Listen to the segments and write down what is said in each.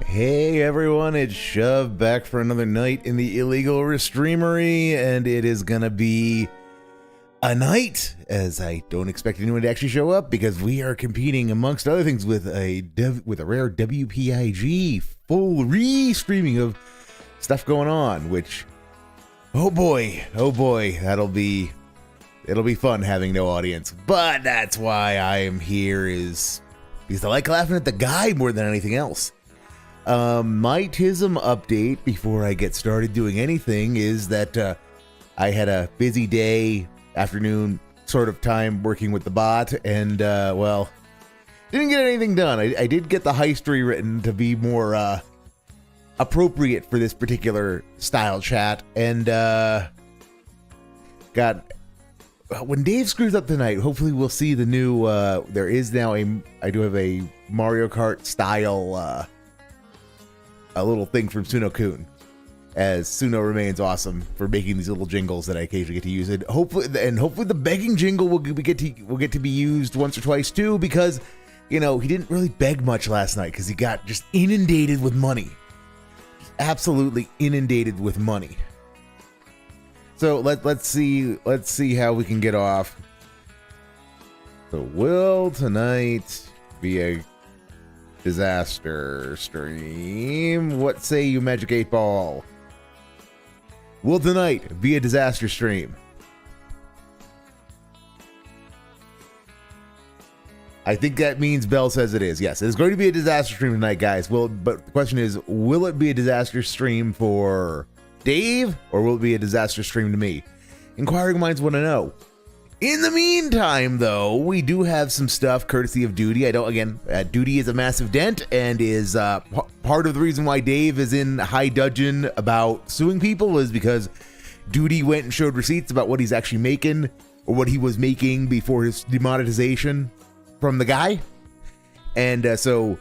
Hey everyone, it's Shub back for another night in the illegal Reestreamery, and it is gonna be a night, as I don't expect anyone to actually show up because we are competing amongst other things with a rare WPIG full re-streaming of stuff going on, which oh boy, it'll be fun having no audience. But that's why I am here, is because I like laughing at the guy more than anything else. My TISM update before I get started doing anything is that I had a busy day, afternoon sort of time working with the bot, and well, didn't get anything done. I did get the heist rewritten to be more appropriate for this particular style chat, and when Dave screws up tonight, hopefully we'll see the new there is now I do have a Mario Kart style a little thing from Suno-kun, as Suno remains awesome for making these little jingles that I occasionally get to use. And hopefully the begging jingle will get to be used once or twice too, because you know he didn't really beg much last night because he got just inundated with money, just absolutely inundated with money. So let's see how we can get off. So will tonight be a disaster stream? What say you, Magic 8 Ball? Will tonight be a disaster stream? I think that means Bell says it is. Yes, it's going to be a disaster stream tonight, guys. But the question is, will it be a disaster stream for Dave, or will it be a disaster stream to me? Inquiring minds want to know. In the meantime, though, we do have some stuff courtesy of Duty. Duty is a massive dent and is part of the reason why Dave is in high dudgeon about suing people, is because Duty went and showed receipts about what he's actually making, or what he was making before his demonetization from the guy. And but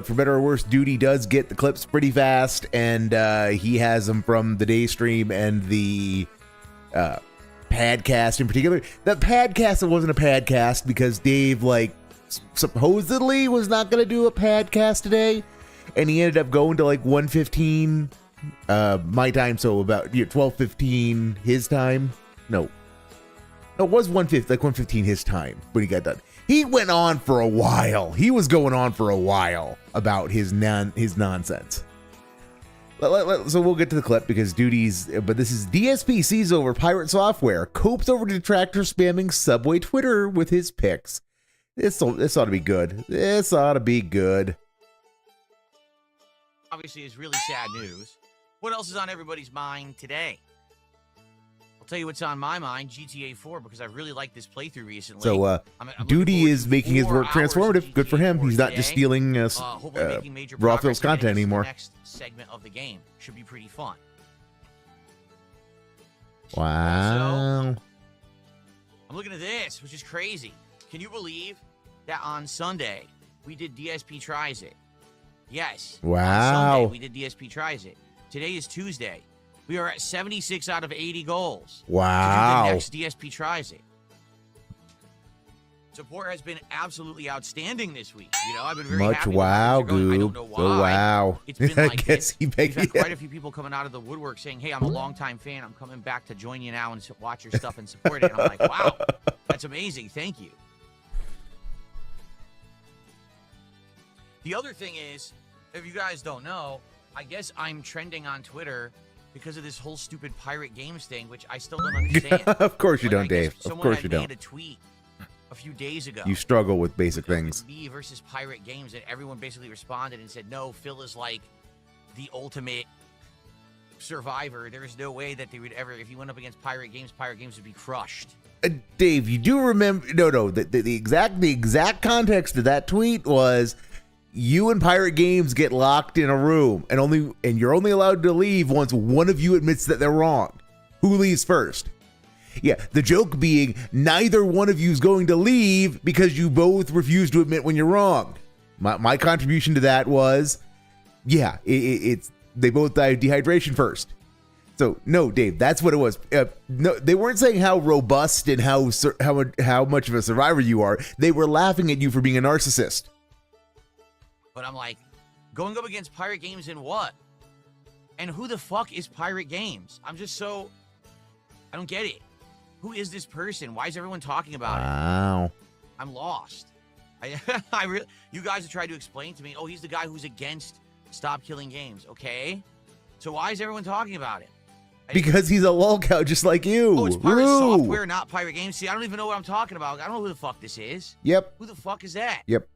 for better or worse, Duty does get the clips pretty fast, and he has them from the day stream and the Padcast in particular. That Padcast, it wasn't a Padcast because Dave supposedly was not going to do a Padcast today, and he ended up going to 1:15 my time, so about 12:15 his time. No, it was 1:15 his time when he got done. He went on for a while. He was going on for a while about his nonsense. So we'll get to the clip because but this is DSP sees over pirate software, copes over detractor spamming Subway Twitter with his pics. This ought to be good. This ought to be good. Obviously, it's really sad news. What else is on everybody's mind today? I'll tell you what's on my mind, GTA 4, because I really liked this playthrough recently. So, I'm Duty is making his work transformative. Good for him. He's not just stealing raw feels content anymore. The next segment of the game should be pretty fun. Wow. Also, I'm looking at this, which is crazy. Can you believe that on Sunday we did DSP Tries It? Yes. Wow. On Sunday we did DSP Tries It. Today is Tuesday. We are at 76 out of 80 goals. Wow. To do the next DSP Tries It. Support has been absolutely outstanding this week. You know, I've been very happy. Wow, Goob. I don't know why. Oh, wow. It's been I like guess this. We've had quite a few people coming out of the woodwork saying, hey, I'm a longtime fan. I'm coming back to join you now and watch your stuff and support it. And I'm like, wow, that's amazing. Thank you. The other thing is, if you guys don't know, I guess I'm trending on Twitter because of this whole stupid Pirate Games thing, which I still don't understand. Of course you don't, Dave. Of course you don't. Someone had made a tweet a few days ago. You struggle with basic things. Me versus Pirate Games, and everyone basically responded and said, no, Phil is like the ultimate survivor. There is no way that they would ever, if he went up against Pirate Games would be crushed. Dave, you do remember? No. The exact context of that tweet was, you and Pirate Games get locked in a room, and you're only allowed to leave once one of you admits that they're wrong. Who leaves first? Yeah, the joke being neither one of you is going to leave because you both refuse to admit when you're wrong. My contribution to that was, yeah, it's they both die of dehydration first. So no, Dave, that's what it was. No, they weren't saying how robust and how much of a survivor you are. They were laughing at you for being a narcissist. But I'm like, going up against Pirate Games in what? And who the fuck is Pirate Games? I'm just so, I don't get it. Who is this person? Why is everyone talking about it? Wow. I'm lost. You guys have tried to explain to me, oh, he's the guy who's against Stop Killing Games. Okay. So why is everyone talking about it? Because he's a lolcow just like you. Oh, it's Pirate Software, not Pirate Games. See, I don't even know what I'm talking about. I don't know who the fuck this is. Yep. Who the fuck is that? Yep.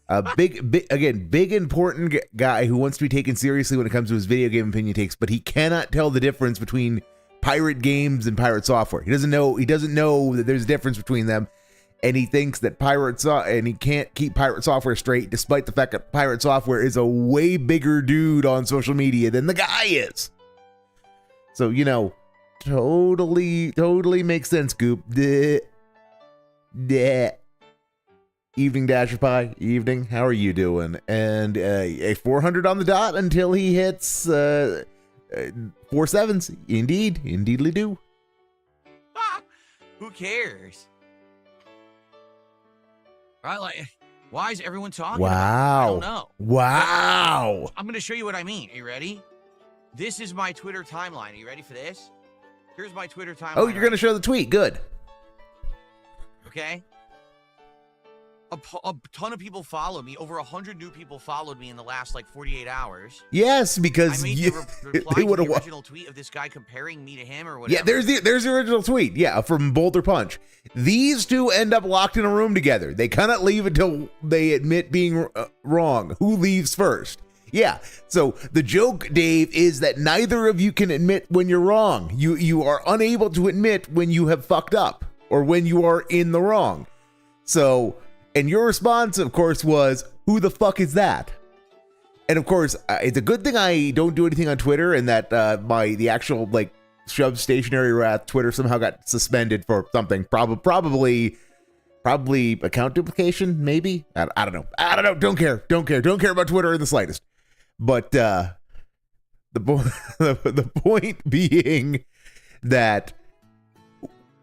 A big important guy who wants to be taken seriously when it comes to his video game opinion takes, but he cannot tell the difference between Pirate Games and Pirate Software. He doesn't know that there's a difference between them, and he thinks that and he can't keep Pirate Software straight, despite the fact that Pirate Software is a way bigger dude on social media than the guy is. So, you know, totally makes sense, Goop. Evening, Dasher Pie. Evening. How are you doing? And a 400 on the dot until he hits 4 sevens. Indeedly do. Who cares? Right? Like, why is everyone talking about it? I don't know. Wow. I'm going to show you what I mean. Are you ready? This is my Twitter timeline. Are you ready for this? Here's my Twitter timeline. Oh, you're going to show the tweet. Good. Okay. A ton of people followed me. Over 100 new people followed me in the last, 48 hours. Yes, because I made the reply to the original tweet of this guy comparing me to him or whatever. Yeah, there's the original tweet. Yeah, from Boulder Punch. These two end up locked in a room together. They cannot leave until they admit being wrong. Who leaves first? Yeah, so the joke, Dave, is that neither of you can admit when you're wrong. You are unable to admit when you have fucked up or when you are in the wrong. So, and your response, of course, was, who the fuck is that? And of course, it's a good thing I don't do anything on Twitter and that the actual, Shub-Stationaryrath Twitter somehow got suspended for something. Probably account duplication, maybe? I don't know. Don't care about Twitter in the slightest. But the point being that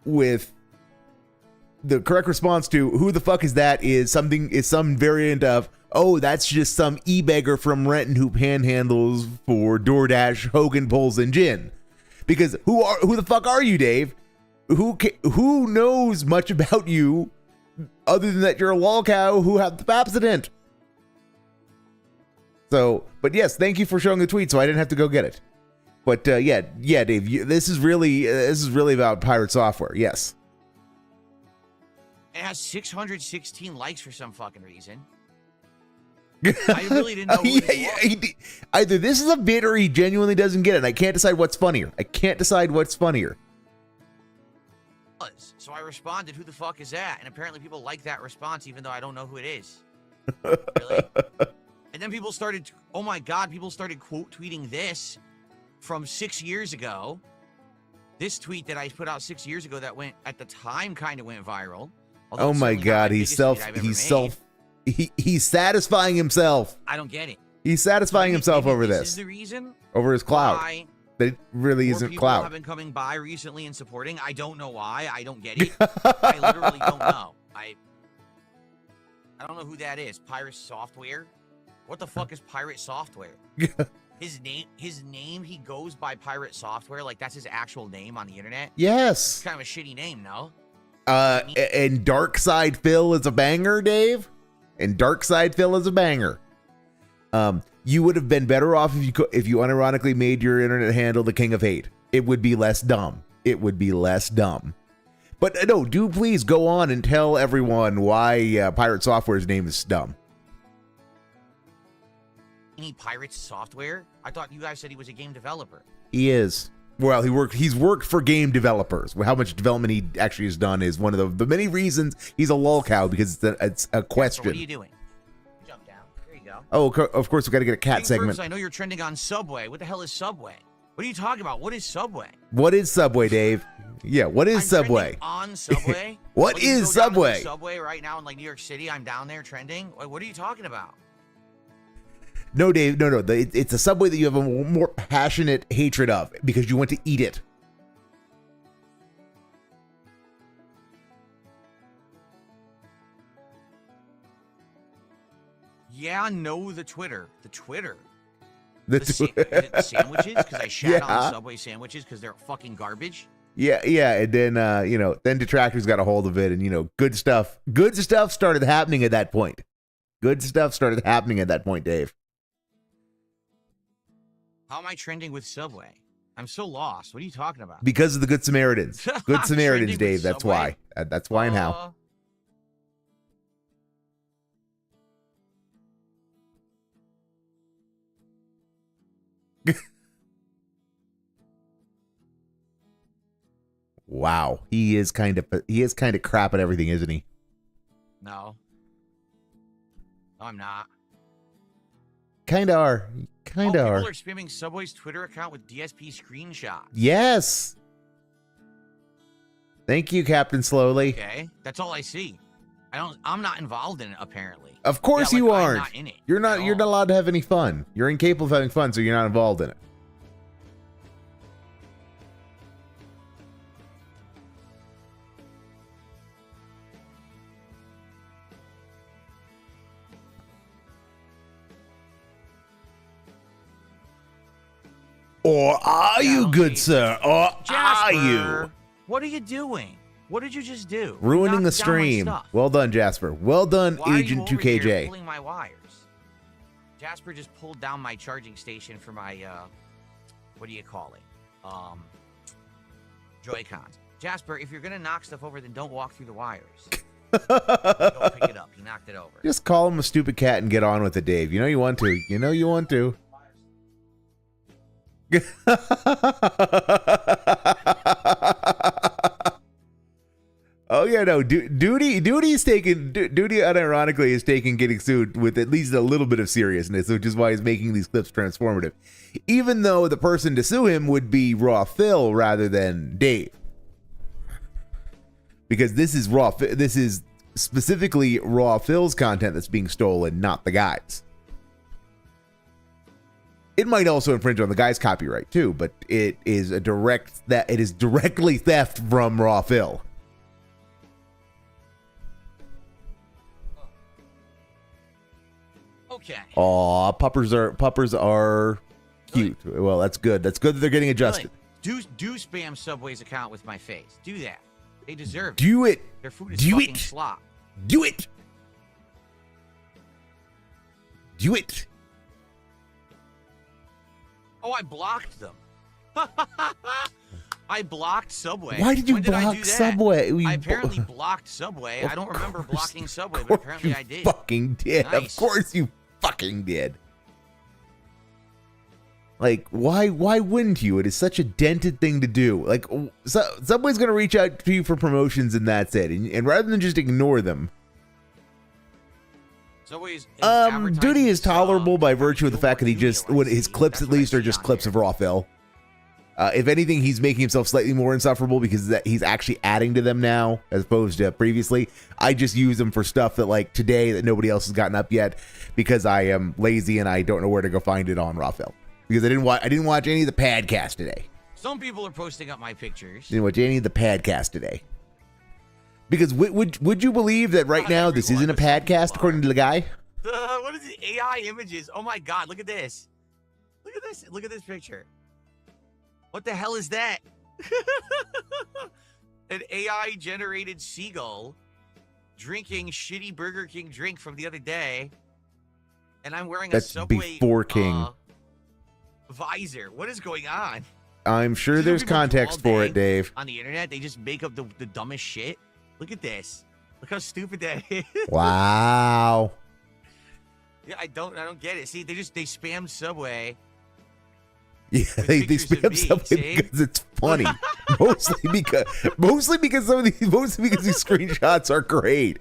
with the correct response to who the fuck is that is some variant of, oh, that's just some e-beggar from Renton who panhandles for DoorDash, Hogan Pulls, and Gin. Because who the fuck are you, Dave? Who knows much about you other than that you're a lolcow who had the accident? So, but yes, thank you for showing the tweet, so I didn't have to go get it. But yeah, Dave, this is really about Pirate Software. Yes. It has 616 likes for some fucking reason. I really didn't know who this was. Either this is a bit or he genuinely doesn't get it. I can't decide what's funnier. was. So I responded, who the fuck is that? And apparently people like that response, even though I don't know who it is. Really? And then people started, oh my God, people started quote tweeting this from 6 years ago. This tweet that I put out 6 years ago that went, at the time, kind of went viral. Oh my God, he's satisfying himself. I don't get it. He's satisfying himself over this. this. Is the reason? Over his clout. That really isn't people clout. Have been coming by recently and supporting. I don't know why. I don't get it. I literally don't know. I don't know who that is. Pirate Software? What the fuck is Pirate Software? His name, he goes by Pirate Software. Like, that's his actual name on the internet? Yes. It's kind of a shitty name, no? And Dark Side Phil is a banger, Dave. And Dark Side Phil is a banger. You would have been better off if you unironically made your internet handle the King of Hate. It would be less dumb. It would be less dumb. But no, do please go on and tell everyone why Pirate Software's name is dumb. Any Pirate Software? I thought you guys said he was a game developer. He is. Well, he's worked for game developers. How much development he actually has done is one of the many reasons he's a lolcow, because it's a question. What are you doing? Jump down. There you go. Oh, of course, we got to get a cat segment. I know you're trending on Subway. What the hell is Subway? What are you talking about? What is Subway? What is Subway, Dave? Yeah, what is Subway? On Subway? What is Subway? Subway right now in like New York City. I'm down there trending. What are you talking about? No, Dave, no. It's a Subway that you have a more passionate hatred of because you want to eat it. Yeah, no, the Twitter. Is it the sandwiches? Because I shat on Subway sandwiches because they're fucking garbage. Yeah, and then then detractors got a hold of it, and good stuff started happening at that point. Good stuff started happening at that point, Dave. How am I trending with Subway? I'm so lost. What are you talking about? Because of the Good Samaritans. Good Samaritans, Dave. That's why. That's why and how. Wow, he is kind of crap at everything, isn't he? No, I'm not. Kind of are. People are spamming Subway's Twitter account with DSP screenshots. Yes. Thank you, Captain Slowly. Okay, that's all I see. I'm not involved in it, apparently. Of course you aren't. I'm not in it. You're not allowed to have any fun. You're incapable of having fun, so you're not involved in it. Or are you, good sir? Or are you? What are you doing? What did you just do? Ruining the stream. Well done, Jasper. Well done, Agent 2KJ. Pulling my wires. Jasper just pulled down my charging station for my what do you call it? Joy-Cons. Jasper, if you're gonna knock stuff over, then don't walk through the wires. Don't pick it up. He knocked it over. Just call him a stupid cat and get on with it, Dave. You know you want to. You know you want to. Oh yeah, no. Duty unironically is taking getting sued with at least a little bit of seriousness, which is why he's making these clips transformative. Even though the person to sue him would be Raw Phil rather than Dave, because this is specifically Raw Phil's content that's being stolen, not the guy's. It might also infringe on the guy's copyright too, but it is directly theft from Raw Phil. Okay. Aw, puppers are cute. Really? Well, that's good. That's good that they're getting adjusted. Really? Do spam Subway's account with my face. Do that. They deserve it. Do it. Their food is fucking slop. Do it. Do it. Oh, I blocked them. I blocked Subway. Why did you block Subway? I apparently blocked Subway. I don't remember blocking Subway, but apparently I did. Fucking did. Nice. Of course you fucking did. Like, why wouldn't you? It is such a dented thing to do. Like, Subway's going to reach out to you for promotions and that's it. And rather than just ignore them. Subway's Duty is tolerable by virtue of the fact that he just, his clips at least are just clips of raw fill. If anything, he's making himself slightly more insufferable because he's actually adding to them now as opposed to previously. I just use them for stuff that like today that nobody else has gotten up yet because I am lazy and I don't know where to go find it on raw fill. Because I didn't watch any of the podcast today. Some people are posting up my pictures. Didn't watch any of the podcast today. Because would you believe that right now this isn't a podcast according to the guy? What is it? AI images. Oh my god, look at this. Look at this. Look at this picture. What the hell is that? An AI generated seagull drinking shitty Burger King drink from the other day. And I'm wearing a Subway before King. Visor. What is going on? I'm sure there's context for it, Dave. On the internet, they just make up the dumbest shit. Look at this. Look how stupid that is. Wow. Yeah, I don't get it. See, they spam Subway. Yeah, they spam Subway because it's funny. mostly because some of these screenshots are great.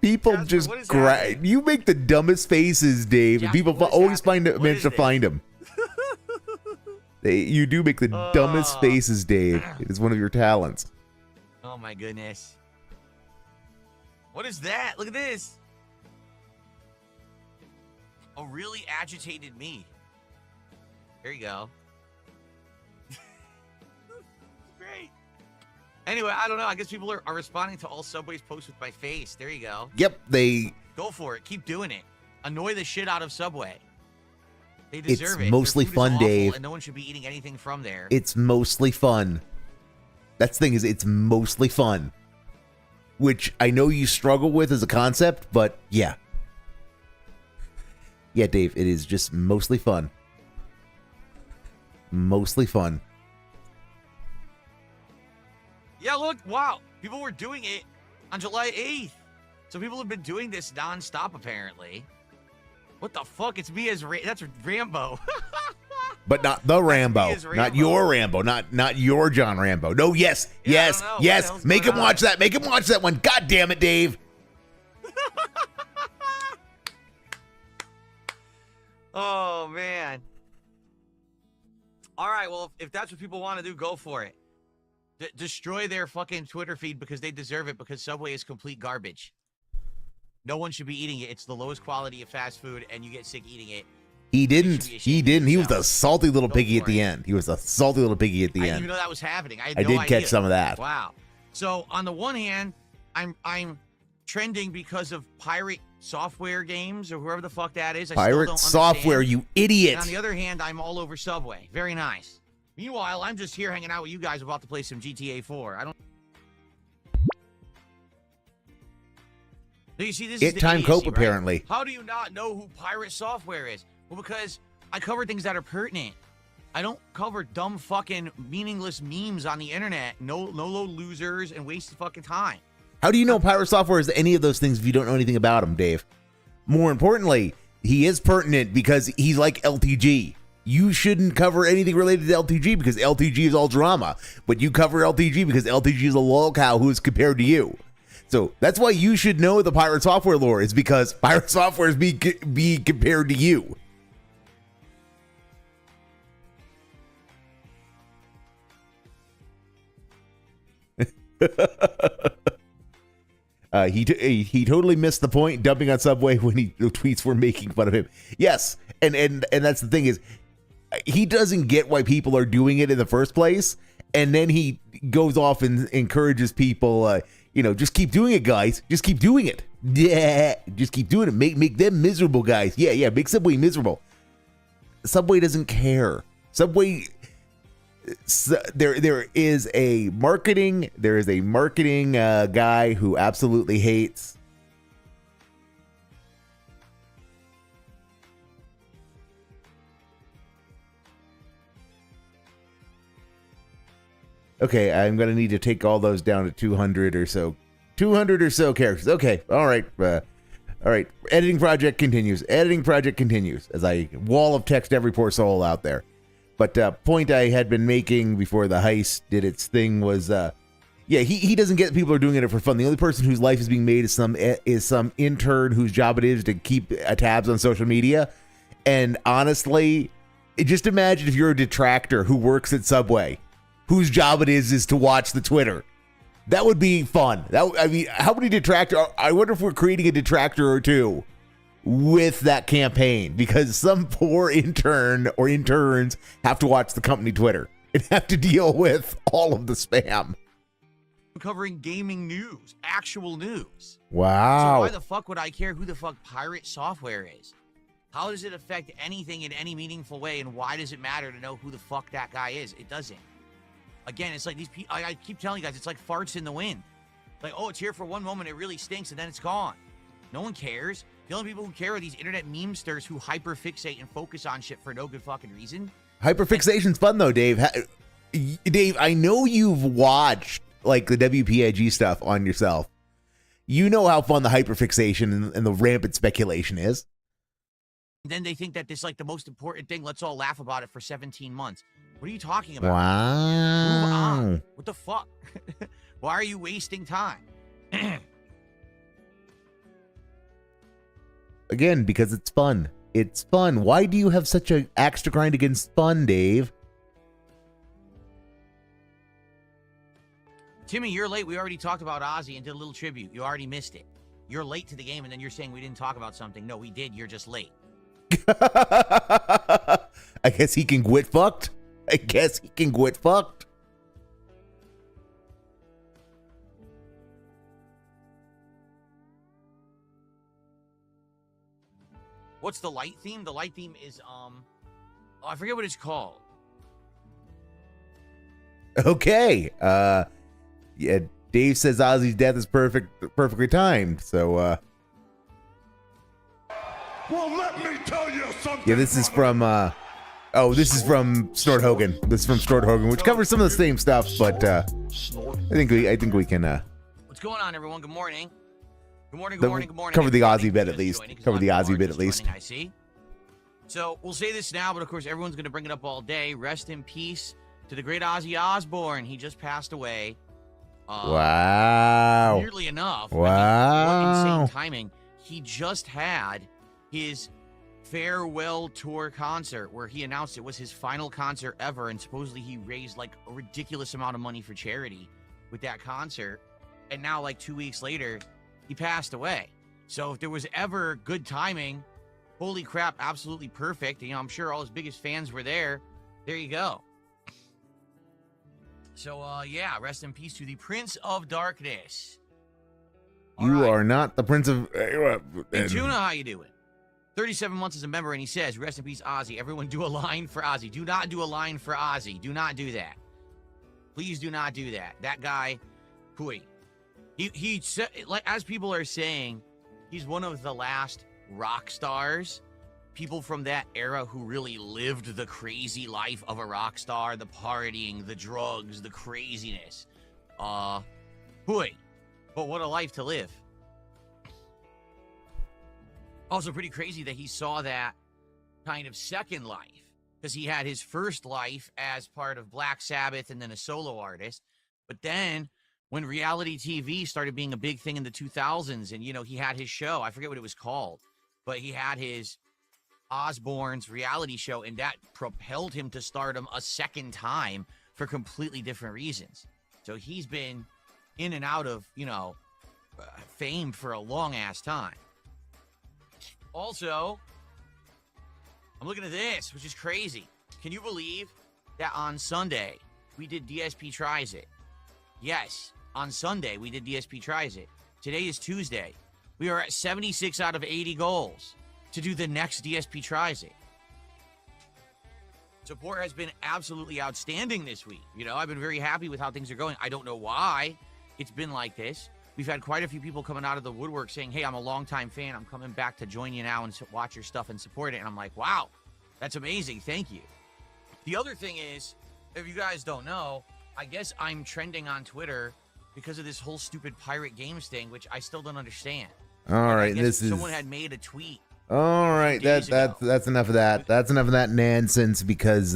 People Jasper, just you make the dumbest faces, Dave, and people always manage to find them. You do make the dumbest faces, Dave. It is one of your talents. Oh my goodness. What is that? Look at this. A really agitated me. There you go. Great. Anyway, I don't know. I guess people are responding to all Subway's posts with my face. There you go. Yep, they... Go for it. Keep doing it. Annoy the shit out of Subway. They deserve it. It's mostly fun, Dave. And no one should be eating anything from there. It's mostly fun. That's the thing is, it's mostly fun. Which I know you struggle with as a concept, but yeah. Yeah, Dave, it is just mostly fun. Mostly fun. Yeah, look, wow. People were doing it on July 8th. So people have been doing this nonstop, apparently. What the fuck? It's me as that's Rambo. But not the Rambo. Not your Rambo. Not your John Rambo. No, yes. Make him watch that. Make him watch that one. God damn it, Dave. Oh, man. All right, well, if that's what people want to do, go for it. Destroy their fucking Twitter feed because they deserve it because Subway is complete garbage. No one should be eating it. It's the lowest quality of fast food, and you get sick eating it. He didn't. He was a salty little piggy at the end. He was a salty little piggy at the end. I didn't even know that was happening. I did catch some of that. Wow. So on the one hand, I'm trending because of pirate software games or whoever the fuck that is. Pirate software, you idiot. And on the other hand, I'm all over Subway. Very nice. Meanwhile, I'm just here hanging out with you guys about to play some GTA 4. I don't. So you see, this is the time cope, right? apparently. How do you not know who pirate software is? Well, because I cover things that are pertinent. I don't cover dumb fucking meaningless memes on the internet. No losers and wasted fucking time. How do you know pirate software is any of those things if you don't know anything about him, Dave? More importantly, he is pertinent because he's like LTG. You shouldn't cover anything related to LTG because LTG is all drama. But you cover LTG because LTG is a lolcow who is compared to you. So that's why you should know the pirate software lore is because pirate software is be compared to you. He totally missed the point dumping on Subway when the tweets were making fun of him. Yes, and that's the thing is he doesn't get why people are doing it in the first place, and then he goes off and encourages people, just keep doing it, guys. Just keep doing it. Yeah, just keep doing it. Make them miserable, guys. Yeah, make Subway miserable. Subway doesn't care. Subway. There is a marketing guy who absolutely hates. Okay, I'm gonna need to take all those down to 200 or so characters. Okay, all right. Editing project continues as I wall of text every poor soul out there. But point I had been making before the heist did its thing was, yeah, he doesn't get people are doing it for fun. The only person whose life is being made is some intern whose job it is to keep tabs on social media. And honestly, just imagine if you're a detractor who works at Subway, whose job it is to watch the Twitter. That would be fun. I mean, how many detractor? I wonder if we're creating a detractor or two with that campaign, because some poor intern or interns have to watch the company Twitter and have to deal with all of the spam. Covering gaming news, actual news. Wow. So why the fuck would I care who the fuck Pirate Software is? How does it affect anything in any meaningful way, and why does it matter to know who the fuck that guy is? It doesn't. Again, it's like these people, I keep telling you guys, it's like farts in the wind. Like, oh, it's here for one moment, it really stinks, and then it's gone. No one cares. The only people who care are these internet memesters who hyperfixate and focus on shit for no good fucking reason. Hyperfixation's fun though, Dave. Dave, I know you've watched like the WPIG stuff on yourself. You know how fun the hyperfixation and the rampant speculation is. Then they think that this is like the most important thing. Let's all laugh about it for 17 months. What are you talking about? Wow. Move on. What the fuck? Why are you wasting time? Again, because it's fun. It's fun. Why do you have such an axe to grind against fun, Dave? Timmy, you're late. We already talked about Ozzy and did a little tribute. You already missed it. You're late to the game, and then you're saying we didn't talk about something. No, we did. You're just late. I guess he can get fucked. I guess he can get fucked. What's the light theme? The light theme is, oh, I forget what it's called. Okay. Yeah, Dave says Ozzy's death is perfectly timed. So, well, let me tell you something. yeah, this is from, this is from Snort Hogan. This is from Snort Hogan, which covers some of the same stuff, but, I think we can, What's going on, everyone? Good morning. Good morning, good morning, good morning. Cover the Ozzy bit at least. Cover the Ozzy bit at least. I see. So we'll say this now, but of course everyone's going to bring it up all day. Rest in peace to the great Ozzy Osbourne. He just passed away. Wow. Weirdly enough. Wow. I mean, what insane timing. He just had his farewell tour concert where he announced it was his final concert ever, and supposedly he raised like a ridiculous amount of money for charity with that concert. And now, like 2 weeks later, he passed away. So if there was ever good timing, holy crap, absolutely perfect. You know, I'm sure all his biggest fans were there. There you go. So, yeah, rest in peace to the Prince of Darkness. You are not the Prince of... Hey, Tuna, how you doing? 37 months as a member, and he says, rest in peace, Ozzy. Everyone do a line for Ozzy. Do not do a line for Ozzy. Do not do that. Please do not do that. That guy, hooey. He said, like, as people are saying, he's one of the last rock stars. People from that era who really lived the crazy life of a rock star, the partying, the drugs, the craziness. Hooey. But what a life to live. Also pretty crazy that he saw that kind of second life, because he had his first life as part of Black Sabbath and then a solo artist. But then when reality TV started being a big thing in the 2000s, and, you know, he had his show, I forget what it was called, but he had his Osbourne's reality show, and that propelled him to stardom a second time for completely different reasons. So he's been in and out of, you know, fame for a long ass time. Also, I'm looking at this, which is crazy. Can you believe that on Sunday we did DSP Tries It? Yes, on Sunday we did DSP Tries It. Today is Tuesday. We are at 76 out of 80 goals to do the next DSP Tries It. Support has been absolutely outstanding this week. You know, I've been very happy with how things are going. I don't know why it's been like this. We've had quite a few people coming out of the woodwork saying, hey, I'm a longtime fan. I'm coming back to join you now and watch your stuff and support it. And I'm like, wow, that's amazing. Thank you. The other thing is, if you guys don't know, I guess I'm trending on Twitter because of this whole stupid Pirate Games thing, which I still don't understand. All right, this is... Someone had made a tweet. All right, that's enough of that. That's enough of that nonsense, because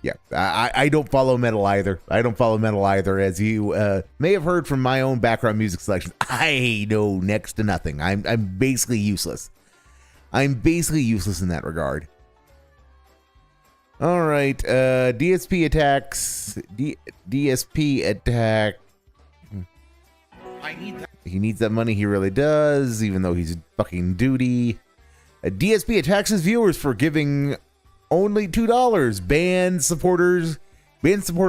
Yeah, I don't follow metal either. As you may have heard from my own background music selection. I know next to nothing. I'm basically useless. I'm basically useless in that regard. All right, DSP attacks. DSP attack. I need that. He needs that money. He really does, even though he's fucking duty. DSP attacks his viewers for giving only $2. Band supporter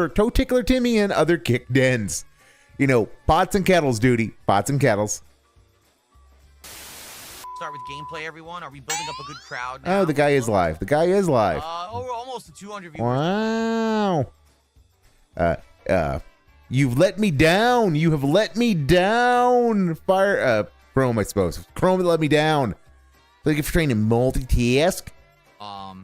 Toe Tickler Timmy and other kick dens. You know, pots and kettles, duty. Pots and kettles. Start with gameplay, everyone. Are we building up a good crowd now? Oh, the guy is live. The guy is live. We're almost to 200 viewers. Wow. You've let me down. You have let me down. Chrome, I suppose. Chrome let me down. Like if you're trying to multitask. Why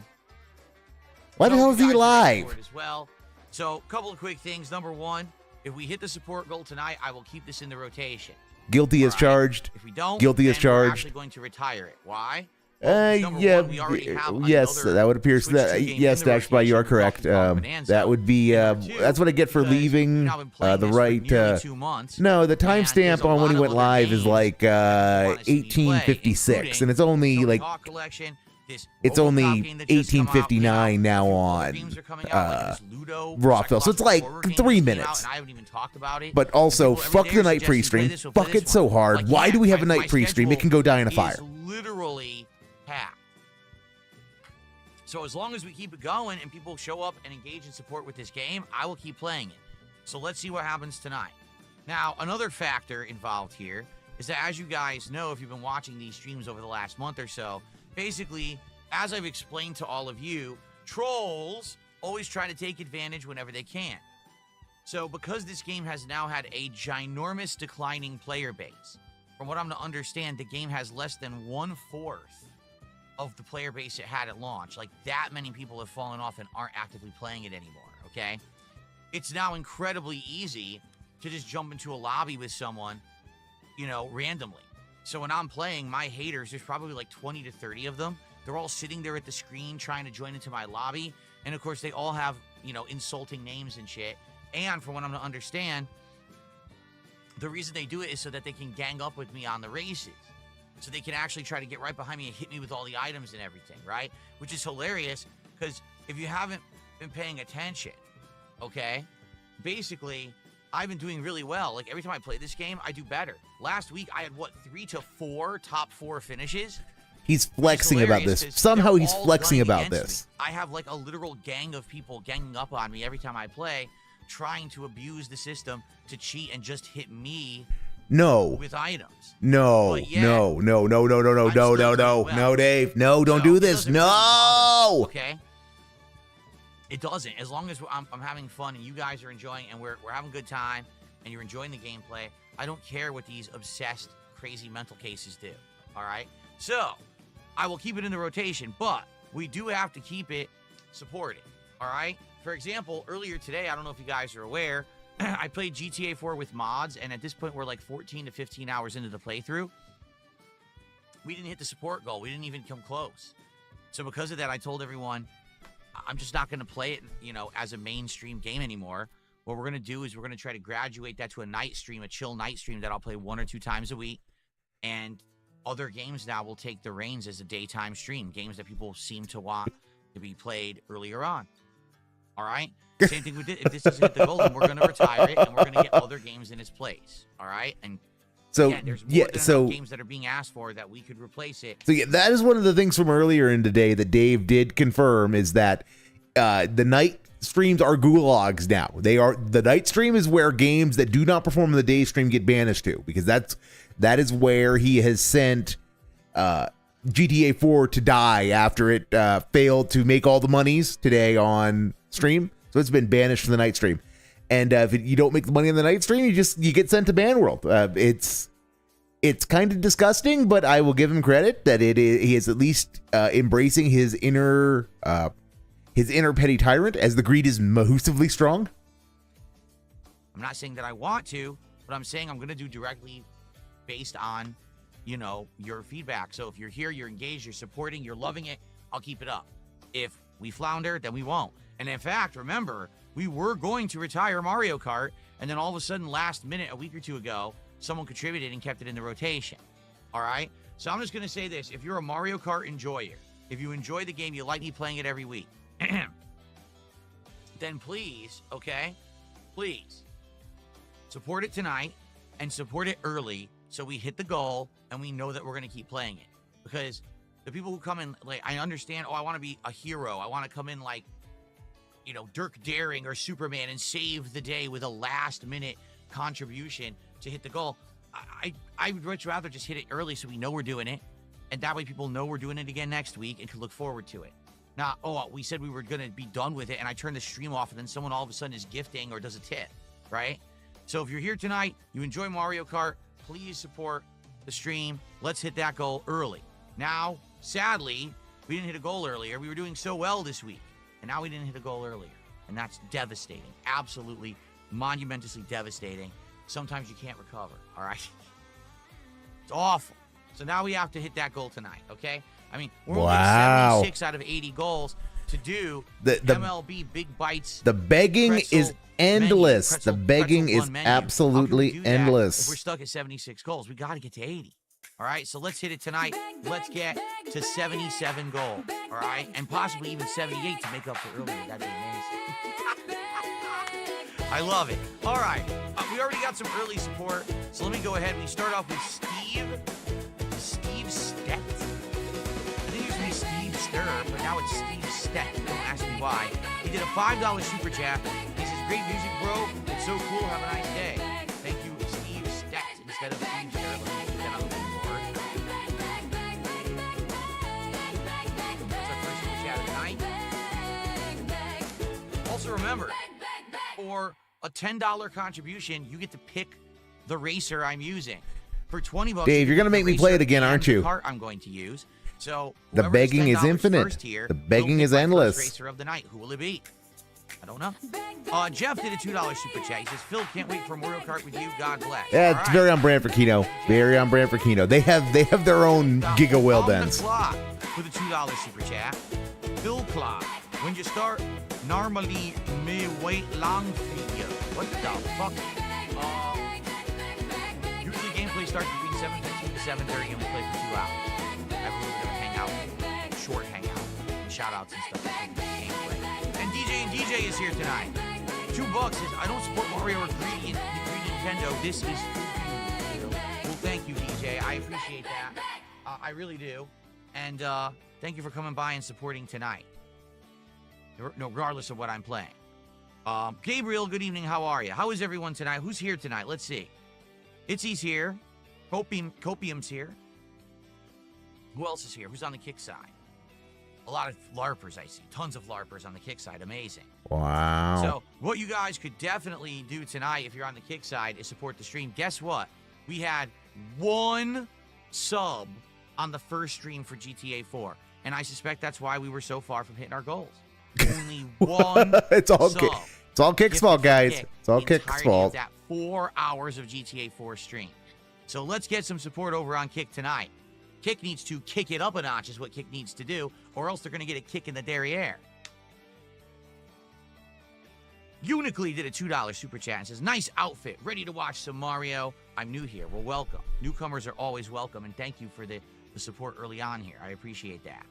the hell is he live? As well. So, a couple of quick things. Number one, if we hit the support goal tonight, I will keep this in the rotation. Guilty as charged. If we don't, guilty as charged. We're actually going to retire it. Why? Yes, that would appear. Yes, Dash, by you are correct. That would be. That's what I get for leaving the right. No, the timestamp on when he went live is like 1856, and it's only like. It's only 1859 now on Rockville, so it's like 3 minutes. But also, fuck the night pre-stream. Fuck it so hard. Why do we have a night pre-stream? It can go die in a fire. Literally packed. So as long as we keep it going and people show up and engage in support with this game, I will keep playing it. So let's see what happens tonight. Now, another factor involved here is that, as you guys know, if you've been watching these streams over the last month or so, basically, as I've explained to all of you, trolls always try to take advantage whenever they can. So because this game has now had a ginormous declining player base, from what I'm to understand, the game has less than 1/4 of the player base it had at launch. Like, that many people have fallen off and aren't actively playing it anymore, okay? It's now incredibly easy to just jump into a lobby with someone, you know, randomly. So when I'm playing, my haters, there's probably like 20 to 30 of them. They're all sitting there at the screen trying to join into my lobby. And of course, they all have, you know, insulting names and shit. And from what I'm to understand, the reason they do it is so that they can gang up with me on the races. So they can actually try to get right behind me and hit me with all the items and everything, right? Which is hilarious, because if you haven't been paying attention, okay, basically, I've been doing really well. Like, every time I play this game, I do better. Last week, I had, 3 to 4 top 4 finishes? He's flexing about this. Somehow he's flexing about this. I have, like, a literal gang of people ganging up on me every time I play, trying to abuse the system to cheat and just hit me with items. No, Dave. No, don't do this. No. Okay. It doesn't. As long as I'm having fun and you guys are enjoying and we're having a good time and you're enjoying the gameplay, I don't care what these obsessed, crazy mental cases do. All right? So, I will keep it in the rotation, but we do have to keep it supported. All right? For example, earlier today, I don't know if you guys are aware, I played GTA 4 with mods, and at this point, we're like 14 to 15 hours into the playthrough. We didn't hit the support goal. We didn't even come close. So because of that, I told everyone, I'm just not going to play it, you know, as a mainstream game anymore. What we're going to do is we're going to try to graduate that to a night stream, a chill night stream that I'll play 1 or 2 times a week. And other games now will take the reins as a daytime stream, games that people seem to want to be played earlier on. All right? Same thing with this. If this doesn't hit the goal, then we're going to retire it, and we're going to get other games in its place. All right? And so, again, there's more than enough games that are being asked for that we could replace it. So, yeah, that is one of the things from earlier in the day that Dave did confirm, is that the night streams are gulags now. The night stream is where games that do not perform in the day stream get banished to, because that is where he has sent GTA 4 to die after it failed to make all the monies today on stream. So it's been banished from the night stream. And if you don't make the money on the night stream, you get sent to ban world. It's kind of disgusting, but I will give him credit that he is at least embracing his inner petty tyrant, as the greed is mahusively strong. I'm not saying that I want to, but I'm saying I'm going to do directly based on, you know, your feedback. So if you're here, you're engaged, you're supporting, you're loving it, I'll keep it up. If we flounder, then we won't. And in fact, remember, we were going to retire Mario Kart, and then all of a sudden, last minute, a week or two ago, someone contributed and kept it in the rotation. All right? So I'm just going to say this. If you're a Mario Kart enjoyer, if you enjoy the game, you like me playing it every week, then please, okay, please support it tonight and support it early so we hit the goal and we know that we're going to keep playing it. Because the people who come in, like, I understand, I want to be a hero. I want to come in like, Dirk Daring or Superman and save the day with a last-minute contribution to hit the goal. I would much rather just hit it early so we know we're doing it, and that way people know we're doing it again next week and can look forward to it. Not, we said we were going to be done with it, and I turn the stream off, and then someone all of a sudden is gifting or does a tip, right? So if you're here tonight, you enjoy Mario Kart, please support the stream. Let's hit that goal early. Now, sadly, we didn't hit a goal earlier. We were doing so well this week. And now we didn't hit a goal earlier. And that's devastating. Absolutely monumentously devastating. Sometimes you can't recover, all right? It's awful. So now we have to hit that goal tonight, okay? I mean, we're only 76 out of 80 goals to do the MLB Big Bites. The begging is endless. The begging is absolutely endless. If we're stuck at 76 goals, we got to get to 80. All right, so let's hit it tonight. Let's get to 77 goals, all right? And possibly even 78 to make up for earlier. That'd be amazing. I love it. All right, we already got some early support, so let me go ahead. We start off with Steve Stett. I think it used to be Steve Stir, but now it's Steve Stett. Don't ask me why. He did a $5 super chat. He says, great music, bro. It's so cool. Have a nice day. Thank you, Steve Stett, instead of Steve Stir. Let me put that on the board. That's our first super chat of the night. Also remember, for a $10 contribution, you get to pick the racer I'm using. For $20, Dave, you're gonna make me play it again, aren't you? Cart I'm going to use. So the begging is infinite. Here, the begging is endless. Racer of the night. Who will it be? I don't know. Jeff did a $2 super chat. He says, Phil, can't wait for Mario Kart with you. God bless. Yeah, it's very on brand for Kino. Very on brand for Kino. They have their own Giga Whale Dens. With a $2 super chat. Phil Clock. When you start, normally may wait long for you. What the fuck? Usually gameplay starts between 7:15 to 7:30 and we play for 2 hours. I believe we're gonna hang out, short hangout, and shout outs and stuff like gameplay. And DJ is here tonight. $2 says, I don't support Mario or Greedy Nintendo. This is for you. Well, thank you, DJ. I appreciate that. I really do. And thank you for coming by and supporting tonight. No, regardless of what I'm playing. Gabriel, good evening. How are you? How is everyone tonight? Who's here tonight? Let's see. Itzy's here. Copium's here. Who else is here? Who's on the kick side? A lot of LARPers, I see. Tons of LARPers on the kick side. Amazing. Wow. So what you guys could definitely do tonight if you're on the kick side is support the stream. Guess what? We had 1 sub on the first stream for GTA 4. And I suspect that's why we were so far from hitting our goals. Only 1 it's all sub. It's all Kick's fault, guys. It's all Kick's fault. That 4 hours of GTA 4 stream. So let's get some support over on Kick tonight. Kick needs to kick it up a notch is what Kick needs to do, or else they're going to get a kick in the derriere. Unically did a $2 super chat and says, nice outfit, ready to watch some Mario. I'm new here. Well, welcome. Newcomers are always welcome, and thank you for the support early on here. I appreciate that.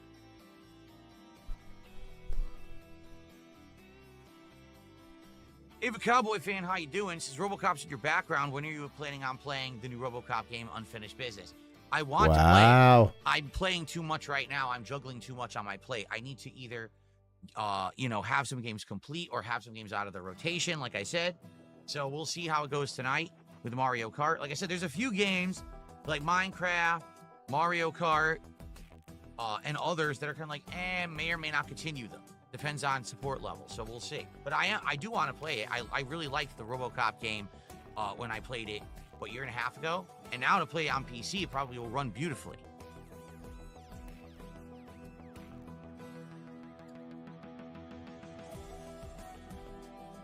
Ava Cowboy fan, how you doing? Says RoboCop's in your background. When are you planning on playing the new RoboCop game, Unfinished Business? I want to play. I'm playing too much right now. I'm juggling too much on my plate. I need to either, have some games complete or have some games out of the rotation, like I said. So we'll see how it goes tonight with Mario Kart. Like I said, there's a few games like Minecraft, Mario Kart, and others that are kind of like, may or may not continue them. Depends on support level, so we'll see. But I do want to play it. I really liked the RoboCop game when I played it, a year and a half ago? And now to play it on PC, it probably will run beautifully.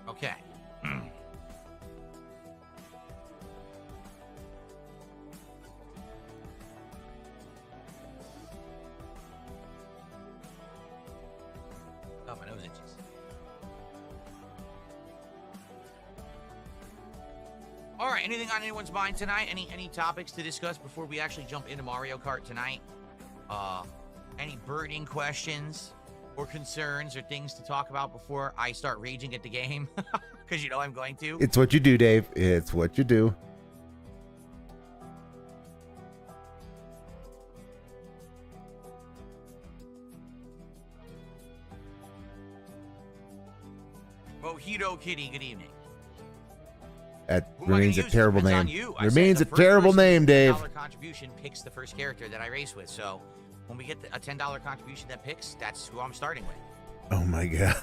Okay. Oh, my nose itches. All right, anything on anyone's mind tonight? Any topics to discuss before we actually jump into Mario Kart tonight? Any burning questions or concerns or things to talk about before I start raging at the game? Because you know I'm going to. It's what you do, Dave. It's what you do. Mojito Kitty, good evening. That Who am I gonna remains a use? terrible Depends on name. you. I Remains said a the first terrible person to name, use Dave. $10 contribution picks the first character that I race with. So when we get a $10 contribution that picks, that's who I'm starting with. Oh my god.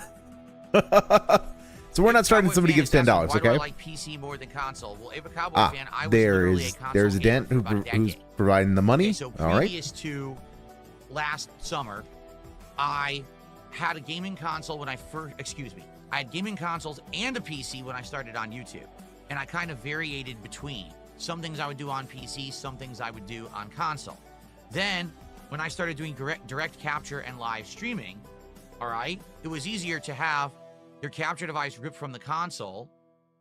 So we're not starting. Somebody gives $10, Why do okay? I like PC more than console? Well, if a Cowboy fan, I was there literally is a console there's a gamer dent for about a who's decade. providing the money. Okay, so All right. previous to last summer, I had a gaming console when I I had gaming consoles and a PC when I started on YouTube. And I kind of variated between. Some things I would do on PC, some things I would do on console. Then, when I started doing direct capture and live streaming, all right, it was easier to have your capture device ripped from the console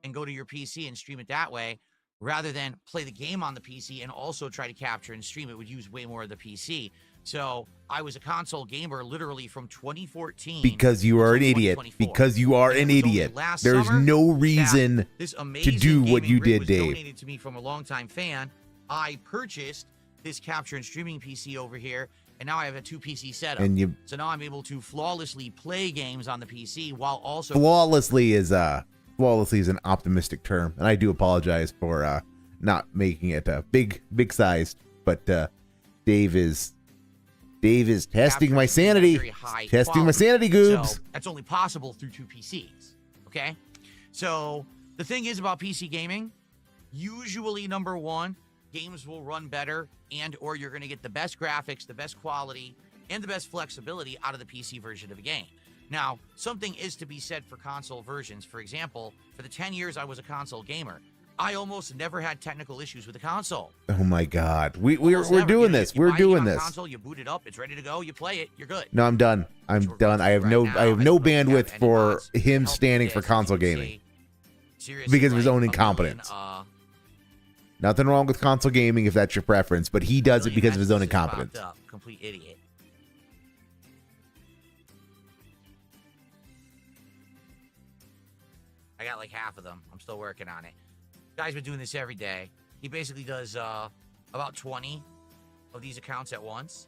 and go to your PC and stream it that way, rather than play the game on the PC and also try to capture and stream. It would use way more of the PC. So I was a console gamer literally from 2014. Because you are an idiot. Because you are an idiot. There's no reason to do what you did, Dave. Donated to me from a longtime fan. I purchased this capture and streaming PC over here, and now I have a 2 PC setup. And so now I'm able to flawlessly play games on the PC while also flawlessly is an optimistic term, and I do apologize for not making it big sized. But Dave is testing my sanity. Testing my sanity, goobs. So that's only possible through 2 PCs. Okay? So the thing is about PC gaming, usually number one, games will run better and or you're going to get the best graphics, the best quality, and the best flexibility out of the PC version of a game. Now, something is to be said for console versions. For example, for the 10 years I was a console gamer, I almost never had technical issues with the console. Oh my God, we're Never. doing this. We're doing this. Console, you boot it up, it's ready to go. You play it, you're good. No, I'm done. I'm done. I have no bandwidth for him standing for console gaming because of his own incompetence. Nothing wrong with console gaming if that's your preference, but he does it because of his own incompetence. Complete idiot. I got like half of them. I'm still working on it. Guy's been doing this every day. He basically does about 20 of these accounts at once.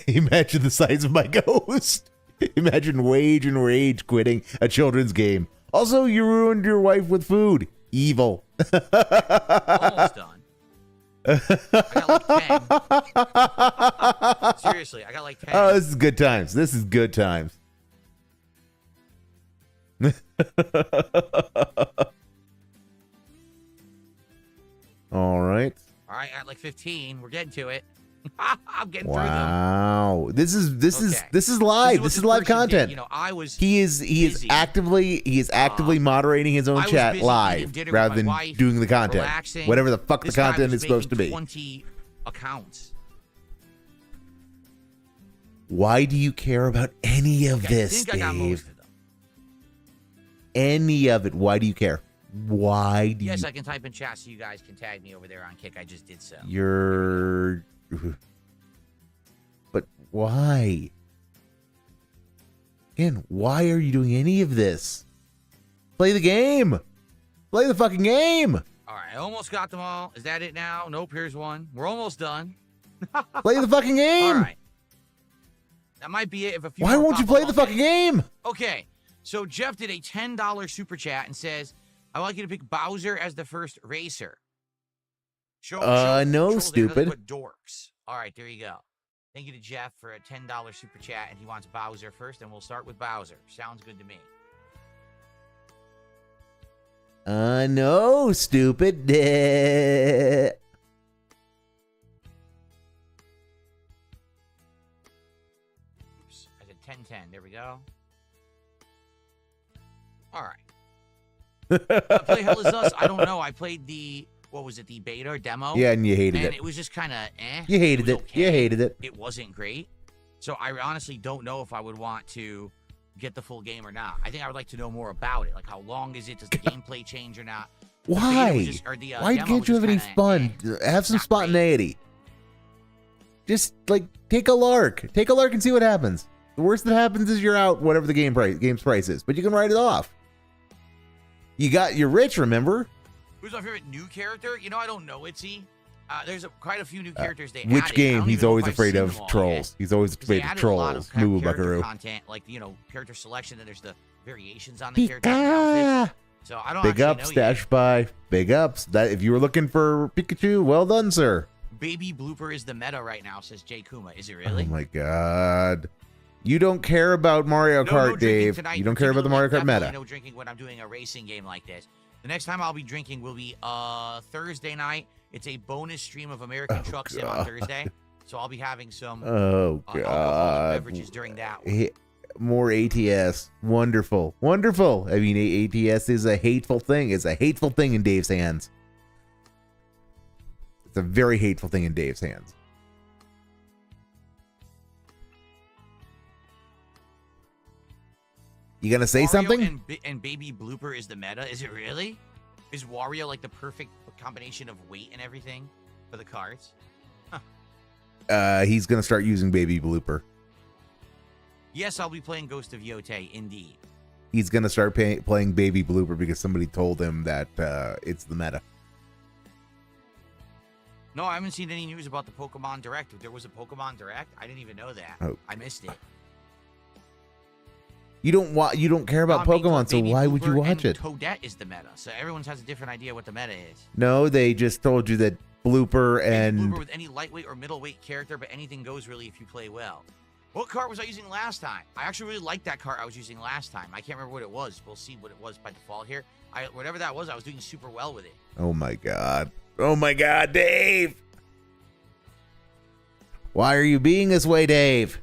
Imagine the size of my ghost. Imagine Wage and Rage quitting a children's game. Also, you ruined your wife with food. Evil. Almost done. I got like 10. Seriously, I got like 10. Oh, this is good times. This is good times. All right. All right, at like 15. We're getting to it. I'm getting through them. Wow. This is live. This is live content. You know, he is actively moderating his own chat live rather than doing the content. Relaxing. Whatever the fuck the content is supposed to be. 20 accounts. Why do you care about any of this, I got most Dave? of them. Any of it. Why do you care? Why do Yes, you... I can type in chat so you guys can tag me over there on Kick. I just did so. You're... But why? Again, why are you doing any of this? Play the game. Play the fucking game. All right, I almost got them all. Is that it now? Nope, here's one. We're almost done. Play the fucking game. All right. That might be it. If a few Why more won't you pop play up, the fucking game? Okay, so Jeff did a $10 super chat and says, I'd like you to pick Bowser as the first racer. No, stupid. Put dorks. All right, there you go. Thank you to Jeff for a $10 super chat, and he wants Bowser first, and we'll start with Bowser. Sounds good to me. No, stupid. Oops, I said 10-10. There we go. All right. Play Hell Is Us? I don't know. I played the, what was it, the beta or demo? Yeah, and you hated it. And it was just kind of You hated it. Okay. You hated it. It wasn't great. So I honestly don't know if I would want to get the full game or not. I think I would like to know more about it. Like, how long is it? Does the gameplay change or not? Why? Why demo can't was you have just any kinda, fun? Have some not great. spontaneity. Just like take a lark and see what happens. The worst that happens is you're out, whatever the game's price is, but you can write it off. You're rich, remember? Who's my favorite new character? You know, I don't know, Itzy. There's quite a few new characters they added. Which I game? don't He's even know always if I've afraid seen of them all trolls. yet. He's always 'Cause they afraid of added a lot trolls. of kind of Moo character buckaroo. content, like, you know, character selection, and there's the variations on the characters. And outfits. So I don't Big actually ups, know Dash yet. by. Big ups. That if you were looking for Pikachu, well done, sir. Baby Blooper is the meta right now, says Jay Kuma. Is it really? Oh my god. You don't care about Mario No Kart, drinking Dave. tonight, You don't care about the Mario Kart definitely meta. No drinking when I'm doing a racing game like this. The next time I'll be drinking will be Thursday night. It's a bonus stream of American Truck Sim on Thursday. So I'll be having some Oh alcoholic god. beverages during that one. More ATS. Wonderful. Wonderful. I mean, ATS is a hateful thing. It's a hateful thing in Dave's hands. It's a very hateful thing in Dave's hands. You gonna say Wario something? And Baby Blooper is the meta. Is it really? Is Wario like the perfect combination of weight and everything for the cards? He's gonna start using Baby Blooper. Yes, I'll be playing Ghost of Yote, indeed. He's gonna start playing Baby Blooper because somebody told him that it's the meta. No, I haven't seen any news about the Pokemon Direct. If there was a Pokemon Direct, I didn't even know that. Oh. I missed it. You don't care about No, I'm being told Pokemon, so Baby why would you Blooper watch and it? Toadette is the meta, so everyone has a different idea what the meta is. No, they just told you that Blooper Baby and Blooper with any lightweight or middleweight character, but anything goes really if you play well. What cart was I using last time? I actually really liked that cart I was using last time. I can't remember what it was. We'll see what it was by default here. Whatever that was, I was doing super well with it. oh my god, Dave! Why are you being this way, Dave?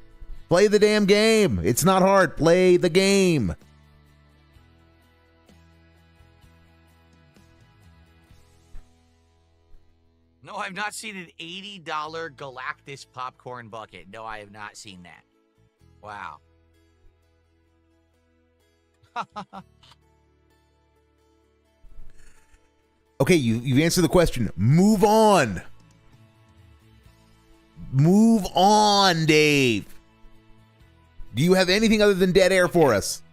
Play the damn game. It's not hard. Play the game. No, I've not seen an $80 Galactus popcorn bucket. No, I have not seen that. Wow. Okay, you've answered the question. Move on. Move on, Dave. Do you have anything other than dead air for us?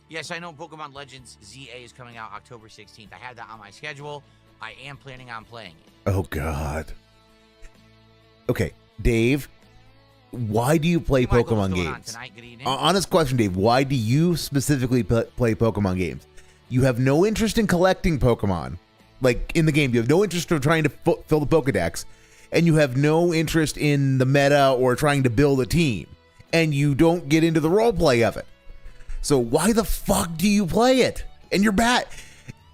Yes, I know Pokemon Legends ZA is coming out October 16th. I had that on my schedule. I am planning on playing it. Oh, God. Okay, Dave, why do you play Hey, Michael, what's Pokemon going on games? tonight? Good evening. Honest question, Dave. Why do you specifically play Pokemon games? You have no interest in collecting Pokemon. Like, in the game, you have no interest in trying to fill the Pokedex. And you have no interest in the meta or trying to build a team. And you don't get into the roleplay of it. So why the fuck do you play it? And you're bad.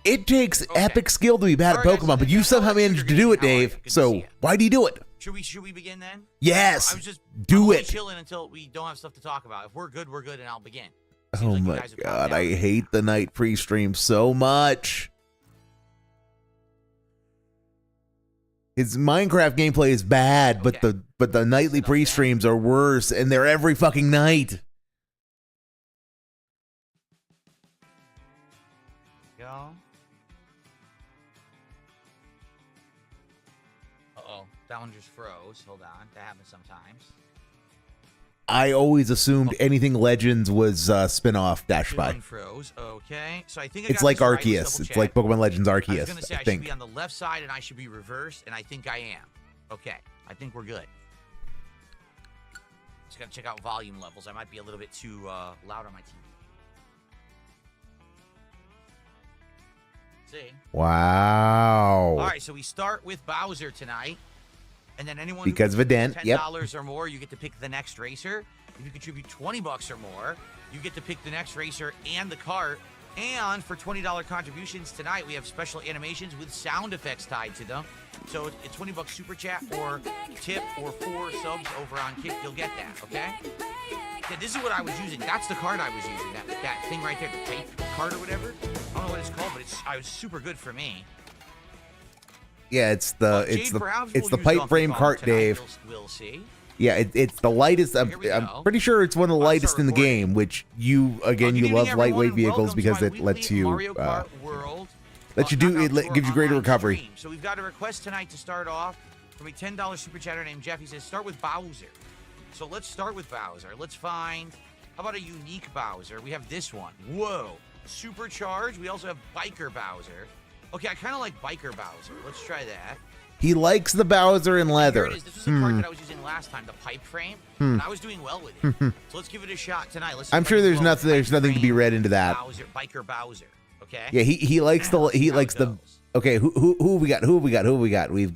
It takes epic skill to be bad at Alright, Pokemon, guys, but you that's somehow all I managed to figured do you it, out. Dave. Good to see So ya. why do you do it? Should we begin then? Yes. I was just do I'm it. chilling until we don't have stuff to talk about. If we're good, and I'll begin. Oh Seems like you my guys have god, calmed I down. hate the night pre-stream so much. His Minecraft gameplay is bad, but the nightly pre-streams are worse, and they're every fucking night. Go. Uh-oh. That one just froze. Hold on. That happens sometimes. I always assumed anything Legends was spin-off Dash by. One froze. Okay. So I think I It's got like this right. Let's Arceus. double It's check. like Pokemon Legends I was Arceus, going to say I I should think. be on the left side and I should be reversed, and I think I am. Okay. I think we're good. Just got to check out volume levels. I might be a little bit too loud on my TV. See? Wow. All right, so we start with Bowser tonight, and then anyone Because who of a dent, yep. $10 or more, you get to pick the next racer. If you contribute $20 or more, you get to pick the next racer and the cart. And for $20 contributions tonight, we have special animations with sound effects tied to them. So it's $20 super chat or tip or 4 subs over on Kick. You'll get that, okay? Yeah, this is what I was using. That's the card I was using. That thing right there, the tape card or whatever. I don't know what it's called, but I was super good for me. Yeah, it's Jade the perhaps it's will the use pipe Donkey frame Kong cart, tonight. Dave. We'll see. Yeah, it's the lightest. Here we I'm go. pretty sure it's one of the I'll lightest start in the recording. game, which you Good you evening, love everyone, lightweight and vehicles welcome to because my it lets weekly you Mario Kart World. lets you do Knockout it Tour gives you greater online recovery. stream. So we've got a request tonight to start off from a $10 super chatter named Jeff. He says start with Bowser. So let's start with Bowser. Let's find, how about a unique Bowser? We have this one. Whoa, supercharged. We also have Biker Bowser. Okay, I kind of like Biker Bowser. Let's try that. He likes the Bowser in Here leather. it is. This was the part that I was using last time, the pipe frame. And I was doing well with it. So let's give it a shot tonight. Let's see I'm if I sure can there's blow nothing pipe to be frame read into that. Biker Bowser. Okay. Yeah, he likes the Let's see he how likes it the. goes. Okay, who we got? Who we got? We've got we've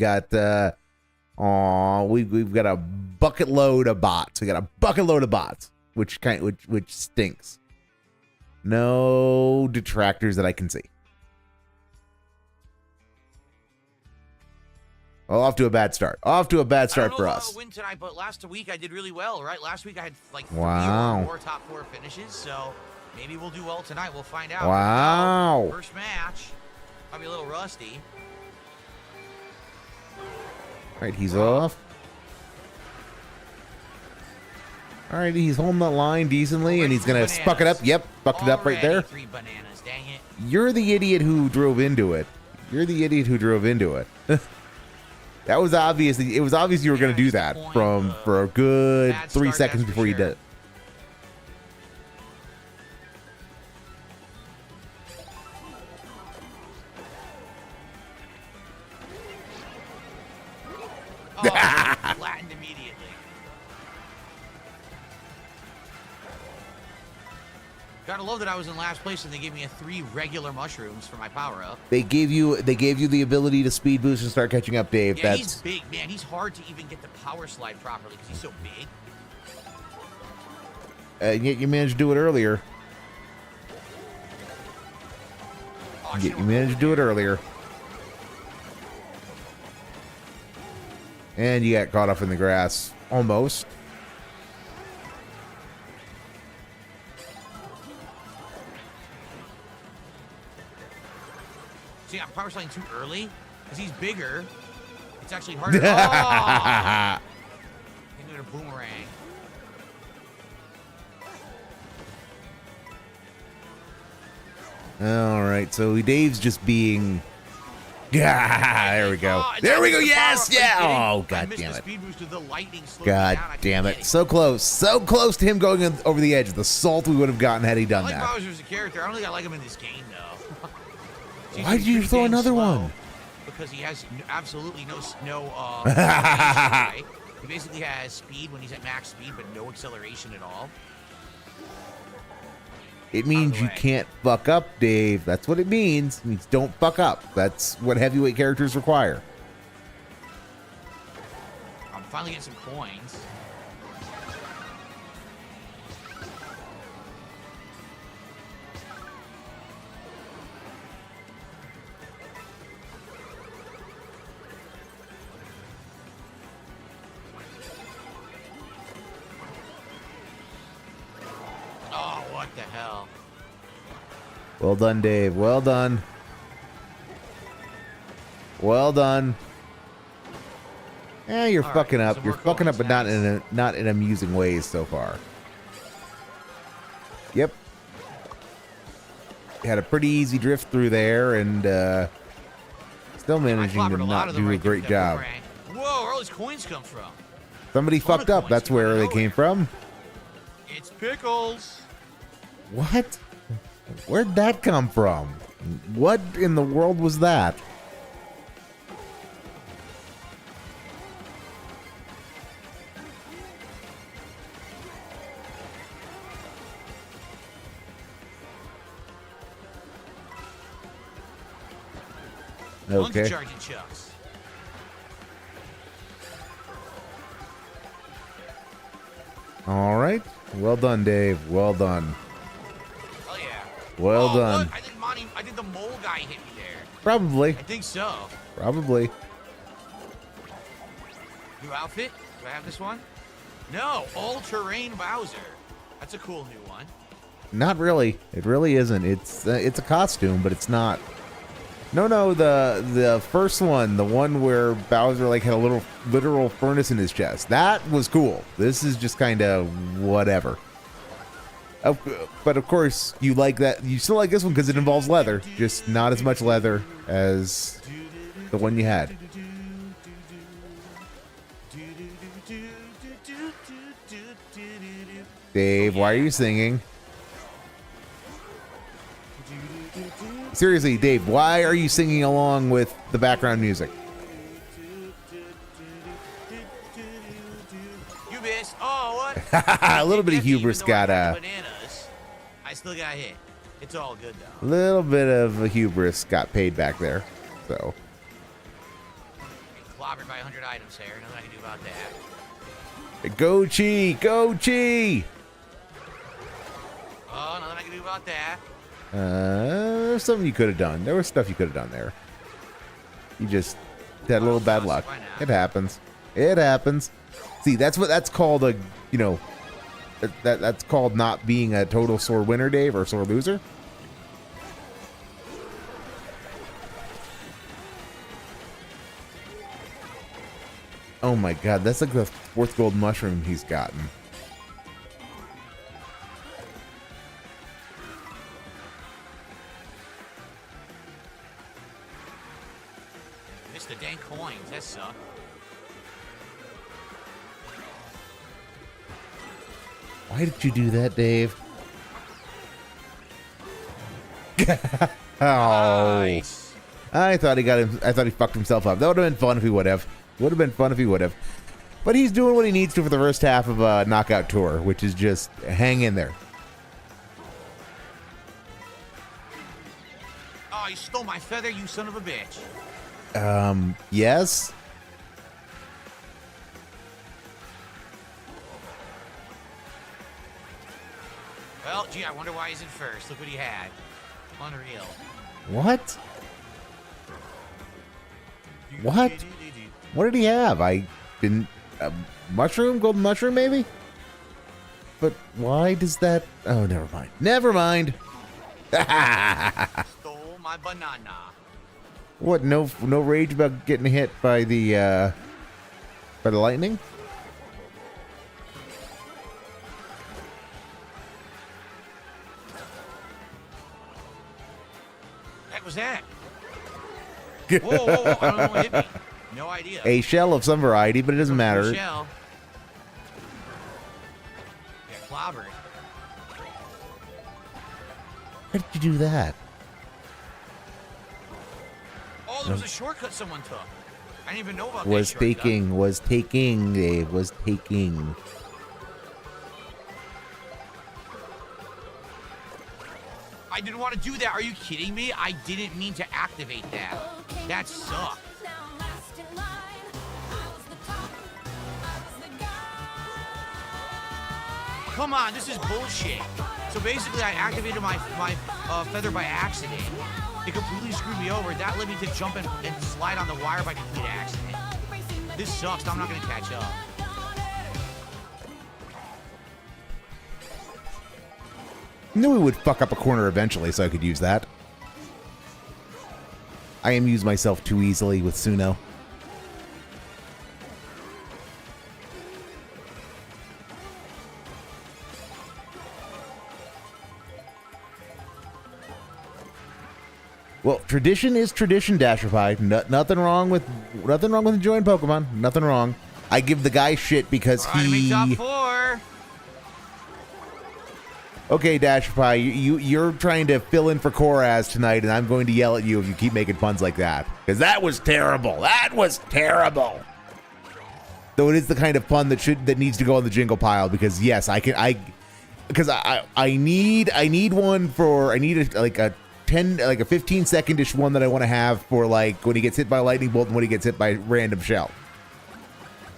got a bucket load of bots. We got a bucket load of bots, which stinks. No detractors that I can see. Well, off to a bad start. Off to a bad start for I don't know us. if I'll win tonight, but last week I did really well, right? Last week I had like 3 Wow. or 4 top 4 finishes, so maybe we'll do well tonight. We'll find out. Wow. Here we go. First match. Probably a little rusty. All right, he's off. All right, he's holding that line decently, and he's gonna spuck it up. Yep, bucked it up right Already there. 3 bananas, dang it. You're the idiot who drove into it. You're the idiot who drove into it. That was obvious. It was obvious you were going to do that for a good Bad 3 start, seconds that's for before you sure. did it. Oh, flattened immediately. Gotta love that I was in last place and they gave me 3 regular mushrooms for my power up. They gave you the ability to speed boost and start catching up, Dave. Yeah, That's he's big, man. He's hard to even get the power slide properly because he's so big. and yet you managed to do it earlier. Oh, Yet you managed to do it earlier. And you got caught up in the grass almost. See, I'm power sliding too early because he's bigger. It's actually harder. Oh! He did a boomerang. All right, so Dave's just being. Yeah, there we go. Oh, There we go. the Yes, power-up. yeah. Are you kidding? Oh, I god missed damn the it. speed boost of the lightning slowed me God down. I damn couldn't it. get So close to him going over the edge. The salt we would have gotten had he I done like that. Bowser as a character. I don't think I like him in this game, though. He's Why did you pretty throw dang another slow one? Because he has absolutely no right? He basically has speed when he's at max speed, but no acceleration at all. It means you way. can't fuck up, Dave. That's what it means. It means don't fuck up. That's what heavyweight characters require. I'm finally getting some coins. Oh, what the hell? Well done, Dave. Well done. Well done. You're All right, fucking up. some You're more fucking up, coins, but nice. not in amusing ways so far. Yep. You had a pretty easy drift through there, and still I managing to clobbered a lot not of them do a right there great with that job. boomerang. Whoa, where all these coins come from? Somebody Ton of fucked up. coins That's came out of where they nowhere. came from. It's pickles. What? Where'd that come from? What in the world was that? Tons of Okay. charging chucks. All right. Well done, Dave. Well done. Oh yeah. Well Oh, done. Look, I think the mole guy hit me there. Probably. I think so. Probably. New outfit? Do I have this one? No, all-terrain Bowser. That's a cool new one. Not really. It really isn't. It's a costume, but it's not. No, the first one, the one where Bowser like had a little literal furnace in his chest. That was cool. This is just kind of whatever. But of course, you like that. You still like this one because it involves leather, just not as much leather as the one you had. Dave, why are you singing? Seriously, Dave, why are you singing along with the background music? You missed. Oh, what? A little bit of hubris got bananas. I still got hit. It's all good though. a little bit of a hubris got paid back there. So Clobbered by 100 items here. Nothing I can do about that. go Chi, go Chi. Oh, nothing I can do about that. There's something you could have done. There was stuff you could have done there. You just had a little bad luck. It happens. It happens. See, that's called a, you know, that's called not being a total sore winner, Dave, or sore loser. Oh my God, that's like the fourth gold mushroom he's gotten. Missed the dang coins. That sucked. Why did you do that, Dave? Oh, Nice. I thought he got him. I thought he fucked himself up. That would have been fun if he would have. Would have been fun if he would have. But he's doing what he needs to for the first half of a knockout tour, which is just hang in there. Oh, you stole my feather, you son of a bitch. Yes. Well, gee, I wonder why he's in first. Look what he had. Unreal. What? What? What did he have? I didn't. Mushroom? Golden mushroom, maybe? But why does that. Oh, never mind. Never mind. Stole my banana. What? No rage about getting hit by the lightning? Heck was that? Whoa, whoa, whoa. I don't know what hit me. No idea. A shell of some variety, but it doesn't matter. Shell. Yeah, clobbered. Why did you do that? Oh, there was a shortcut someone took. I didn't even know about Was that shortcut. taking, Dave, was taking. I didn't want to do that. Are you kidding me? I didn't mean to activate that. That sucked. Come on, this is bullshit. So basically, I activated my feather by accident. It completely screwed me over. That led me to jump and slide on the wire by complete accident. This sucks. I'm not going to catch up. Knew he would fuck up a corner eventually, so I could use that. I amuse myself too easily with Suno. Well, tradition is tradition, Dasher Pie. Nothing wrong with enjoying Pokemon. Nothing wrong. I give the guy shit because All right, he. make top 4. Okay, Dasher Pie, you're trying to fill in for Koraz tonight, and I'm going to yell at you if you keep making puns like that. Because that was terrible. That was terrible. Though it is the kind of pun that needs to go on the jingle pile, because yes, I need a 15-second-ish one that I want to have for like when he gets hit by a lightning bolt and when he gets hit by random shell.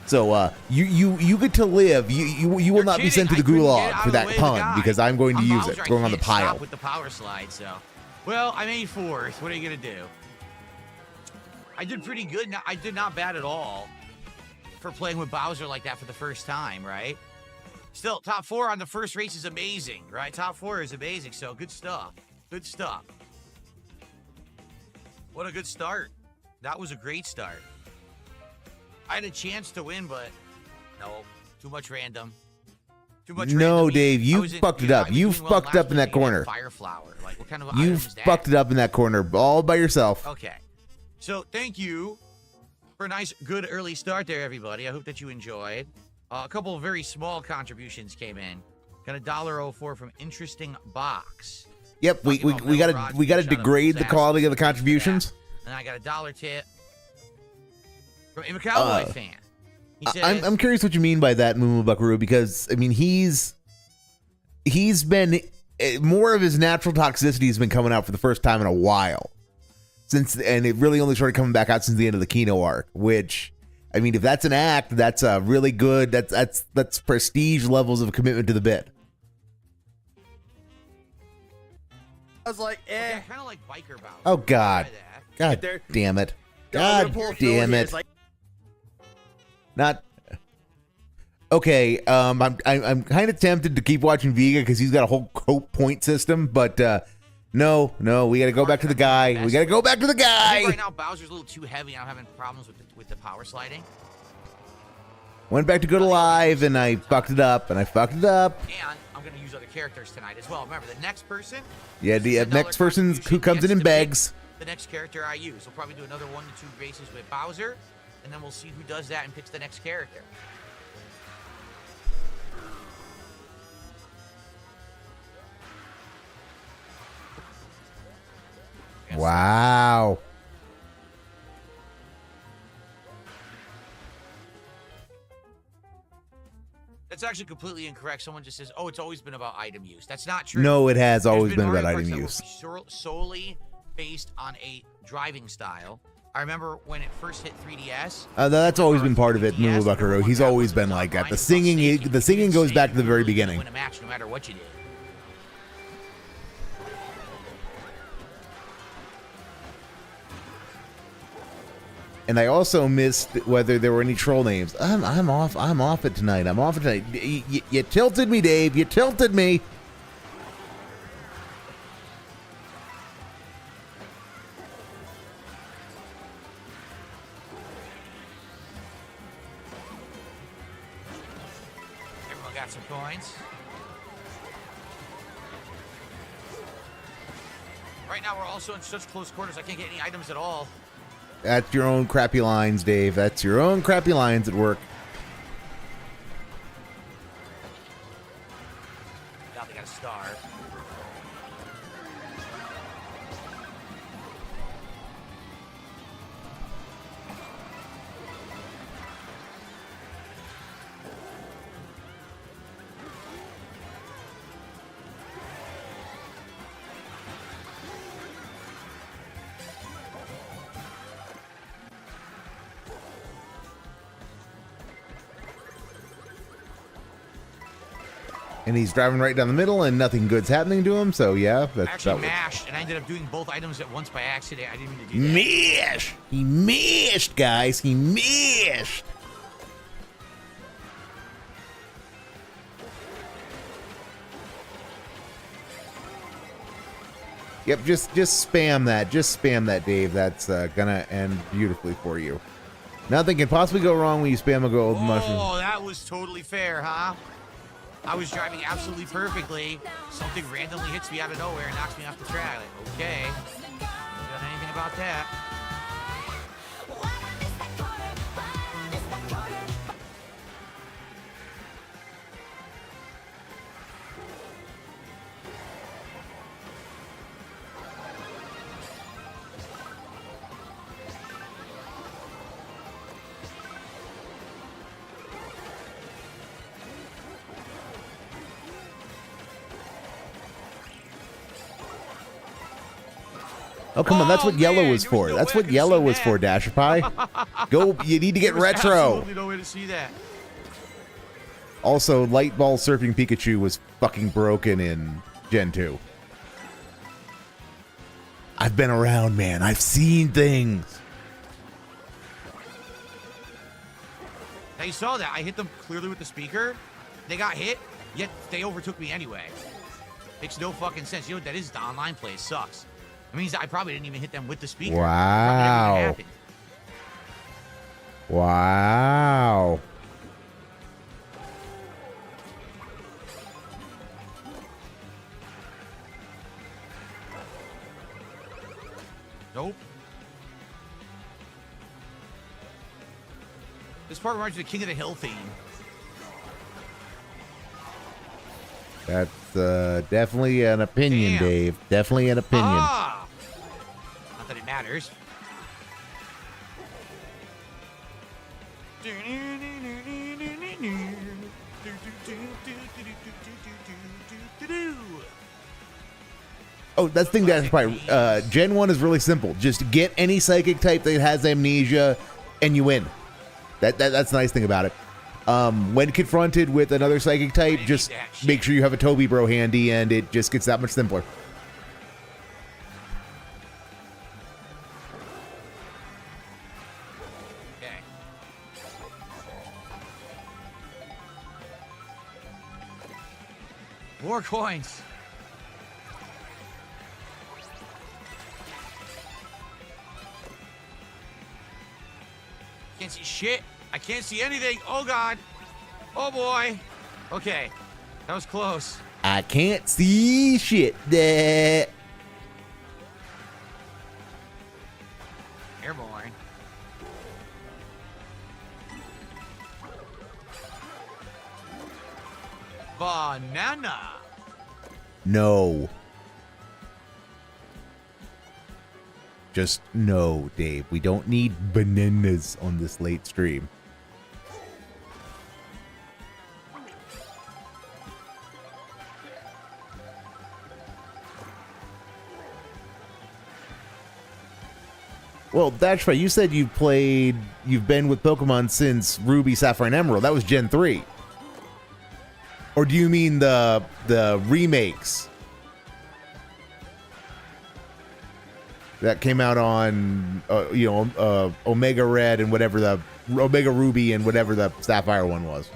So you get to live. You will not be sent to the gulag for that pun because I'm going to use it. It's going on the pile. Stop with the power slide. So, well, I made 4th. What are you gonna do? I did pretty good. I did not bad at all for playing with Bowser like that for the first time, right? Still, top 4 on the first race is amazing, right? Top 4 is amazing. So good stuff. Good stuff. What a good start. That was a great start. I had a chance to win, but no, too much random. Too much No, random. Dave, you fucked it up. You fucked up in that corner. Fire flower. Like, what kind of You item is that? fucked it up in that corner all by yourself. Okay. So thank you for a nice, good early start there, everybody. I hope that you enjoyed. A couple of very small contributions came in. Got $1.04 from Interesting Box. Yep, we gotta degrade the quality of the contributions. And I got $1 tip from a Cowboy fan. He says, I'm curious what you mean by that, Moo Buckaroo, because I mean he's been more of his natural toxicity has been coming out for the first time in a while. And it really only started coming back out since the end of the Kino arc, which, I mean, if that's an act, that's a really good, that's prestige levels of commitment to the bit. I was like, yeah, kind of like biker bounce. Oh God, Try that. God damn it, God damn it. Not okay. I'm kind of tempted to keep watching Vega because he's got a whole cope point system, but no, we got to go back to the guy. We got to go back to the I guy. think right now Bowser's a little too heavy, and I'm having problems with the power sliding. Went back to go to live, and I fucked it up, And I'm going to use other characters tonight as well. Remember, the next person. Yeah, the next person who comes in and begs. The next character I use. We'll probably do another 1 to 2 races with Bowser, and then we'll see who does that and picks the next character. Wow. That's actually completely incorrect. Someone just says, "Oh, it's always been about item use." That's not true. No, it has There's always been Mario about Karts item that use. were solely based on a driving style. I remember when it first hit 3DS. That's always been part of it, Moo Buckaroo. He's always been like that. The singing goes back to the very beginning. Win a match no matter what you did. And I also missed whether there were any troll names. I'm off it tonight. You tilted me, Dave. You tilted me. Everyone got some coins. Right now, we're also in such close quarters. I can't get any items at all. That's your own crappy lines, Dave. That's your own crappy lines at work. Now they got a star. And he's driving right down the middle, and nothing good's happening to him. So yeah, I actually mashed, and I ended up doing both items at once by accident. I didn't mean to do that. Mash! He mashed, guys. He mashed. Yep, just spam that. Just spam that, Dave. That's gonna end beautifully for you. Nothing can possibly go wrong when you spam a gold mushroom. Oh, that was totally fair, huh? I was driving absolutely perfectly. Something randomly hits me out of nowhere and knocks me off the track. Like, okay. Haven't done anything about that. Oh, come on. That's what yellow was for. no That's way I what could've yellow seen was that. for, Dasher Pie. Go. You need to get There was retro. absolutely no way to see that. Also, Light Ball Surfing Pikachu was fucking broken in Gen 2. I've been around, man. I've seen things. Now you saw that. I hit them clearly with the speaker. They got hit, yet they overtook me anyway. Makes no fucking sense. You know what that is? The online play sucks. It means I probably didn't even hit them with the speaker. Wow. Probably never happened. Wow. Nope. This part reminds me of the King of the Hill theme. That's definitely an opinion, Damn. Dave. Definitely an opinion. Ah! Not that it matters. Oh, that's the thing that's probably Gen 1 is really simple. Just get any psychic type that has amnesia and you win. That's the nice thing about it. When confronted with another psychic type, just make sure you have a Toby Bro handy and it just gets that much simpler. Okay. More coins. Can't see shit. I can't see anything. Oh, God. Oh, boy. Okay. That was close. I can't see shit. That Airborne. Banana. no. Just no, Dave. We don't need bananas on this late stream. Well, that's right. You said you've been with Pokemon since Ruby, Sapphire, and Emerald. That was Gen 3. Or do you mean the remakes that came out on, Omega Red and whatever the Omega Ruby and whatever the Sapphire one was?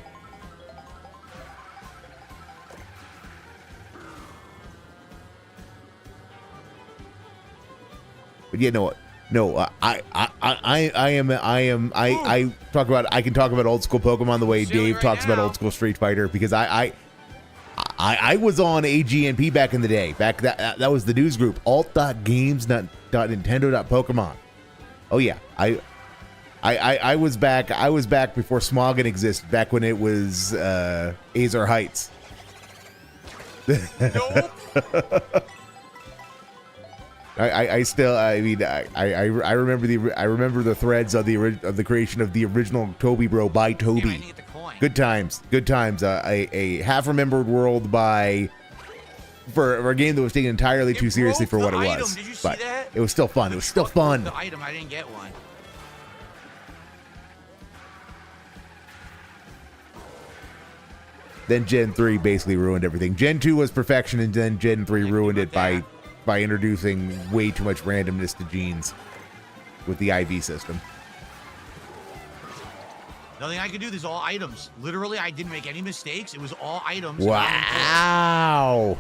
But yeah, no, I can talk about old school Pokemon the way Silly Dave right talks about now. old school Street Fighter, because I was on AGNP back in the day. Back that was the news group. alt.games.nintendo.pokemon. Oh yeah, I was back. I was back before Smoggin existed. Back when it was Azor Heights. Nope. I remember the threads of the creation of the original Toby Bro by Toby. Damn, I need to get the coin. Good times. A half-remembered world for a game that was taken entirely too seriously for what it Item. was. Did you see But that? it was still fun. It was still fun. The item, I didn't get one. Then Gen 3 basically ruined everything. Gen 2 was perfection, and then Gen 3 ruined it by introducing way too much randomness to genes with the IV system. Nothing I could do. These are all items. Literally, I didn't make any mistakes. It was all items. Wow.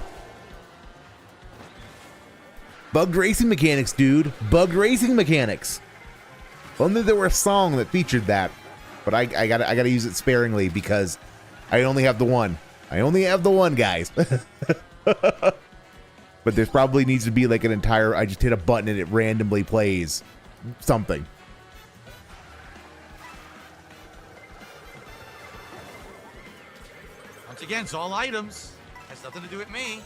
Bugged racing mechanics, dude. Bugged racing mechanics. Only there were a song that featured that, but I gotta use it sparingly because I only have the one. I only have the one, guys. But there probably needs to be like an entire, I just hit a button and it randomly plays something. Once again, it's all items. Has nothing to do with me.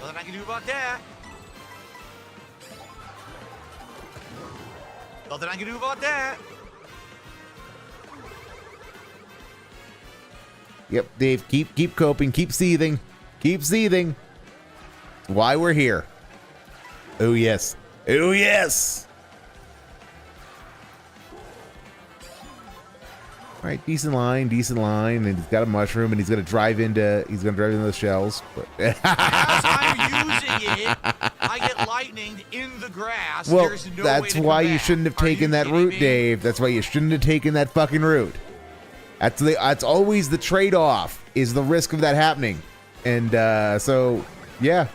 Nothing I can do about that. Nothing I can do about that. Yep, Dave, keep coping, keep seething. Keep seething. Why we're here. Oh, yes. Oh, yes. All right, decent line, and he's got a mushroom, and he's gonna drive into the shells. But As I'm using it, I get lightninged in the grass. well, There's no way that's to why come you back. shouldn't have Are taken you that kidding route, me? Dave. That's why you shouldn't have taken that fucking route. That's always the trade-off, is the risk of that happening. And so, yeah.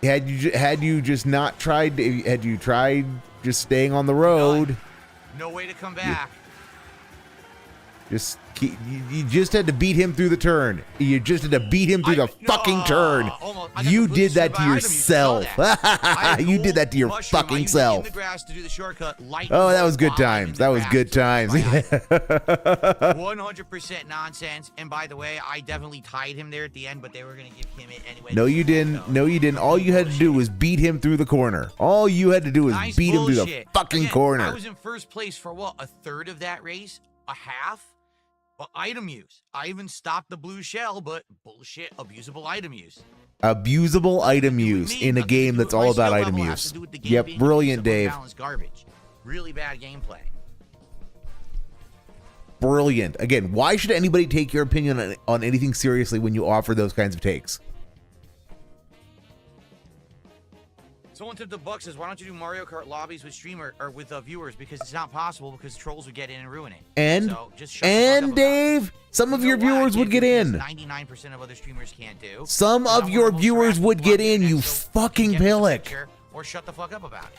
Had you just not tried, had you tried just staying on the road, no way to come back. You just had to beat him through the turn. You just had to beat him through the fucking turn. You did that to yourself. You did that to your fucking self. Oh, that was good times. That was good times. 100% nonsense. And by the way, I definitely tied him there at the end, but they were going to give him it anyway. No, you didn't. No, you didn't. All you had to do was beat him through the corner. All you had to do was beat him through the fucking corner. I was in first place for what, a third of that race? A half? Well, item use. I even stopped the blue shell, but bullshit, abusable item use. Abusable item use in a game that's all about item use. Yep, brilliant, Dave. Garbage. Really bad gameplay. Brilliant. Again, why should anybody take your opinion on anything seriously when you offer those kinds of takes? Someone tipped the buck says, why don't you do Mario Kart lobbies with streamer or with viewers? Because it's not possible because trolls would get in and ruin it. And so just shut the fuck up Dave, some of your viewers would get in. 99% of other streamers can't do. Some of your viewers would get in, you fucking pillock. Or shut the fuck up about it.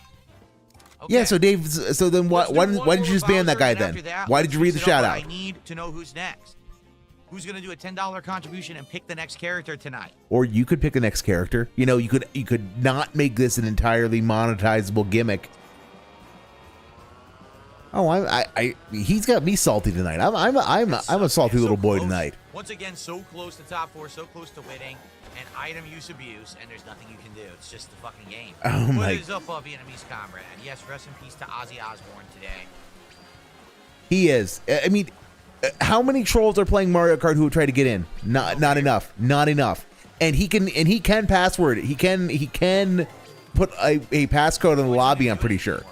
Okay. Yeah, so Dave, so then why did you just ban that guy then? Why did you read the shout out? I need to know who's next. Who's going to do a $10 contribution and pick the next character tonight? Or you could pick a next character. You know, you could not make this an entirely monetizable gimmick. Oh, he's got me salty tonight. I'm a salty little boy tonight. Once again, so close to top 4, so close to winning, and item use abuse, and there's nothing you can do. It's just the fucking game. Oh my! What is up, Vietnamese comrade? Yes, rest in peace to Ozzy Osbourne today. He is. I mean, how many trolls are playing Mario Kart who would try to get in? Not enough. Not enough. And he can password it. He can put a passcode in the lobby, I'm pretty sure.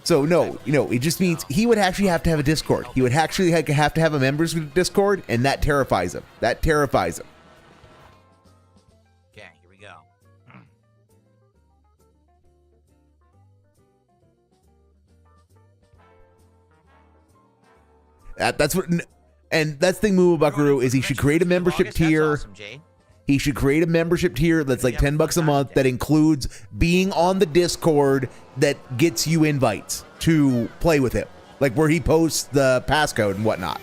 So no, it just means he would actually have to have a Discord. He would actually have to have a members Discord, and that terrifies him. That terrifies him. Okay, here we go. That's what, and that's the thing, Moo Buckaroo, is he should create a membership tier. He should create a membership tier that's like $10 a month that includes being on the Discord that gets you invites to play with him, like where he posts the passcode and whatnot.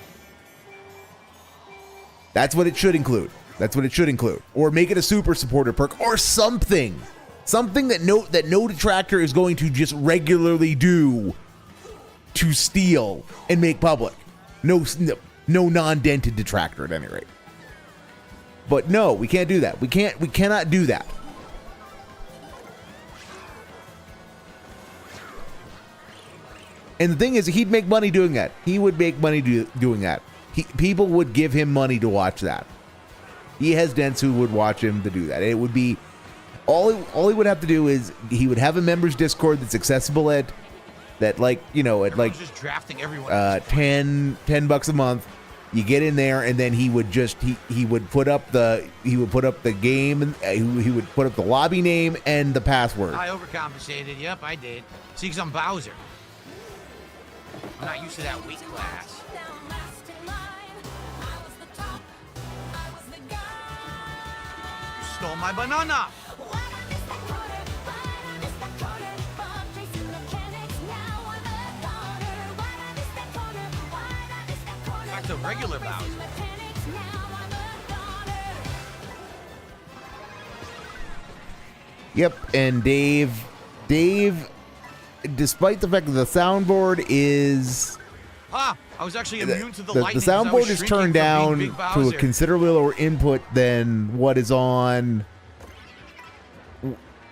That's what it should include. That's what it should include. Or make it a super supporter perk or something. Something that no detractor is going to just regularly do to steal and make public. No non-dented detractor at any rate. But no, we can't do that. We cannot do that. And the thing is, he'd make money doing that. He would make money doing that. People would give him money to watch that. He has dents who would watch him to do that. It would be all he would have to do is he would have a members Discord that's accessible at just drafting everyone. $10 a month. You get in there, and then he would just he would put up the game, and he would put up the lobby name and the password. I overcompensated. Yep, I did. See, because I'm Bowser. I'm not used to that weight class. You stole my banana. Back to regular Bowser. Yep, and Dave, despite the fact that the soundboard is... I was actually immune to the lightning. The soundboard is turned down to a considerably lower input than what is on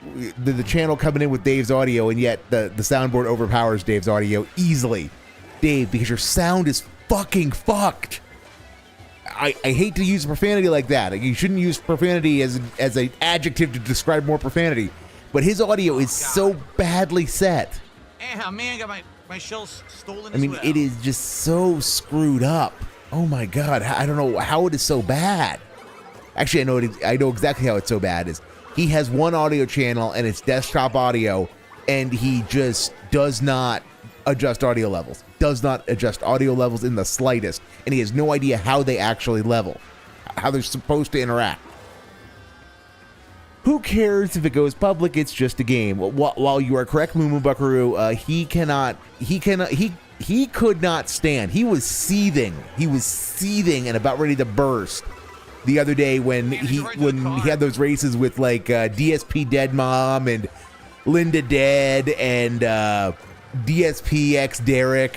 the channel coming in with Dave's audio, and yet the soundboard overpowers Dave's audio easily. Dave, because your sound is fucking fucked. I hate to use profanity like that. You shouldn't use profanity as an adjective to describe more profanity. But his audio is so badly set. Man, got my shells stolen. I mean, it is just so screwed up. Oh my god, I don't know how it is so bad. Actually, I know exactly how it's so bad. Is he has one audio channel and it's desktop audio, and he just does not adjust audio levels. Does not adjust audio levels in the slightest, and he has no idea how they actually level, how they're supposed to interact. Who cares if it goes public? It's just a game. While you are correct, Mumu Buckaroo, he could not stand. He was seething. He was seething and about ready to burst the other day when he had those races with like DSP Dead Mom and Linda Dead and DSP X Derek.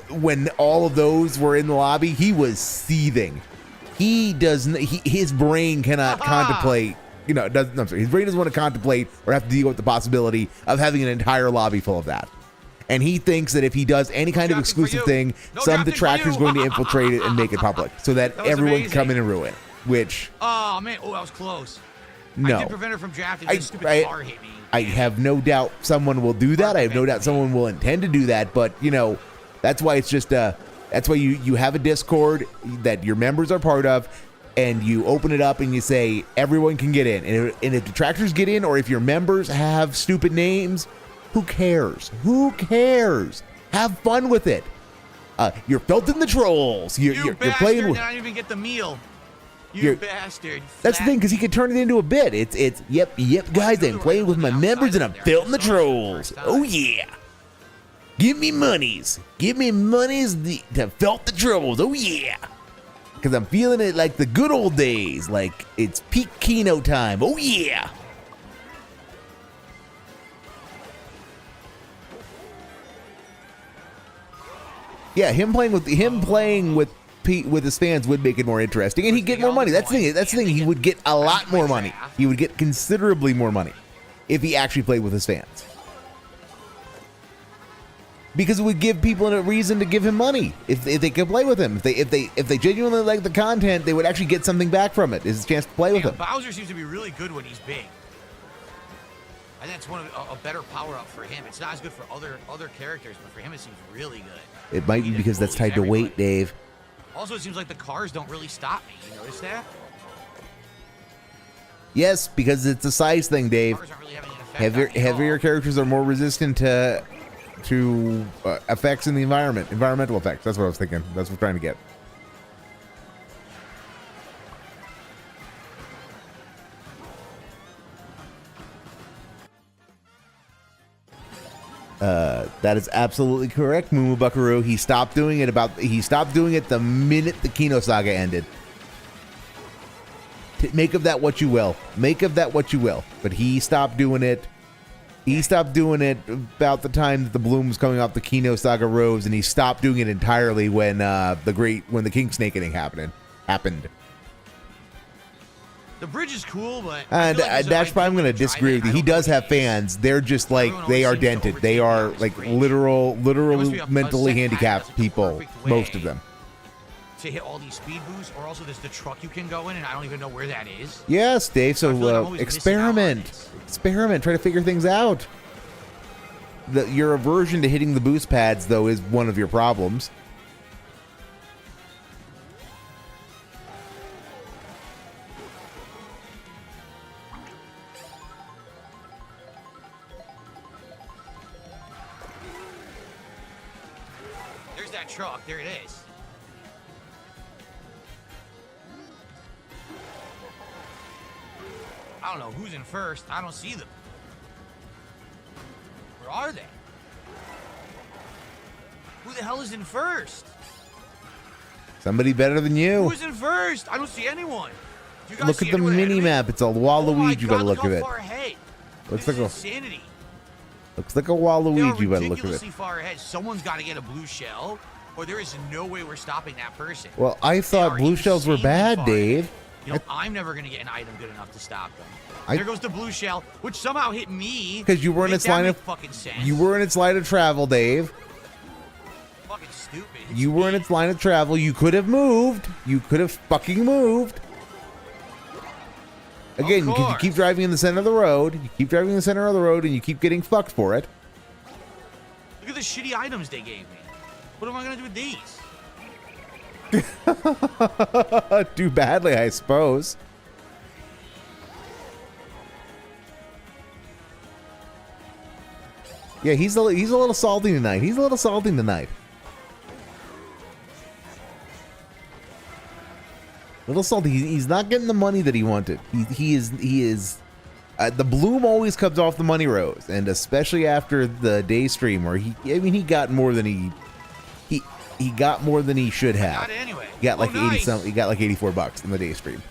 When all of those were in the lobby, he was seething. His brain cannot contemplate. His brain doesn't want to contemplate or have to deal with the possibility of having an entire lobby full of that. And he thinks that if he does any kind of exclusive thing, some detractor is going to infiltrate it and make it public so that everyone can come in and ruin it. Which, oh man, that was close. No, I did prevent her from drafting. This stupid car hit me. I have no doubt someone will do that. I have no doubt someone will intend to do that. But that's why it's just that's why you have a Discord that your members are part of. And you open it up and you say everyone can get in. And if detractors get in, or if your members have stupid names, who cares? Who cares? Have fun with it. You're filthing the trolls. You're playing with. I didn't even get the meal. You bastard. That's the thing, because he could turn it into a bit. It's yep, guys. I'm playing with my members and I'm filting the trolls. Oh yeah. Give me monies. Give me monies to felt the trolls. Oh yeah. Because I'm feeling it like the good old days. Like it's peak Kino time. Oh, yeah. Yeah, him playing with his fans would make it more interesting, and he'd get more money. That's the thing. He would get a lot more money. He would get considerably more money if he actually played with his fans. Because it would give people a reason to give him money if they could play with him. If they genuinely like the content, they would actually get something back from it. It's a chance to play with him. Bowser seems to be really good when he's big. I think it's one of a better power up for him. It's not as good for other characters, but for him it seems really good. It might be because that's tied to weight, Dave. Also, it seems like the cars don't really stop me. You notice that? Yes, because it's a size thing, Dave. Cars aren't really having an effect Heavier characters are more resistant to effects in the environment, environmental effects. That's what I was thinking. That's what I'm trying to get. That is absolutely correct, Mumu Buckaroo. He stopped doing it the minute the Kino saga ended. Make of that what you will. Make of that what you will. But he stopped doing it. He stopped doing it about the time that the bloom was coming off the Kino Saga Rose, and he stopped doing it entirely when the King Snake thing happened. The bridge is cool, but and Dash Prime, I'm going to disagree with you. He does have fans. They're just like they are dented. They are like literal mentally handicapped people. Most of them. To hit all these speed boosts, or also there's the truck you can go in, and I don't even know where that is. Yes, Dave. So experiment. Try to figure things out. Your aversion to hitting the boost pads, though, is one of your problems. There's that truck. There it is. I don't know who's in first. I don't see them. Where are they? Who the hell is in first? Somebody better than you. Who's in first? I don't see anyone. You guys look at the mini map. It's a Waluigi by the look of it. Looks like insanity. Looks like a Waluigi by the look of it. Ridiculously far ahead. Someone's got to get a blue shell, or there is no way we're stopping that person. Well, I thought blue shells were bad, Dave. I'm never going to get an item good enough to stop them. There goes the blue shell, which somehow hit me. Because you were in its line of fucking sense. You were in its line of travel, Dave. Fucking stupid. You were in its line of travel. You could have moved. You could have fucking moved. Again, because you keep driving in the center of the road. You keep driving in the center of the road, and you keep getting fucked for it. Look at the shitty items they gave me. What am I going to do with these? Do badly, I suppose. Yeah, he's a little salty tonight. He's a little salty. He's not getting the money that he wanted. He is The bloom always comes off the money rose, and especially after the day stream where he got more than he got more than he should have. Got it anyway. He got like nice. He got like $84 in the day stream.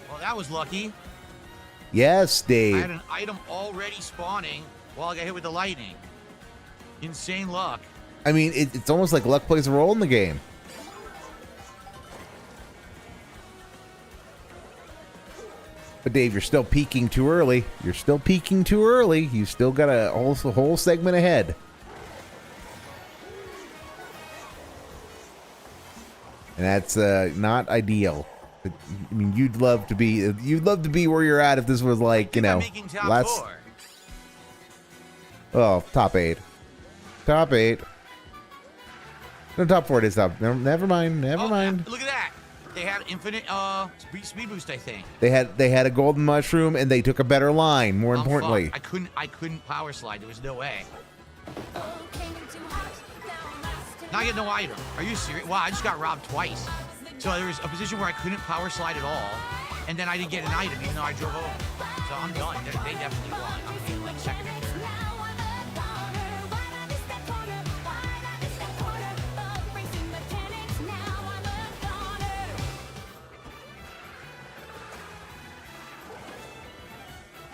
Well, that was lucky. Yes, I Dave. had an item already spawning while I got hit with the lightning. Insane luck. I mean, it's almost like luck plays a role in the game. But Dave, you're still peaking too early. You're still peaking too early. You still got a whole segment ahead. And that's not ideal. But, I mean, you'd love to be where you're at if this was like, you know, last. Oh, top 8. Top 8. No, top 4 it is top. Never mind. Never mind. Look at that. They had infinite speed boost, I think. They had a golden mushroom and they took a better line, more importantly. I couldn't power slide. There was no way. Now I get no item. Are you serious? Wow, I just got robbed twice. So there was a position where I couldn't power slide at all, and then I didn't get an item even though I drove over. So I'm done. They definitely won. I'm feeling like second or third.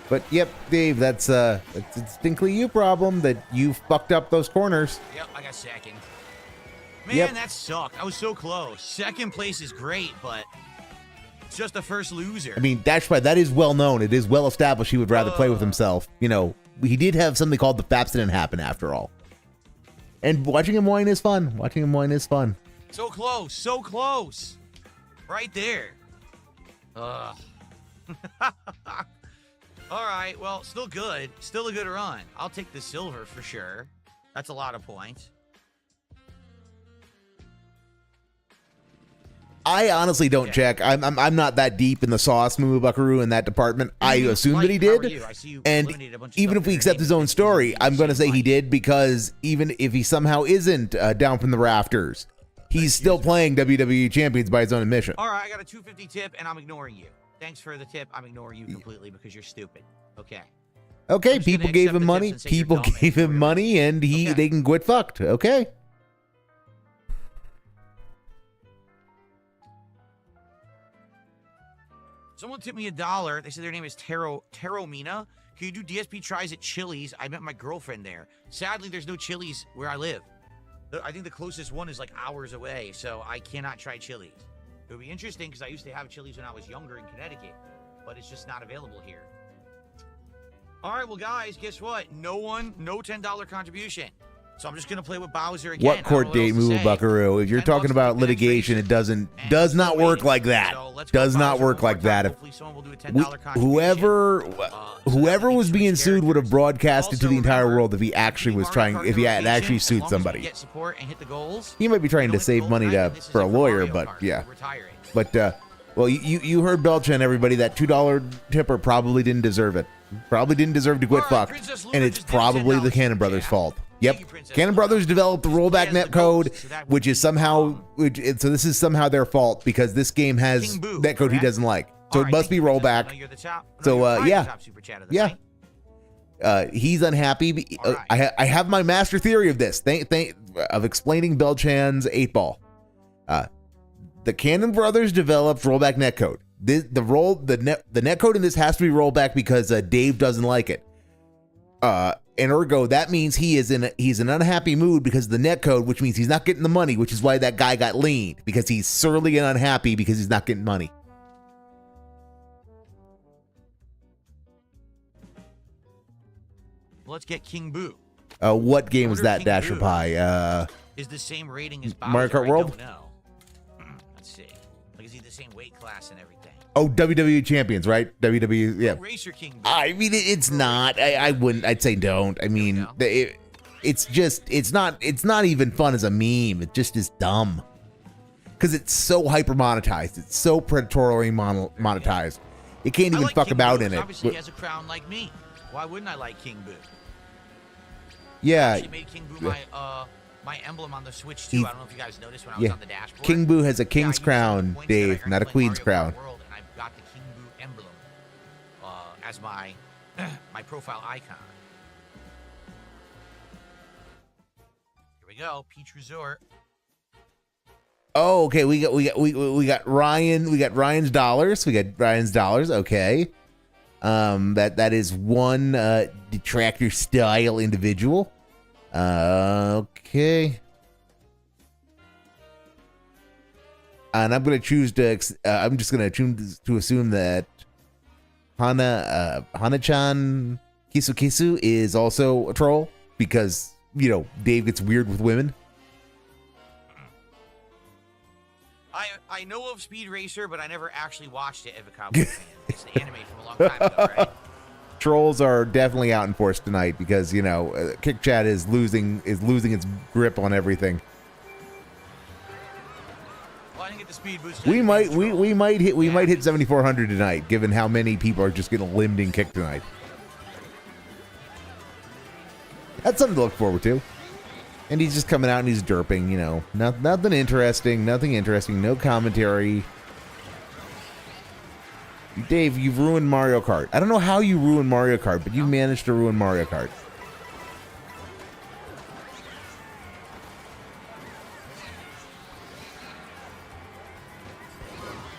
But yep, Dave, that's a distinctly you problem that you fucked up those corners. Yep, I got second. Man, Yep. that sucked. I was so close. Second place is great, but it's just the first loser. I mean, Dashpad, that is well known. It is well established he would rather play with himself. You know, he did have something called the Faps didn't happen after all. And watching him whine is fun. Watching him whine is fun. So close, so close. Right there. Ugh. All right, well, still good. Still a good run. I'll take the silver for sure. That's a lot of points. I honestly don't check. I'm not that deep in the sauce, Moo Buckaroo, in that department. I assume that he did. And even if we accept his own story, I'm going to say he did because even if he somehow isn't down from the rafters, he's still playing WWE Champions by his own admission. All right, I got a 250 tip, and I'm ignoring you. Thanks for the tip. I'm ignoring you completely because you're stupid. Okay. Okay, people gave him money. People gave him money, and they can quit fucked. Okay. Someone tipped me $1. They said their name is Teromina. Can you do DSP tries at Chili's? I met my girlfriend there. Sadly, there's no Chili's where I live. I think the closest one is like hours away, so I cannot try Chili's. It would be interesting because I used to have Chili's when I was younger in Connecticut, but it's just not available here. All right, well, guys, guess what? No $10 contribution. So I'm just going to play with Bowser again. What court date, Moo Buckaroo? If you're talking about litigation, it does not work like that. Does not work like that. Whoever was being sued would have broadcasted to the entire world if he actually was trying, if he had actually sued somebody. He might be trying to save money for a lawyer, but yeah. But well, you heard Belchan, everybody. That $2 tipper probably didn't deserve it. Probably didn't deserve to quit fucked, and it's probably the Cannon Brothers' fault. Yep, Cannon Brothers developed the rollback net code, which is somehow, so this is somehow their fault because this game has net code he doesn't like. So it must be rollback. So yeah, he's unhappy. I have my master theory of this. Of explaining Belchan's 8-ball. The Cannon Brothers developed rollback net code. The net code in this has to be rollback because Dave doesn't like it. And ergo, that means he's in an unhappy mood because of the net code, which means he's not getting the money, which is why that guy got leaned, because he's surly and unhappy because he's not getting money. Let's get King Boo. What game was that, Dasher Pie? Is the same rating as Bowser? Mario Kart World? I don't know. Let's see. Like, is he the same weight class and everything? Oh, WWE Champions, right? WWE, yeah. Racer King Boo. I mean, it's not. I'd say don't. I mean, it's not even fun as a meme. It just is dumb. Because it's so hyper monetized. It's so predatorily monetized. You can't even fuck about in it. Obviously, he has a crown like me. Why wouldn't I like King Boo? Yeah. I actually made King Boo my emblem on the Switch too. I don't know if you guys noticed when I was Yeah. on the dashboard. King Boo has a Yeah, I king's used some of the crown, points that I Dave, earned not a playing queen's Mario Kart crown. World, and I've got the King Boo emblem as my my profile icon. Here we go, Peach Resort. Oh, okay. We got Ryan. We got Ryan's dollars. Okay. That is one detractor style individual. Okay. And I'm gonna choose to. I'm just gonna choose to assume that Hana-chan Kisu is also a troll because Dave gets weird with women. I know of Speed Racer, but I never actually watched it as a Cowboy fan. It's an anime from a long time ago, right? Trolls are definitely out in force tonight because Kick Chat is losing its grip on everything. Well, I didn't get the speed boost. We might hit 7,400 tonight, given how many people are just getting limbed in Kick tonight. That's something to look forward to. And he's just coming out and he's derping, nothing interesting, no commentary. Dave, you've ruined Mario Kart. I don't know how you ruined Mario Kart, but you managed to ruin Mario Kart.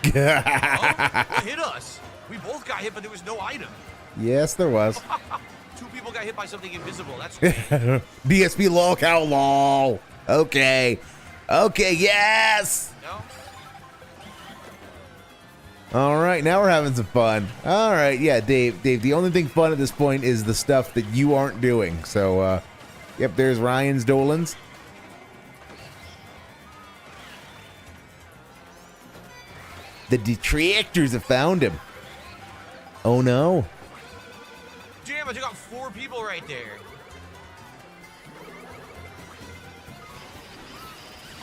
What hit us? We both got hit, but there was no item. Yes, there was. Two people got hit by something invisible. That's great. DSP lol cow lol. Okay, yes. No? All right, now we're having some fun. All right, yeah, Dave, the only thing fun at this point is the stuff that you aren't doing. So, yep, there's Ryan's Dolans. The detractors have found him. Oh no. Damn, I took out 4 people right there.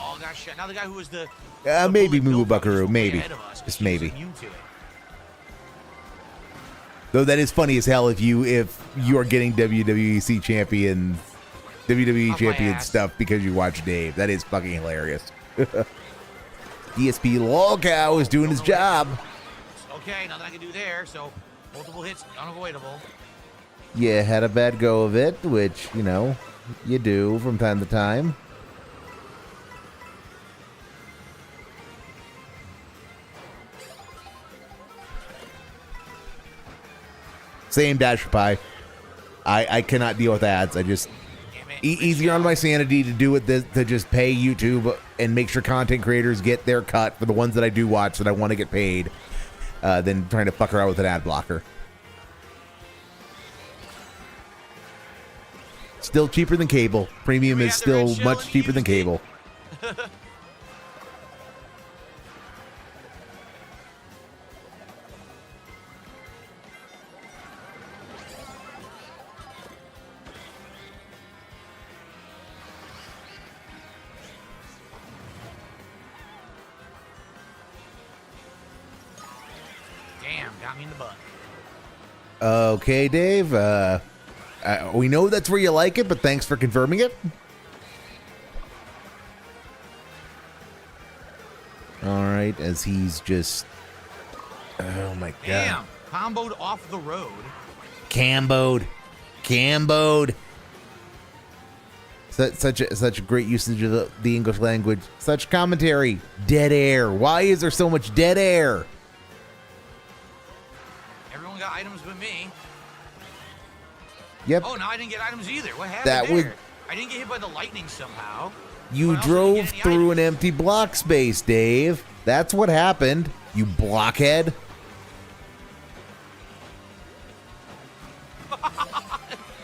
Oh, got shot. Now the guy who was the Maybe bullet Moo bill Buckaroo, was maybe. ahead of us 'cause Just he was maybe. immune to it. Though that is funny as hell if you are getting WWE champion Off my ass. stuff because you watch Dave. That is fucking hilarious. DSP Lolcow is doing his job. Okay, nothing I can do there, so multiple hits, unavoidable. You had a bad go of it, which, you do from time to time. Same Dash Pie. I cannot deal with ads. I just Damn it. easier on my sanity to do with this, to just pay YouTube and make sure content creators get their cut for the ones that I do watch that I want to get paid, than trying to fuck around with an ad blocker. Still cheaper than cable. Premium We is had the red still shell much and cheaper than used it. cable. Damn, got me in the butt. Okay, Dave. We know that's where you like it, but thanks for confirming it. All right, as he's just... Oh, my God. Damn, comboed off the road. Camboed. Such a great usage of the English language. Such commentary. Dead air. Why is there so much dead air? Everyone got items but me. Yep. Oh, now I didn't get items either. What happened That there? would- I didn't get hit by the lightning somehow. You What else did drove you get any through an items? empty block space, Dave. That's what happened, you blockhead.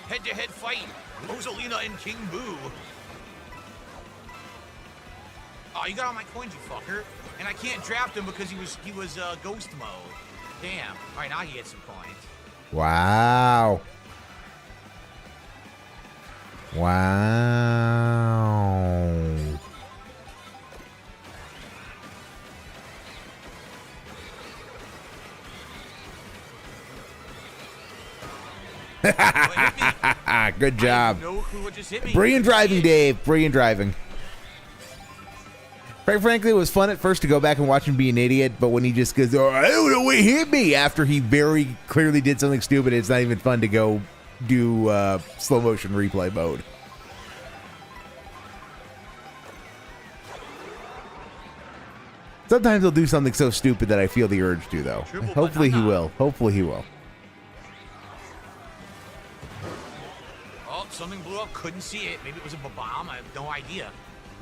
Head-to-head fight. Rosalina and King Boo. Oh, you got all my coins, you fucker. And I can't draft him because he was ghost mode. Damn. All right, now I can get some coins. Wow. Wow. What hit me? Good I job. have no clue what just hit me. Brilliant driving, Shit. Dave. Brilliant driving. Quite frankly, it was fun at first to go back and watch him be an idiot, but when he just goes, "Oh, I don't know what hit me," after he very clearly did something stupid, it's not even fun to go do slow motion replay mode. Sometimes he'll do something so stupid that I feel the urge to, though. Triple Hopefully he banana. will. Hopefully he will. Oh, something blew up. Couldn't see it. Maybe it was a bomb. I have no idea.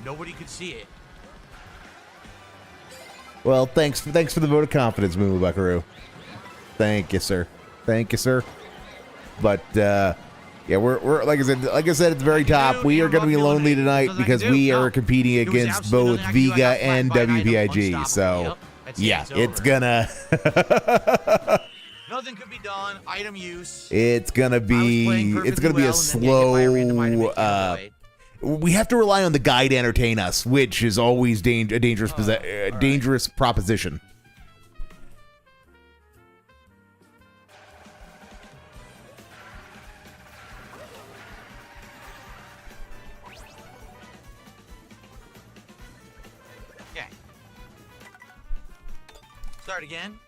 Nobody could see it. Well, thanks for the vote of confidence, Moo Buckaroo. Thank you, sir. Thank you, sir. But yeah, we're like I said at the very top, we are going to be lonely tonight because we are competing against both Vega and WPIG. So yeah, it's gonna Nothing could be done. Item use. it's gonna be a slow. We have to rely on the guy to entertain us, which is always a dangerous proposition. Okay. Start again.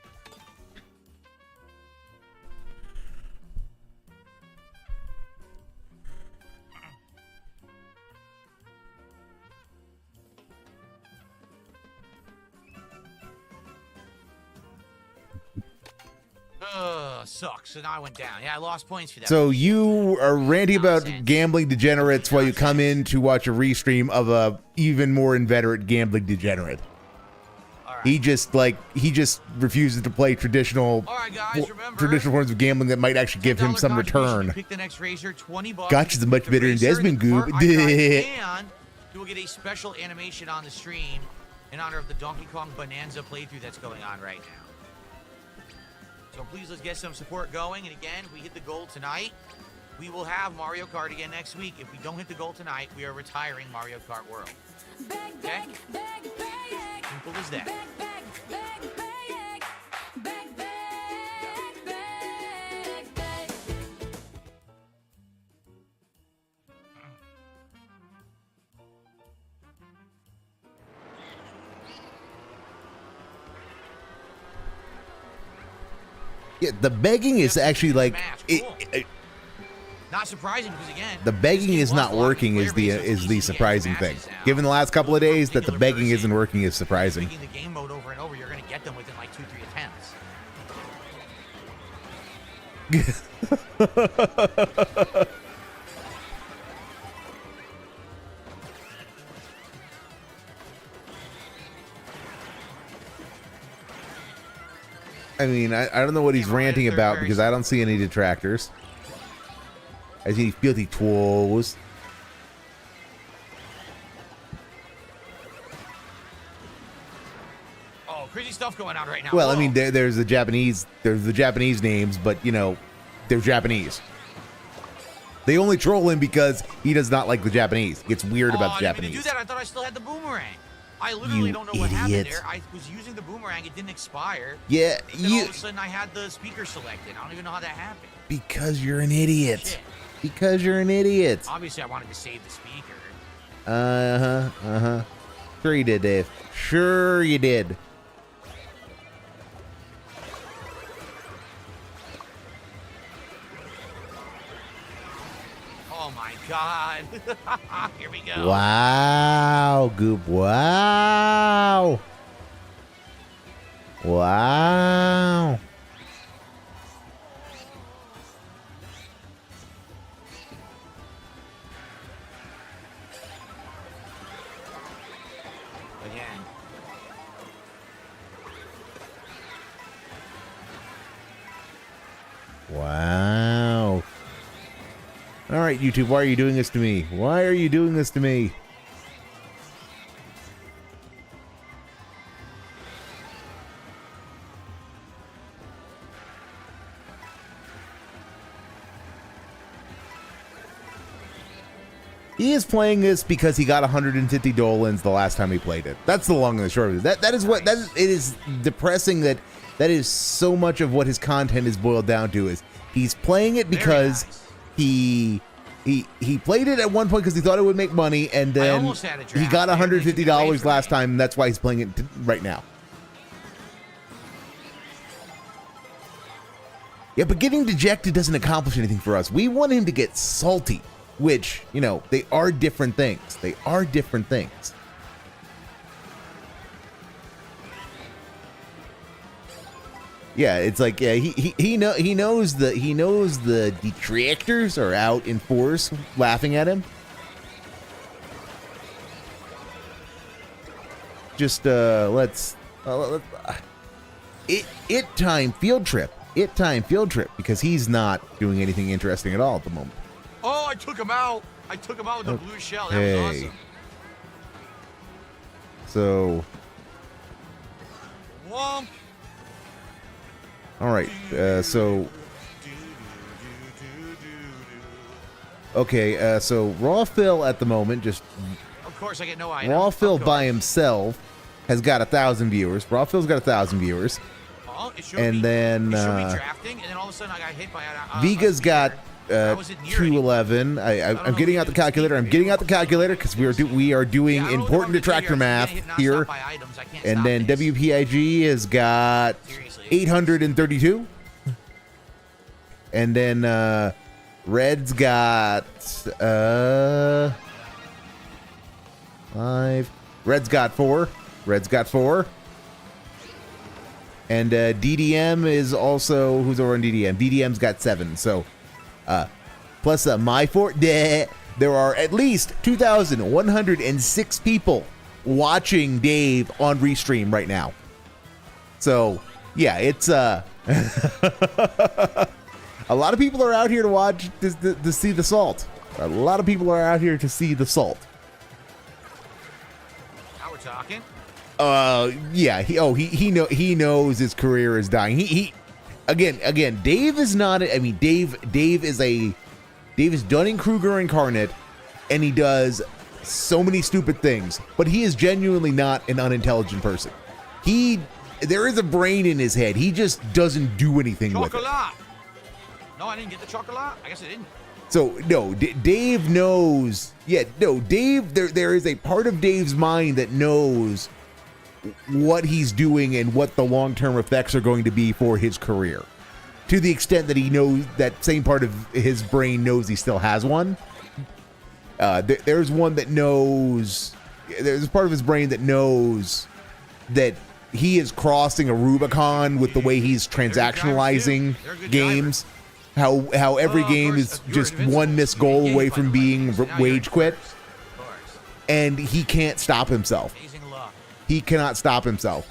Sucks. So now I went down. Yeah, I lost points for that. So you are ranting about Nonsense. gambling degenerates while you come in to watch a restream of a even more inveterate gambling degenerate. All right. He just refuses to play traditional All right, guys, remember, traditional forms of gambling that might actually give him $10 some contribution to return. Pick the next racer, $20. Gotcha's much better than Desmond Goob. And you will get a special animation on the stream in honor of the Donkey Kong Bonanza playthrough that's going on right now. So please, let's get some support going. And again, if we hit the goal tonight, we will have Mario Kart again next week. If we don't hit the goal tonight, we are retiring Mario Kart World. Okay? Simple as that. Yeah, the begging is actually like Cool. Not surprising because again, the begging is not working is the surprising thing. Given the last couple of days, that the begging isn't working is surprising. Speaking the game mode over and over, you're going to get them within like 2-3 attempts. I mean, I don't know what he's ranting about because I don't see any detractors. I see filthy twos. Oh, crazy stuff going on right now. Well, I Whoa. mean, there's the Japanese names, but you know, they're Japanese. They only troll him because he does not like the Japanese. He gets weird about the I didn't mean to Japanese. do that. I thought I still had the boomerang. I literally You don't know what happened idiot. there. I was using the boomerang. It didn't expire. Yeah, Then all of a sudden, I had the speaker selected. I don't even know how that happened. because you're an idiot. Shit. Because you're an idiot. Obviously, I wanted to save the speaker. Sure you did, Dave. Sure you did. Oh my god. Here we go. Wow, Goop. Wow. Wow. Again. Wow. All right, YouTube, why are you doing this to me? Why are you doing this to me? He is playing this because he got 150 Dolans the last time he played it. That's the long and the short of it. That is what that is. It is depressing that is so much of what his content is boiled down to. Is he's playing it because he played it at one point because he thought it would make money, and then he got $150 last time, and that's why he's playing it right now. Yeah, but getting dejected doesn't accomplish anything for us. We want him to get salty, which, you know, they are different things. They are different things. Yeah, it's like, yeah, he knows the detractors are out in force laughing at him. Just let's it time field trip. It time field trip, because he's not doing anything interesting at all at the moment. Oh, I took him out. I took him out with the blue shell. That was awesome. So, Womp. all right. So, okay. So Raw Phil at the moment, just Of course, I get no item. Raw Phil by himself has got 1,000 viewers. Raw Phil's got 1,000 viewers. And then drafting, and then all of a sudden I got hit by Viga's got 211. I'm getting out the calculator. I'm getting out the calculator because we are doing important detractor math here. And then WPIG has got 832. And then Red's got 5. Red's got 4. Red's got 4. And DDM is also, who's over on DDM? DDM's got 7. So, plus my 4. There are at least 2,106 people watching Dave on Reestream right now. So, yeah, it's a lot of people are out here to watch to see the salt. A lot of people are out here to see the salt. Now we're talking. Yeah, he knows his career is dying. He again, Dave is not, I mean, Dave is Dunning-Kruger incarnate, and he does so many stupid things, but he is genuinely not an unintelligent person. There is a brain in his head. He just doesn't do anything with it. No, I didn't get the chocolate. I guess I didn't. So no, Dave knows. Yeah, no, Dave. There is a part of Dave's mind that knows what he's doing and what the long-term effects are going to be for his career, to the extent that he knows, that same part of his brain knows he still has one. There's one that knows, there's a part of his brain that knows that he is crossing a Rubicon with the way he's transactionalizing games. How every game is just one missed goal away from being wage quit, and he can't stop himself. He cannot stop himself.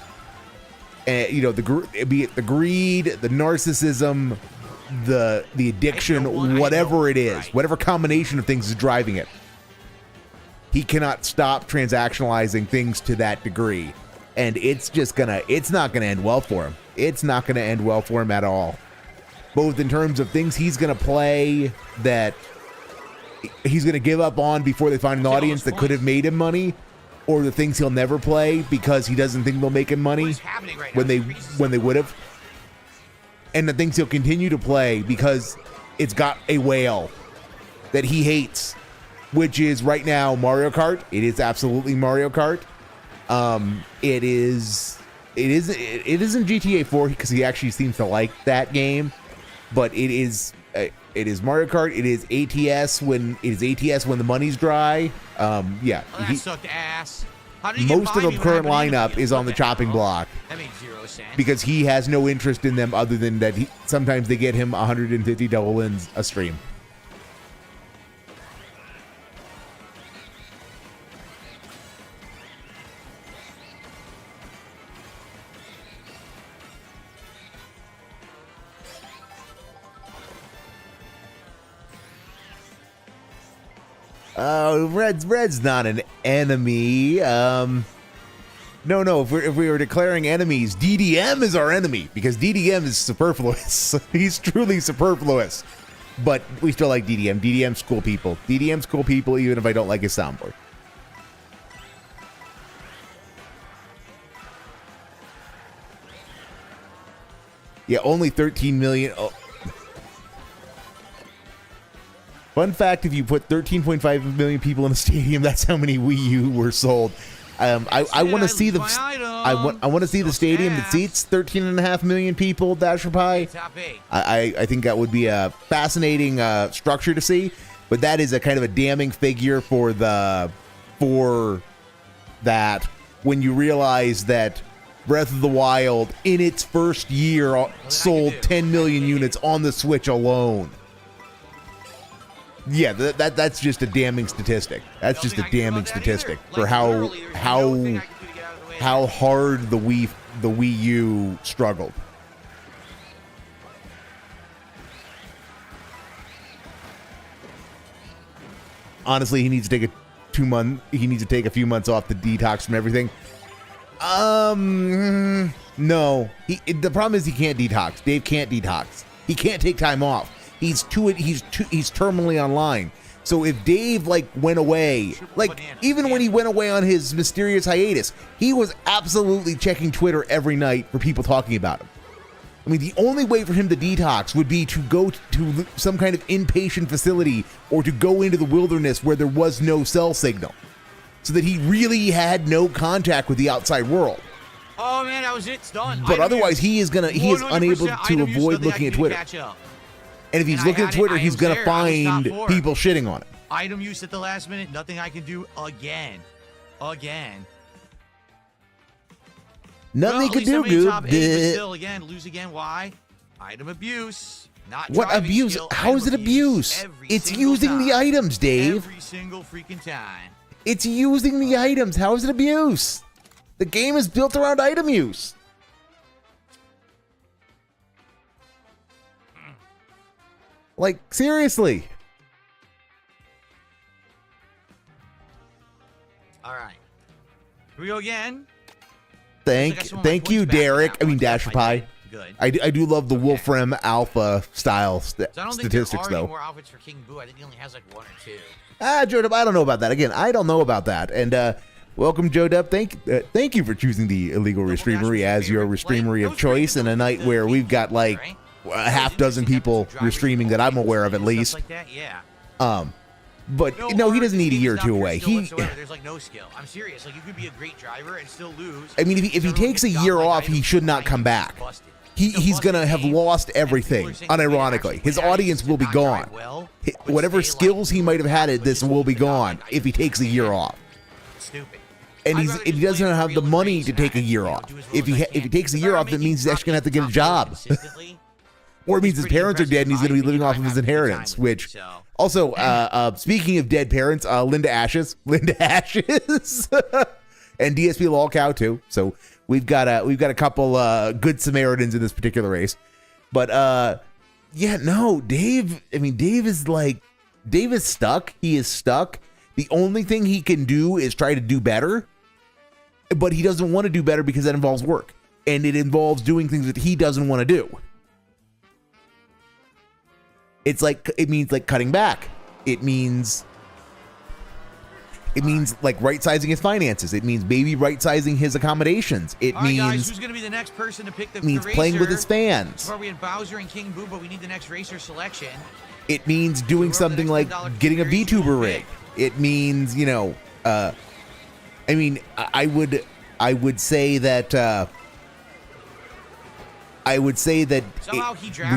And you know, be it the greed, the narcissism, the addiction, whatever it is, whatever combination of things is driving it, he cannot stop transactionalizing things to that degree. And it's not gonna end well for him. It's not gonna end well for him at all. Both in terms of things he's gonna play that he's gonna give up on before they find an audience that could have made him money, or the things he'll never play because he doesn't think they'll make him money when they would have, and the things he'll continue to play because it's got a whale that he hates, which is right now Mario Kart. It is absolutely Mario Kart. It isn't GTA 4 because he actually seems to like that game, but it is Mario Kart. It is ATS when the money's dry. Yeah. Well, that sucked ass. Most of the current lineup is on the chopping block. That made 0 sense. Because he has no interest in them other than that sometimes they get him $150 a stream. Red's not an enemy. No. If we were declaring enemies, DDM is our enemy because DDM is superfluous. He's truly superfluous. But we still like DDM. DDM's cool people. DDM's cool people, even if I don't like his soundboard. Yeah, only 13 million. Oh. Fun fact, if you put 13.5 million people in a stadium, that's how many Wii U were sold. I want to see the I want to see the stadium that seats 13.5 million people. Dasher Pie. I think that would be a fascinating structure to see, but that is a kind of a damning figure for that when you realize that Breath of the Wild in its first year sold 10 million units on the Switch alone. Yeah, that's just a damning statistic. That's just a damning statistic for how hard the Wii U struggled. Honestly, he needs to take a few months off the detox from everything. No. The problem is he can't detox. Dave can't detox. He can't take time off. He's terminally online. So if Dave went away, even when he went away on his mysterious hiatus, he was absolutely checking Twitter every night for people talking about him. I mean, the only way for him to detox would be to go to some kind of inpatient facility or to go into the wilderness where there was no cell signal, so that he really had no contact with the outside world. Oh man, that was it. It's done. But otherwise, he is unable to avoid looking at Twitter. And if he's looking at Twitter, he's going to find people shitting on him. Item use at the last minute, nothing I can do again. Nothing he can do, dude. Still, again, lose again. Why? Item abuse. Not what abuse? Skill, how is it abuse? It's using the items, Dave. Every single freaking time. It's using the items. How is it abuse? The game is built around item use. Seriously. All right. Here we go again. Thank you, Derek. I mean, Dasher Pie. Good. I do love the Wolfram Alpha style statistics, though. I don't think there are any more outfits for King Boo. I think he only has one or two. Jordan, I don't know about that. Again, I don't know about that. And welcome, Joe Dub. Thank you for choosing the Illegal Restreamery as your Restreamery of choice in a night where we've got a half dozen people restreaming that I'm aware of, at least. But no, he doesn't need a year or two away. There's no skill. I'm serious. You could be a great driver and still lose. I mean, if he takes a year off, he should not come back. He's gonna have lost everything. Unironically, his audience will be gone. Whatever skills he might have had at this will be gone if he takes a year off. Stupid. And he doesn't have the money to take a year off. If he takes a year off, that means he's actually gonna have to get a job. Or it means his parents are dead and he's going to be living off of his inheritance, which also, speaking of dead parents, Linda Ashes, and DSP Lolcow too. So we've got a couple good Samaritans in this particular race. But yeah, no, Dave is stuck. He is stuck. The only thing he can do is try to do better, but he doesn't want to do better because that involves work and it involves doing things that he doesn't want to do. It means cutting back. It means right-sizing his finances. It means maybe right-sizing his accommodations. It means guys, who's going to be the next person to pick the means racer? Playing with his fans. So far we had Bowser and King Boo, but we need the next racer selection. It means doing something like getting a VTuber rig. It means, I would say that we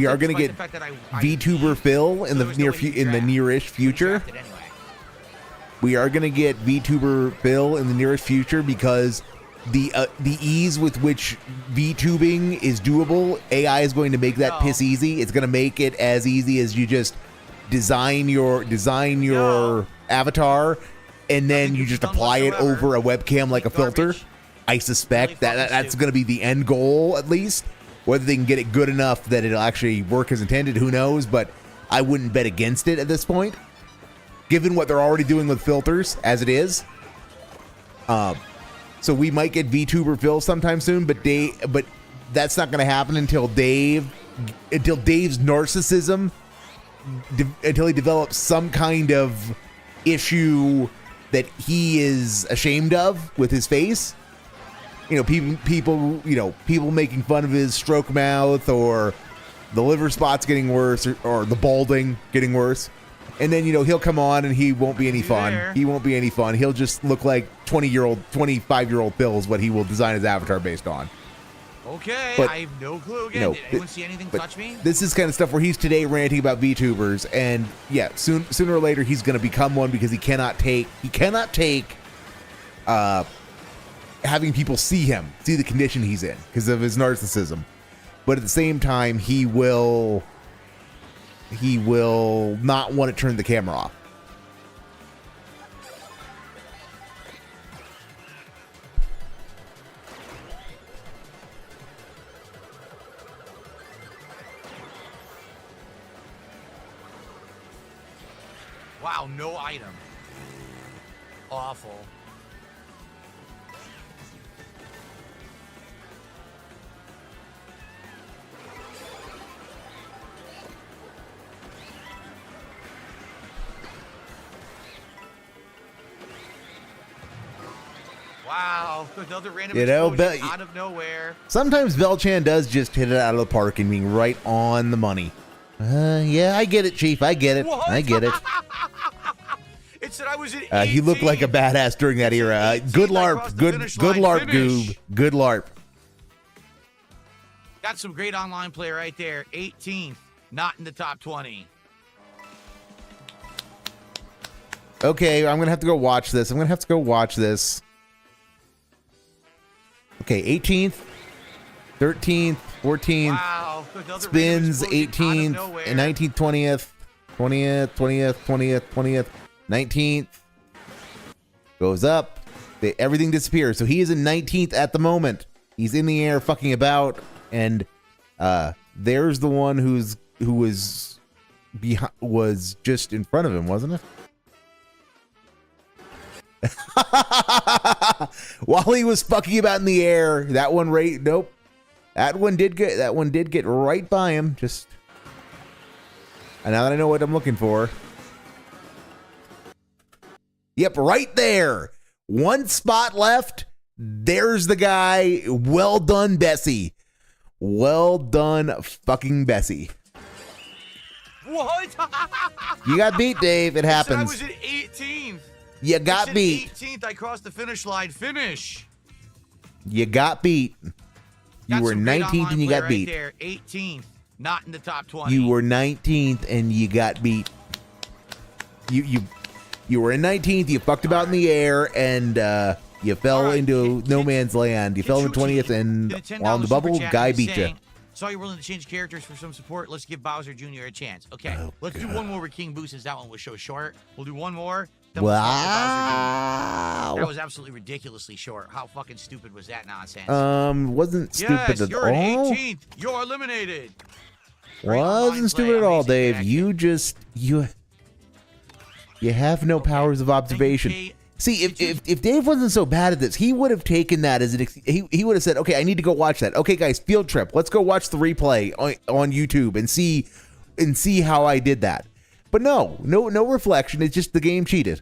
are going to get VTuber Phil in the nearish future. We are going to get VTuber Phil in the nearest future because the ease with which VTubing is doable, AI is going to make that piss easy. It's going to make it as easy as you just design your avatar and then you just apply it over a webcam like a filter. I suspect that's going to be the end goal, at least. Whether they can get it good enough that it'll actually work as intended, who knows? But I wouldn't bet against it at this point, given what they're already doing with filters as it is. So we might get VTuber Phil sometime soon, but that's not going to happen until Dave's narcissism until he develops some kind of issue that he is ashamed of with his face. You know, people making fun of his stroke mouth, or the liver spots getting worse, or the balding getting worse. And then, he'll come on and he won't be any fun. There. He won't be any fun. He'll just look like 25-year-old Phil is what he will design his avatar based on. Okay, But, I have no clue again. Did anyone see anything but touch me? This is kind of stuff where he's today ranting about VTubers, and yeah, sooner or later he's going to become one, because he cannot take having people see the condition he's in because of his narcissism. But at the same time, he will not want to turn the camera off. Wow, no item. Awful. Wow, another random explosion out of nowhere. Sometimes Velchan does just hit it out of the park and being right on the money. Yeah, I get it, Chief. I get it. What? I get it. It said I was at 18. He looked like a badass during that era. Good LARP. Good LARP, Goob. Good LARP. Got some great online play right there. 18th, not in the top 20. Okay, I'm going to have to go watch this. Okay, 18th, 13th, 14th, Wow, spins, 18th, and 19th, 20th, 20th, 19th, goes up, everything disappears. So he is in 19th at the moment. He's in the air fucking about, and there's the one who was just in front of him, wasn't it? While he was fucking about in the air, that one nope. That one did get right by him. Just, and now that I know what I'm looking for. Yep, right there. One spot left. There's the guy. Well done, Bessie. Well done, fucking Bessie. What? You got beat, Dave. It happens. I was at 18th. You got beat. 18th, I crossed the finish line. Finish. You got beat. You were 19th and you got beat. There, 18th, not in the top 20. You were 19th and you got beat. You were in 19th. You fucked about in the air and you fell into no man's land. You fell in 20th and on the bubble, guy beat you. Saw you're willing to change characters for some support. Let's give Bowser Jr. a chance. Okay, let's do one more with King Boo since that one was so short. We'll do one more. Wow. That was absolutely ridiculously short. How fucking stupid was that nonsense? Wasn't stupid at you're all. At 18th. You're eliminated. Wasn't stupid at all, Dave. You just you have no powers of observation. See, if Dave wasn't so bad at this, he would have taken that as he would have said, okay, I need to go watch that. Okay, guys, field trip. Let's go watch the replay on YouTube and see how I did that. But no reflection. It's just the game cheated.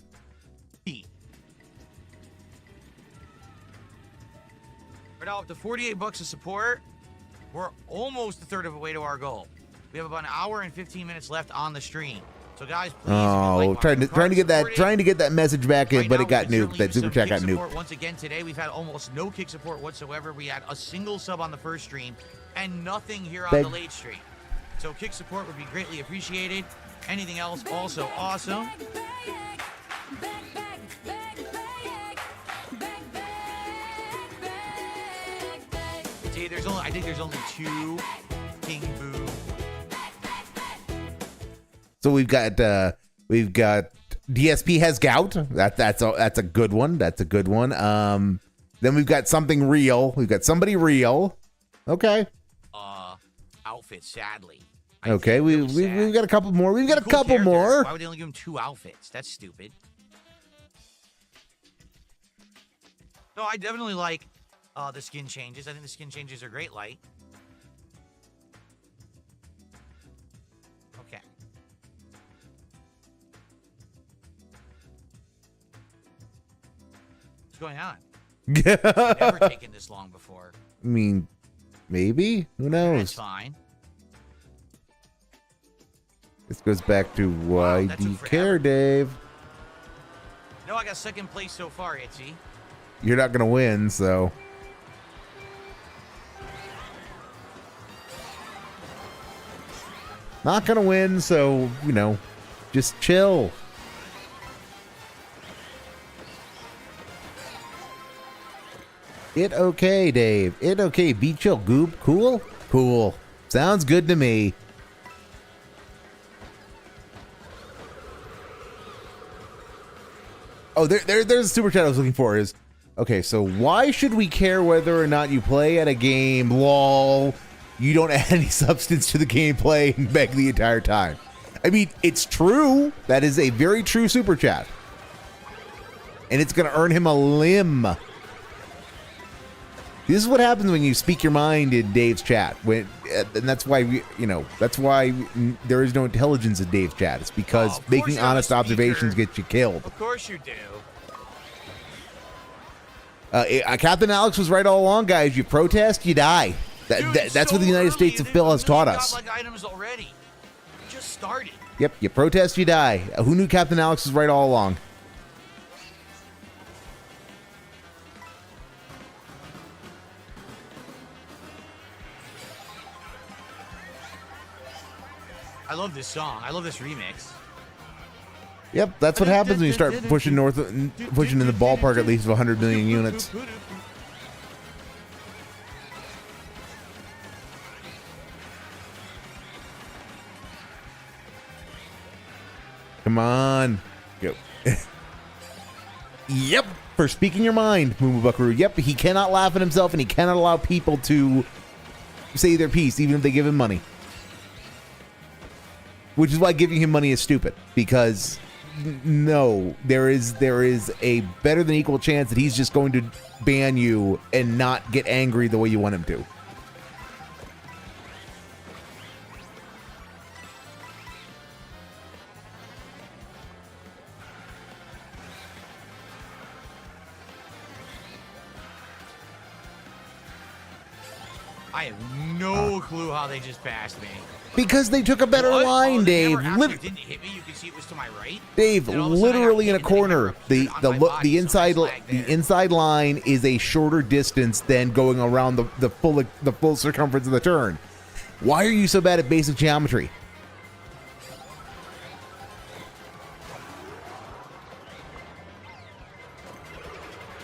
We're now up to $48 of support. We're almost a third of the way to our goal. We have about an hour and 15 minutes left on the stream. So guys, please, trying to get that message back in, but it got nuked. That super chat got nuked. Once again today, we've had almost no kick support whatsoever. We had a single sub on the first stream and nothing here on the late stream. So kick support would be greatly appreciated. Anything else also awesome. See, I think there's only 2 King Boo. So we've got DSP has gout. That's a good one. That's a good one. Then we've got something real. We've got somebody real. Okay. Outfit, sadly. Okay, we've got a couple more. We've got a couple more. Why would they only give him 2 outfits? That's stupid. No, I definitely like the skin changes. I think the skin changes are great light. Okay. What's going on? I've never taken this long before. I mean, maybe? Who knows? That's fine. This goes back to why that do you took care, forever. Dave? No, I got second place so far, Itzy. You're not gonna win, so. Not gonna win, so, you know, just chill. It okay, Dave. It okay. Be chill, Goob. Cool? Cool. Sounds good to me. Oh, there's a super chat I was looking for is, okay, so why should we care whether or not you play at a game? Lol. You don't add any substance to the gameplay and beg the entire time. I mean, it's true. That is a very true super chat. And it's going to earn him a limb. This is what happens when you speak your mind in Dave's chat. And that's why, that's why there is no intelligence in Dave's chat. It's because making honest observations gets you killed. Of course you do. Captain Alex was right all along, guys. You protest, you die. That's what the United States of Phil has taught us. Got, like, items already. We just started. Yep, you protest, you die. Who knew Captain Alex was right all along? I love this song. I love this remix. Yep, that's what happens when you start pushing pushing in the ballpark at least of 100 million units. Come on. Go. Yep, for speaking your mind, Moo Buckaroo. Yep, he cannot laugh at himself and he cannot allow people to say their piece, even if they give him money. Which is why giving him money is stupid, because no, there is a better than equal chance that he's just going to ban you and not get angry the way you want him to. I have no clue how they just passed me. Because they took a better line, Dave. Didn't hit me. You can see it was to my right. Dave, literally in a corner. The inside inside line is a shorter distance than going around the full circumference of the turn. Why are you so bad at basic geometry?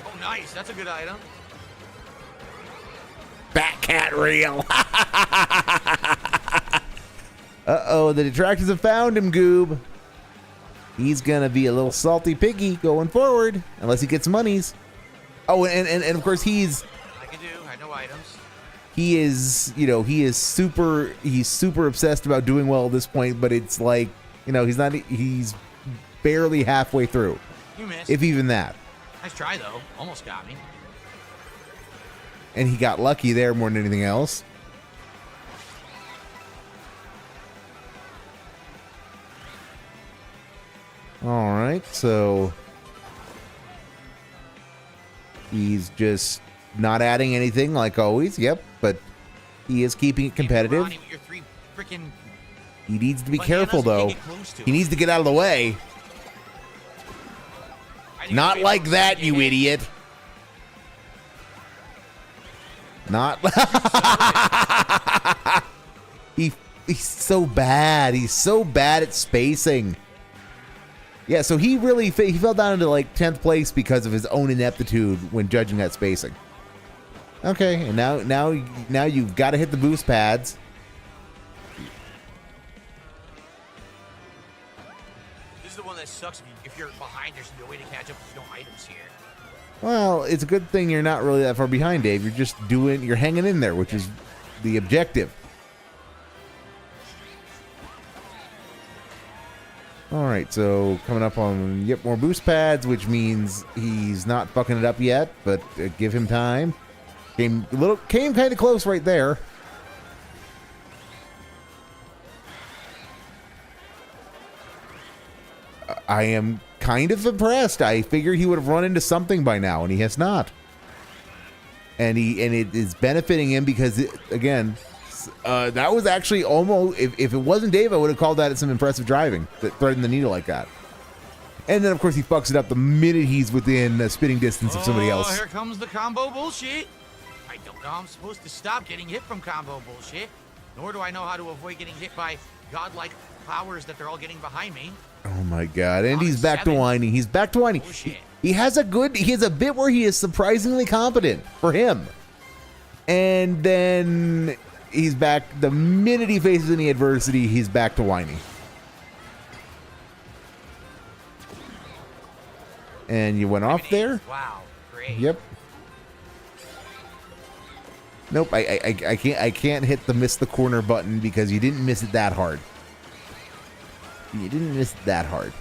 Oh, nice. That's a good item. Fat cat reel. Uh-oh, the detractors have found him, Goob. He's gonna be a little salty piggy going forward, unless he gets monies. Oh, and of course he's... I can do. I know items. He is, he's super obsessed about doing well at this point, but it's like, he's barely halfway through. You missed. If even that. Nice try, though. Almost got me. And he got lucky there more than anything else. All right, so he's just not adding anything like always. Yep, but he is keeping it competitive. He needs to be careful, though. He needs to get out of the way. Not like that, you idiot. Not. He's so bad. He's so bad at spacing. Yeah, so he fell down into like 10th place because of his own ineptitude when judging that spacing. Okay, and now you've got to hit the boost pads. This is the one that sucks. If you're behind, there's no way to catch up. There's no items here. Well, it's a good thing you're not really that far behind, Dave. You're hanging in there, which is the objective. All right, so coming up on more boost pads, which means he's not fucking it up yet, but give him time. Came kind of close right there. I am kind of impressed. I figured he would have run into something by now, and he has not. And it is benefiting him because, again, that was actually almost, if it wasn't Dave, I would have called that some impressive driving, that threading the needle like that. And then, of course, he fucks it up the minute he's within spitting distance of somebody else. Here comes the combo bullshit. I don't know how I'm supposed to stop getting hit from combo bullshit, nor do I know how to avoid getting hit by godlike powers that they're all getting behind me. Oh my God! And he's back to whining. He's back to whining. He has a bit where he is surprisingly competent for him, and then he's back the minute he faces any adversity. He's back to whining. And you went off there. Wow! Great. Yep. Nope. I can't hit the miss the corner button because you didn't miss it that hard. You didn't miss it that hard.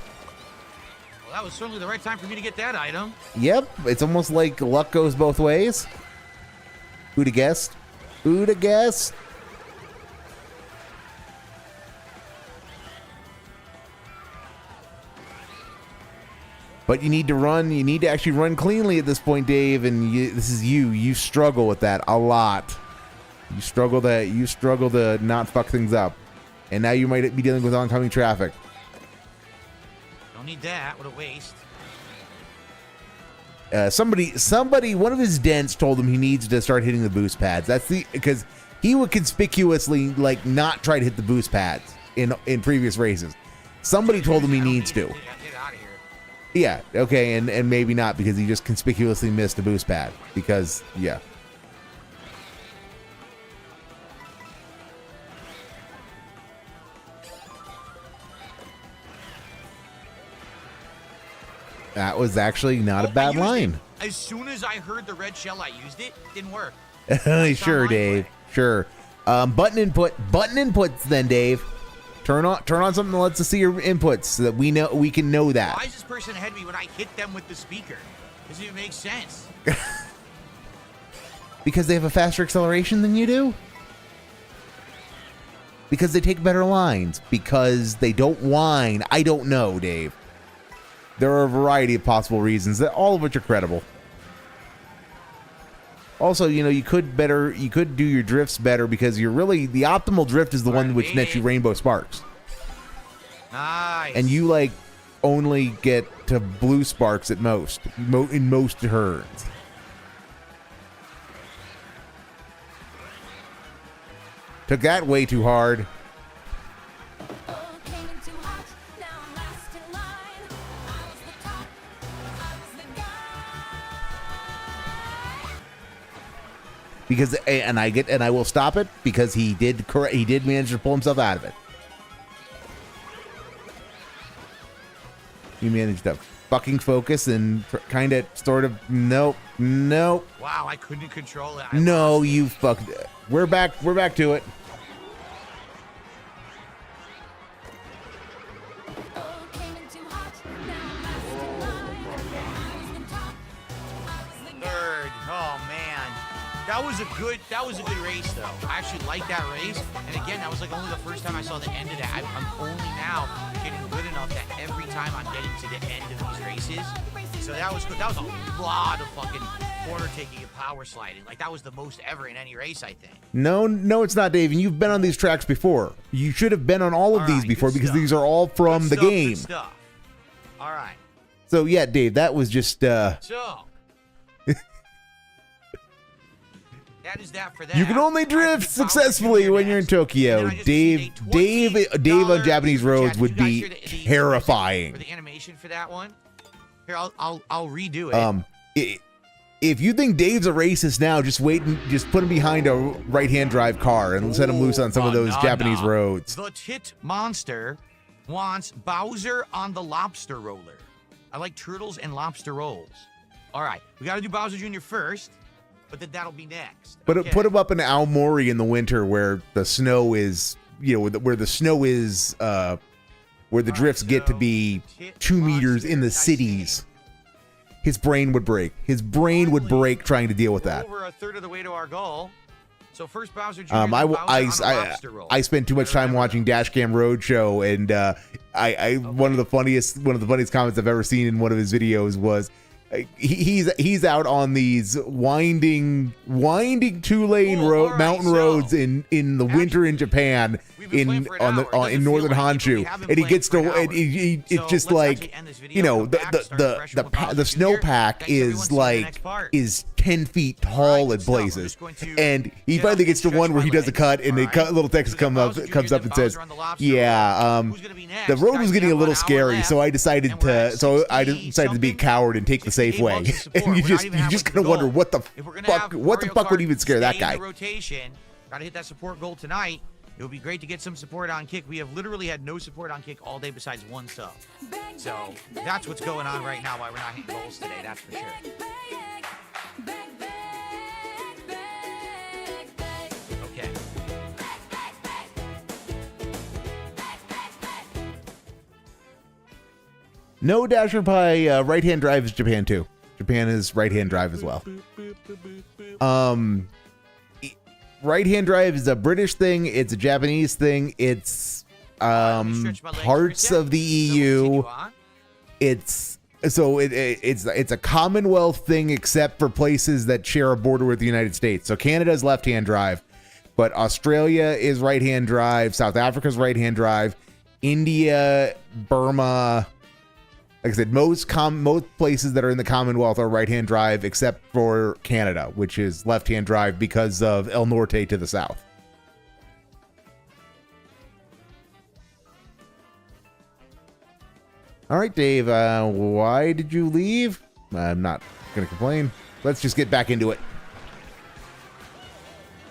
Well, that was certainly the right time for me to get that item. Yep, it's almost like luck goes both ways. Who'd have guessed? Who'd have guessed? But you need to run. You need to actually run cleanly at this point, Dave. And this is you. You struggle with that a lot. You struggle to not fuck things up. And now you might be dealing with oncoming traffic. Don't need that. What a waste. Somebody, one of his dents told him he needs to start hitting the boost pads. Because he would conspicuously not try to hit the boost pads in previous races. Somebody told him he needs to. Get out of here. Yeah. Okay. And maybe not because he just conspicuously missed a boost pad. Because yeah. That was actually not a bad line. As soon as I heard the red shell, I used it. Didn't work. Sure, Dave. Sure. Button inputs then, Dave. Turn on something that lets us see your inputs so that we can know that. Why is this person ahead of me when I hit them with the speaker? Doesn't even make sense. Because they have a faster acceleration than you do? Because they take better lines? Because they don't whine? I don't know, Dave. There are a variety of possible reasons, that all of which are credible. Also, you could do your drifts better because the optimal drift is the one which nets you rainbow sparks. Nice. And you only get to blue sparks at most, in most turns. Took that way too hard. Because I will stop it because he did manage to pull himself out of it. He managed to fucking focus and kind of sort of nope. Wow, I couldn't control it. No, you fucked. We're back to it. Third. Oh man. That was a good race though. I actually like that race. And again, that was only the first time I saw the end of that. I'm only now getting good enough that every time I'm getting to the end of these races. So that was good. That was a lot of fucking corner taking and power sliding. That was the most ever in any race, I think. No, it's not, Dave. And you've been on these tracks before. You should have been on all of these before because these are all from the game. Good stuff. All right. So yeah, Dave, that was just So that is that for that. You can only drift successfully when you're in Tokyo. Dave on Japanese roads would be terrifying. For the animation for that one, here I'll redo it. If you think Dave's a racist now, just wait and just put him behind a right-hand drive car and set him loose on some of those Japanese roads. The Tit Monster wants Bowser on the lobster roller. I like turtles and lobster rolls. All right, we got to do Bowser Jr. first. But then that'll be next. But put him up in Aomori in the winter where the snow is, where the snow is, where the drifts get to be 2 meters in the cities. His brain would break. His brain would break trying to deal with that. Over a third of the way to our goal. So first Bowser Jr. I spent too much time watching Dashcam Roadshow, and one of the funniest comments I've ever seen in one of his videos was he's out on these winding 2-lane mountain roads in the winter in Japan in northern Honshu, and he gets to it's just like, you know, the snowpack is 10 feet tall in places, and he finally gets to one where he does a cut, and a little text comes up and says, yeah, the road was getting a little scary, so I decided to be a coward and take the safe way. And you just kind of wonder what the fuck would even scare that guy. Gotta hit that support goal tonight. It would be great to get some support on Kick. We have literally had no support on Kick all day besides one sub. So that's what's going on right now, why we're not hitting goals today, that's for sure. Okay. No Dasher Pie right-hand drive is Japan too. Japan is right-hand drive as well. Right-hand drive is a British thing. It's a Japanese thing. It's parts of the EU. It's a Commonwealth thing except for places that share a border with the United States. So Canada is left-hand drive, but Australia is right-hand drive. South Africa is right-hand drive. India, Burma. Like I said, most places that are in the Commonwealth are right-hand drive, except for Canada, which is left-hand drive because of El Norte to the south. All right, Dave, why did you leave? I'm not going to complain. Let's just get back into it.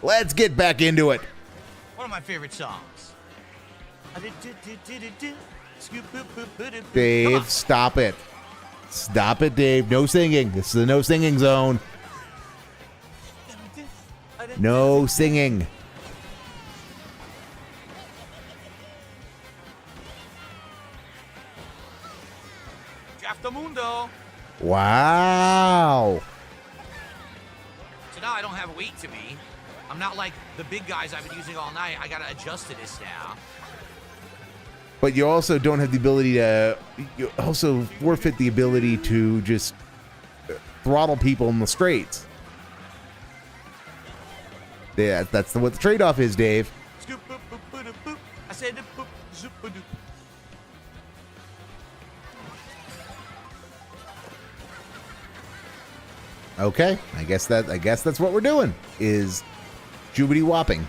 Let's get back into it. One of my favorite songs. Dave, stop it. Stop it, Dave. No singing. This is a no singing zone. No singing. Mundo. Wow. So now I don't have weight to me. I'm not like the big guys I've been using all night. I gotta adjust to this now. But you also don't have the ability to. You also forfeit the ability to just throttle people in the straights. Yeah, that's what the trade-off is, Dave. I said Okay, I guess that's what we're doing, is Jubity whopping.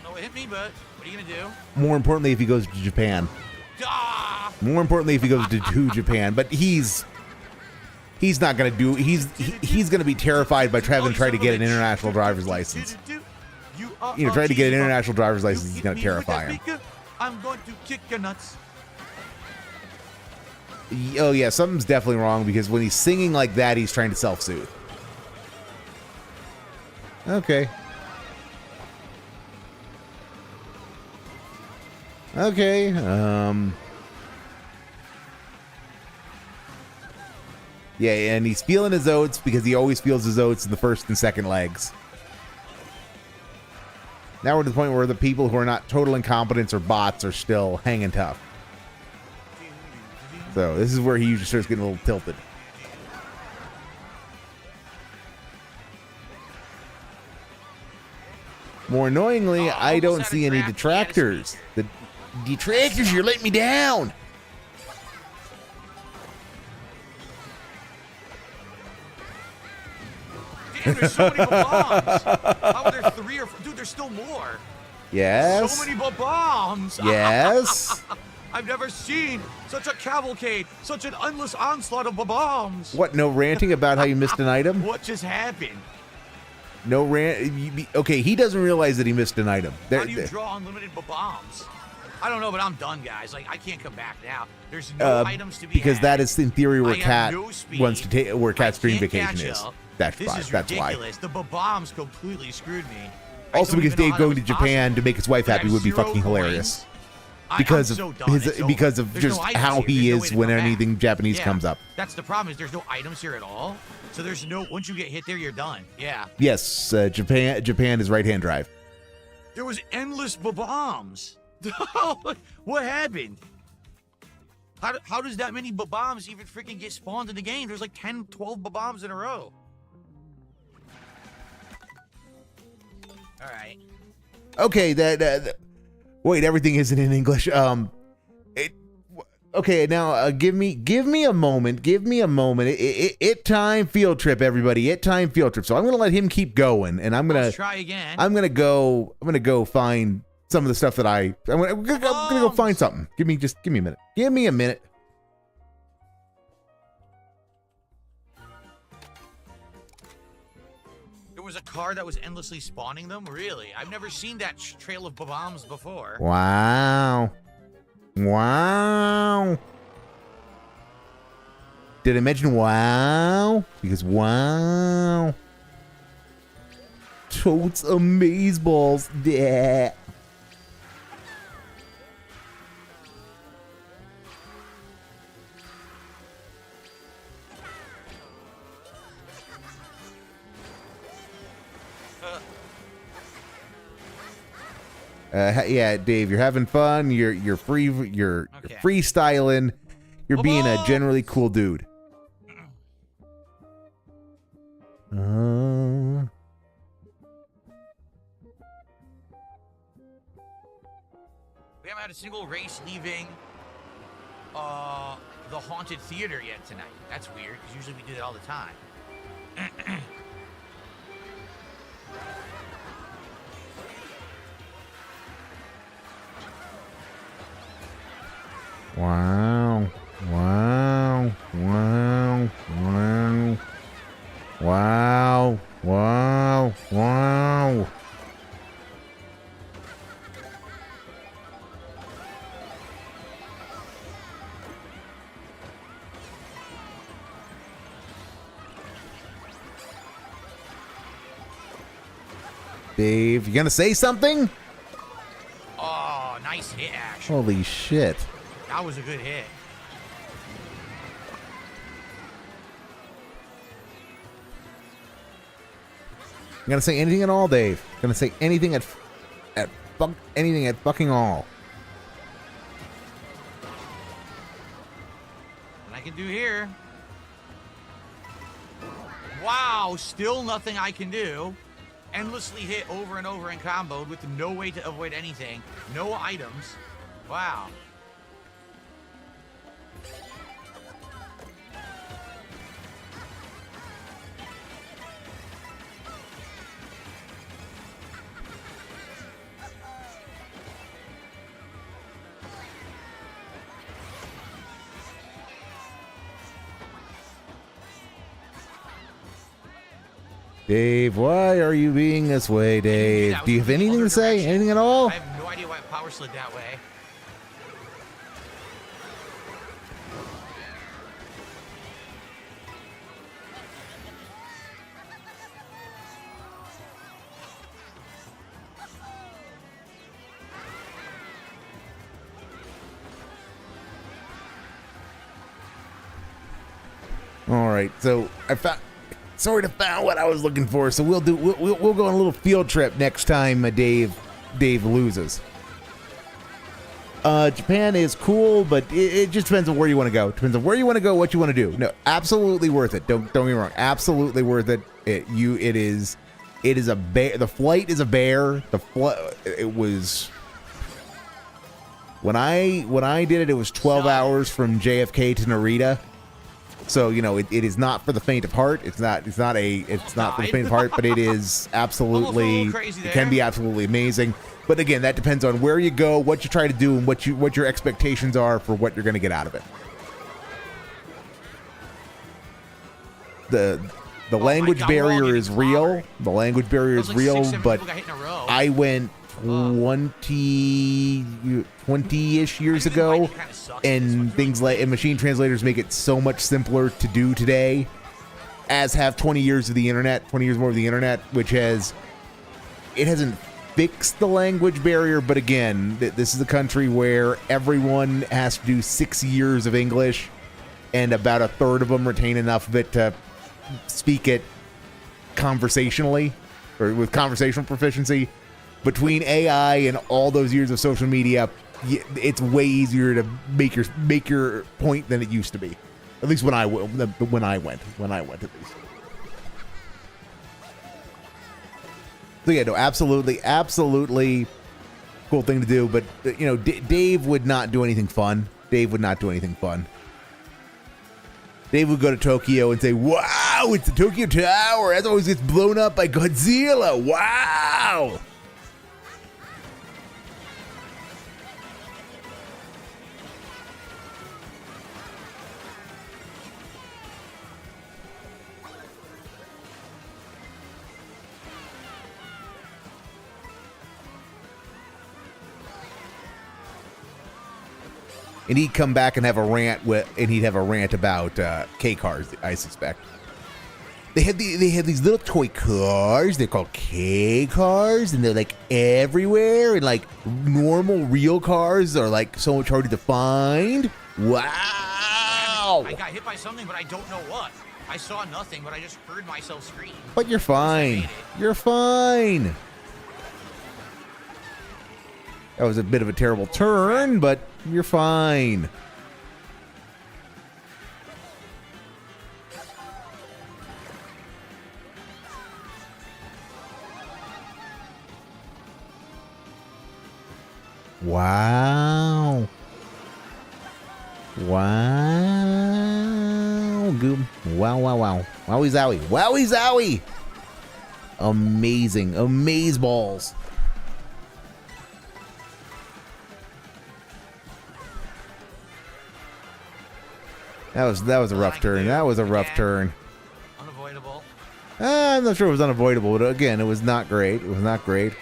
don't know what hit me, but what are you gonna do? More importantly, if he goes to Japan. Ah! More importantly, if he goes to Japan, but he's not gonna do. He's gonna be terrified by trying to get an international driver's license. You know, trying to get an international driver's license is gonna terrify him. I'm going to kick your nuts. Oh yeah, something's definitely wrong, because when he's singing like that, he's trying to self-soothe. Okay. Okay. Yeah, and he's feeling his oats because he always feels his oats in the first and second legs. Now we're to the point where the people who are not total incompetents or bots are still hanging tough. So this is where he usually starts getting a little tilted. More annoyingly, I don't see any detractors. The detractors, you're letting me down. Damn, there's so many bombs. How are there 3 or 4? Dude, there's still more. Yes. So many bombs. Yes. I've never seen such a cavalcade, such an endless onslaught of bombs. What, no ranting about how you missed an item? What just happened? No rant. Okay, he doesn't realize that he missed an item. How do you draw unlimited bombs? I don't know, but I'm done, guys. Like, I can't come back now. There's no items to be because had. That is in theory where Cat wants to take, where Cat's dream can't vacation catch is. up. That's This why. is That's ridiculous. why. The bombs completely screwed me. Also, don't because even know Dave how that going to was Japan possible. to make his wife I happy have would be 0 fucking hilarious. coins. because I'm of so done. It's over. because of There's no just items how here. he There's no way is to when come back. anything Japanese Yeah, comes up. That's the problem. Is there's no items here at all. So there's no. Once you get hit there, you're done. Yeah. Yes, Japan is right-hand drive. There was endless bombs. What happened? How does that many bombs even freaking get spawned in the game? There's like 10, 12 bombs in a row. All right. Okay, wait, everything isn't in English. Okay, now give me a moment. Give me a moment. It time field trip, everybody. It time field trip. So I'm gonna let him keep going, and Let's try again. I'm gonna go find some of the stuff that I'm gonna go find something. Give me a minute. Give me a minute. There was a car that was endlessly spawning them? Really? I've never seen that trail of bombs before. Wow. Wow. Did I mention wow? Because wow. Totes amazeballs. Yeah. Yeah, Dave, you're having fun. You're freestyling. You're being a generally cool dude. We haven't had a single race leaving the haunted theater yet tonight. That's weird, because usually we do that all the time. Wow. Wow. Wow. Wow. Wow. Wow. Wow. Dave, you gonna say something? Oh, nice hit, actually. Holy shit. That was a good hit. You gonna say anything at all, Dave? Gonna say anything at fucking all? What I can do here. Wow, still nothing I can do. Endlessly hit over and over and comboed with no way to avoid anything. No items. Wow. Dave, why are you being this way, Dave? Do you have anything to say? Anything at all? I have no idea why power slid that way. All right, so I found. Sort of found what I was looking for, so we'll go on a little field trip next time Dave loses. Japan is cool, but it just depends on where you want to go. Depends on where you want to go, what you want to do. No, absolutely worth it. Don't get me wrong, absolutely worth it. It is a bear. The flight is a bear. It was when I did it. It was 12 hours from JFK to Narita. So, you know, it is not for the faint of heart. It's not for the faint of heart, but it is absolutely, it can be absolutely amazing. But again, that depends on where you go, what you try to do, and what your expectations are for what you're going to get out of it. The language barrier is real. The language barrier is real, but I went 20-ish years ago, and things like machine translators make it so much simpler to do today, as have 20 years more of the internet, which hasn't fix the language barrier, but again, this is a country where everyone has to do 6 years of English, and about a third of them retain enough of it to speak it conversationally, or with conversational proficiency. Between AI and all those years of social media, it's way easier to make your point than it used to be. At least when I went at least. So yeah, no, absolutely cool thing to do. But you know, Dave would not do anything fun. Dave would go to Tokyo and say, "Wow, it's the Tokyo Tower. As always, gets blown up by Godzilla. Wow." And he'd come back and have a rant about K cars. I suspect they have these little toy cars. They're called K cars, and they're like everywhere. And like normal real cars are like so much harder to find. Wow! I got hit by something, but I don't know what. I saw nothing, but I just heard myself scream. But you're fine. You're fine. That was a bit of a terrible turn, but you're fine. Wow. Wow. Goom. Wow, wow, wow. Wowie zowie. Wowie zowie. Amazing. Amazeballs. That was a rough turn. That was a rough turn. Unavoidable. I'm not sure it was unavoidable, but again, it was not great. It was not great.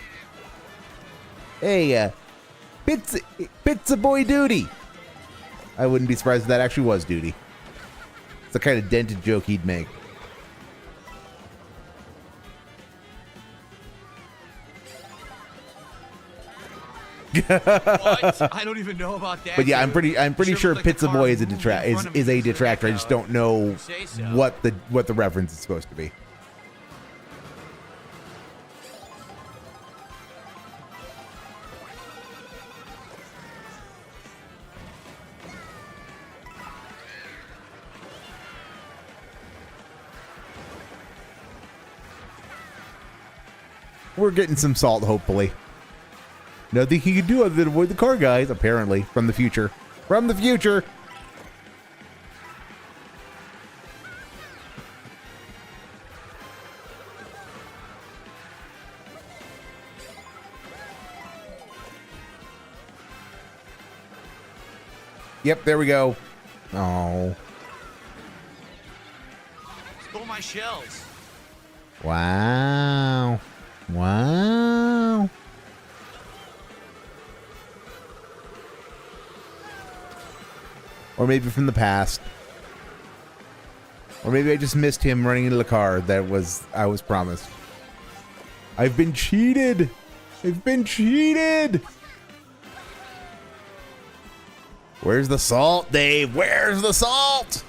Hey, Pizza Boy Duty. I wouldn't be surprised if that actually was Duty. It's the kind of dented joke he'd make. What? I don't even know about that. But yeah, I'm pretty sure Pizza Boy is a detractor. I just don't know what the reference is supposed to be. We're getting some salt, hopefully. Nothing he can do other than avoid the car guys, apparently, from the future. From the future! Yep, there we go. Oh. Stole my shells. Wow. Wow. Or maybe from the past. Or maybe I just missed him running into the car that I was promised. I've been cheated. I've been cheated. Where's the salt, Dave? Where's the salt?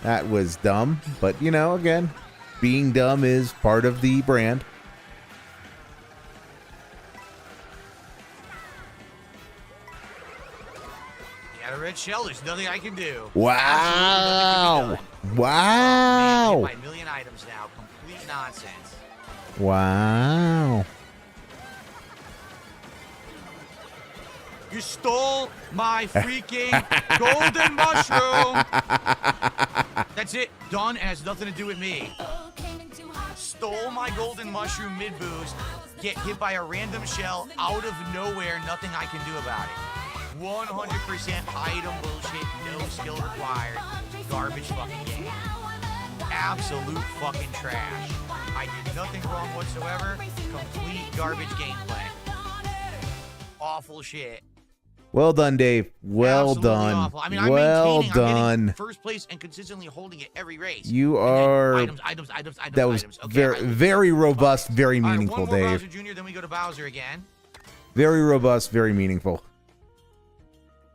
That was dumb, but you know, again, being dumb is part of the brand. Got a red shell. There's nothing I can do. Wow. Wow. Oh, man, I hit by a million items now. Complete nonsense. Wow. You stole my freaking golden mushroom. That's it. Done. It has nothing to do with me. Stole my golden mushroom mid-boost. Get hit by a random shell out of nowhere. Nothing I can do about it. 100% item bullshit. No skill required. Garbage fucking game. Absolute fucking trash. I did nothing wrong whatsoever. Complete garbage gameplay. Awful shit. Well done, Dave. Well Absolutely done. awful. I mean, I'm well maintaining. I'm done. getting first place and consistently holding it every race. You And then are. items. That was items. Okay, very, very robust, very meaningful, All right, one more Dave. Bowser Jr., then we go to Bowser again. Very robust, very meaningful.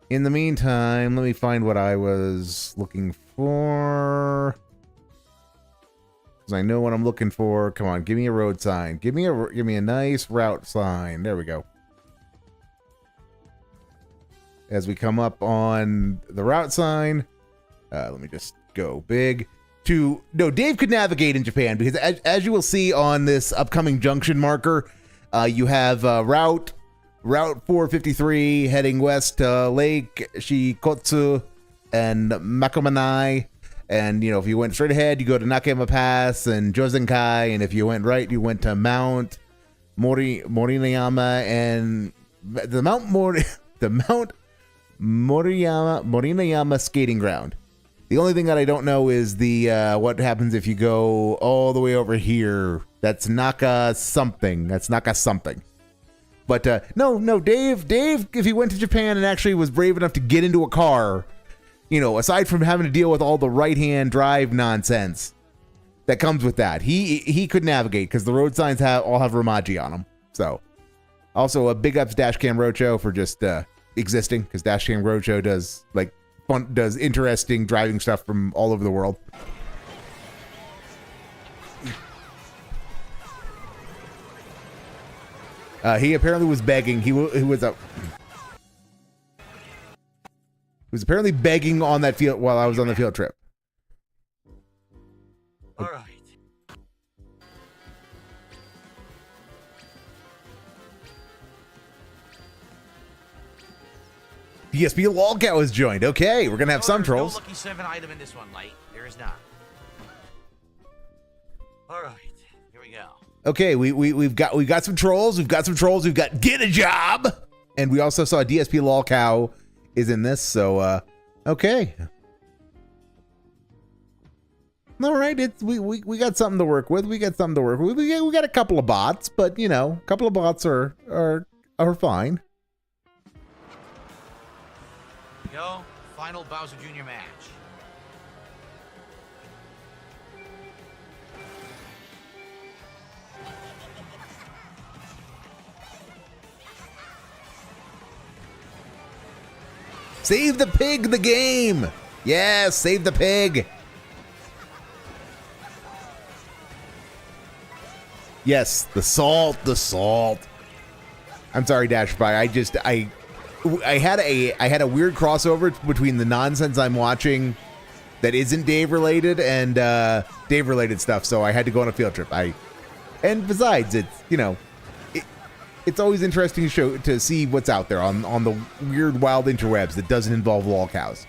In the meantime, let me find what I was looking for. Because I know what I'm looking for. Come on, give me a road sign. Give me a nice route sign. There we go. As we come up on the route sign, let me just go big. No, Dave could navigate in Japan because as you will see on this upcoming junction marker, you have Route 453 heading west to Lake Shikotsu and Makomanai. And, if you went straight ahead, you go to Nakayama Pass and Jozenkai. And if you went right, you went to Mount Morinayama and the Mount Morinayama skating ground. The only thing that I don't know is the what happens if you go all the way over here. That's Naka something. But no, Dave, if he went to Japan and actually was brave enough to get into a car, aside from having to deal with all the right-hand drive nonsense that comes with that, he could navigate because the road signs all have Romaji on them. So, also a big ups Dashcam Roadshow for just existing, because Dashcam Roadshow does interesting driving stuff from all over the world. He apparently was begging. He was apparently begging on that field while I was on the field trip. All right. DSP Lolcow has joined. Okay, we're gonna have some trolls. No lucky 7 item in this one, Light. There is not. All right, here we go. Okay, we've got some trolls. We've got get a job, and we also saw DSP Lolcow is in this. So okay. All right, we got something to work with. We got a couple of bots, but a couple of bots are fine. Go. Final Bowser Jr. match. Save the pig, the game. Yes, save the pig. Yes, the salt. I'm sorry, Dashby. I had a weird crossover between the nonsense I'm watching that isn't Dave related and Dave related stuff, so I had to go on a field trip. And besides, it's always interesting to see what's out there on the weird wild interwebs that doesn't involve lolcows.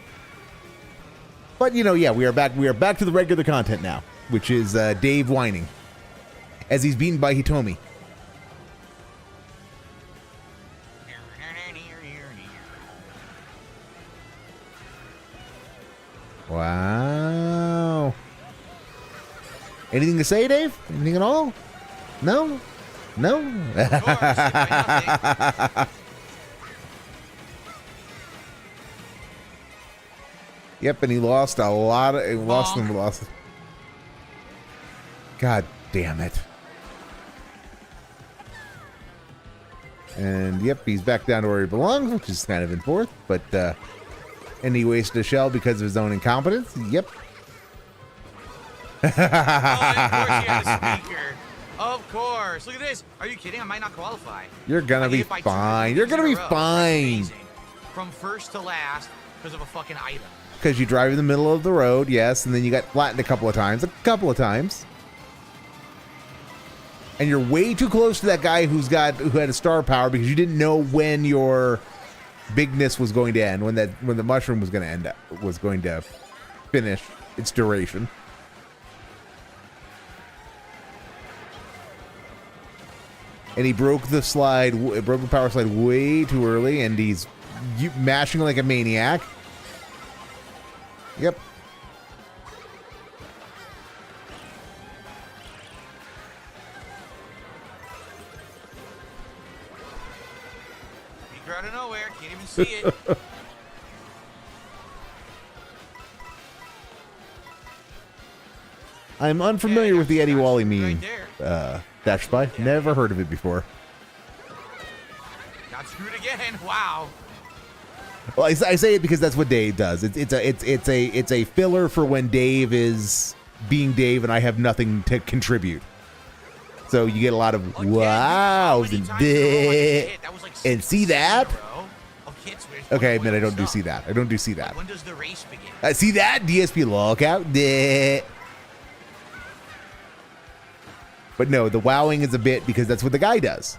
But we are back to the regular content now, which is Dave whining as he's beaten by Hitomi. Wow. Anything to say, Dave? Anything at all? No? No? Of course, Yep, and he lost a lot of... Lost. God damn it. And yep, he's back down to where he belongs, which is kind of in fourth, but and he wasted a shell because of his own incompetence. Yep. Oh, of course he had a speaker. Of course. Look at this. Are you kidding? I might not qualify. You're gonna be fine. You're gonna be fine. From first to last because of a fucking item. Because you drive in the middle of the road, yes, and then you got flattened a couple of times. And you're way too close to that guy who had a star power because you didn't know when your bigness was going to end, when the mushroom was going to finish its duration. And he broke the power slide way too early, and he's mashing like a maniac. Yep. Out of nowhere, can't even even see it. I'm unfamiliar with the Eddie Wally Right meme. there. Dash Spy? Never heard of it before. Got screwed again. Wow. Well, I say it because that's what Dave does. It's a filler for when Dave is being Dave and I have nothing to contribute. So you get a lot of Again, wows how and many times in a row I get hit? That was like and 6 see in a that? row of hits where it's Okay, I like, admit I don't do what's see up? that. I don't do see that. Like, when does the race begin? See that? DSP lockout. But no, the wowing is a bit because that's what the guy does.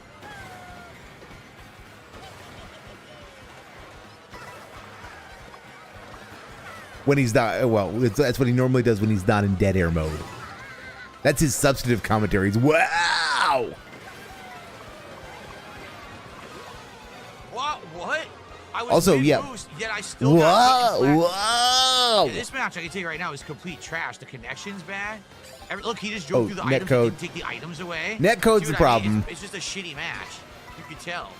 When he's not, well, that's what he normally does when he's not in dead air mode. That's his substantive commentary. He's, wow! What? I was Also, yeah. boost, yet I still got hit and Whoa! slapped. Whoa! Yeah, this match, I can tell you right now, is complete trash. The connection's bad. Look, he just drove Oh, through the net items code. and didn't take the items away. Net code's See the what I mean? problem. It's just a shitty match. You could tell.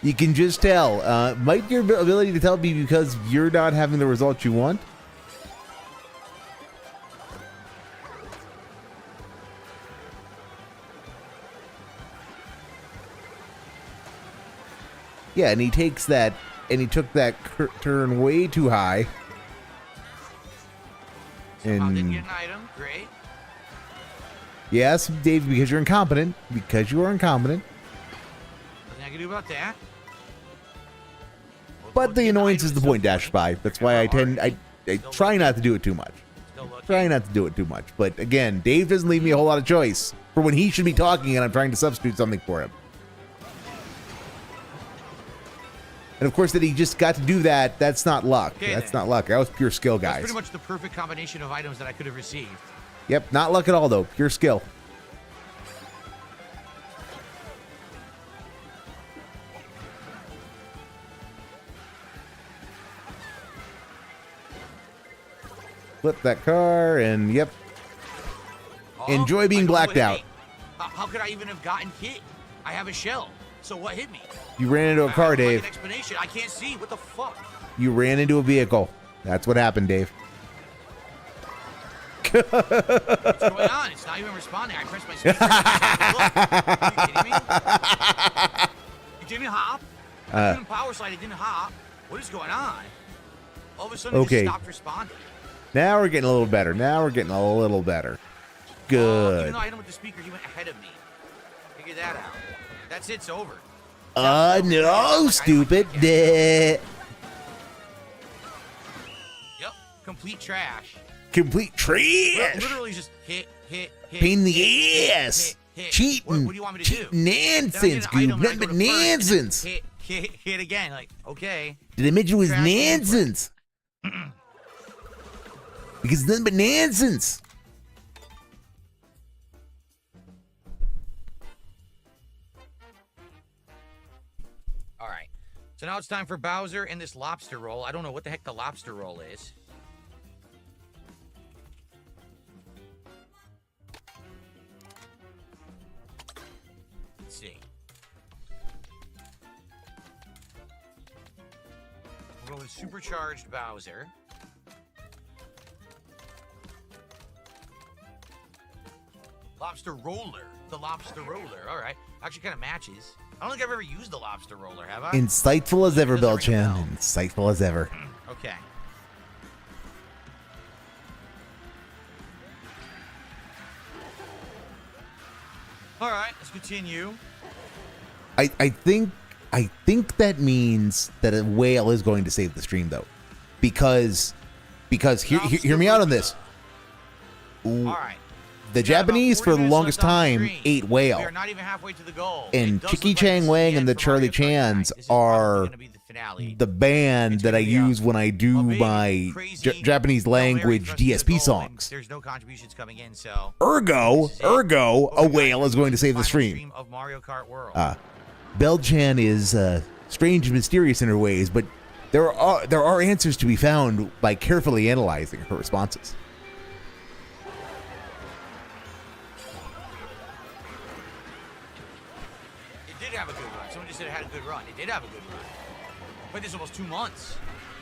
You can just tell. Might your ability to tell be because you're not having the results you want? Yeah, and he takes that, and he took that turn way too high. Somehow didn't And get an item. Great. yes, Dave, because you're incompetent. Because you are incompetent. Nothing I can do about that. But the annoyance is the point, Dash Spy. That's why I try not to do it too much. Still looking. Try not to do it too much. But again, Dave doesn't leave me a whole lot of choice for when he should be talking and I'm trying to substitute something for him. And of course, that he just got to do that, that's not luck. Okay, That's then. not luck. That was pure skill, That's guys. pretty much the perfect combination of items that I could have received. Yep, not luck at all, though. Pure skill. Flip that car, and yep. Enjoy being I know blacked what hit out. me. How could I even have gotten hit? I have a shell. So what hit me? You ran into a I car, would like Dave. an explanation. I can't see. What the fuck? You ran into a vehicle. That's what happened, Dave. What's going on? It's not even responding. I pressed my speaker. Look. Are you kidding me? It didn't hop. I couldn't power slide. It didn't hop. What is going on? All of a sudden, it Okay. just stopped responding. Now we're getting a little better. Now we're getting a little better. Good. Even though I hit him with the speaker, he went ahead of me. Figure that out. That's it's over. No, stupid. Duh. Yep. Complete trash. Complete trash. Literally just hit. Pain in the ass. hit. Cheating. What do you want me to do? Cheating nonsense, Then I get an Goob. item and I Nothing go but to first, and then nonsense. Hit again. Like, okay. Did I mention it was Trash and nonsense? Because it's nothing but nonsense. All right. So now it's time for Bowser and this lobster roll. I don't know what the heck the lobster roll is. Let's see. We'll go with supercharged Bowser. Lobster roller. The lobster roller. All right. Actually kind of matches. I don't think I've ever used the lobster roller, have I? Insightful as ever, Doesn't ring a Belchan. bell. Insightful as ever. Okay. All right, let's continue. I think that means that a whale is going to save the stream, though, because hear me out on this. All right. The We got about Japanese, 40 for the minutes longest left on the time, stream. ate We whale. are not even halfway to the goal. And It does Chicky look like Chang this is Wang the and end the for Charlie Mario Kart tonight. Chans This is probably are gonna be the finale. the band It's that I gonna be use when I do a big, my crazy Japanese Hail Mary language for us to get a DSP goal, and songs. There's no contributions coming in, so Ergo, this is it. a Hopefully whale guys is going to save the final stream. of Mario Kart World. Belchan is strange and mysterious in her ways, but there are answers to be found by carefully analyzing her responses. It did did have a good run. Played this almost 2 months.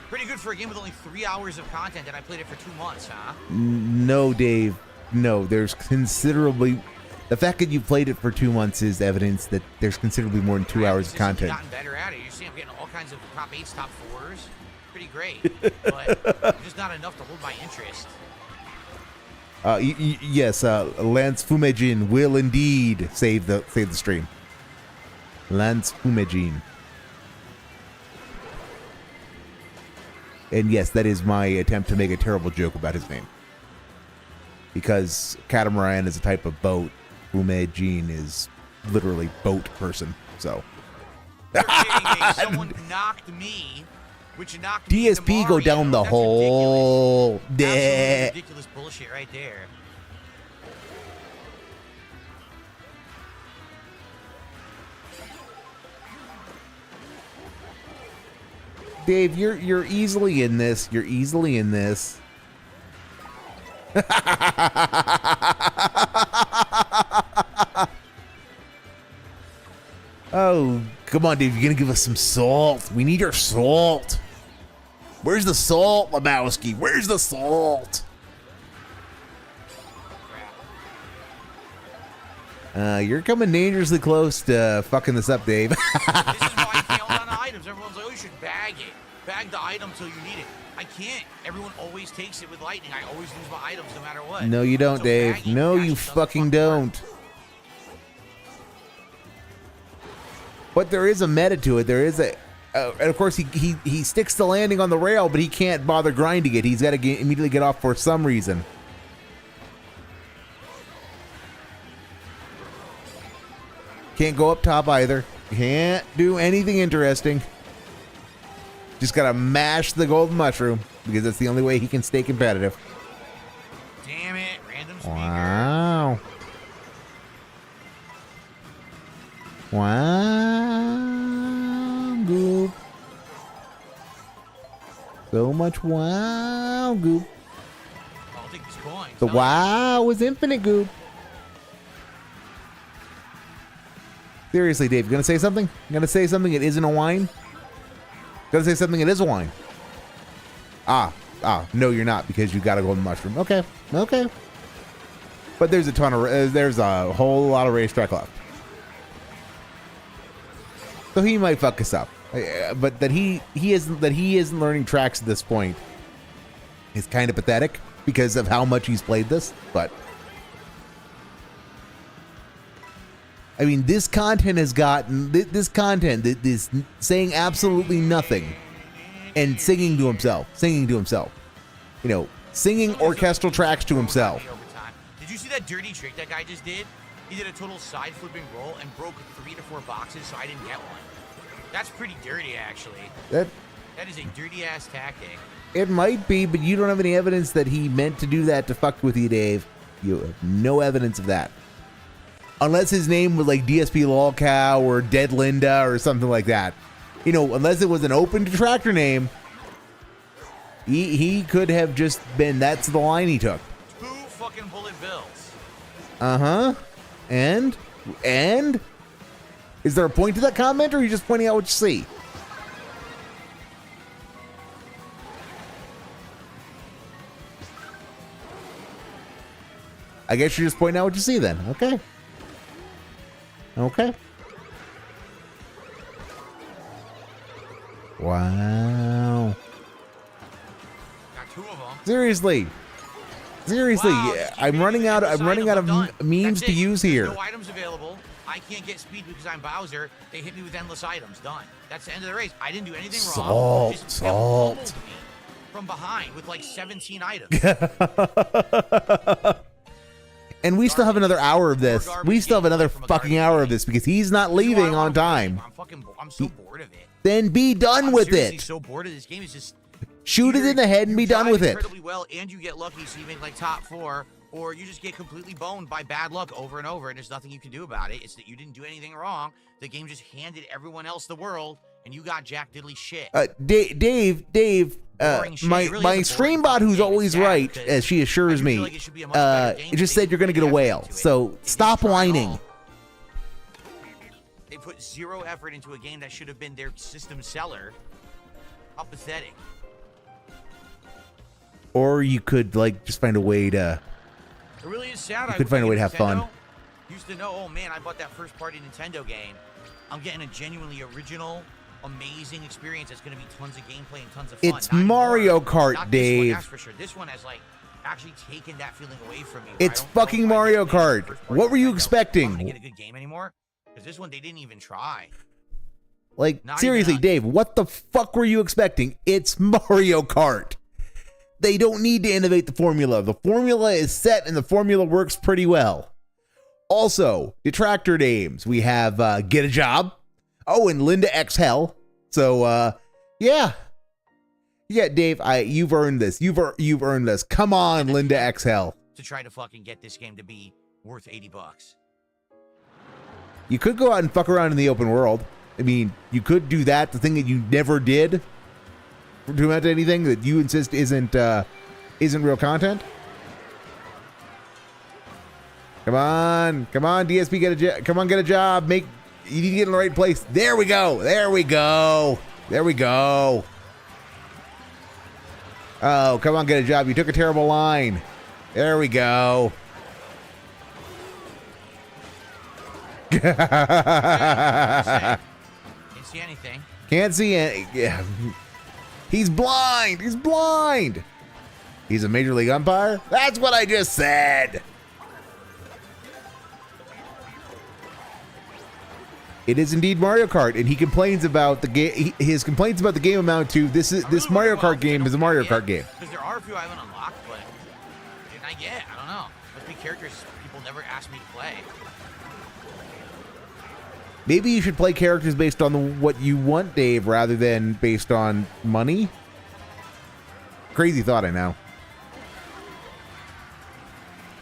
Pretty good for a game with only 3 hours of content, and I played it for 2 months, huh? No, Dave. No, there's considerably... The fact that you played it for 2 months is evidence that there's considerably more than 2 hours of content. I've gotten better at it. You see I'm getting all kinds of top 8s, top 4s. Pretty great. But just not enough to hold my interest. Yes, Lance Fumejin will indeed save the stream. Lance Fumejin. And yes, that is my attempt to make a terrible joke about his name. Because catamaran is a type of boat. Fumejin is literally boat person. So. You're kidding me. Someone knocked me, which knocked me into DSP Mario. go down the That's hole. Absolutely ridiculous bullshit right there. Dave, you're easily in this. You're easily in this. Oh, come on, Dave. You're gonna give us some salt. We need your salt. Where's the salt, Lebowski? Where's the salt? You're coming dangerously close to fucking this up, Dave. This is why I can't hold on to items. Everyone's like, oh, you should bag it. Bag the item till you need it. I can't. Everyone always takes it with lightning. I always lose my items no matter what. No, you don't, So Dave. bagging No, actually you does the fucking fucking work. don't. But there is a meta to it. There is a... and of course, he sticks the landing on the rail, but he can't bother grinding it. He's got to immediately get off for some reason. Can't go up top either. Can't do anything interesting. Just got to mash the golden mushroom because that's the only way he can stay competitive. Damn it. Random speaker. Wow. Wow, goop. So much wow, goop. I'll take these coins. The Nice. wow is infinite, goop. Seriously, Dave, you gonna say something? You gonna say something that isn't a wine? Gonna say something that is a wine? No, you're not because you got a golden mushroom. Okay, okay. But there's a ton of, there's a whole lot of racetrack left. So he might fuck us up, but that he isn't learning tracks at this point is kind of pathetic because of how much he's played this. But I mean, this content has gotten this content that is saying absolutely nothing and singing to himself. You know, singing orchestral tracks to himself. Did you see that dirty trick that guy just did? He did a total side flipping roll and broke 3 to 4 boxes, so I didn't get one. That's pretty dirty, actually. That is a dirty ass tactic. It might be, but you don't have any evidence that he meant to do that to fuck with you, Dave. You have no evidence of that. Unless his name was like DSP Lolcow or Dead Linda or something like that. You know, unless it was an open detractor name, he could have just been, that's the line he took. 2 fucking bullet bills. Uh-huh. And? Is there a point to that comment, or are you just pointing out what you see? I guess you're just pointing out what you see then. Okay. Okay. Wow. Got 2 of them. Seriously. Wow, I'm running out of memes That's to it. use There's here. no items available. I can't get speed because I'm Bowser. They hit me with endless items. Done. That's the end of the race. I didn't do anything wrong. Just pummeled me from behind with like 17 items. And we still have another hour of this. We still have another fucking hour of this because he's not leaving on time. I'm so bored of it. Then be done I'm with seriously it. so bored of this game. It's just Shoot it in the head and be done with it. incredibly well, and you get lucky, so you make like top 4, or you just get completely boned by bad luck over and over, and there's nothing you can do about it. It's that you didn't do anything wrong. The game just handed everyone else the world, and you got jack diddly shit. Dave, Boring shit. my It really is a stream boring bot, who's game. always It's sad right, because as she assures I me, feel like it should be a much better game it just if they said you're gonna put get a effort whale. into it. So They stop try whining. all. They put zero effort into a game that should have been their system seller. How pathetic. Or you could like just find a way to. It really is sad. You could find a way to have fun. Used to know, oh man, I bought that first party Nintendo game. I'm getting a genuinely original, amazing experience that's going to be tons of gameplay and tons of fun. It's Mario Kart, Not Dave. This one, that's for sure. This one has like actually taken that feeling away from me. It's fucking Mario Kart. What were you expecting? I'm gonna get a good game anymore? Because this one they didn't even try. Like, Not seriously, even Dave, what the fuck were you expecting? It's Mario Kart. They don't need to innovate the formula. The formula is set and the formula works pretty well. Also, detractor names. We have Get a Job. Oh, and Linda X Hell. So, yeah. Yeah, Dave, you've earned this. You've earned this. Come on, Linda X Hell. To try to fucking get this game to be worth $80. You could go out and fuck around in the open world. I mean, you could do that. The thing that you never did to amount to anything that you insist isn't real content. Come on, DSP, get a job. You need to get in the right place. There we go. Oh, come on, get a job. You took a terrible line. There we go. Didn't see anything. Can't see it. Yeah. He's blind. He's a major league umpire? That's what I just said. It is indeed Mario Kart, and he complains about the game. His complaints about the game amount to this Mario Kart game is a Mario Kart game. Because there are a few I haven't unlocked, but didn't I get? I don't know. Must be characters people never asked me to play. Maybe you should play characters based on what you want, Dave, rather than based on money. Crazy thought, I know.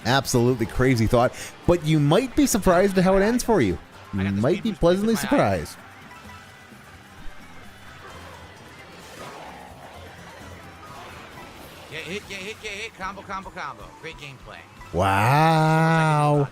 Absolutely crazy thought. But you might be surprised at how it ends for you. You might be pleasantly surprised. Get hit, combo. Great gameplay. Wow.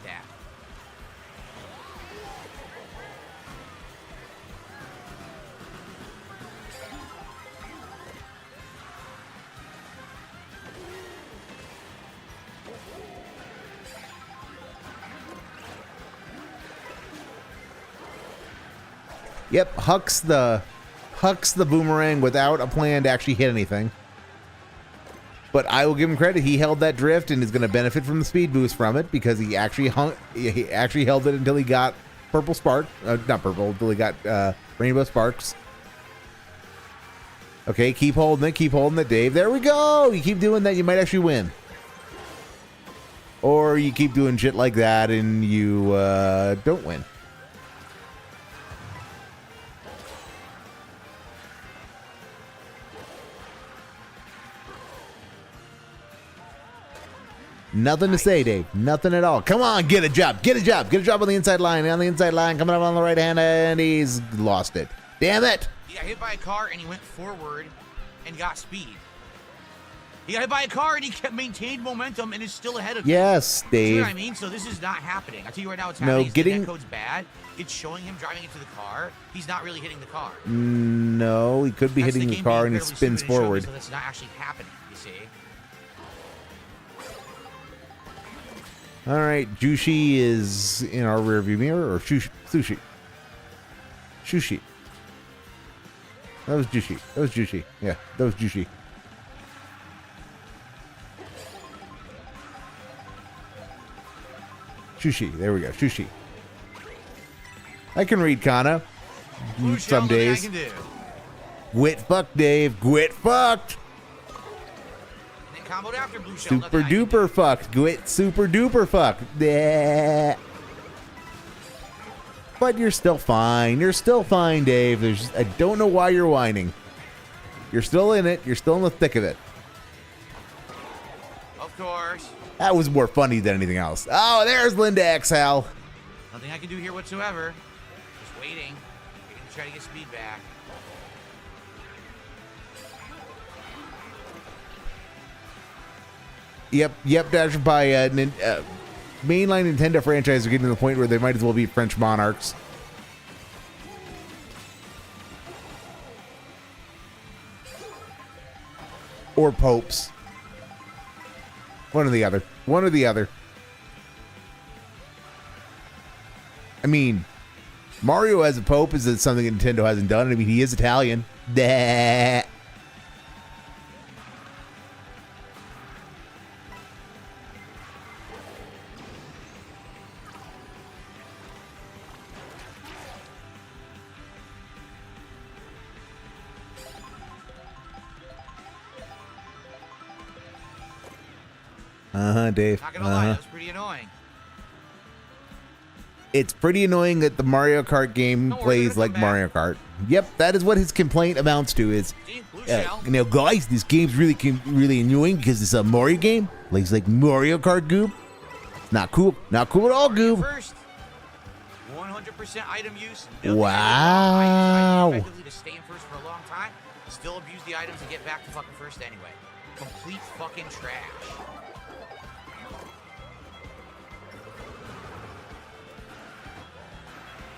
Yep, hucks the boomerang without a plan to actually hit anything. But I will give him credit; he held that drift and is going to benefit from the speed boost from it because he actually held it until he got purple spark, not purple, until he got rainbow sparks. Okay, keep holding it, Dave. There we go. You keep doing that, you might actually win. Or you keep doing shit like that and you don't win. Nothing to say, Dave. Nothing at all. Come on, get a job on the inside line. Coming up on the right hand, and he's lost it. Damn it! He got hit by a car, and he went forward and got speed. He got hit by a car, and he kept maintained momentum, and is still ahead of you. Yes, Dave. You know what I mean? So this is not happening. I tell you right now, what's happening. The net code's bad. It's showing him driving into the car. He's not really hitting the car. No, he could be hitting the car, and he spins forward. So that's not actually happening. You see? All right, Jushi is in our rearview mirror, or Sushi. That was Jushi. Yeah, that was Jushi. Sushi. There we go. Sushi. I can read Kana. Some days. Gwit fucked, Dave. Gwit fucked. After blue shell, super duper fucked. Gwit super duper fucked. Bleh. But you're still fine. You're still fine, Dave. I don't know why you're whining. You're still in it. You're still in the thick of it. Of course. That was more funny than anything else. Oh, there's Linda XL. Nothing I can do here whatsoever. Just waiting. We're going to try to get speed back. Yep, Dasher by mainline Nintendo franchise are getting to the point where they might as well be French monarchs. or popes. One or the other. One or the other. I mean, Mario as a pope is something Nintendo hasn't done. I mean, he is Italian. Dah. Dave. Not gonna lie, that was pretty annoying. It's pretty annoying that the Mario Kart game plays like Mario Kart. Yep, that is what his complaint amounts to. Is guys, this game's really annoying because it's a Mario game. Plays like Mario Kart, Goob. Not cool. Not cool at all, Goob. First, 100% item use. Wow. Effectively to stay in first for a long time. Still abuse the items and get back to fucking first anyway. Complete fucking trash.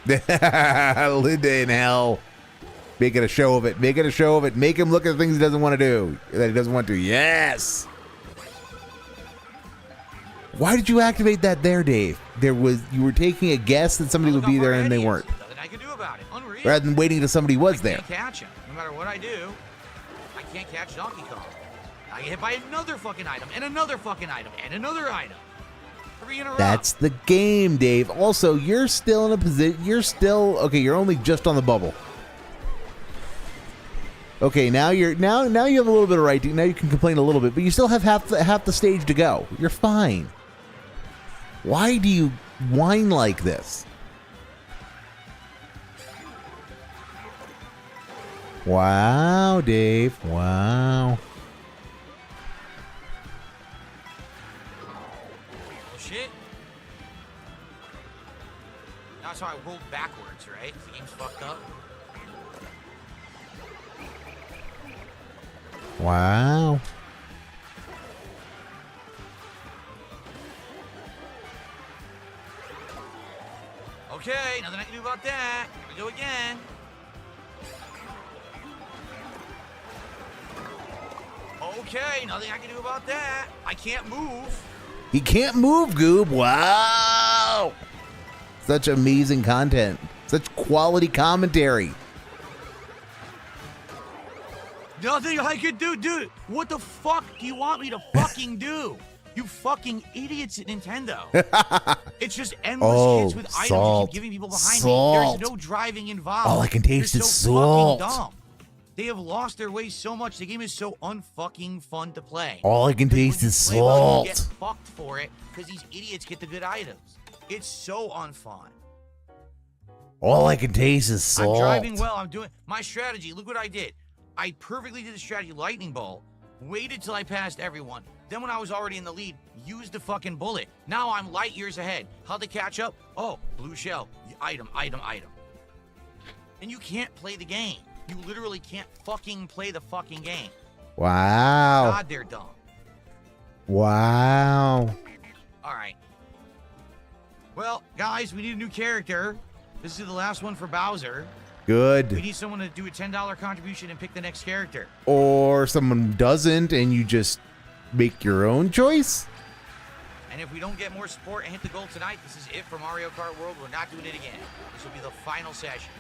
Linda in hell. Making a show of it. Making a show of it. Make him look at things he doesn't want to do. That he doesn't want to. Yes. Why did you activate that there, Dave? You were taking a guess that somebody would be there and they weren't. Nothing I can do about it. Unreal. Rather than waiting until somebody was there. I can't catch him. No matter what I do, I can't catch Donkey Kong. I get hit by another fucking item and another fucking item and another item. 3 in a row. That's the game, Dave. Also, you're still in a position. Okay. You're only just on the bubble. Okay, now you have a little bit of right. Now you can complain a little bit, but you still have half the stage to go. You're fine. Why do you whine like this? Wow, Dave. Wow. Shit. That's how I rolled backwards, right? The game's fucked up. Wow. Okay, nothing I can do about that. Here we go again. Okay, nothing I can do about that. I can't move. He can't move, Goob. Wow. Such amazing content. Such quality commentary. Nothing I can do, dude. What the fuck do you want me to fucking do? You fucking idiots at Nintendo. It's just endless hits with items you keep giving people behind me. There's no driving involved. All I can taste They're is so salt. fucking dumb. They have lost their way so much. The game is so unfucking fun to play. All I can taste is salt. You get fucked for it because these idiots get the good items. It's so unfun. All I can taste is salt. I'm driving well. I'm doing my strategy. Look what I did. I perfectly did the strategy lightning bolt. Waited till I passed everyone. Then when I was already in the lead, used the fucking bullet. Now I'm light years ahead. How'd they catch up? Oh, blue shell. Item, item, item. And you can't play the game. You literally can't fucking play the fucking game. Wow. God, they're dumb. Wow. All right. Well, guys, we need a new character. This is the last one for Bowser. We Good. need someone to do a $10 contribution and pick the next character. Or someone doesn't and you just make your own choice? And if we don't get more support and hit the goal tonight, this is it for Mario Kart World. We're not doing it again. This will be the final session.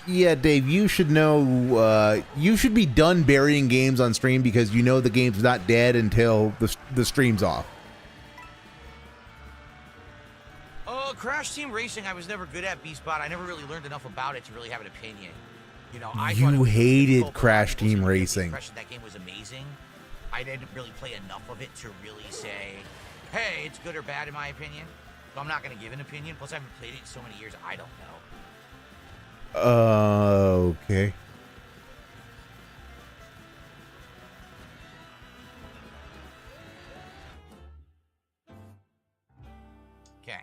Yeah, Dave, you should know, you should be done burying games on stream because you know the game's not dead until the stream's off. Crash Team Racing, I was never good at B-Spot. I never really learned enough about it to really have an opinion. You know, I thought it You was hated difficult, but Crash I was Team under the Racing. impression that game was amazing. I didn't really play enough of it to really say, hey, it's good or bad in my opinion. So I'm not going to give an opinion. Plus, I haven't played it in so many years, I don't know. Okay. Okay.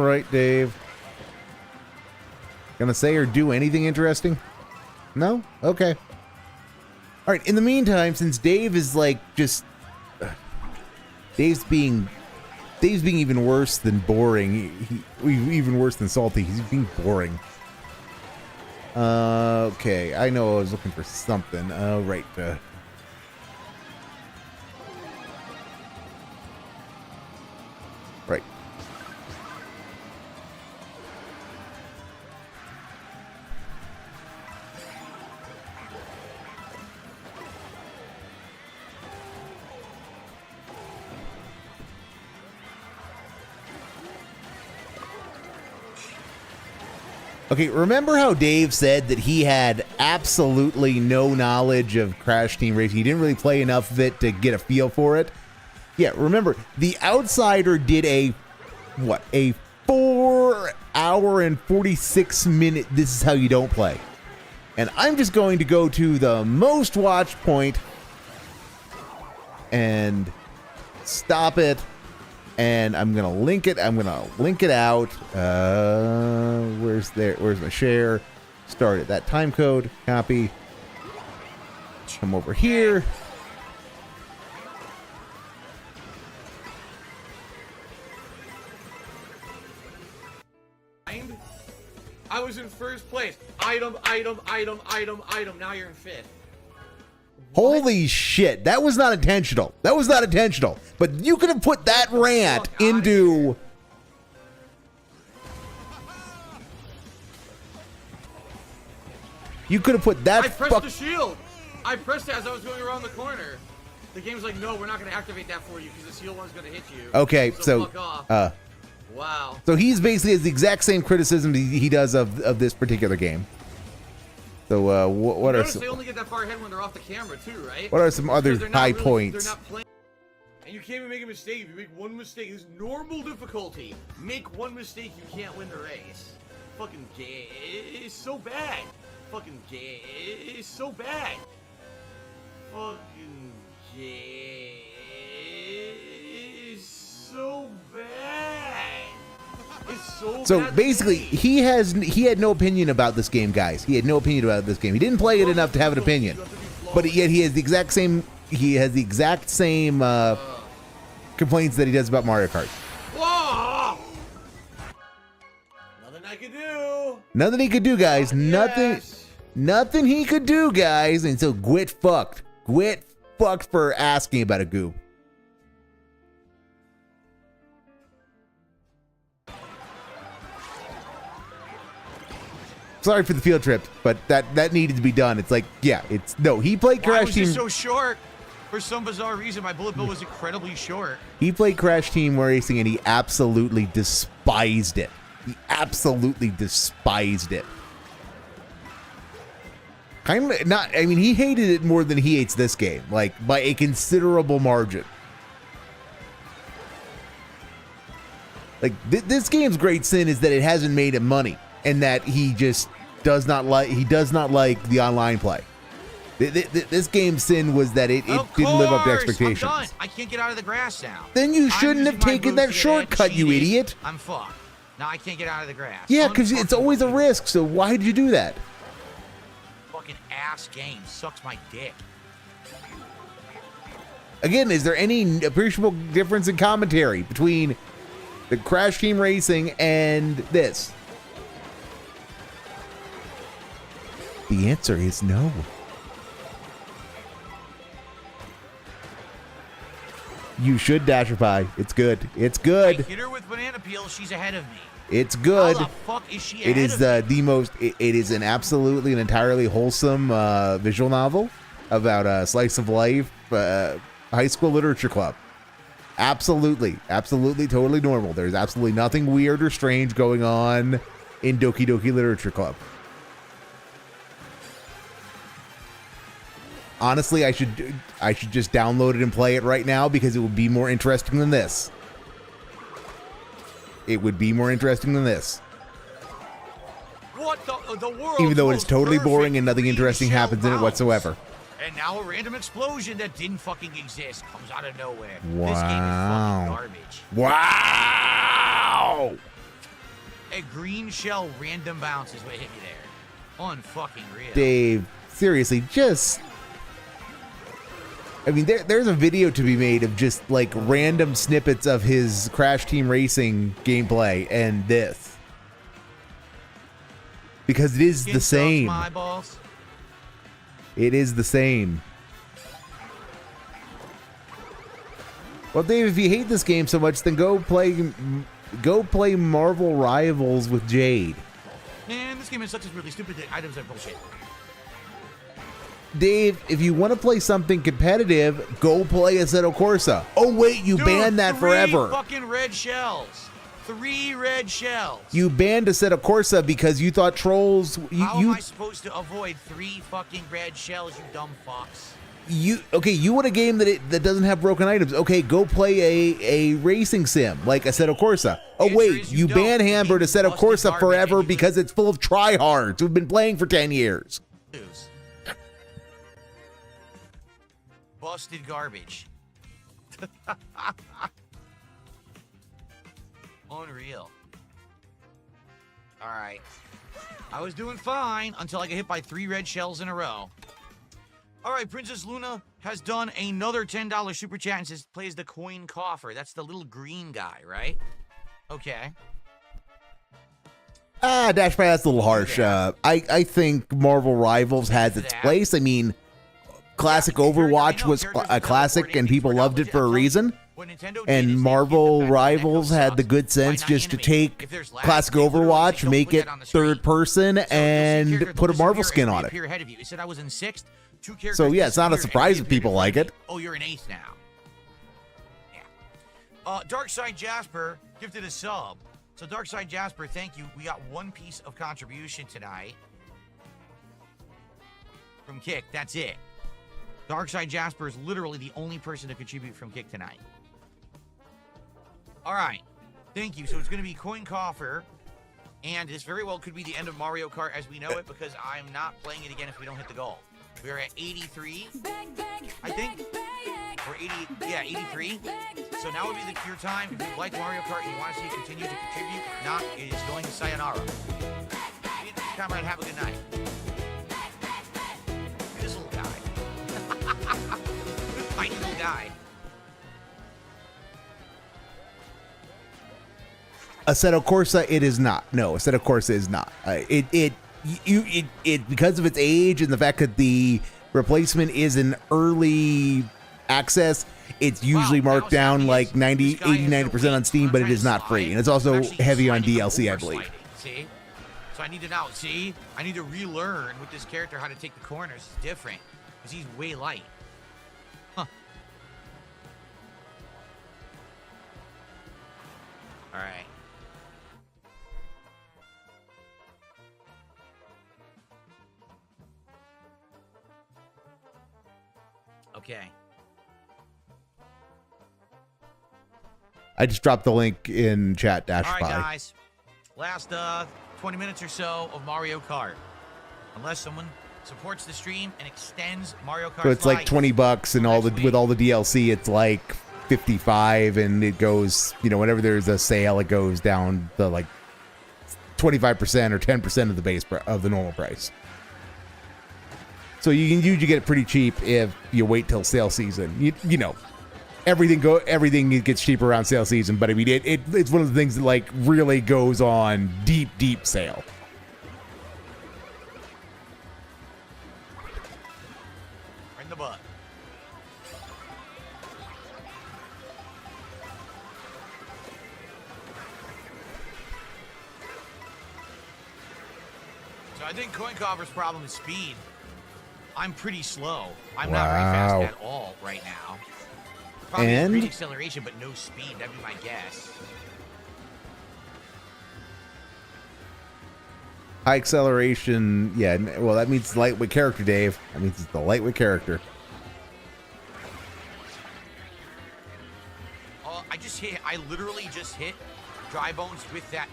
right, Dave. Gonna say or do anything interesting? No? Okay. All right, in the meantime, since Dave is like just... Dave's being even worse than boring. Even worse than salty. He's being boring. Okay, I know I was looking for something. Right. Right. Okay, remember how Dave said that he had absolutely no knowledge of Crash Team Racing? He didn't really play enough of it to get a feel for it? Yeah, remember, the Outsider did a 4-hour and 46-minute This Is How You Don't Play. And I'm just going to go to the most watched point and stop it. And I'm gonna link it. I'm gonna link it out. Where's my share? Start it. That time code. Copy. Come over here. I was in first place. Item. Now you're in fifth. Holy shit, that was not intentional. That was not intentional. But you could have put that rant into... You could have put that... I pressed the shield. I pressed it as I was going around the corner. The game's like, no, we're not going to activate that for you because the shield one's going to hit you. Okay, so fuck off. Wow. So he's basically has the exact same criticism he does of this particular game. So what are some? They only get that far ahead when they're off the camera too, right? What are some other high points? They're not playing. And you can't even make a mistake. If you make one mistake, it's normal difficulty. Make one mistake, you can't win the race. Fucking gay. It's so bad. Fucking gay. It's so bad. Fucking gay. It's so bad. It's so bad basically, he had no opinion about this game, guys. He had no opinion about this game. He didn't play it enough to have an opinion. But yet he has the exact same. He has the exact same complaints that he does about Mario Kart. Whoa! Nothing I could do. Nothing he could do, guys. Yes. Nothing he could do, guys. And so Gwit fucked. Gwit fucked for asking about a goo. Sorry for the field trip, but that needed to be done. It's like, yeah, he played Crash Team. Why was it so short? For some bizarre reason, my bullet bill was incredibly short. He played Crash Team Racing and he absolutely despised it. He absolutely despised it. Kind of not. I mean, he hated it more than he hates this game, like by a considerable margin. Like this game's great sin is that it hasn't made him money, and that he just does not like the online play. This game's sin was that it didn't live up to expectations. I'm done. I can't get out of the grass now. Then you shouldn't have taken that shortcut, you idiot. I'm fucked. Now I can't get out of the grass. Yeah, because it's always a risk, so why did you do that? Fucking ass game. Sucks my dick. Again, is there any appreciable difference in commentary between the Crash Team Racing and this? The answer is no. You should Dasher Pie. It's good. It's good. I hit her with banana peel. She's ahead of me. It's good. How the fuck is she ahead It is of me? the most. It is an absolutely and entirely wholesome visual novel about a slice of life, high school literature club. Absolutely, totally normal. There's absolutely nothing weird or strange going on in Doki Doki Literature Club. Honestly, I should just download it and play it right now because it would be more interesting than this. It would be more interesting than this. What the world? Even though it's totally boring and nothing interesting happens in it whatsoever. And now a random explosion that didn't fucking exist comes out of nowhere. Wow. This game is fucking garbage. Wow! A green shell random bounce is what hit me there. Unfucking real. Dave, seriously, just... I mean, there's a video to be made of just, like, random snippets of his Crash Team Racing gameplay and this. Because it is the same. My balls. It is the same. Well, Dave, if you hate this game so much, then go play Marvel Rivals with Jade. Man, this game is such as really stupid that items are bullshit. Dave, if you want to play something competitive, go play Assetto Corsa. Oh, wait, you banned that forever. 3 fucking red shells. 3 red shells. You banned Assetto Corsa because you thought trolls... How am I supposed to avoid 3 fucking red shells, you dumb fox? Okay, you want a game that doesn't have broken items. Okay, go play a racing sim like Assetto Corsa. Oh, wait, you ban hammered Assetto Corsa forever because it's full of tryhards who've been playing for 10 years. Busted garbage. Unreal. Alright. I was doing fine until I got hit by 3 red shells in a row. Alright, Princess Luna has done another $10 super chat and says plays the coin coffer. That's the little green guy, right? Okay. Dashpad, that's a little harsh. I think Marvel Rivals has its place. I mean, classic Overwatch was a classic and people loved it for a reason. And Marvel Rivals had the good sense just to take classic Overwatch, make it third person, and put a Marvel skin on it. So yeah, it's not a surprise if people like it. Oh, you're an ace now. Yeah. Darkside Jasper gifted a sub. So Darkside Jasper, thank you. We got 1 piece of contribution tonight from Kick. That's it. Darkside Jasper is literally the only person to contribute from Kick tonight. All right. Thank you. So it's going to be Coin Coffer, and this very well could be the end of Mario Kart as we know it because I'm not playing it again if we don't hit the goal. We're at 83, I think. Or 80, yeah, 83. So now would be your time. If you like Mario Kart and you want to see it continue to contribute, if not, it is going to sayonara. Comrade, have a good night. This little guy. This tiny little guy. Assetto Corsa, it is not. No, Assetto Corsa is not. It because of its age and the fact that the replacement is an early access, it's usually marked down like 80-90% on Steam, but it is not free, and it's also heavy on DLC, I believe. See? So I need to now, I need to relearn with this character how to take the corners. It's different because he's way light. Huh. All right. Okay. I just dropped the link in chat, Dash. All right, guys. Last 20 minutes or so of Mario Kart. Unless someone supports the stream and extends Mario Kart. So it's like $20 and with all the DLC, it's like 55, and it goes, whenever there's a sale, it goes down to like 25% or 10% of the base of the normal price. So you can usually get it pretty cheap if you wait till sale season. Everything gets cheaper around sale season, but I mean it's one of the things that like really goes on deep sale. Right in the butt. So I think Coin Coffer's problem is speed. I'm pretty slow. I'm not very fast at all right now. Probably great acceleration, but no speed. That'd be my guess. High acceleration, yeah. Well, that means lightweight character, Dave. That means it's the lightweight character. I literally just hit Dry Bones with that.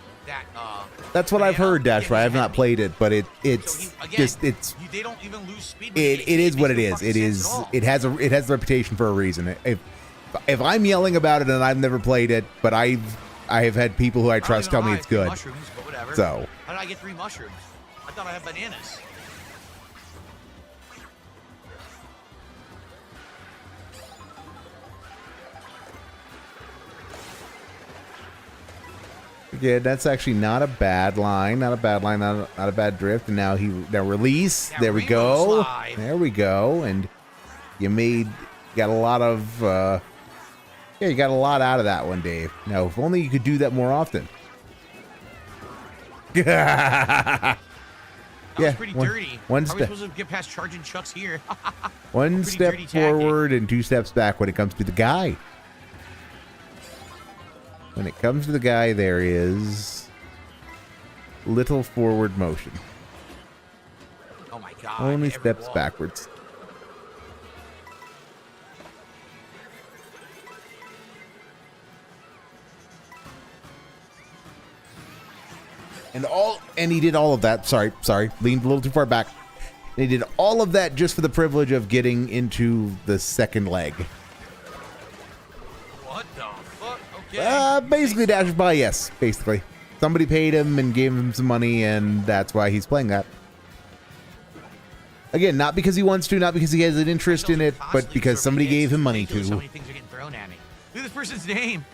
That's what I've heard, Dashfly. I have not played it, but they don't even lose speed. It is what it is. It has a reputation for a reason. If I'm yelling about it and I've never played it, but I've I have had people who I don't trust even know tell me how I it's had 3 good. Mushrooms, but whatever. So How did I get 3 mushrooms? I thought I had bananas. yeah, that's actually not a bad line. Not a bad line. Not a bad drift. And now release. That There we rainbow go. slide. There we go. And you got a lot of. Yeah, you got a lot out of that one, Dave. Now, if only you could do that more often. That was Yeah, pretty one- dirty. one How are we step- supposed to get past charging Chucks here? One Pretty step dirty tactic. forward and 2 steps back when it comes to the guy. When it comes to the guy, there is little forward motion. Oh my god. Only every steps wall. backwards. And he did all of that. Sorry, leaned a little too far back. And he did all of that just for the privilege of getting into the second leg. What the fuck? Okay. Basically dashed by, yes, basically. Somebody paid him and gave him some money, and that's why he's playing that. Again, not because he wants to, not because he has an interest in it, but because somebody gave him money So to. many things are getting thrown at me. Look at this person's name.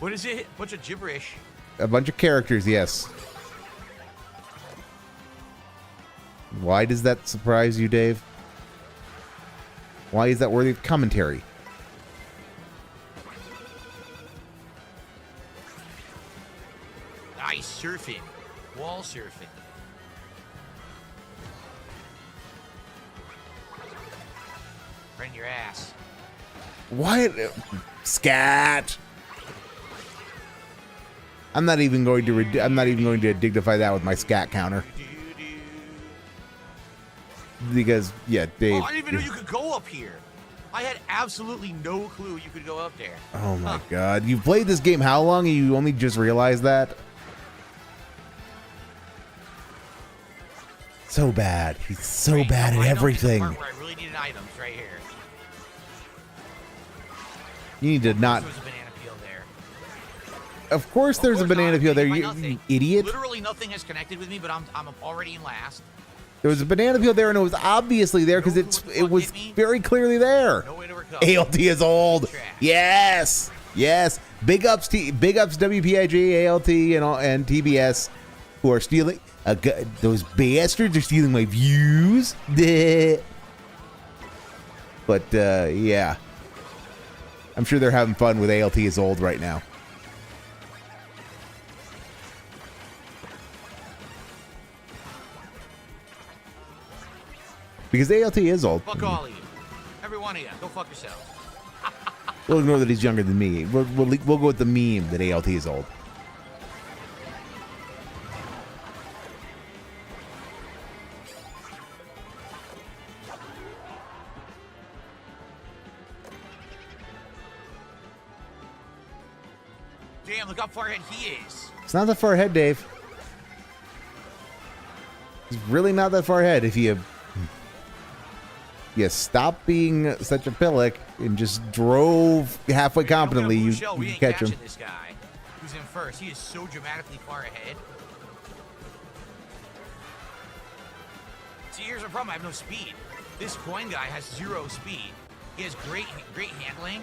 What is it? Bunch of gibberish. A bunch of characters, yes. Why does that surprise you, Dave? Why is that worthy of commentary? Nice surfing. Wall surfing. Right in your ass. What? Scat. I'm not even going to dignify that with my scat counter. Because, yeah, Dave. Oh, I didn't even know you could go up here. I had absolutely no clue you could go up there. Oh my god. You've played this game how long and you only just realized that? So bad. He's so Right, bad now at I know the everything. part where I really needed items right here. You need to not. There was a banana peel there. Of course there's a Of course banana not, peel there, by you nothing. idiot. Literally nothing has connected with me, but I'm already in last. There was a banana peel there and it was obviously there because Know what the it fuck was hit me? very clearly there. No way to recover. ALT is old. Trash. Yes. Yes. Big ups WPIG, ALT and TBS who are stealing those bastards are stealing my views. But yeah. I'm sure they're having fun with ALT is old right now. Because ALT is old. Fuck all of you. Every one of you. Go fuck yourselves. We'll ignore that he's younger than me. We'll go with the meme that ALT is old. Damn, look how far ahead he is. It's not that far ahead, Dave. It's really not that far ahead if you stop being such a pillock and just drove halfway competently, you We can ain't catch him. catching this guy who's in first. He is so dramatically far ahead. See, here's the problem. I have no speed. This coin guy has 0 speed. He has great handling,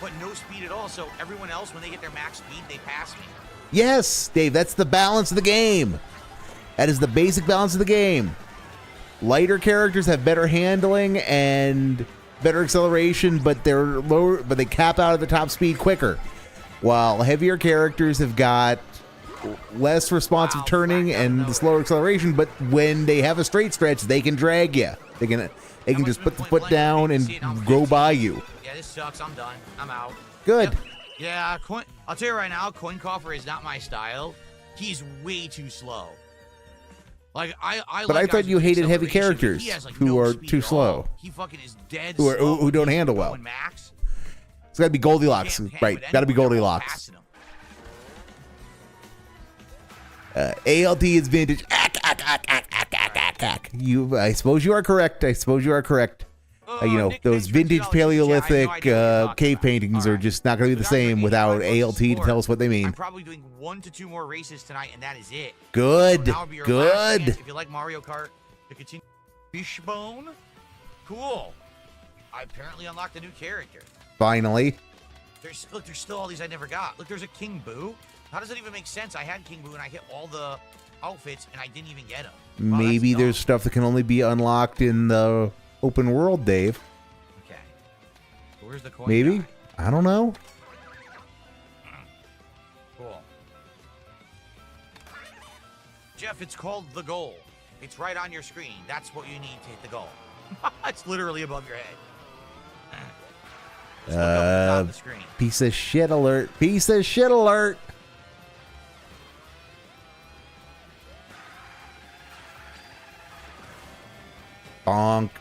but no speed at all. So everyone else, when they get their max speed, they pass me. Yes, Dave, that's the balance of the game. That is the basic balance of the game. Lighter characters have better handling and better acceleration, but they're lower, but they cap out at the top speed quicker. While heavier characters have got less responsive turning and the slower acceleration, but when they have a straight stretch, they can drag you. They can just put the foot down and go by you. Yeah, this sucks. I'm done. I'm out. Good. Yep. Yeah, I'll tell you right now, Coin Coffer is not my style. He's way too slow. Like I But I thought you hated heavy characters who are too slow. He fucking is dead Who slow. don't He's handle well. going Max. It's got to be Goldilocks, Can't hang right? with Got to be anyone. They're all Goldilocks. passing him. ALT is vintage. I suppose you are correct. You know, Nick, those thanks for vintage $2 in the chat. I have no Paleolithic idea what you're talking cave about. paintings All are right. just not going to be the So guys, same we're without eating ALT lunch to tell us what they I'm mean. probably doing 1 to 2 more races tonight, and that is it. Good, So now will be your last chance, good. if you like Mario Kart, to continue. Fishbone? Cool. I apparently unlocked a new character. Finally. Look, there's still all these I never got. Look, there's a King Boo. How does that even make sense? I had King Boo, and I hit all the outfits, and I didn't even get them. Maybe there's stuff that can only be unlocked in the open world, Dave. Okay. Where's the coin Maybe? guy? I don't know. Cool. Jeff, it's called the goal. It's right on your screen. That's what you need to hit the goal. It's literally above your head. Just look up at the top of the screen. Piece of shit alert. Piece of shit alert. Bonk.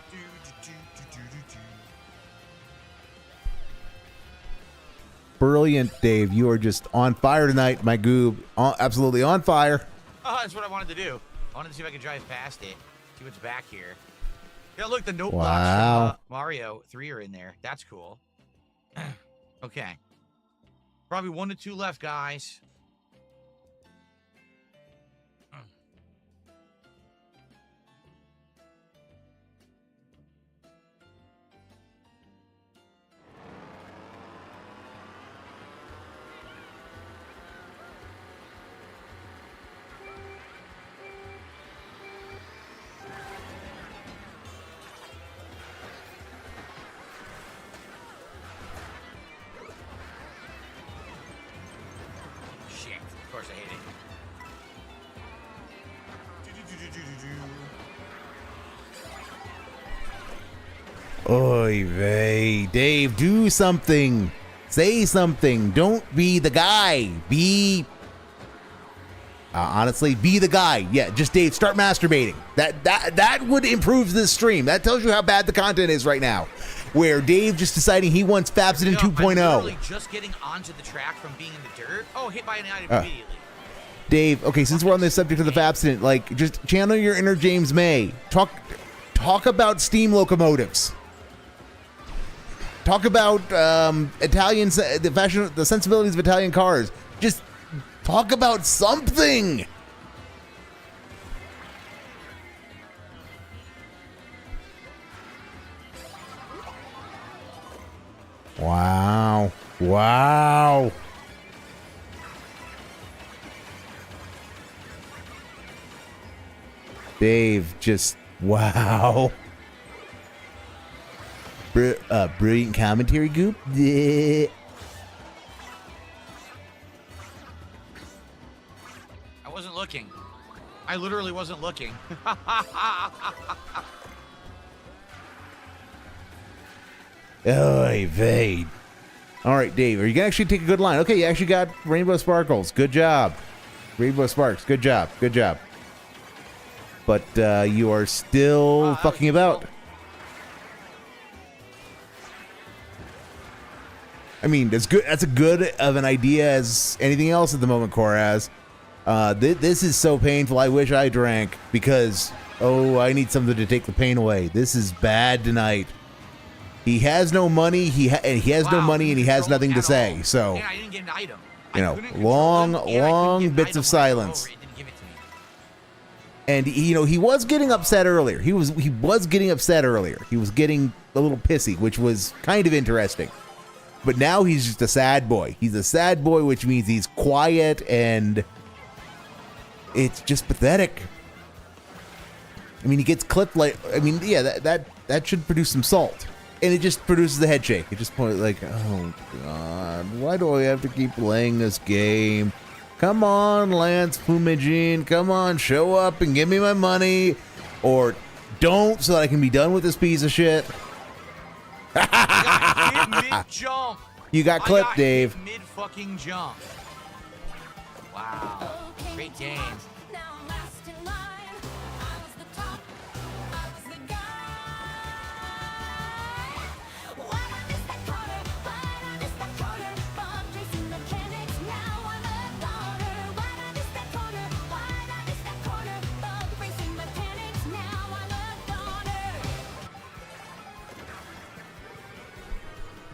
Brilliant, Dave. You are just on fire tonight, my goob. Absolutely on fire. Oh, that's what I wanted to do. I wanted to see if I could drive past it. See what's back here. Yeah, look, the note blocks from Mario 3 are in there. That's cool. Okay. Probably 1 to 2 left, guys. Shit. Of course I hate it. Oy vey. Dave, do something. Say something. Don't be the guy. Be... honestly, be the guy. Yeah, just Dave, start masturbating. That would improve this stream. That tells you how bad the content is right now. Where Dave just deciding he wants Fabs in 2.0. I'm literally just getting onto the track from being in the dirt. Oh, hit by an item immediately. Dave, okay, since we're on the subject of the Fabstinent, like, just channel your inner James May. Talk about steam locomotives. Talk about Italian, the sensibilities of Italian cars. Just talk about something. Wow. Wow. Dave, just wow. Brilliant commentary, Goop. Yeah. I wasn't looking. I literally wasn't looking. Oy vey. All right, Dave, are you gonna actually take a good line? Okay, you actually got Rainbow Sparkles. Good job. Rainbow Sparks. Good job. Good job. But you are still fucking about. Cool. I mean, that's good. That's a good of an idea as anything else at the moment, Coraz. This is so painful. I wish I drank because, I need something to take the pain away. This is bad tonight. He has no money. He has no money, and he has nothing to say. So, I didn't get an item. you know, long bits of silence. And he was getting upset earlier. He was getting upset earlier. He was getting a little pissy, which was kind of interesting. But now he's just a sad boy. He's a sad boy, which means he's quiet, and it's just pathetic. I mean, he gets clipped like. I mean, yeah, that should produce some salt, and it just produces a head shake. It just points like, oh god, why do I have to keep playing this game? Come on, Lance Plumagine, come on, show up and give me my money, or don't, so that I can be done with this piece of shit. Mid-jump. You got clipped, Dave. Mid-fucking jump. Wow. Great game.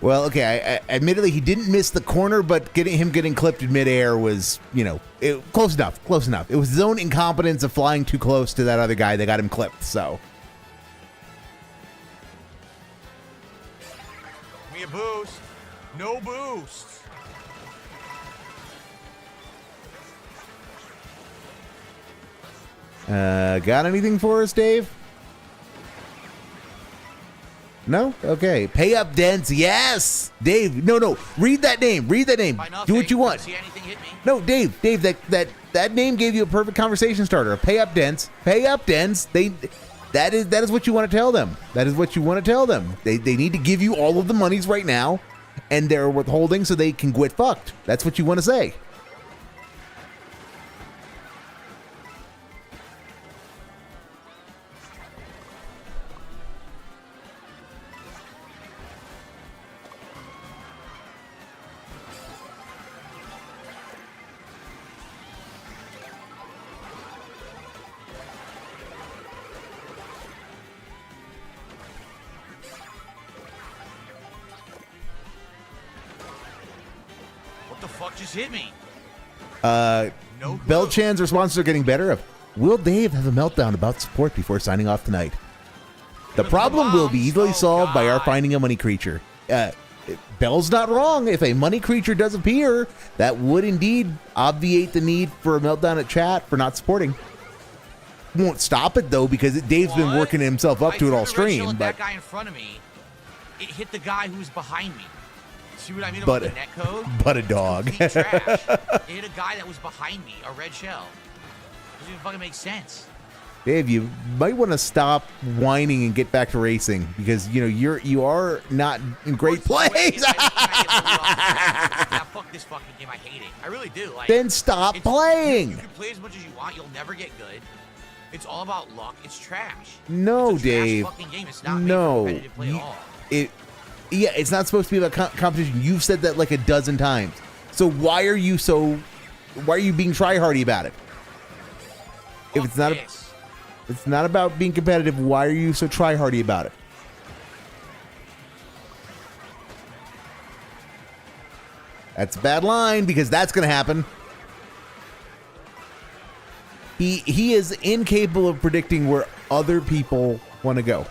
Well, okay, admittedly, he didn't miss the corner, but getting clipped in midair was, close enough, close enough. It was his own incompetence of flying too close to that other guy that got him clipped, so. Give me a boost. No boost. Got anything for us, Dave? No? Okay. Pay up, Dents. Yes! Dave, no. Read that name. Read that name. Do what you want. See anything hit me? No, Dave, that name gave you a perfect conversation starter. Pay up, Dents. Pay up, Dents. That is what you want to tell them. That is what you want to tell them. They need to give you all of the monies right now, and they're withholding so they can get fucked. That's what you want to say. What the fuck just hit me? No Belchan's responses are getting better. Will Dave have a meltdown about support before signing off tonight? The problem will be easily solved by our finding a money creature. Bell's not wrong. If a money creature does appear, that would indeed obviate the need for a meltdown at chat for not supporting. Won't stop it though, because Dave's been working himself up to it all stream. But that guy in front of me, it hit the guy who was behind me. See what I mean about the net code? But a dog. It's complete trash. It hit a guy that was behind me, a red shell. Doesn't even fucking make sense. Dave, you might want to stop whining and get back to racing, because you are not in great place. Yeah, fuck this fucking game. I hate it. I really do. Like, then stop playing. You can play as much as you want. You'll never get good. It's all about luck. It's trash. No, it's a trash Dave. Fucking game. It's not made for competitive play at all. Yeah, it's not supposed to be about competition. You've said that like a dozen times. So why are you being try-hardy about it? If it's not about being competitive, why are you so try-hardy about it? That's a bad line, because that's going to happen. He is incapable of predicting where other people want to go.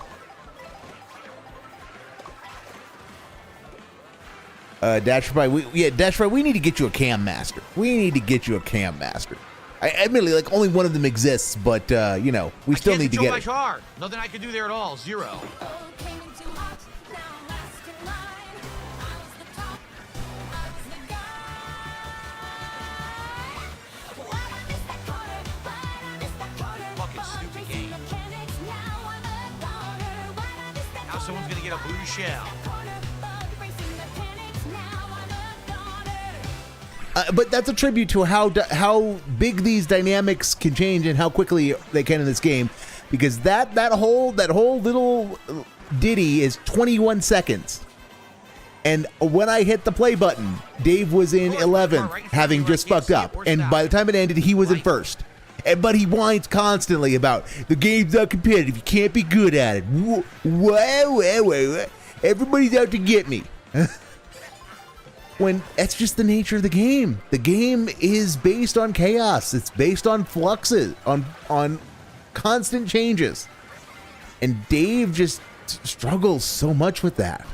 Dashfry, we need to get you a cam master. We need to get you a cam master. Admittedly, like, only one of them exists, but we still need to get it. Car. Nothing I can do there at all. Zero. Fucking stupid game. Now someone's gonna get a blue shell. But that's a tribute to how big these dynamics can change and how quickly they can in this game, because that whole little ditty is 21 seconds. And when I hit the play button, Dave was in 11th, having just fucked up. And by the time it ended, he was in first. But he whines constantly about the game's not competitive. You can't be good at it. Everybody's out to get me. When that's just the nature of the game. The game is based on chaos. It's based on fluxes, on constant changes. And Dave just struggles so much with that.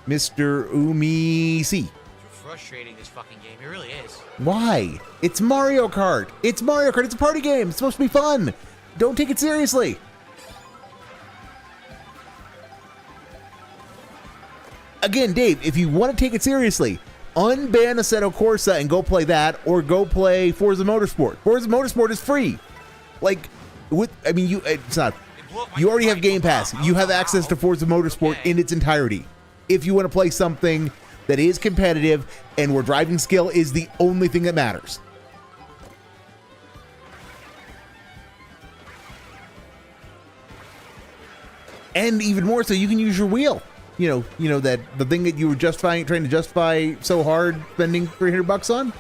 Mr. Umi C. It's frustrating, this fucking game. It really is. Why? It's Mario Kart. It's Mario Kart. It's a party game. It's supposed to be fun. Don't take it seriously. Again, Dave, if you want to take it seriously, unban Assetto Corsa and go play that, or go play Forza Motorsport. Forza Motorsport is free. Like, it's not. You already have Game Pass. You have access to Forza Motorsport in its entirety. If you want to play something that is competitive and where driving skill is the only thing that matters. And even more so, you can use your wheel. You know that the thing that you were trying to justify so hard spending $300 on.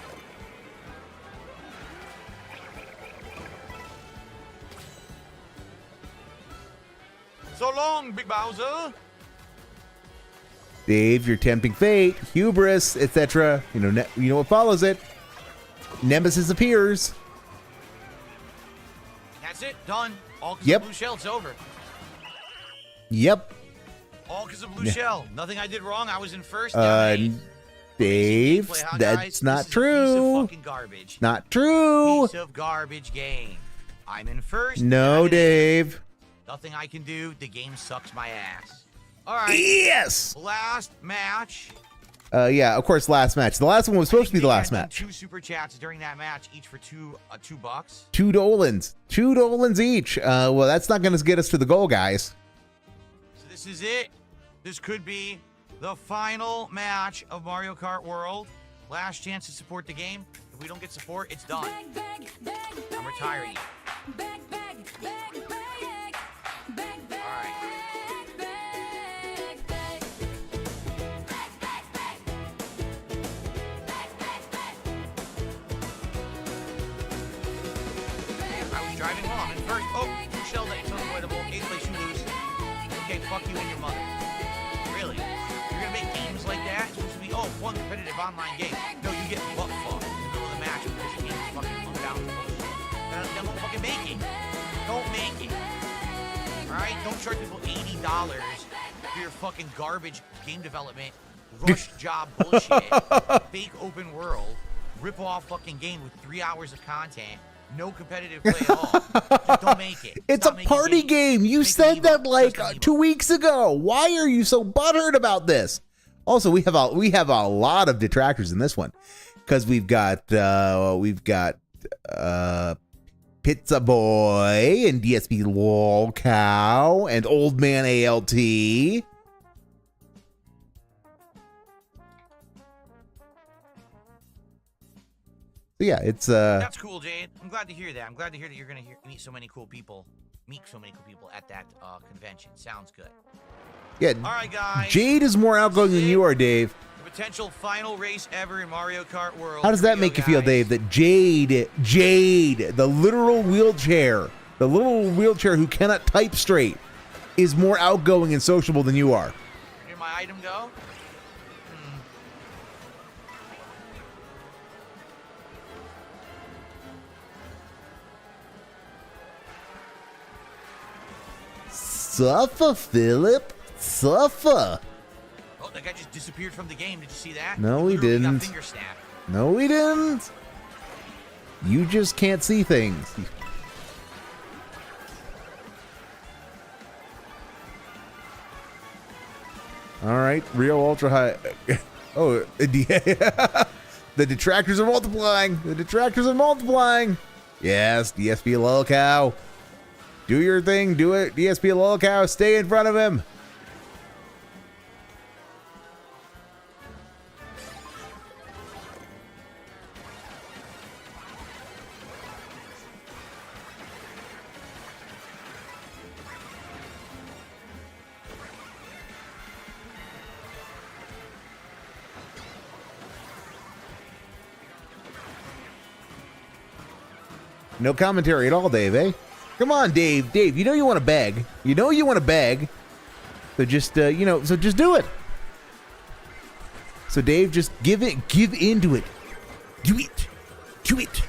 So long, Big Bowser. Dave, you're tempting fate, hubris, etc. You know what follows it. Nemesis appears. That's it. Done. All because Yep. of blue shell. It's over. Yep. All because of blue shell. Nothing I did wrong. I was in first. Down Dave, gameplay, huh, that's guys? not This is a piece of true. fucking garbage. Not true. Piece of garbage game. I'm in first. No, Dave. Nothing I can do. The game sucks my ass. All right. Yes. Last match. Yeah, of course, last match. The last one was supposed to be the last Done match. 2 super chats during that match, each for $2. $2. $2 each. Well, that's not going to get us to the goal, guys. So this is it. This could be the final match of Mario Kart World. Last chance to support the game. If we don't get support, it's done. I'm retiring it. All right. I was driving well. I'm in first. Oh, 2 shells. That's unavoidable. 8th place, you lose. Okay, fuck you and your mother. Really? You're gonna make games like that? It's supposed to be, fun competitive online game. No, you get butt fucked in the middle of the match because the game is fucking unbalanced. Then don't fucking make it. Don't make it. Alright? Don't charge people $80 for your fucking garbage game development, rush job bullshit, fake open world, rip off fucking game with 3 hours of content. No competitive play at all. Just don't make it. It's Stop a making party games. game. You Make said an that emo. like Just an emo. 2 weeks ago. Why are you so butthurt about this? Also, we have a lot of detractors in this one because we've got Pizza Boy and DSP Lol Cow and Old Man ALT. So yeah, it's That's cool, Jade. I'm glad to hear that. I'm glad to hear that you're gonna meet so many cool people at that convention. Sounds good. yeah. All right, guys. Jade is more outgoing than you are, Dave. The potential final race ever in Mario Kart World. How does Here that we make go, you feel, guys. Dave? That Jade, the literal wheelchair who cannot type straight, is more outgoing and sociable than you are. Here my item go. Suffer, Philip. Suffer. Oh, that guy just disappeared from the game. Did you see that? No, he Literally got didn't. finger snapped. No, we didn't. You just can't see things. All right, real ultra high. Oh, the detractors are multiplying. The detractors are multiplying. Yes, DSP Lol Cow. Do your thing. Do it. DSP Lol Cow. Stay in front of him. No commentary at all, Dave, eh? Come on, Dave. Dave, you know you want to beg. You know you want to beg. So just, so just do it. So, Dave, just give into it. Do it. Do it.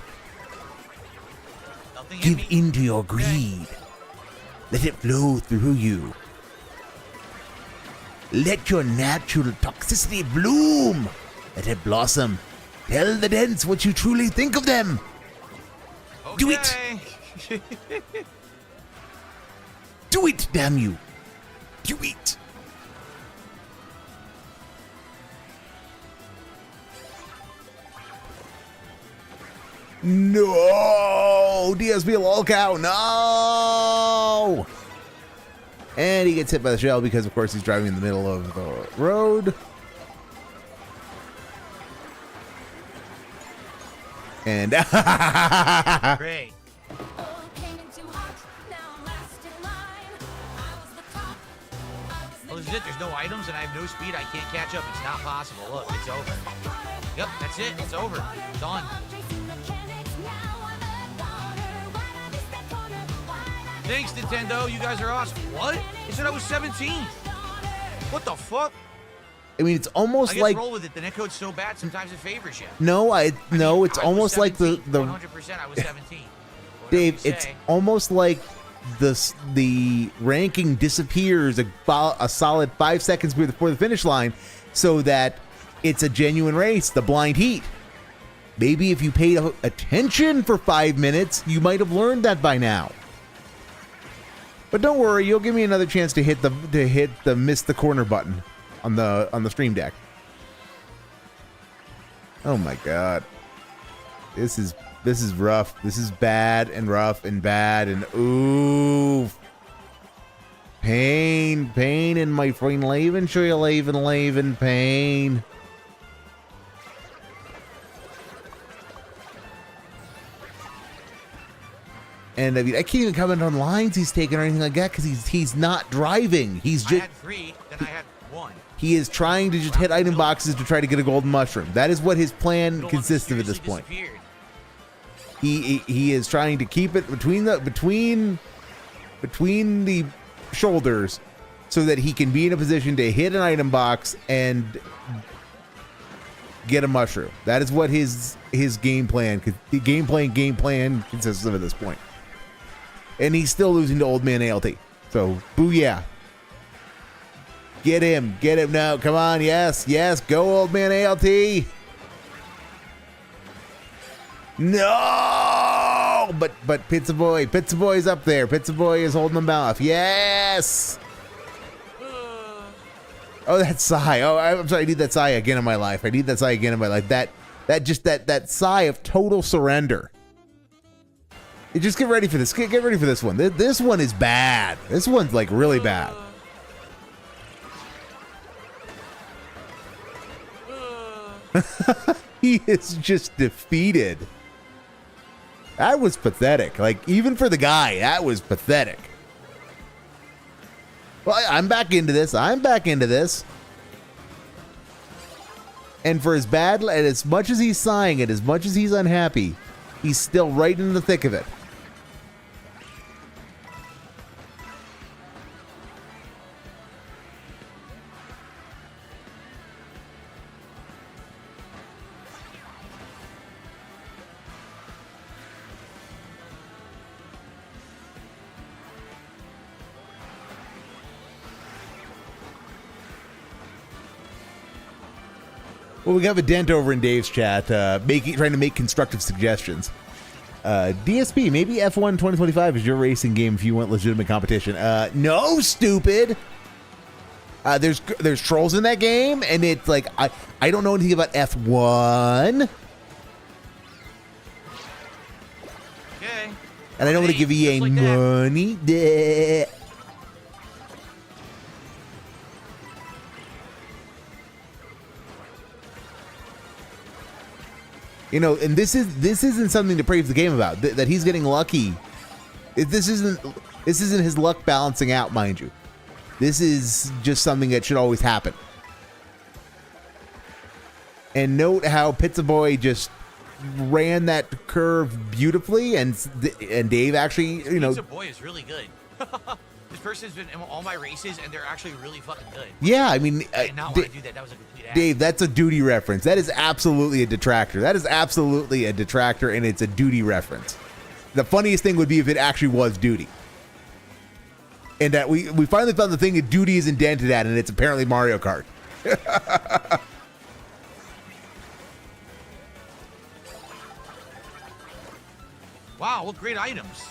Nothing Give in me. into your greed. Let it flow through you. Let your natural toxicity bloom. Let it blossom. Tell the dents what you truly think of them. Do it. Okay. Do it, damn you. Do it. No! DSP Lol Cow, no! And he gets hit by the shell because, of course, he's driving in the middle of the road. And Great. Well, this is it. There's no items and I have no speed. I can't catch up. It's not possible. Look, it's over. Yep, that's it. It's over. Done. Thanks, Nintendo. You guys are awesome. What? They said I was 17. What the fuck? I mean, it's almost I guess like roll with it. The netcode's so bad, sometimes it favors you. no, I mean, it's I was almost like 17, the 100%. I was 17. Dave. It's almost like the ranking disappears a solid 5 seconds before the finish line, so that it's a genuine race, the blind heat. Maybe if you paid attention for 5 minutes, you might have learned that by now. But don't worry, you'll give me another chance to hit the miss the corner button on the stream deck. Oh my god. This is rough. This is bad and rough and bad and ooh. Pain in my friend Laven. Show you Laven, pain. And I mean, I can't even comment on lines he's taking or anything like that because he's not driving. He's just. I had 3, then I had 1. He is trying to just hit item boxes to try to get a golden mushroom. That is what his plan consists of at this point. He is trying to keep it between the shoulders so that he can be in a position to hit an item box and get a mushroom. That is what his game plan consists of at this point. And he's still losing to Old Man ALT. So, booyah. Get him now. Come on, yes, go Old Man ALT. No, but Pizza Boy's up there. Pizza Boy is holding them off. Yes. Oh, that sigh. Oh, I'm sorry. I need that sigh again in my life. That sigh of total surrender. You just get ready for this. Get ready for this one. This one is bad. This one's like really bad. He is just defeated. That was pathetic. Like, even for the guy, that was pathetic. Well, I'm back into this. And for as much as he's sighing and as much as he's unhappy, he's still right in the thick of it. Well, we have a dent over in Dave's chat, trying to make constructive suggestions. DSP, maybe F1 2025 is your racing game if you want legitimate competition. No, stupid. There's trolls in that game, and it's like I don't know anything about F1. Okay. And I don't want to give EA like money. You know, and this isn't something to praise the game about. That he's getting lucky. This isn't his luck balancing out, mind you. This is just something that should always happen. And note how Pizza Boy just ran that curve beautifully, and Dave actually, you know, Pizza Boy is really good. This person's been in all my races, and they're actually really fucking good. Yeah, I mean, I did not want to do that. That was a complete ass. Dave, that's a duty reference. That is absolutely a detractor. And it's a duty reference. The funniest thing would be if it actually was duty. And that we finally found the thing that duty is indented at, and it's apparently Mario Kart. Wow, what great items.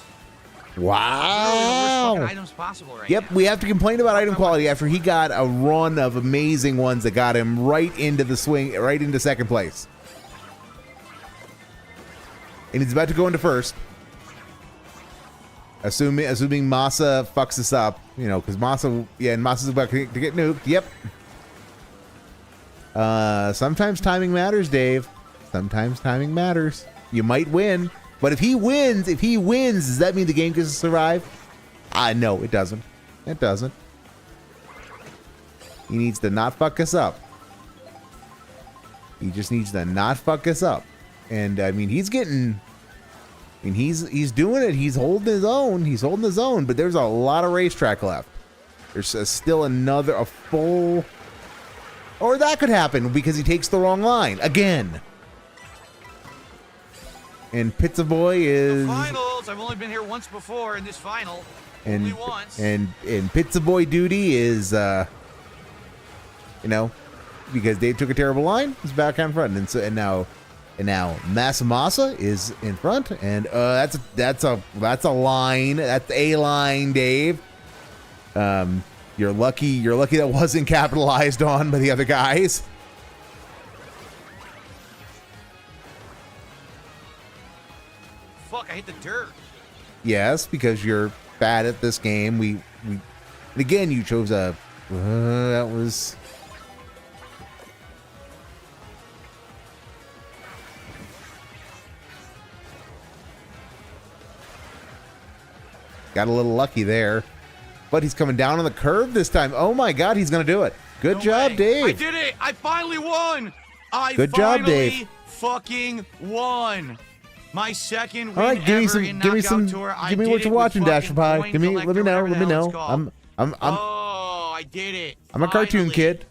Wow. Literally the worst fucking items possible right now. We have to complain about item quality after he got a run of amazing ones that got him right into the swing, right into second place. And he's about to go into first. Assuming Masa fucks this up, you know, because Masa's about to get nuked. Yep. Sometimes timing matters, Dave. Sometimes timing matters. You might win. But if he wins, does that mean the game gets to survive? No, it doesn't. It doesn't. He needs to not fuck us up. He just needs to not fuck us up. And I mean, he's getting I mean, he's doing it. He's holding his own. He's holding his own. But there's a lot of racetrack left. There's still a full. Or that could happen because he takes the wrong line again. And Pizza Boy is the finals. I've only been here once before in this final. and only once. and Pizza Boy duty is because Dave took a terrible line. He's back on front, and now Masamasa is in front, and that's a line. That's a line, Dave. You're lucky that wasn't capitalized on by the other guys. Fuck! I hit the dirt. Yes, because you're bad at this game. We and again, you chose a that was. Got a little lucky there. But he's coming down on the curve this time. Oh my God, he's going to do it. Good job, way. Dave. I did it. I finally won. Good job, Dave. Fucking won. My second win All right, give me Tour. give me what you're watching, Dasher Pie. Let me know. Oh, I did it. I'm a cartoon kid.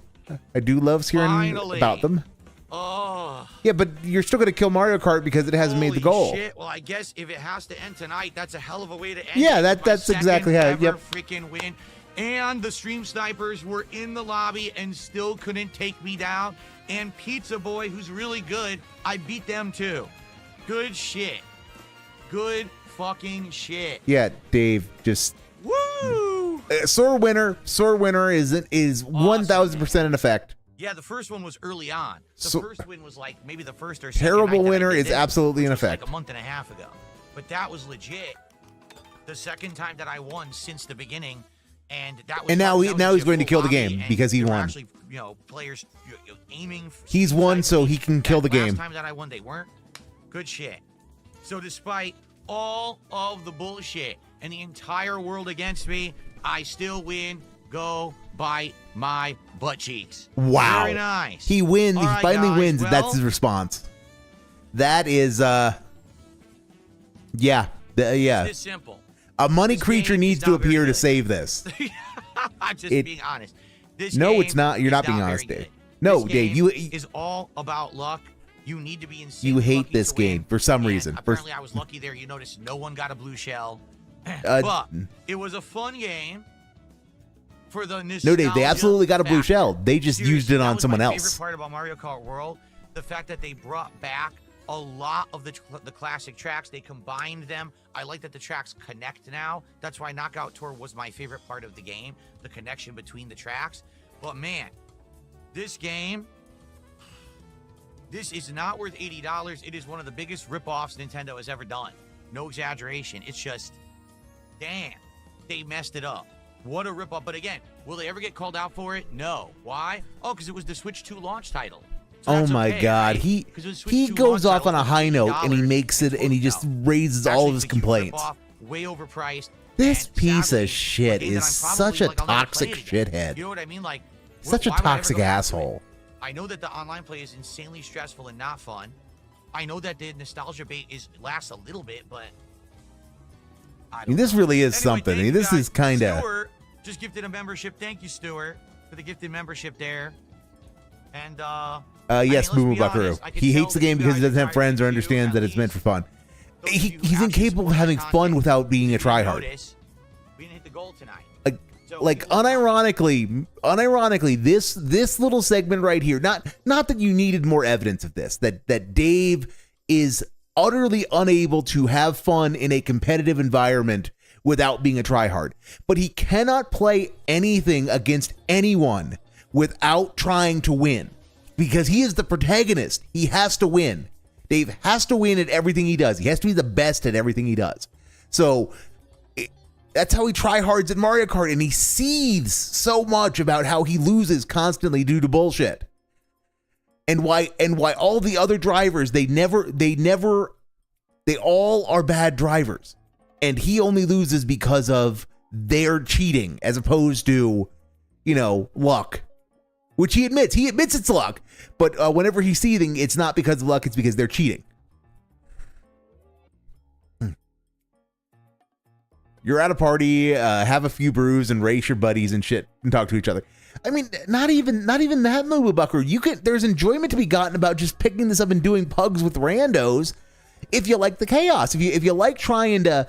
I do love hearing about them. Oh. Yeah, but you're still going to kill Mario Kart because it hasn't made the goal. Shit. Well, I guess if it has to end tonight, that's a hell of a way to end. Yeah, it. that's exactly how. Yep. Freaking win. And the stream snipers were in the lobby and still couldn't take me down. And Pizza Boy, who's really good, I beat them too. Good shit. Good fucking shit. Yeah, Dave, just woo. Sore winner is 1000% in effect. Yeah, the first one was early on. The first win was like maybe the first or second. Terrible winner is absolutely in effect. Like a month and a half ago. But that was legit. The second time that I won since the beginning, and that was. And now he's going to kill the game because he won. Actually, players aiming. He's won, so he can kill the game. Last time that I won, they weren't. Good shit. So despite all of the bullshit and the entire world against me, I still win. Go bite my butt cheeks. Wow. Very nice. He wins. All He right, finally guys, wins. well, That's his response. That is, yeah. It's simple. A money creature needs to appear to save this. I'm just being honest. It's not. You're not being honest, Dave. No, Dave. Is all about luck. You need to be insane. You hate this game for some reason. Apparently, I was lucky there. You notice no one got a blue shell. But it was a fun game. For the no, Dave, they absolutely got a blue shell. They just used it on someone else. My favorite part about Mario Kart World, the fact that they brought back a lot of the classic tracks. They combined them. I like that the tracks connect now. That's why Knockout Tour was my favorite part of the game, the connection between the tracks. But man, this game, this is not worth $80. It is one of the biggest ripoffs Nintendo has ever done. No exaggeration. It's just, damn, they messed it up. What a ripoff. But again, will they ever get called out for it? No. Why? Oh, because it was the Switch 2 launch title. So oh my God. Right? He goes off on a high note and he makes it and he just raises all of his complaints. Way overpriced. This piece of shit is such a toxic shithead. You know what I mean? Like, such a toxic asshole. I know that the online play is insanely stressful and not fun. I know that the nostalgia bait lasts a little bit, but I mean, this really is something. I mean, this is kind of. Stuart just gifted a membership. Thank you, Stuart, for the gifted membership there. And yes, Boo Boo Buckaroo. He hates the game because he doesn't have friends or understands that it's meant for fun. He's incapable of having fun without being a tryhard. We didn't hit the goal tonight. Like unironically, this little segment right here. Not that you needed more evidence of this. That Dave is utterly unable to have fun in a competitive environment without being a tryhard. But he cannot play anything against anyone without trying to win. Because he is the protagonist. He has to win. Dave has to win at everything he does. He has to be the best at everything he does. So that's how he tryhards at Mario Kart, and he seethes so much about how he loses constantly due to bullshit. And why all the other drivers, they all are bad drivers. And he only loses because of their cheating as opposed to, luck. Which he admits it's luck. But whenever he's seething, it's not because of luck, it's because they're cheating. You're at a party, have a few brews and race your buddies and shit and talk to each other. I mean, not even that, Moo Bucker. There's enjoyment to be gotten about just picking this up and doing pugs with randos if you like the chaos. If you like trying to,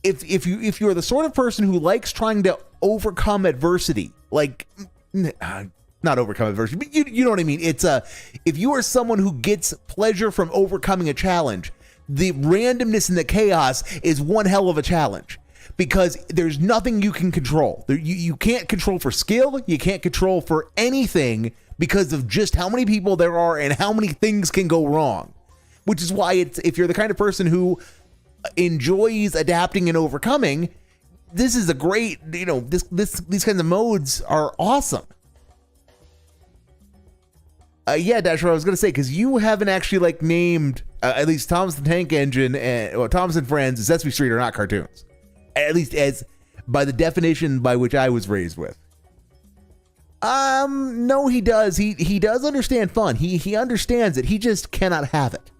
if you're the sort of person who likes trying to overcome adversity, like not overcome adversity, but you know what I mean. It's if you are someone who gets pleasure from overcoming a challenge, the randomness and the chaos is one hell of a challenge. Because there's nothing you can control. You can't control for skill. You can't control for anything because of just how many people there are and how many things can go wrong. Which is why if you're the kind of person who enjoys adapting and overcoming, this is a great, these kinds of modes are awesome. Yeah, Dasher, I was going to say, because you haven't actually named, at least Thomas the Tank Engine and Thomas and Friends and Sesame Street are not cartoons. At least as by the definition by which I was raised with. No, he does. He does understand fun. He understands it. He just cannot have it.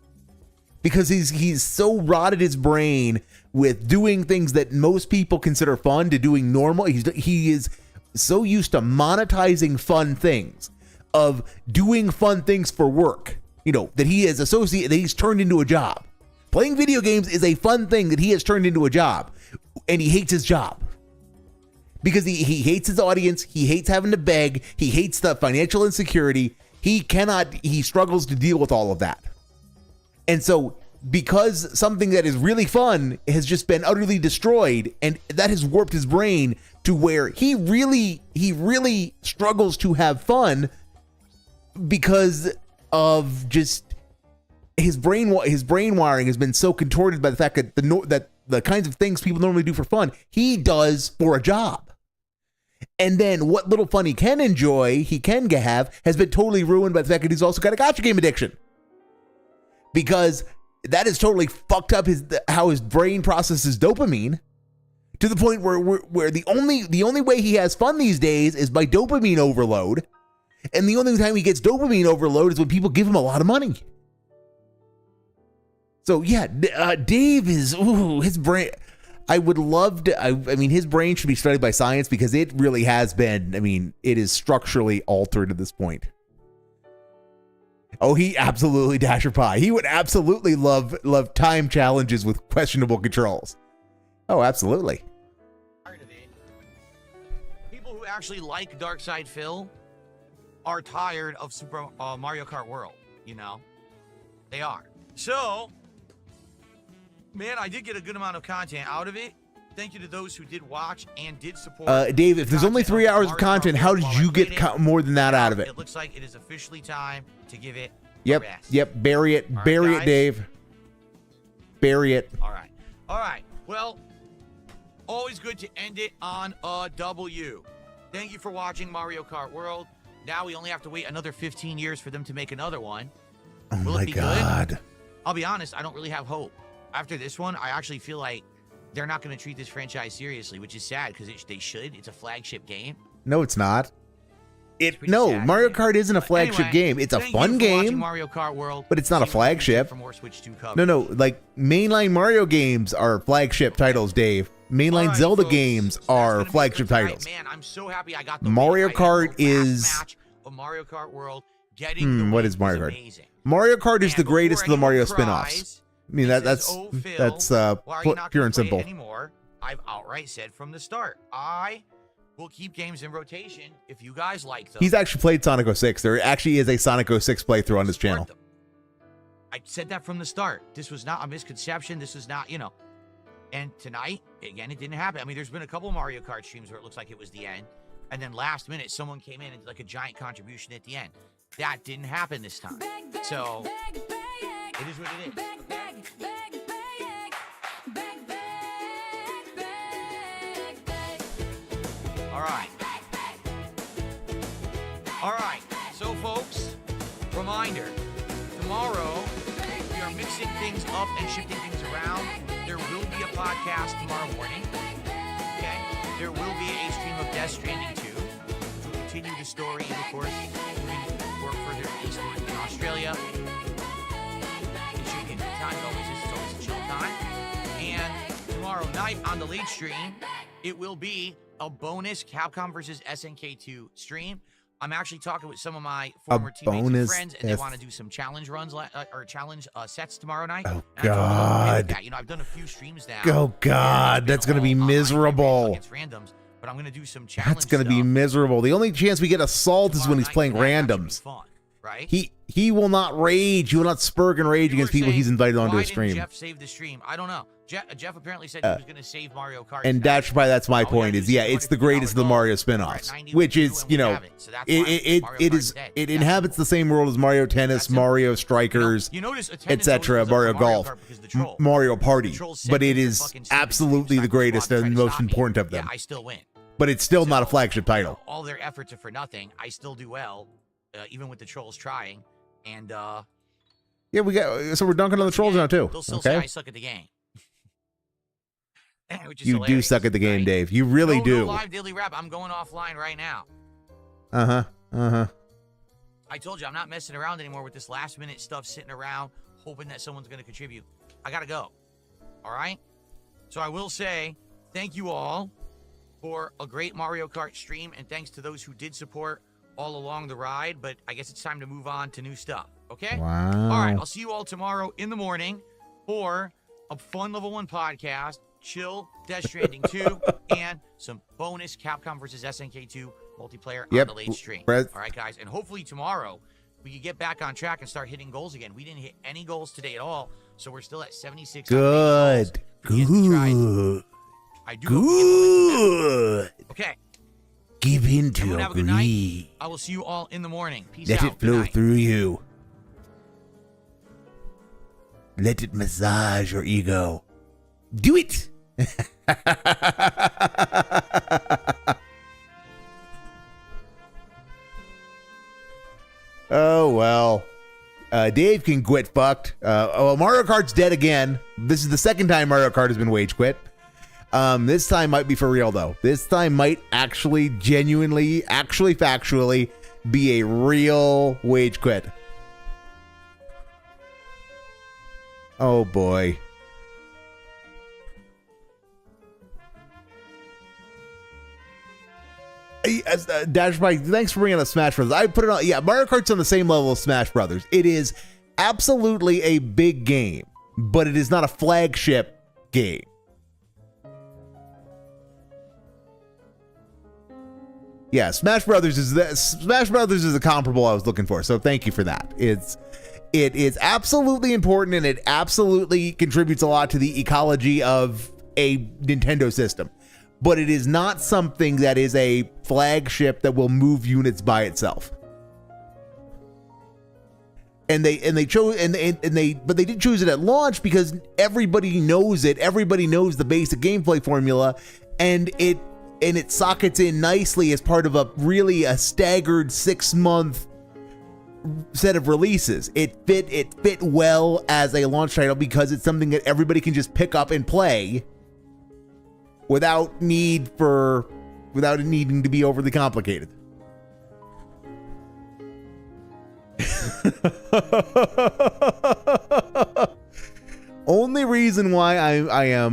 Because he's so rotted his brain with doing things that most people consider fun to doing normal. He is so used to monetizing fun things, of doing fun things for work, that he is associated, that he's turned into a job. Playing video games is a fun thing that he has turned into a job. And he hates his job because he hates his audience. He hates having to beg. He hates the financial insecurity. He struggles to deal with all of that. And so because something that is really fun has just been utterly destroyed, and that has warped his brain to where he really struggles to have fun because of just his brain wiring has been so contorted by the fact that the kinds of things people normally do for fun, he does for a job. And then what little fun he can enjoy, he can have, has been totally ruined by the fact that he's also got a gacha game addiction. Because that has totally fucked up how his brain processes dopamine to the point where the only way he has fun these days is by dopamine overload. And the only time he gets dopamine overload is when people give him a lot of money. So yeah, Dave is, his brain, I would love to, I mean, his brain should be studied by science because it really has been, it is structurally altered at this point. Oh, he absolutely, Dasher Pie. He would absolutely love time challenges with questionable controls. Oh, absolutely. People who actually like Dark Side Phil are tired of Super Mario Kart World, They are. So, man, I did get a good amount of content out of it. Thank you to those who did watch and did support. Dave, if there's only 3 hours of content, how did you get more than that out of it? It looks like it is officially time to give it a rest. Yep, bury it. Right, bury it, Dave. Bury it. All right. Well, always good to end it on a W. Thank you for watching Mario Kart World. Now we only have to wait another 15 years for them to make another one. Will it be good? I'll be honest, I don't really have hope. After this one, I actually feel like they're not going to treat this franchise seriously, which is sad because they should. It's a flagship game. No, it's not. Mario Kart isn't a flagship game. It's a fun game. Mario Kart World, but it's not a flagship. No, mainline Mario games are flagship titles, Dave. Mainline Zelda games are flagship titles. Man, I'm so happy I got the Mario Kart is match of Mario Kart World. Getting what is Mario Kart? Amazing. Mario Kart is the greatest of the Mario spin-offs. I mean, that's pure and simple. Anymore, I've outright said from the start, I will keep games in rotation if you guys like them. He's actually played Sonic 06. There actually is a Sonic 06 playthrough on his channel. I said that from the start. This was not a misconception. This is not, And tonight, again, it didn't happen. I mean, there's been a couple Mario Kart streams where it looks like it was the end. And then last minute, someone came in and did a giant contribution at the end. That didn't happen this time. So, it is what it is. All right. So, folks, reminder. Tomorrow, we are mixing things up and shifting things around. There will be a podcast tomorrow morning. Okay? There will be a stream of Death Stranding 2 to continue the story, and of course, work further east in Australia. It should be a good time. It's always a chill time. And tomorrow night, tonight on the late stream, it will be a bonus Capcom versus SNK2 stream. I'm actually talking with some of my former teammates and friends, and they want to do some challenge runs or challenge sets tomorrow night. Oh, God. You know, I've done a few streams now. Oh, God. That's going to be miserable. Against randoms, but I'm going to do some challenge That's going to be miserable. The only chance we get Assault is when he's playing randoms. Fun, right? He will not rage. He will not spurg and rage against people he's invited onto a stream. Why didn't Jeff save the stream? I don't know. Jeff apparently said he was going to save Mario Kart. And that's why that's my point is, yeah, it's the greatest of the Mario spin-offs, which is, you know, it inhabits the same world as Mario Tennis, Mario Strikers, etc., Mario Golf, Mario Party, but it is absolutely the greatest and most important of them. Yeah, I still win. But it's still not a flagship title. All their efforts are for nothing. I still do well, even with the trolls trying. And yeah, so we're dunking on the trolls now too. They'll still say I suck at the game. You do suck at the game, right? Dave. You really do. No live daily rap. I'm going offline right now. I told you I'm not messing around anymore with this last minute stuff sitting around hoping that someone's going to contribute. I got to go. All right? So I will say thank you all for a great Mario Kart stream, and thanks to those who did support all along the ride, but I guess it's time to move on to new stuff. Okay? Wow. All right. I'll see you all tomorrow in the morning for a fun level 1 podcast. Chill, Death Stranding 2, and some bonus Capcom versus SNK2 multiplayer on the late stream. All right, guys, and hopefully tomorrow we can get back on track and start hitting goals again. We didn't hit any goals today at all, so we're still at 76. Good. I do. Okay. Give in to have a good night. I will see you all in the morning. Peace out. Let it flow through you. Let it massage your ego. Do it. Oh, well. Dave can quit fucked. Mario Kart's dead again. This is the second time Mario Kart has been wage quit. This time might be for real, though. This time might actually, genuinely, factually be a real wage quit. Oh, boy. Dash Mike, thanks for bringing up Smash Brothers. I put it on. Yeah, Mario Kart's on the same level as Smash Brothers. It is absolutely a big game, but it is not a flagship game. Yeah, Smash Brothers is the comparable I was looking for. So thank you for that. It is absolutely important, and it absolutely contributes a lot to the ecology of a Nintendo system. But it is not something that is a flagship that will move units by itself. But they did choose it at launch because everybody knows it. Everybody knows the basic gameplay formula, and it sockets in nicely as part of a staggered 6-month set of releases. It fit well as a launch title because it's something that everybody can just pick up and play without needing to be overly complicated. Only reason why I'm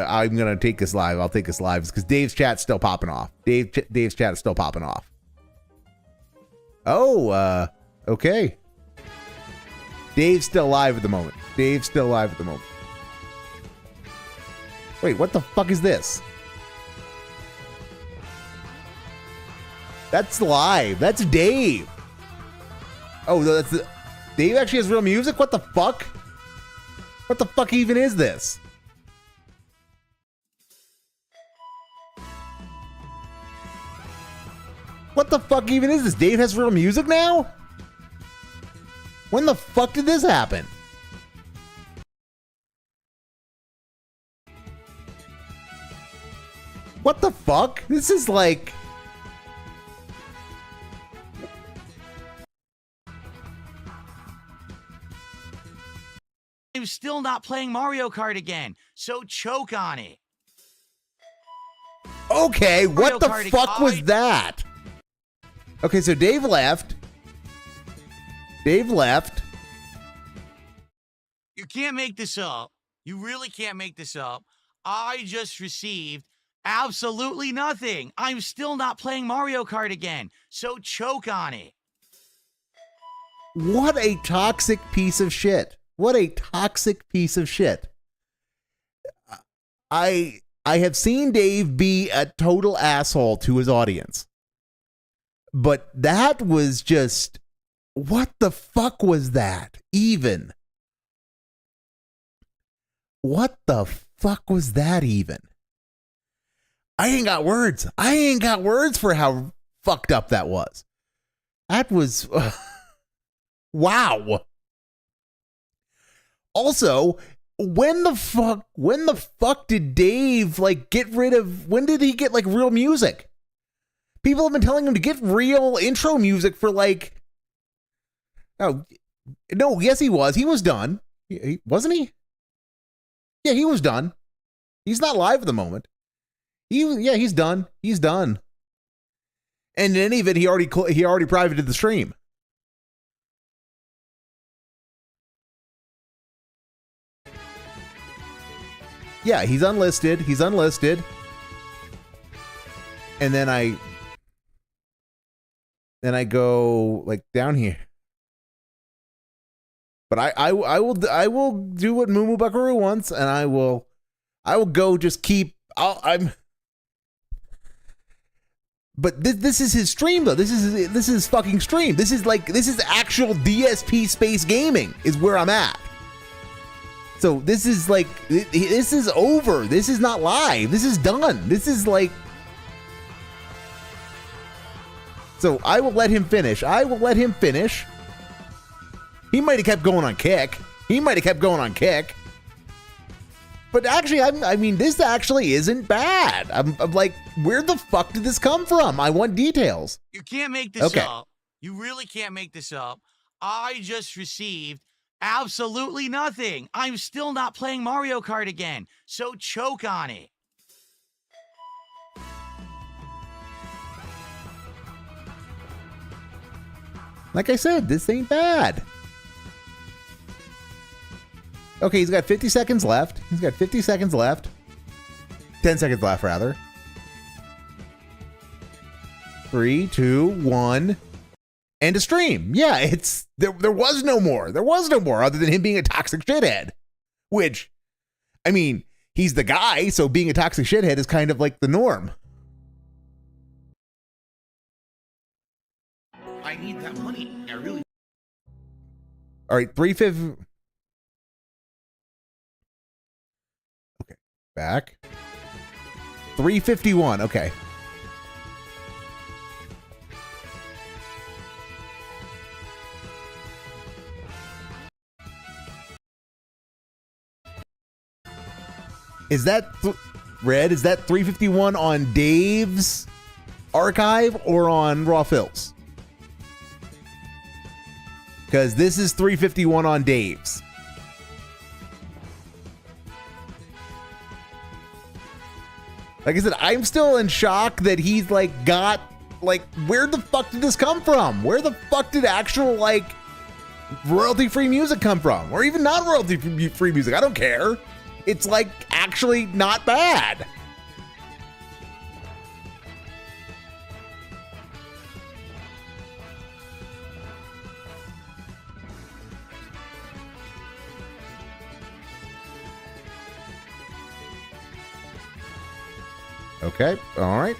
gonna take this live. I'll take this live is because Dave's chat's still popping off. Dave's chat is still popping off. Oh, okay. Dave's still live at the moment. Wait, what the fuck is this? That's live. That's Dave. Oh, Dave actually has real music? What the fuck? What the fuck even is this? What the fuck even is this? Dave has real music now? When the fuck did this happen? What the fuck? This is like... I'm still not playing Mario Kart again, so choke on it. Okay, what the fuck was that? Okay, so Dave left. You can't make this up. You really can't make this up. I just received absolutely nothing. I'm still not playing Mario Kart again, so choke on it. What a toxic piece of shit. What a toxic piece of shit. I have seen Dave be a total asshole to his audience. But that was just, what the fuck was that even? What the fuck was that even? I ain't got words. I ain't got words for how fucked up that was. That was wow. Also, when the fuck did Dave like get rid of, when did he get like real music? People have been telling him to get real intro music for like, oh no, yes he was. He was done. Wasn't he? Yeah, he was done. He's not live at the moment. He's done. He's done. And in any event, he already privated the stream. Yeah, he's unlisted. He's unlisted. And then I go like down here. But I will do what Moo Buckaroo wants, and I will go just keep. But this is his stream though. This is his fucking stream. This is actual DSP space gaming is where I'm at. So this is like, this is over. This is not live. This is done. This is like. So I will let him finish. He might have kept going on Kick. But actually, I mean, this actually isn't bad. I'm like, where the fuck did this come from? I want details. You can't make this up. You really can't make this up. I just received absolutely nothing. I'm still not playing Mario Kart again, so choke on it. Like I said, this ain't bad. Okay, he's got 50 seconds left. 10 seconds left, rather. 3, 2, 1. End of stream. Yeah, it's there was no more. There was no more other than him being a toxic shithead. Which, I mean, he's the guy, so being a toxic shithead is kind of like the norm. I need that money. I really. All right, 350. Okay, back. 351. Okay. Is that Red? Is that 351 on Dave's archive or on Raw Fills? Because this is 351 on Dave's. Like I said, I'm still in shock that he's like got like, where the fuck did this come from? Where the fuck did actual like royalty-free music come from? Or even not royalty-free music? I don't care. It's like actually not bad. Okay, all right.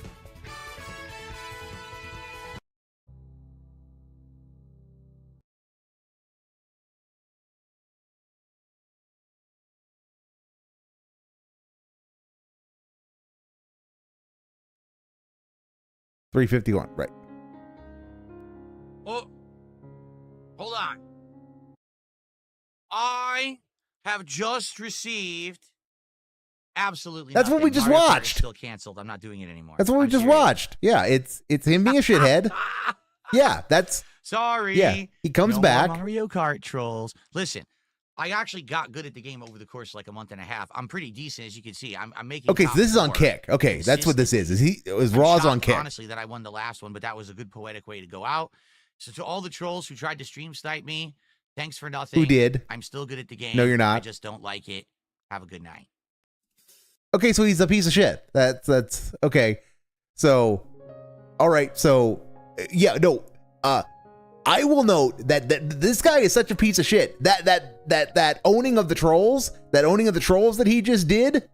$351, right. Oh, hold on. I have just received absolutely That's nothing. what we just Mario Kart is watched. still canceled. I'm not doing it anymore. That's what we just watched. Yeah, it's him being a shithead. Yeah, that's sorry. Yeah, he comes no back. More Mario Kart trolls. Listen, I actually got good at the game over the course of like a month and a half. I'm pretty decent, as you can see. I'm making. Okay, so this is on Kick. Okay, that's what this is. Raw's on Kick. Honestly, that I won the last one, but that was a good poetic way to go out. So to all the trolls who tried to stream snipe me, thanks for nothing. Who did? I'm still good at the game. No, you're not. I just don't like it. Have a good night. Okay, so he's a piece of shit. That's okay. So, all right. So, yeah, no. I will note that this guy is such a piece of shit. That owning of the trolls, that he just did.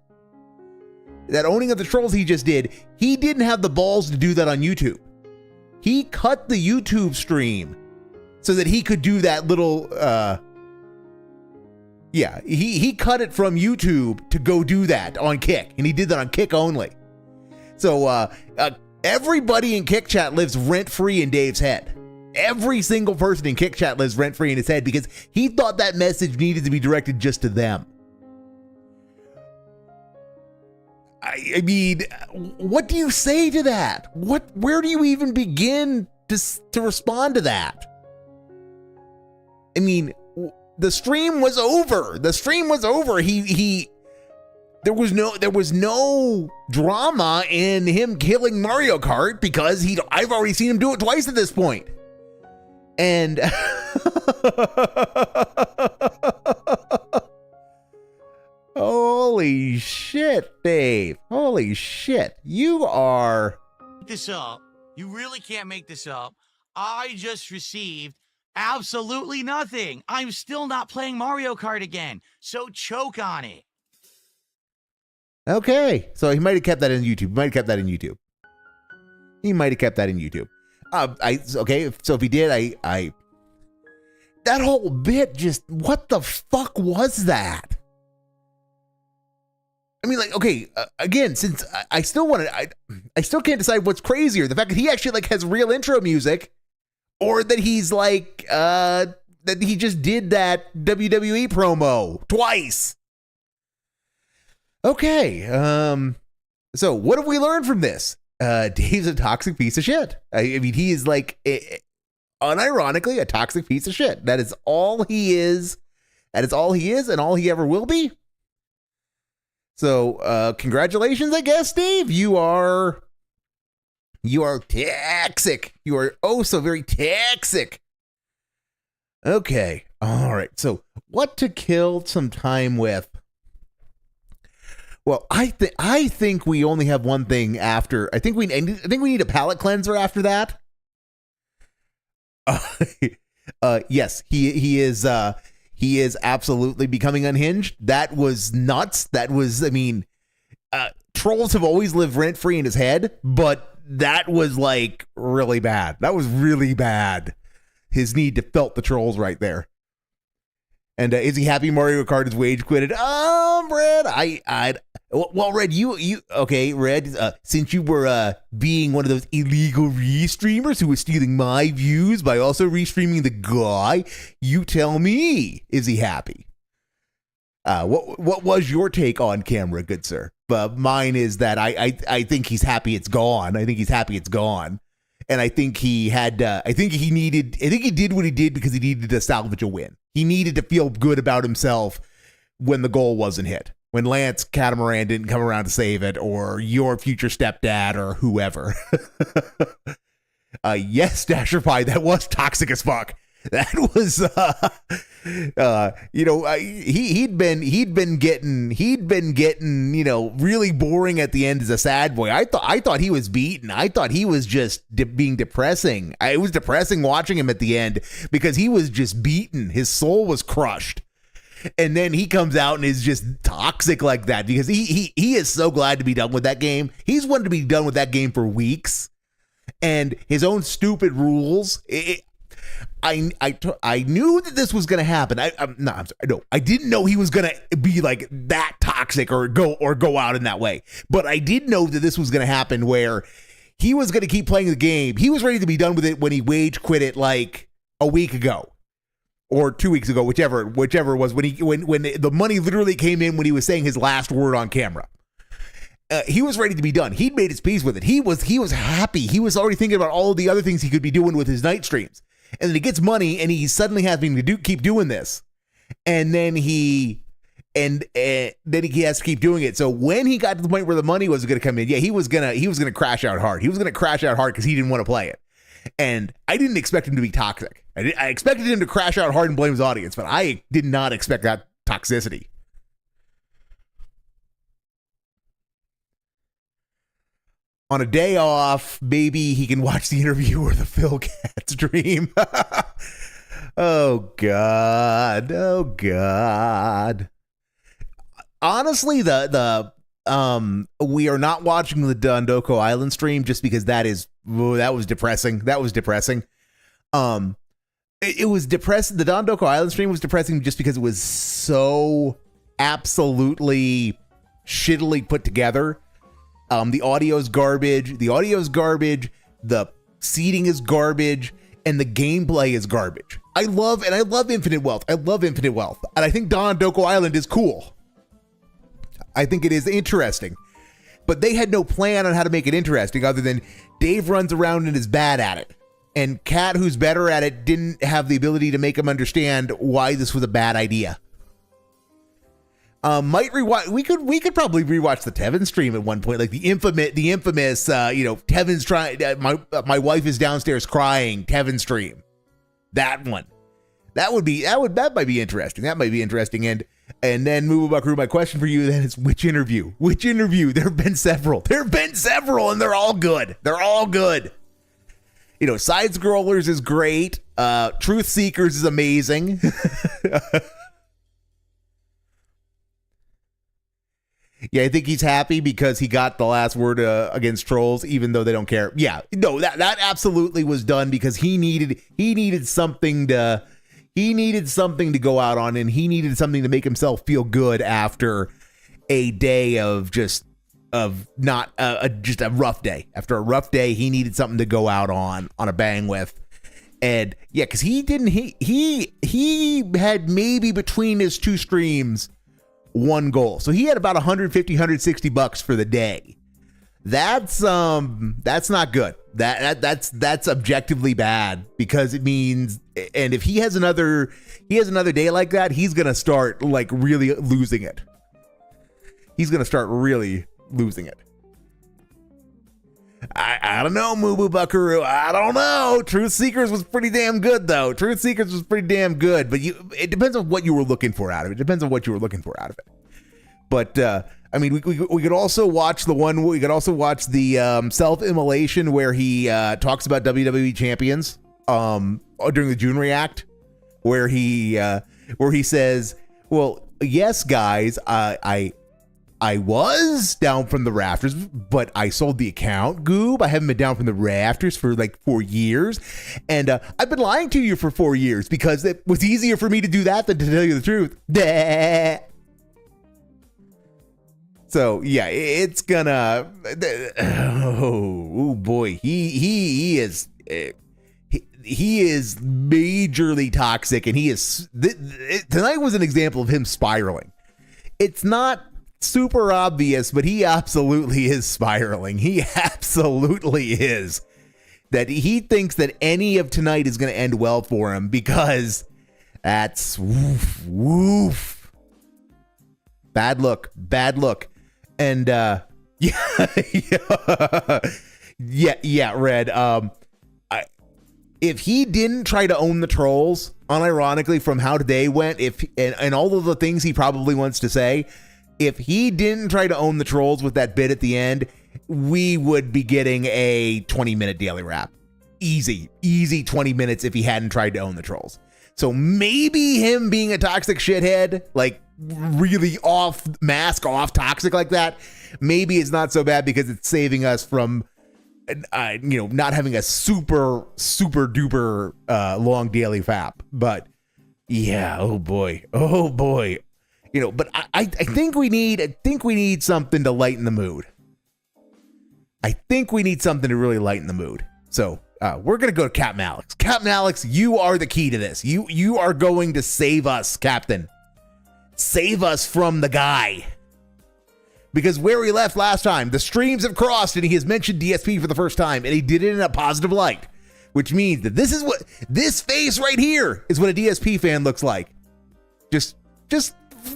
He didn't have the balls to do that on YouTube. He cut the YouTube stream so that he could do that little. Yeah, he cut it from YouTube to go do that on Kick, and he did that on Kick only. So everybody in Kick Chat lives rent-free in Dave's head. Every single person in Kick Chat lives rent-free in his head because he thought that message needed to be directed just to them. I mean, what do you say to that? Where do you even begin to respond to that? I mean, the stream was over. There was no drama in him killing Mario Kart because I've already seen him do it twice at this point. And holy shit, Dave. Holy shit. You are This up. You really can't make this up. I just received absolutely nothing. I'm still not playing Mario Kart again. So choke on it. okay. So he might have kept that in YouTube. Okay. So if he did, I that whole bit just, what the fuck was that? I mean, like, okay, again, since I still can't decide what's crazier, the fact that he actually like has real intro music, or that he's like, that he just did that WWE promo twice. Okay, so what have we learned from this? Dave's a toxic piece of shit. I mean, he is like, unironically, a toxic piece of shit. That is all he is. That is all he is and all he ever will be. So, congratulations, I guess, Dave. You are toxic. You are oh so very toxic. Okay. All right. So, what to kill some time with? Well, I think we only have one thing after. I think we need a palate cleanser after that. Yes, he is absolutely becoming unhinged. That was nuts. That was, I mean, trolls have always lived rent free in his head, but that was like really bad. That was really bad. His need to felt the trolls right there. And is he happy Mario Kart is wage quitted? Red, well, Red, you okay, Red, since you were being one of those illegal Reestreamers who was stealing my views by also restreaming the guy, you tell me, is he happy? What was your take on camera, good sir? Mine is that I think he's happy it's gone. I think he's happy it's gone. And I think he did what he did because he needed to salvage a win. He needed to feel good about himself when the goal wasn't hit. When Lance Catamaran didn't come around to save it, or your future stepdad, or whoever. Yes, Dasher Pie, that was toxic as fuck. That was, he'd been getting, really boring at the end as a sad boy. I thought he was beaten. I thought he was just being depressing. It was depressing watching him at the end because he was just beaten. His soul was crushed. And then he comes out and is just toxic like that because he is so glad to be done with that game. He's wanted to be done with that game for weeks, and his own stupid rules. I knew that this was going to happen. I didn't know he was going to be like that toxic or go out in that way. But I did know that this was going to happen where he was going to keep playing the game. He was ready to be done with it when he wage quit it like a week ago or 2 weeks ago, whichever it was, when the money literally came in when he was saying his last word on camera. He was ready to be done. He'd made his peace with it. He was happy. He was already thinking about all the other things he could be doing with his night streams. And then he gets money, and he's suddenly having to keep doing this, and then he has to keep doing it. So when he got to the point where the money was going to come in, yeah, he was gonna crash out hard. He was gonna crash out hard because he didn't want to play it. And I didn't expect him to be toxic. I expected him to crash out hard and blame his audience, but I did not expect that toxicity. on a day off, maybe he can watch the interview or the Phil Cat stream. Oh God. Oh God. Honestly, we are not watching the Dondoko Island stream just because that was depressing. That was depressing. It was depressing. The Dondoko Island stream was depressing just because it was so absolutely shittily put together. The audio's garbage. The seating is garbage, and the gameplay is garbage. I love Infinite Wealth. And I think Dondoko Island is cool. I think it is interesting. But they had no plan on how to make it interesting other than Dave runs around and is bad at it. And Kat, who's better at it, didn't have the ability to make him understand why this was a bad idea. Might rewatch. We could probably rewatch the Tevin stream at one point, like the infamous, Tevin's trying. My wife is downstairs crying. Tevin stream, that one. That might be interesting. That might be interesting. And then Moo Buckaroo, my question for you then is which interview? There have been several, and they're all good. Side Scrollers is great. Truth Seekers is amazing. Yeah, I think he's happy because he got the last word against trolls, even though they don't care. Yeah, no, that absolutely was done because he needed something to go out on, and he needed something to make himself feel good after a day of just a rough day. After a rough day, he needed something to go out on a bang with. And yeah, because he had maybe between his two streams one goal. So he had about $150-$160 for the day. That's not good. That's objectively bad because it means, and if he has another day like that, he's gonna start like really losing it. I don't know, Moo Buckaroo. I don't know. Truth Seekers was pretty damn good, though. But it depends on what you were looking for out of it. But I mean, we could also watch the one. We could also watch the self-immolation where he talks about WWE champions during the June React, where he says, "Well, yes, guys, I was down from the rafters, but I sold the account, Goob. I haven't been down from the rafters for like 4 years. And I've been lying to you for 4 years because it was easier for me to do that than to tell you the truth." So yeah, it's gonna. Oh boy, he is majorly toxic, and he is. Tonight was an example of him spiraling. It's not super obvious, but he absolutely is spiraling. He absolutely is. That he thinks that any of tonight is going to end well for him because that's woof. Bad look. And yeah, Red. If he didn't try to own the trolls, unironically from how today went, and all of the things he probably wants to say, if he didn't try to own the trolls with that bit at the end, we would be getting a 20-minute daily wrap. Easy 20 minutes if he hadn't tried to own the trolls. So maybe him being a toxic shithead, like really off toxic like that, maybe it's not so bad because it's saving us from not having a super duper long daily fap. But yeah, oh boy. But I think we need something to lighten the mood. I think we need something to really lighten the mood. So we're gonna go to Captain Alex. Captain Alex, you are the key to this. You are going to save us, Captain. Save us from the guy. Because where we left last time, the streams have crossed and he has mentioned DSP for the first time, and he did it in a positive light, which means that this face right here is what a DSP fan looks like. Just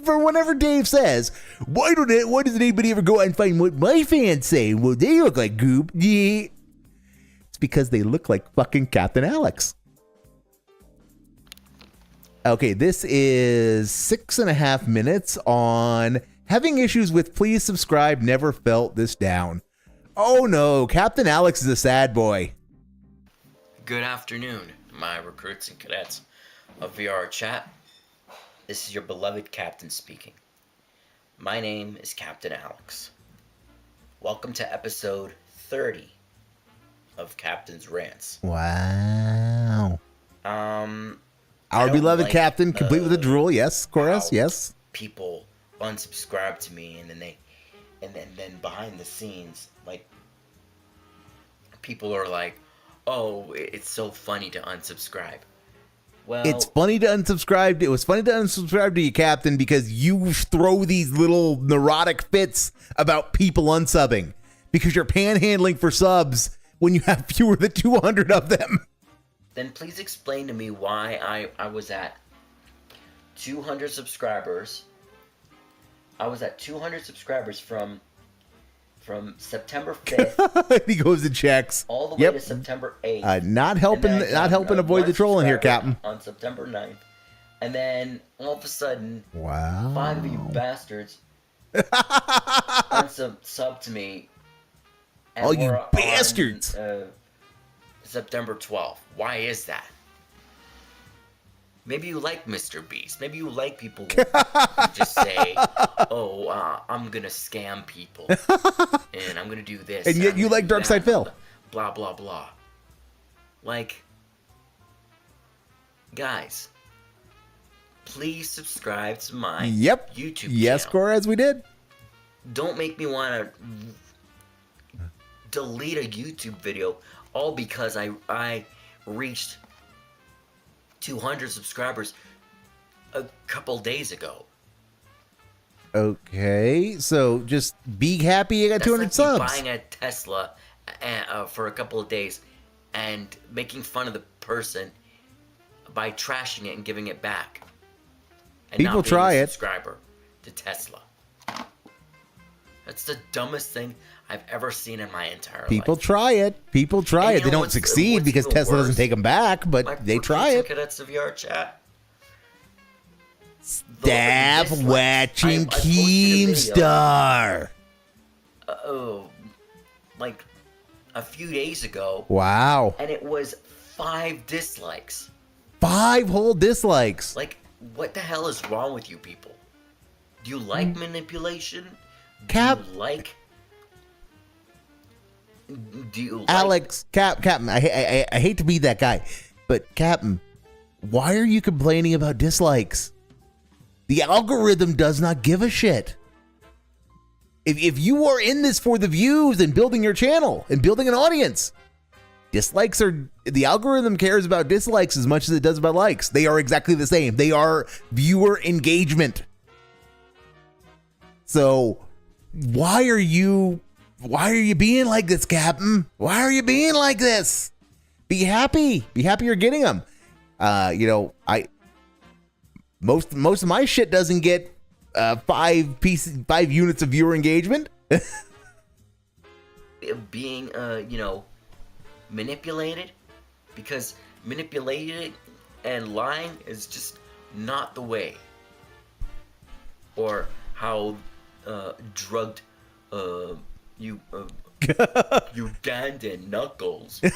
for whenever Dave says, why doesn't anybody ever go out and find what my fans say? Well, they look like Goop. Yeah. It's because they look like fucking Captain Alex. Okay, this is 6.5 minutes on having issues with please subscribe, never felt this down. Oh no, Captain Alex is a sad boy. Good afternoon, my recruits and cadets of VR chat. This is your beloved captain speaking. My name is Captain Alex. Welcome to episode 30 of Captain's Rants. Wow. Our don't beloved like captain, complete with a drool. Yes, chorus. how Yes. People unsubscribe to me, and then behind the scenes, like, people are like, "Oh, it's so funny to unsubscribe." Well, It's funny to unsubscribe. It was funny to unsubscribe to you, Captain, because you throw these little neurotic fits about people unsubbing because you're panhandling for subs when you have fewer than 200 of them. then please explain to me why I was at 200 subscribers. I was at 200 subscribers from September 5th He goes and checks. all the way Yep. to September 8th. Not And helping. then I Not got helping avoid the one trolling here, subscriber Captain. on September 9th. And then all of a sudden, Wow. 5 of you bastards unsub to me. And All you we're on, bastards. September 12th. Why is that? Maybe you like Mr. Beast. Maybe you like people who just say, "Oh, I'm gonna scam people, and I'm gonna do this." And yet I'm you gonna like do Darkside that, Phil. Blah blah blah. Like, guys, please subscribe to my Yep. YouTube Yes, channel. Cora, as we did. Don't make me want to delete a YouTube video all because I reached 200 subscribers a couple days ago. Okay, so just be happy you got That's 200 like me subs. buying a Tesla for a couple of days and making fun of the person by trashing it and giving it back. And People not being try a it. subscriber to Tesla. That's the dumbest thing I've ever seen in my entire People life. try it. People try And it. you They know don't what's- succeed what's because even Tesla doesn't worse? take them back, but My they try recruits and it. Cadets of VR chat. Staff dislikes. watching I posted a video, Keemstar. like a few days ago, Wow. and it was 5 dislikes. 5 whole dislikes. Like, what the hell is wrong with you people? Do you like manipulation? Cap- Do you like? Do you like? Alex, Captain, I hate to be that guy, but Captain, why are you complaining about dislikes? The algorithm does not give a shit. If you are in this for the views and building your channel and building an audience, dislikes are, the algorithm cares about dislikes as much as it does about likes. They are exactly the same. They are viewer engagement. So why are you being like this, Captain? Why are you being like this? Be happy. Be happy you're getting them. Most of my shit doesn't get 5 units of viewer engagement. Being manipulated, because manipulating and lying is just not the way. Or how drugged Ugandan Knuckles. I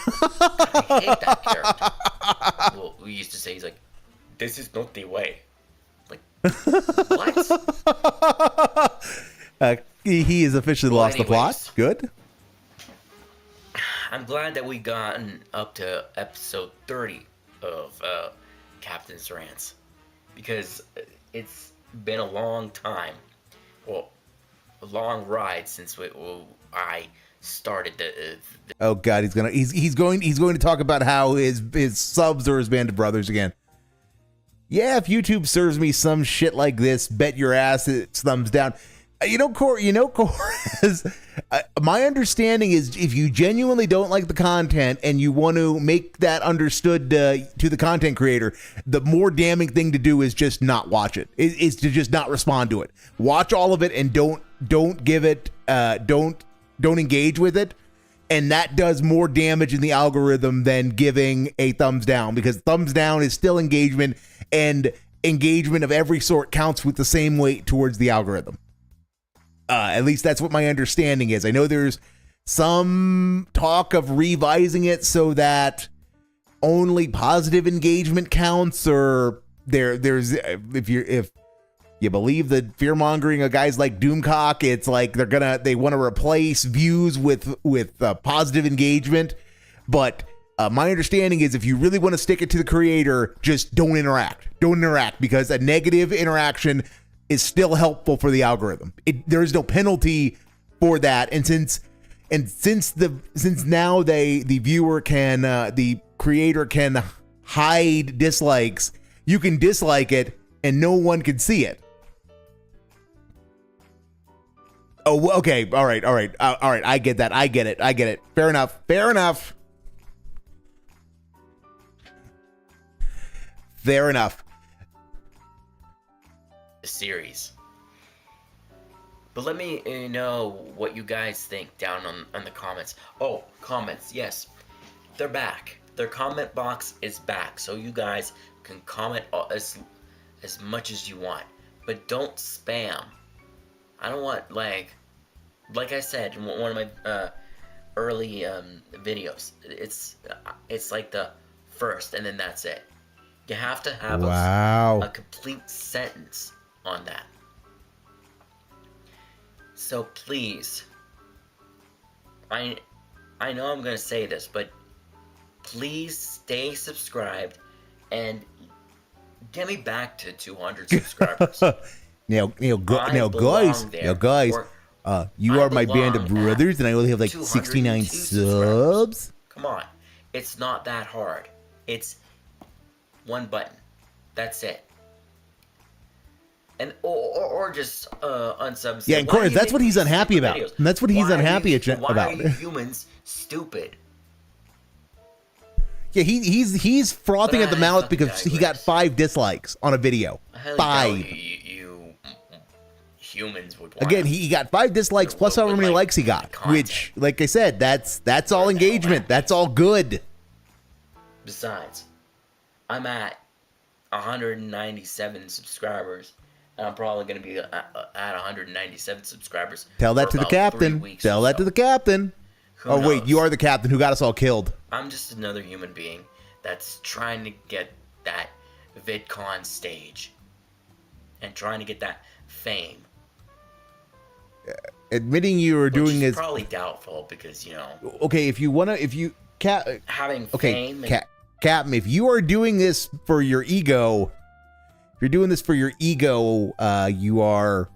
hate that character. Well, we used to say, he's like, "This is not the way." Like, what? He has officially lost the plot. anyways. Good. I'm glad that we gotten up to episode 30 of Captain's Rants, because it's been a long time, well, a long ride since I started the Oh God, he's going to talk about how his subs are his band of brothers again. Yeah, if YouTube serves me some shit like this, bet your ass it's thumbs down. Cora, my understanding is if you genuinely don't like the content and you want to make that understood to the content creator, the more damning thing to do is just not watch it. Is to just not respond to it. Watch all of it and don't give it, don't engage with it. And that does more damage in the algorithm than giving a thumbs down, because thumbs down is still engagement, and engagement of every sort counts with the same weight towards the algorithm. At least that's what my understanding is. I know there's some talk of revising it so that only positive engagement counts, or there's if you believe the fear mongering of guys like Doomcock, it's like they want to replace views with positive engagement. But my understanding is if you really want to stick it to the creator, just don't interact because a negative interaction is still helpful for the algorithm. There is no penalty for that, and since now the viewer can the creator can hide dislikes, you can dislike it and no one can see it. Oh, okay, all right. I get that. I get it. Fair enough. The series. But let me know what you guys think down on the comments. Oh, comments, yes. They're back. Their comment box is back, so you guys can comment as much as you want. But don't spam. I don't want, like I said in one of my early videos, it's like the first and then that's it. You have to have a complete sentence on that. So please, I know I'm going to say this, but please stay subscribed and get me back to 200 subscribers. Now, guys, you are my band of brothers, and I only have like 69 subs. Come on, it's not that hard. It's one button. That's it. And or just unsub. Yeah, and Corey, that's what he's unhappy about. And that's what he's unhappy about. Why are you humans stupid? Yeah, he's frothing at the mouth because he got 5 dislikes on a video. 5. You humans would want. Again, he got 5 dislikes plus however many likes he got, which, like I said, that's all engagement. That's all good. Besides, I'm at 197 subscribers. And I'm probably going to be at 197 subscribers. Tell that to the captain. Tell that to the captain. Oh, wait, you are the captain who got us all killed. I'm just another human being that's trying to get that VidCon stage and trying to get that fame. Admitting you are doing is probably doubtful because, you know. Okay, if you want to, having fame. Captain, if you are doing this for your ego, if you're doing this for your ego, you are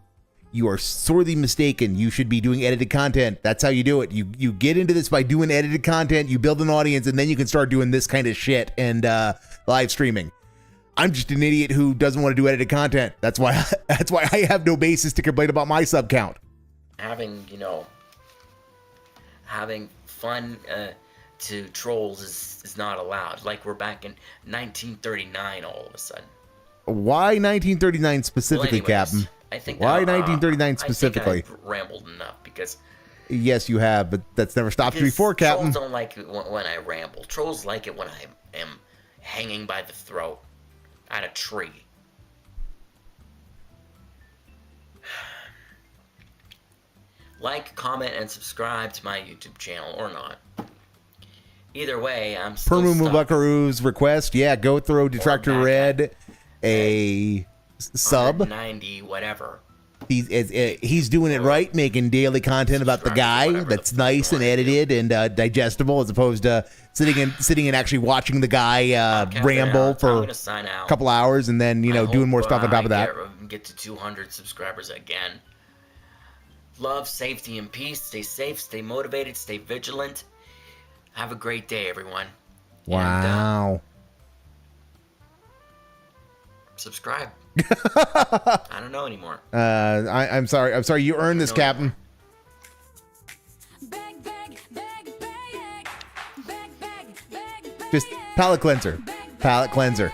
sorely mistaken. You should be doing edited content. That's how you do it. You get into this by doing edited content, you build an audience, and then you can start doing this kind of shit and live streaming. I'm just an idiot who doesn't want to do edited content. That's why I have no basis to complain about my sub count. Having fun to trolls is not allowed. Like we're back in 1939 all of a sudden. Why 1939 specifically, well, anyways, Captain? I think why 1939 specifically? I think I've rambled enough because. Yes, you have, but that's never stopped you before, Captain. Trolls don't like it when I ramble. Trolls like it when I am hanging by the throat at a tree. Like, comment, and subscribe to my YouTube channel or not. Either way, I'm still Permumu Buckaroo's request. Yeah, go throw Detractor Red a sub. 90 whatever. He's doing it right, making daily content about the guy that's nice and edited and digestible, as opposed to sitting and actually watching the guy ramble for a couple hours and then doing more stuff on top of that. Get to 200 subscribers again. Love, safety, and peace. Stay safe, stay motivated, stay vigilant. Have a great day, everyone. Wow. And, subscribe. I don't know anymore. I'm sorry. You earned this, Captain. Just palate cleanser. Palate cleanser.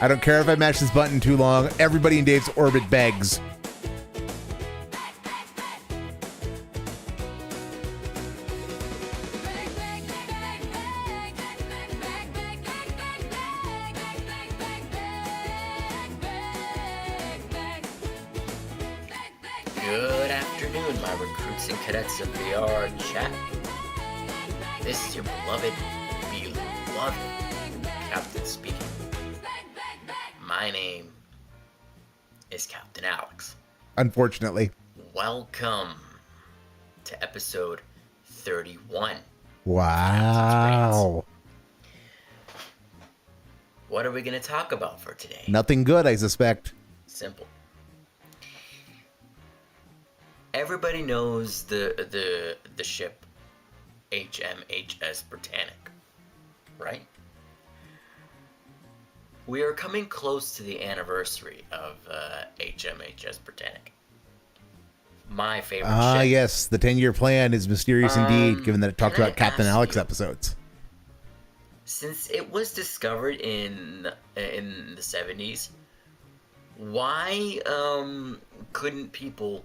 I don't care if I mash this button too long. Everybody in Dave's orbit begs. Good Good afternoon, my recruits and cadets of VR chat. This is your beloved Captain speaking. My name is Captain Alex. Unfortunately. Welcome to episode 31. Wow. What are we going to talk about for today? Nothing good, I suspect. Simple. Everybody knows the ship HMHS Britannic, right? We are coming close to the anniversary of HMHS Britannic. My favorite ship. Yes, the 10-year plan is mysterious indeed, given that it talked about Captain Alex you, episodes. Since it was discovered in the 70s, why couldn't people,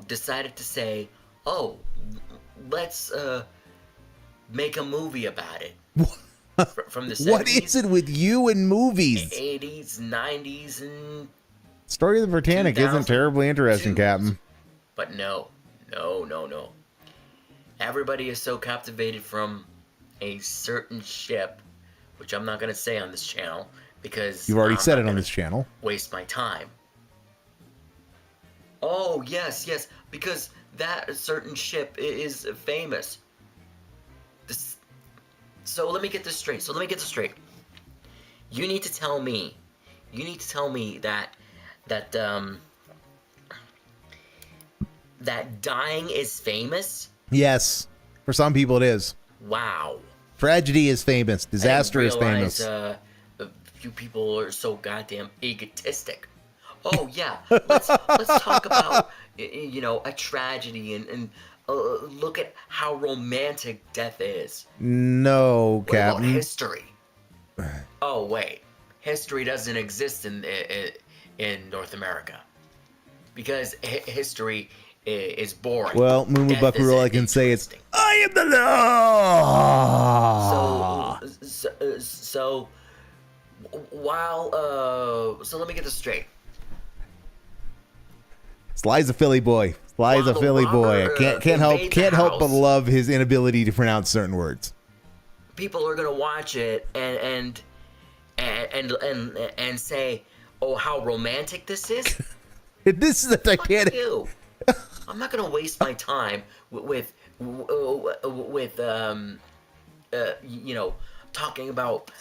decided to say, oh, let's make a movie about it? From the 70s, What is it with you and movies? 80s, 90s, and Story of the Britannic isn't terribly interesting, Captain. But no. Everybody is so captivated from a certain ship, which I'm not going to say on this channel because You've already said it on this channel. Waste my time. Oh, yes, because that certain ship is famous. So let me get this straight. You need to tell me that dying is famous? Yes. For some people it is. Wow. Tragedy is famous. Disaster is famous. You people are so goddamn egotistic. Oh yeah, let's talk about a tragedy and look at how romantic death is. No, What Captain. about history? Oh wait, history doesn't exist in North America because history is boring. Well, Moo Buckaroo, all I can say is, I am the law. So let me get this straight. Sly's a Philly boy. Sly's a Philly boy. I can't help but love his inability to pronounce certain words. People are gonna watch it and say, "Oh, how romantic this is." This is the Titanic. Fuck you. I'm not gonna waste my time with talking about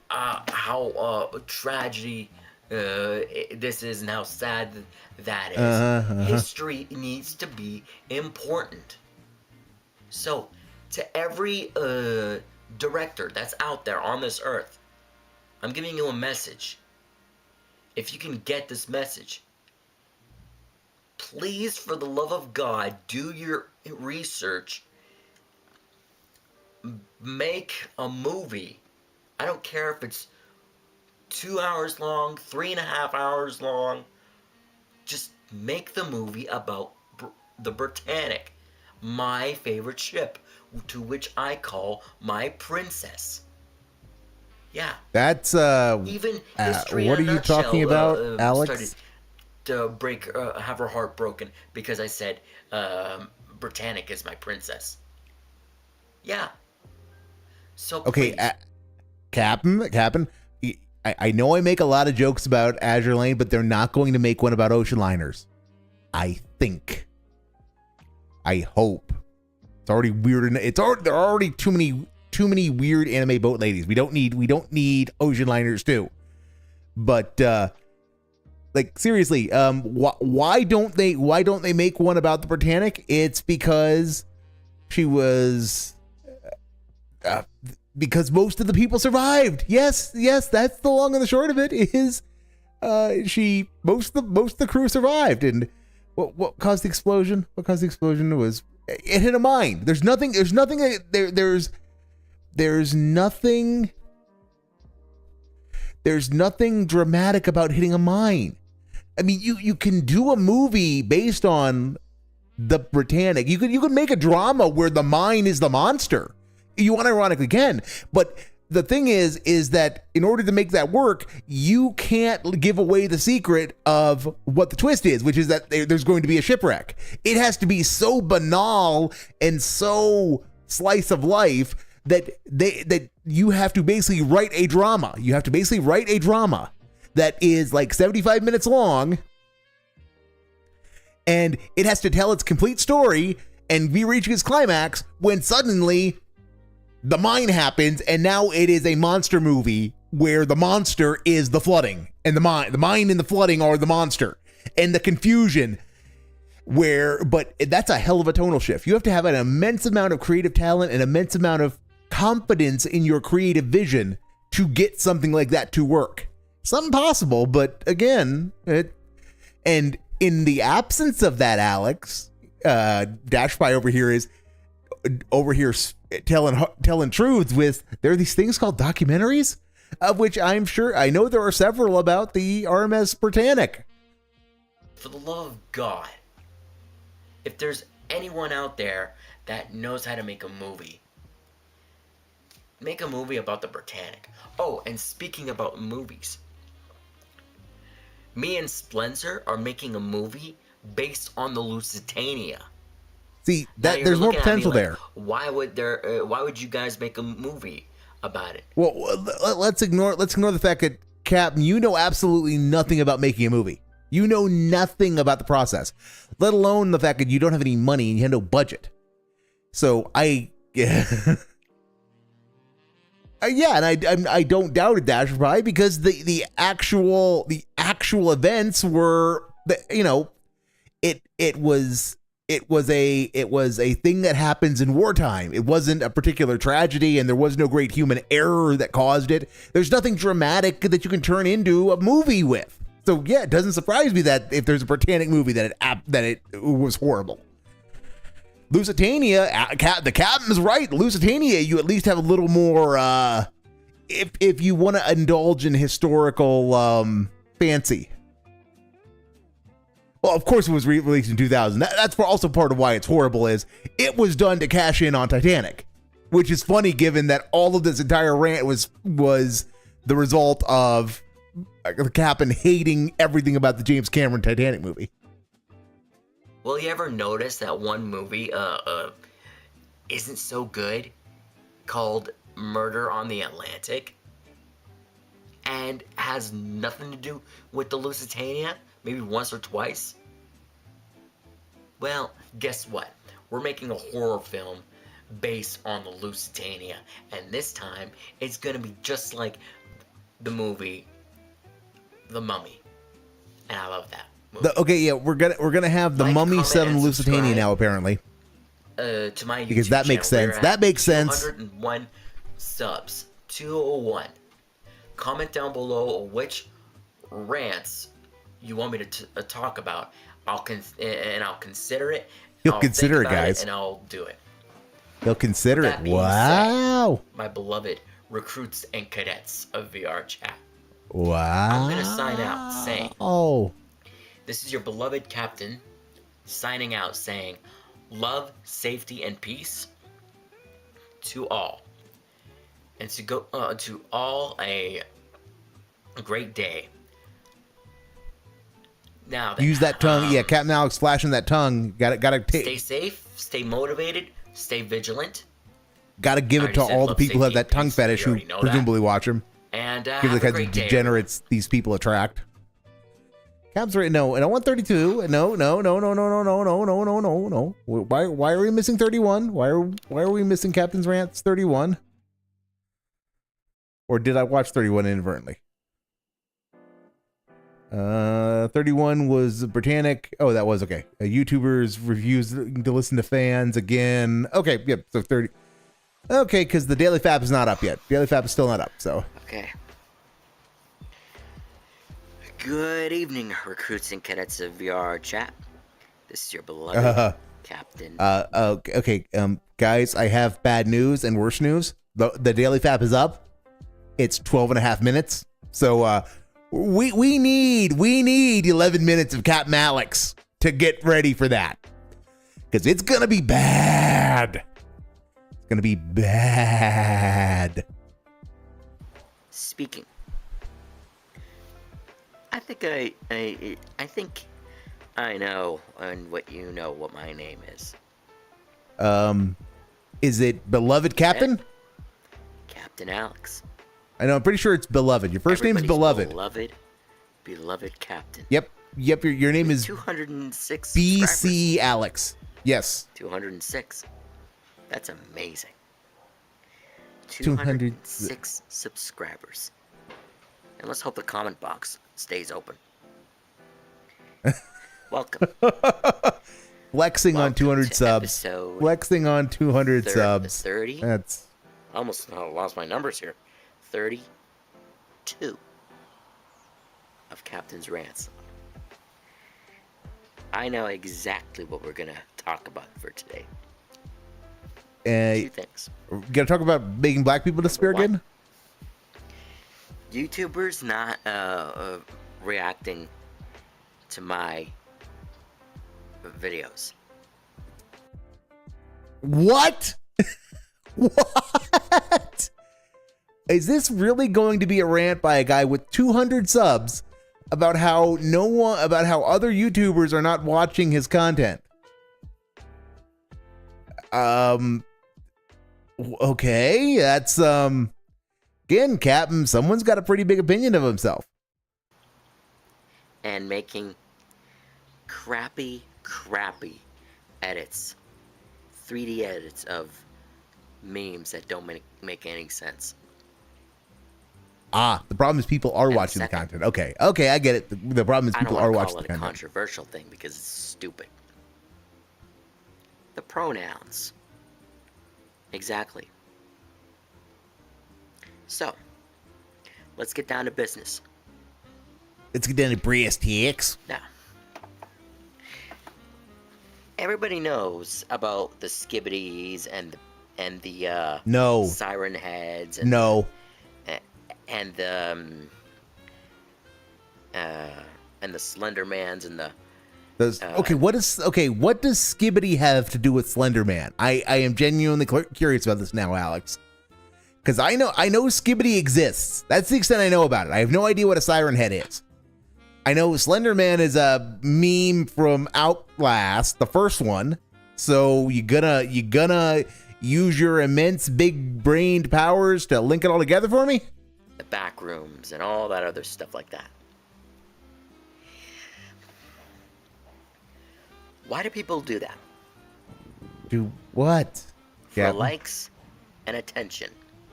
how tragedy this is and how sad that is. History needs to be important. So, to every director that's out there on this earth, I'm giving you a message. If you can get this message, please, for the love of God, do your research. Make a movie. I don't care if it's 2 hours long, 3.5 hours long. Just make the movie about the Britannic, my favorite ship, to which I call my princess. Yeah. That's even history. what are you talking about, Alex? Started to have her heart broken because I said Britannic is my princess. Yeah. So okay, Captain. I know I make a lot of jokes about Azure Lane, but they're not going to make one about ocean liners. I think. I hope. It's already weird. There are already too many weird anime boat ladies. We don't need ocean liners too. But like seriously, why don't they make one about the Britannic? It's because she was because most of the people survived. Yes, that's the long and the short of it. Is most of the crew survived, and what caused the explosion? What caused the explosion was it hit a mine. There's nothing dramatic about hitting a mine. I mean, you can do a movie based on the Britannic. You could make a drama where the mine is the monster. You unironically can, but the thing is that in order to make that work, you can't give away the secret of what the twist is, which is that there's going to be a shipwreck. It has to be so banal and so slice of life that you have to basically write a drama. You have to basically write a drama that is like 75 minutes long, and it has to tell its complete story and be reaching its climax when suddenly the mine happens, and now it is a monster movie where the monster is the flooding, and the mine and the flooding are the monster, and the confusion but that's a hell of a tonal shift. You have to have an immense amount of creative talent and immense amount of confidence in your creative vision to get something like that to work. It's not impossible, but again, and in the absence of that, Alex, Dashpie over here telling truths with, there are these things called documentaries, of which I know there are several about the RMS Britannic. For the love of God, if there's anyone out there that knows how to make a movie about the Britannic. Oh, and speaking about movies, me and Splencer are making a movie based on the Lusitania. See, there's more potential there. Why would you guys make a movie about it? Well, let's ignore the fact that, Cap, you know absolutely nothing about making a movie. You know nothing about the process, let alone the fact that you don't have any money and you have no budget. So and I don't doubt it, Dash, probably because the actual events were, it was a thing that happens in wartime. It wasn't a particular tragedy, and there was no great human error that caused it. There's nothing dramatic that you can turn into a movie with. So yeah, it doesn't surprise me that if there's a Britannic movie that it was horrible. Lusitania, the captain's right. Lusitania, you at least have a little more, if you want to indulge in historical fancy. Well, of course it was released in 2000. That's also part of why it's horrible, is it was done to cash in on Titanic, which is funny given that all of this entire rant was the result of the captain hating everything about the James Cameron Titanic movie. Will you ever notice that one movie isn't so good, called Murder on the Atlantic, and has nothing to do with the Lusitania, maybe once or twice? Well, guess what? We're making a horror film based on the Lusitania, and this time it's gonna be just like the movie The Mummy, and I love that. We're gonna have the Mummy 7 Lusitania now, apparently. To my YouTube because that makes sense. That makes sense. 201 subs. 201. Comment down below which rants you want me to talk about. I'll consider it. You'll consider it, guys, and I'll do it. You'll consider it. Wow. Said, my beloved recruits and cadets of VR chat. Wow. I'm gonna sign out saying, this is your beloved captain signing out saying, love, safety, and peace to all. And to all a great day. Now use that tongue. Yeah, Captain Alex flashing that tongue. Gotta stay safe, stay motivated, stay vigilant. Gotta give it to all the people who have that tongue fetish who presumably watch him. And give the kinds of degenerates these people attract. Cap's right. No, and I want 32. No. Why are we missing 31? Why are we missing Captain's Rants 31? Or did I watch 31 inadvertently? 31 was Britannic. Oh, that was okay. YouTubers refused to listen to fans again. Okay, yep. So 30. Okay, because the Daily Fap is not up yet. Daily Fap is still not up. So okay. Good evening, recruits and cadets of VR chat. This is your beloved captain. Okay, guys, I have bad news and worse news. The Daily Fap is up. It's 12.5 minutes. So we need 11 minutes of Captain Alex to get ready for that, because it's gonna be bad. It's gonna be bad. speaking. I think I think I know and what you know what my name is. Is it Beloved Captain? Captain Alex. I know, I'm pretty sure it's Beloved. Your first name's Beloved. Beloved Captain. Yep. Your name is 206 BC Alex. Yes. 206. That's amazing. 200 206 subscribers. And let's hope the comment box stays open. Welcome. Flexing on 200 subs. Flexing on 200 subs. 30? That's... I almost lost my numbers here. 32 of Captain's Rants. I know exactly what we're going to talk about for today. Two things. Gonna talk about making black people disappear again? YouTubers not reacting to my videos. What? What? Is this really going to be a rant by a guy with 200 subs about how other YouTubers are not watching his content? Okay, that's again, Captain, someone's got a pretty big opinion of himself. And making crappy edits. 3D edits of memes that don't make any sense. The problem is people are watching the content. Okay, I get it. The problem is people are watching the content. I don't want to call it a controversial thing because it's stupid. The pronouns. Exactly. So, let's get down to business. Let's get down to brass tacks. Now, everybody knows about the skibbities and the no siren heads. And no. And the Slendermans and the what does Skibbity have to do with Slenderman? I am genuinely curious about this now, Alex, because I know Skibbity exists. That's the extent I know about it. I have no idea what a siren head is. I know Slenderman is a meme from Outlast, the first one. So you gonna use your immense big-brained powers to link it all together for me? The back rooms and all that other stuff like that. Why do people do that? Do what? For likes and attention.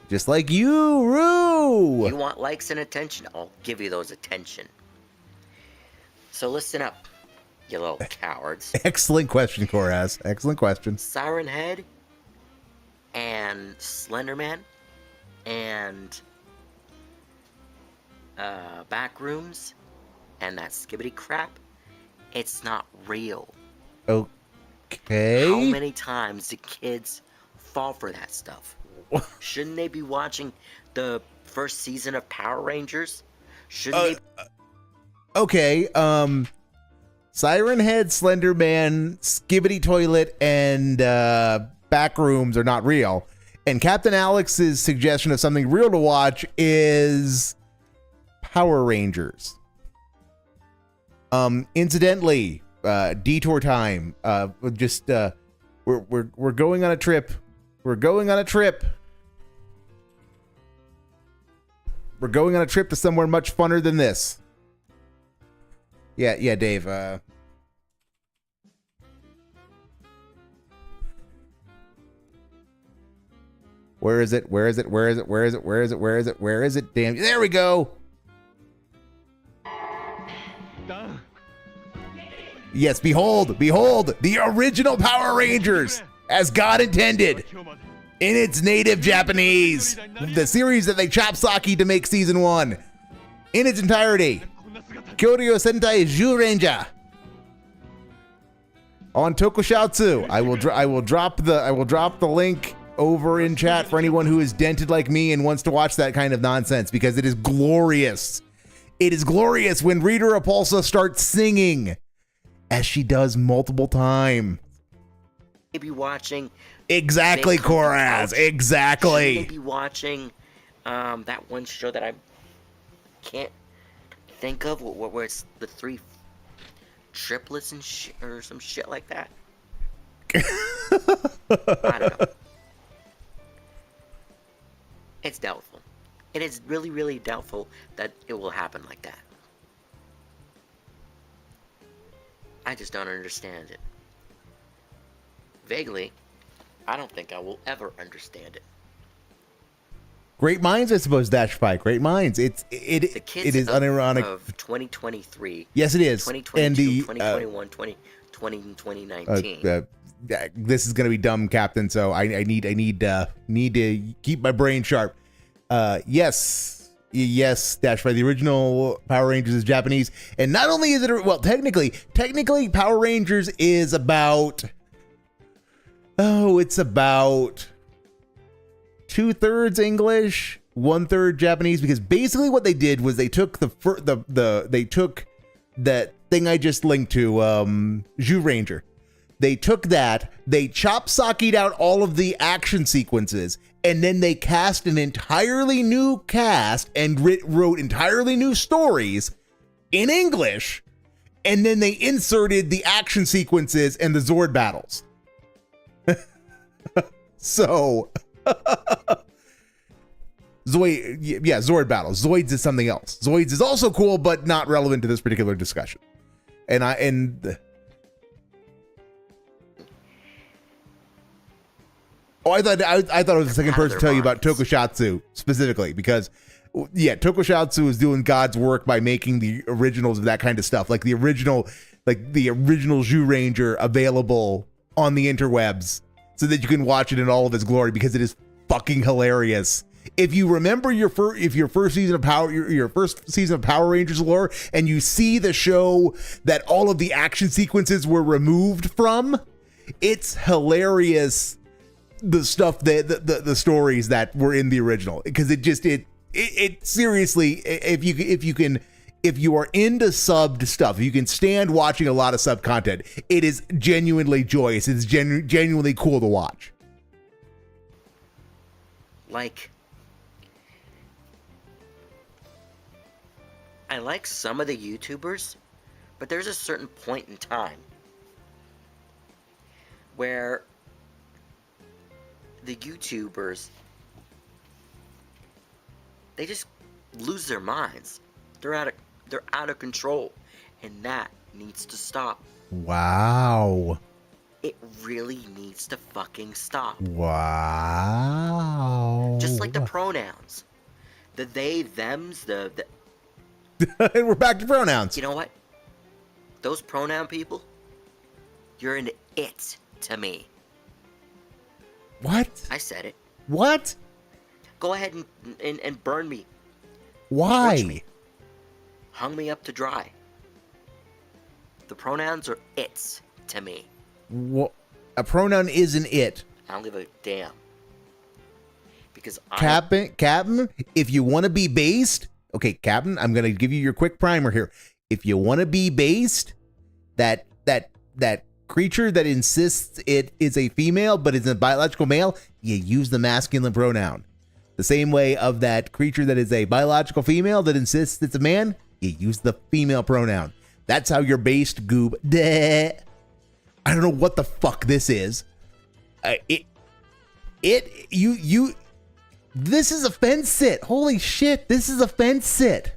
Just like you, Roo! You want likes and attention? I'll give you those attention. So listen up, you little cowards. Excellent question, Koraz. Excellent question. Siren Head and Slenderman and Backrooms and that skibbity crap, it's not real. Okay. How many times do kids fall for that stuff? Shouldn't they be watching the first season of Power Rangers? Shouldn't they? Okay. Siren Head, Slenderman, Skibbity Toilet, and Backrooms are not real. And Captain Alex's suggestion of something real to watch is Power Rangers. Incidentally, detour time. We're going on a trip. We're going on a trip. We're going on a trip to somewhere much funner than this. Yeah, Dave. Where is it? Damn. There we go. Yes, behold, the original Power Rangers, as God intended, in its native Japanese. The series that they chopped sake to make season 1. In its entirety. Kyoryo Sentai Zyuranger. On Tokusatsu. I will drop the link over in chat for anyone who is dented like me and wants to watch that kind of nonsense, because it is glorious. It is glorious when Rita Repulsa starts singing, as she does multiple times. Maybe watching. Exactly, Koraz. Exactly. Maybe watching That one show that I can't think of, where it's the three triplets and shit, or some shit like that. I don't know. It's doubtful. It is really, really doubtful that it will happen like that. I just don't understand it. Vaguely, I don't think I will ever understand it. Great minds, I suppose, Dash Pike. Great minds. The It kids is unironic. of 2023. Yes, it is. 2022, And the 2021, 2020, and 2019. this is gonna be dumb, Captain. So I need to keep my brain sharp. Yes, Dash Pike. The original Power Rangers is Japanese, and not only is it technically Power Rangers is about it's about 2/3 English, 1/3 Japanese, because basically what they did was they took they took that thing I just linked to, Zyuranger. They took that, they chop-sockied out all of the action sequences, and then they cast an entirely new cast and wrote entirely new stories in English, and then they inserted the action sequences and the Zord battles. So... Zord battles. Zoids is something else. Zoids is also cool, but not relevant to this particular discussion. I thought I was the second person to tell you about Tokusatsu specifically, because Tokusatsu is doing God's work by making the originals of that kind of stuff, like the original Zyuranger available on the interwebs, so that you can watch it in all of its glory, because it is fucking hilarious. If you remember your first season of Power Rangers lore, and you see the show that all of the action sequences were removed from, it's hilarious. The stuff that the stories that were in the original, because it seriously, if you are into subbed stuff, you can stand watching a lot of sub content. It is genuinely joyous. It's genuinely cool to watch. Like, I like some of the YouTubers, but there's a certain point in time where the YouTubers, they just lose their minds. They're out of control, and that needs to stop. Wow. It really needs to fucking stop. Wow. Just like the pronouns, the they, thems, the and we're back to pronouns. You know what? Those pronoun people, you're an it to me. What? I said it. What? Go ahead and burn me. Why? Torch me. Hung me up to dry. The pronouns are it's to me. What? A pronoun isn't it. I don't give a damn. Because Captain, if you want to be based, okay, Captain, I'm gonna give you your quick primer here. If you want to be based, that creature that insists it is a female but is a biological male, you use the masculine pronoun. The same way of that creature that is a biological female that insists it's a man, you use the female pronoun. That's how you're based, goob. I don't know what the fuck this is. This is a fence sit. Holy shit, this is a fence sit.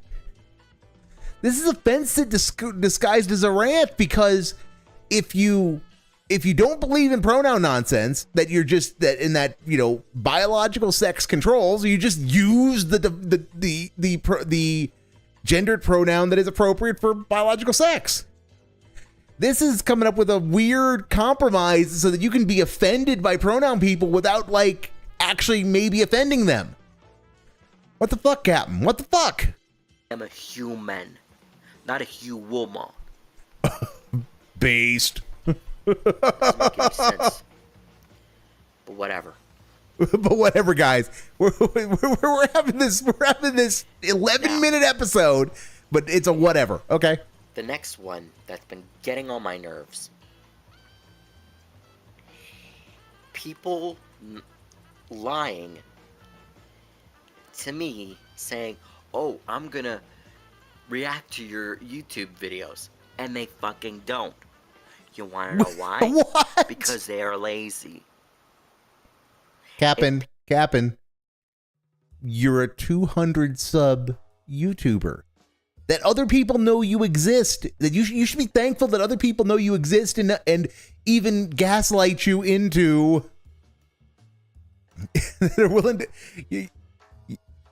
This is a fence sit disguised as a rant, because if you don't believe in pronoun nonsense, that you're just that in that, you know, biological sex controls, you just use the gendered pronoun that is appropriate for biological sex. This is coming up with a weird compromise so that you can be offended by pronoun people without, like, actually maybe offending them. What the fuck, Captain? What the fuck? I'm a human, not a human. Based. Doesn't make any sense. But whatever. But whatever, guys. We're having this 11-minute episode, but it's a whatever. Okay. The next one that's been getting on my nerves. People lying to me saying, oh, I'm gonna react to your YouTube videos, and they fucking don't. You wanna know why? What? Because they are lazy. Cap'n, you're a 200 sub YouTuber. That other people know you exist. That you should be thankful that other people know you exist and even gaslight you into. They're willing to.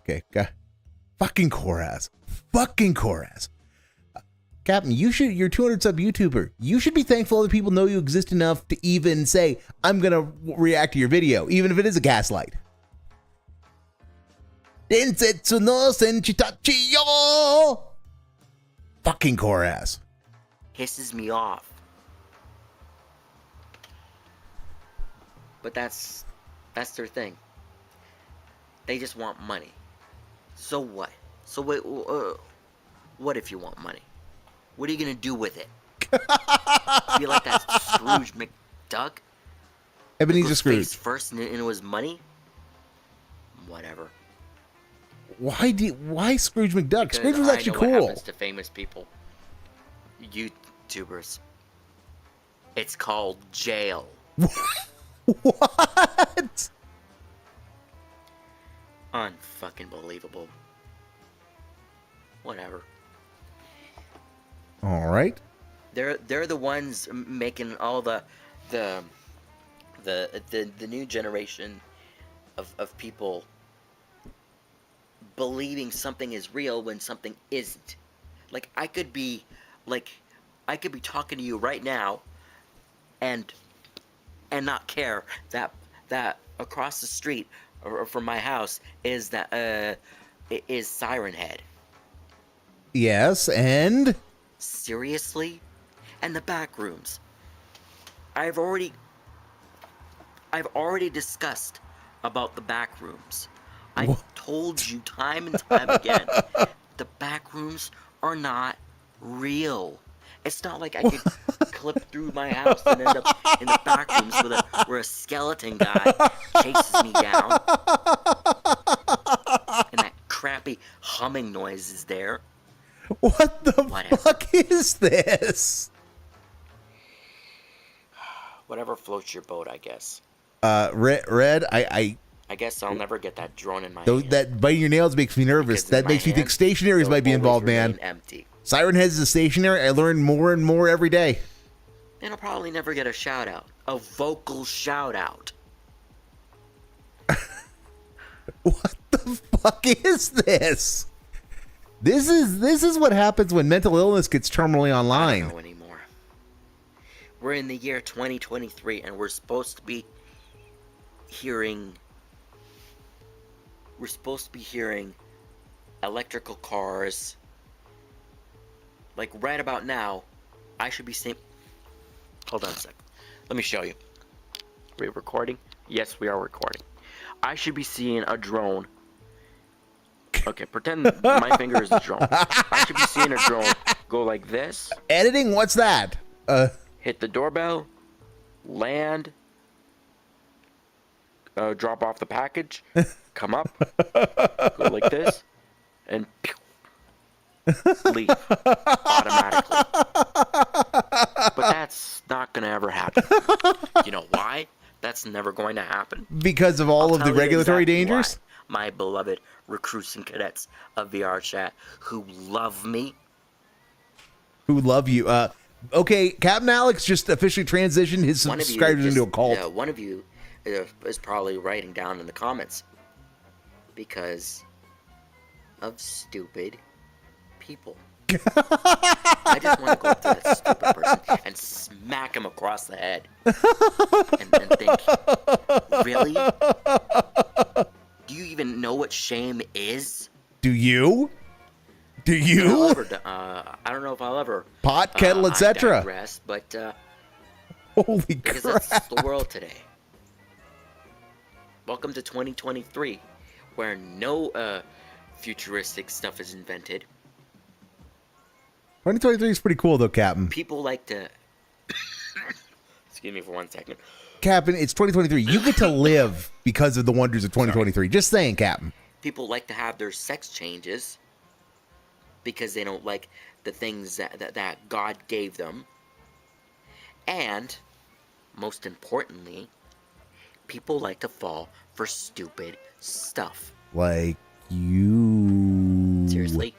Okay, fucking Koraz. Captain, you're 200 sub YouTuber. You should be thankful other people know you exist enough to even say, I'm gonna react to your video, even if it is a gaslight. Densetsu no senchitachi yo! Fucking Koraz. Pisses me off. But that's their thing. They just want money. So what? So what if you want money? What are you gonna do with it? Feel like that Scrooge McDuck? Ebenezer Scrooge. Face first and it was money? Whatever. Why Scrooge McDuck? Because Scrooge was actually I know cool. What happens to famous people? YouTubers. It's called jail. What? Unfucking believable. Whatever. All right. They're the ones making all the new generation of people believing something is real when something isn't. Like I could be talking to you right now and not care that across the street or from my house is Siren Head. Yes, and Seriously? And the back rooms. I've already discussed about the back rooms. I've told you time and time again, the back rooms are not real. It's not like I could clip through my house and end up in the back rooms where a skeleton guy chases me down. And that crappy humming noise is there. What the Whatever. fuck is this? Whatever floats your boat, I guess. Red, I guess I'll never get that drone in my hand. that biting your nails makes me nervous. Because That in makes my me think hand, stationaries they'll might be always involved, remain man. Empty. Siren Heads is a stationary. I learn more and more every day. And I'll probably never get a shout out. A vocal shout out. What the fuck is this? This is what happens when mental illness gets terminally I online. don't know anymore. We're in the year 2023 and we're supposed to be hearing electrical cars. Like right about now, I should be saying, hold on a sec. Let me show you. Are we recording? Yes, we are recording. I should be seeing a drone. Okay, pretend my finger is a drone. I should be seeing a drone go like this. Editing? What's that? Hit the doorbell. Land. Drop off the package. Come up. Go like this. And pew, leave. Automatically. But that's not going to ever happen. You know why? That's never going to happen. Because of all I'll of the tell you regulatory exactly dangers? why, my beloved recruits and cadets of VR chat who love me. Who love you. Okay, Captain Alex just officially transitioned his One of you subscribers just- into a cult. one of you is probably writing down in the comments because of stupid people. I just want to go up to that stupid person and smack him across the head and think, really? Do you even know what shame is? Do you? Do I'll you? ever, I don't know if I'll ever Pot, kettle, I etc. digress, but Holy because crap. that's the world today. Welcome to 2023, where no futuristic stuff is invented. 2023 is pretty cool, though, Captain. People like to... Excuse me for 1 second. Captain, it's 2023. You get to live because of the wonders of 2023. Just saying, Captain. People like to have their sex changes because they don't like the things that God gave them. And, most importantly, people like to fall for stupid stuff. Like you. Seriously?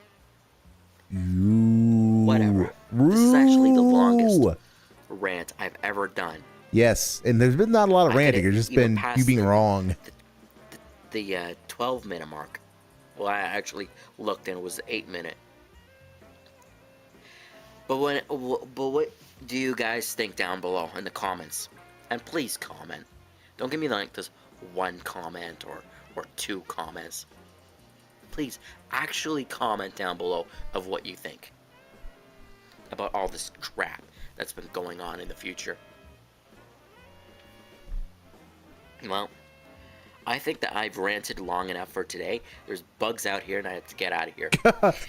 You. Whatever. This is actually the longest rant I've ever done. Yes, and there's been not a lot of I ranting. It's just been you being wrong. The 12-minute mark. Well, I actually looked and it was 8-minute. But what do you guys think down below in the comments? And please comment. Don't give me like this one comment or 2 comments. Please actually comment down below of what you think about all this crap that's been going on in the future. Well, I think that I've ranted long enough for today. There's bugs out here and I have to get out of here.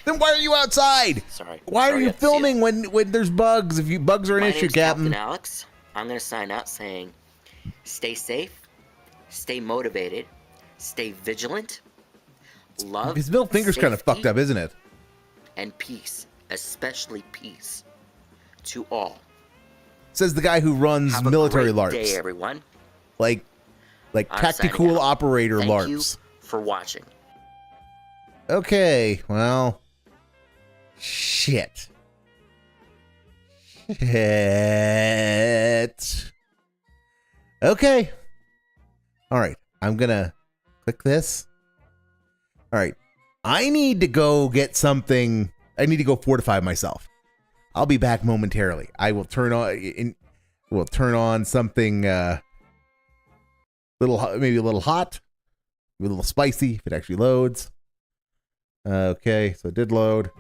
Then why are you outside? Sorry. Why are you filming when there's bugs? If bugs are an My issue, name's Captain. Alex. I'm going to sign out saying, stay safe, stay motivated, stay vigilant, love, His middle finger's kind of fucked up, isn't it? and peace, especially peace, to all. Says the guy who runs Have a military great LARPs. day, everyone. Like I'm tactical signing out. operator Thank LARPs. you for watching. Okay, well, shit. Okay. All right, I'm gonna click this. All right, I need to go get something. I need to go fortify myself. I'll be back momentarily. I will turn on. We'll turn on something. Maybe a little hot, maybe a little spicy if it actually loads. Okay, so it did load.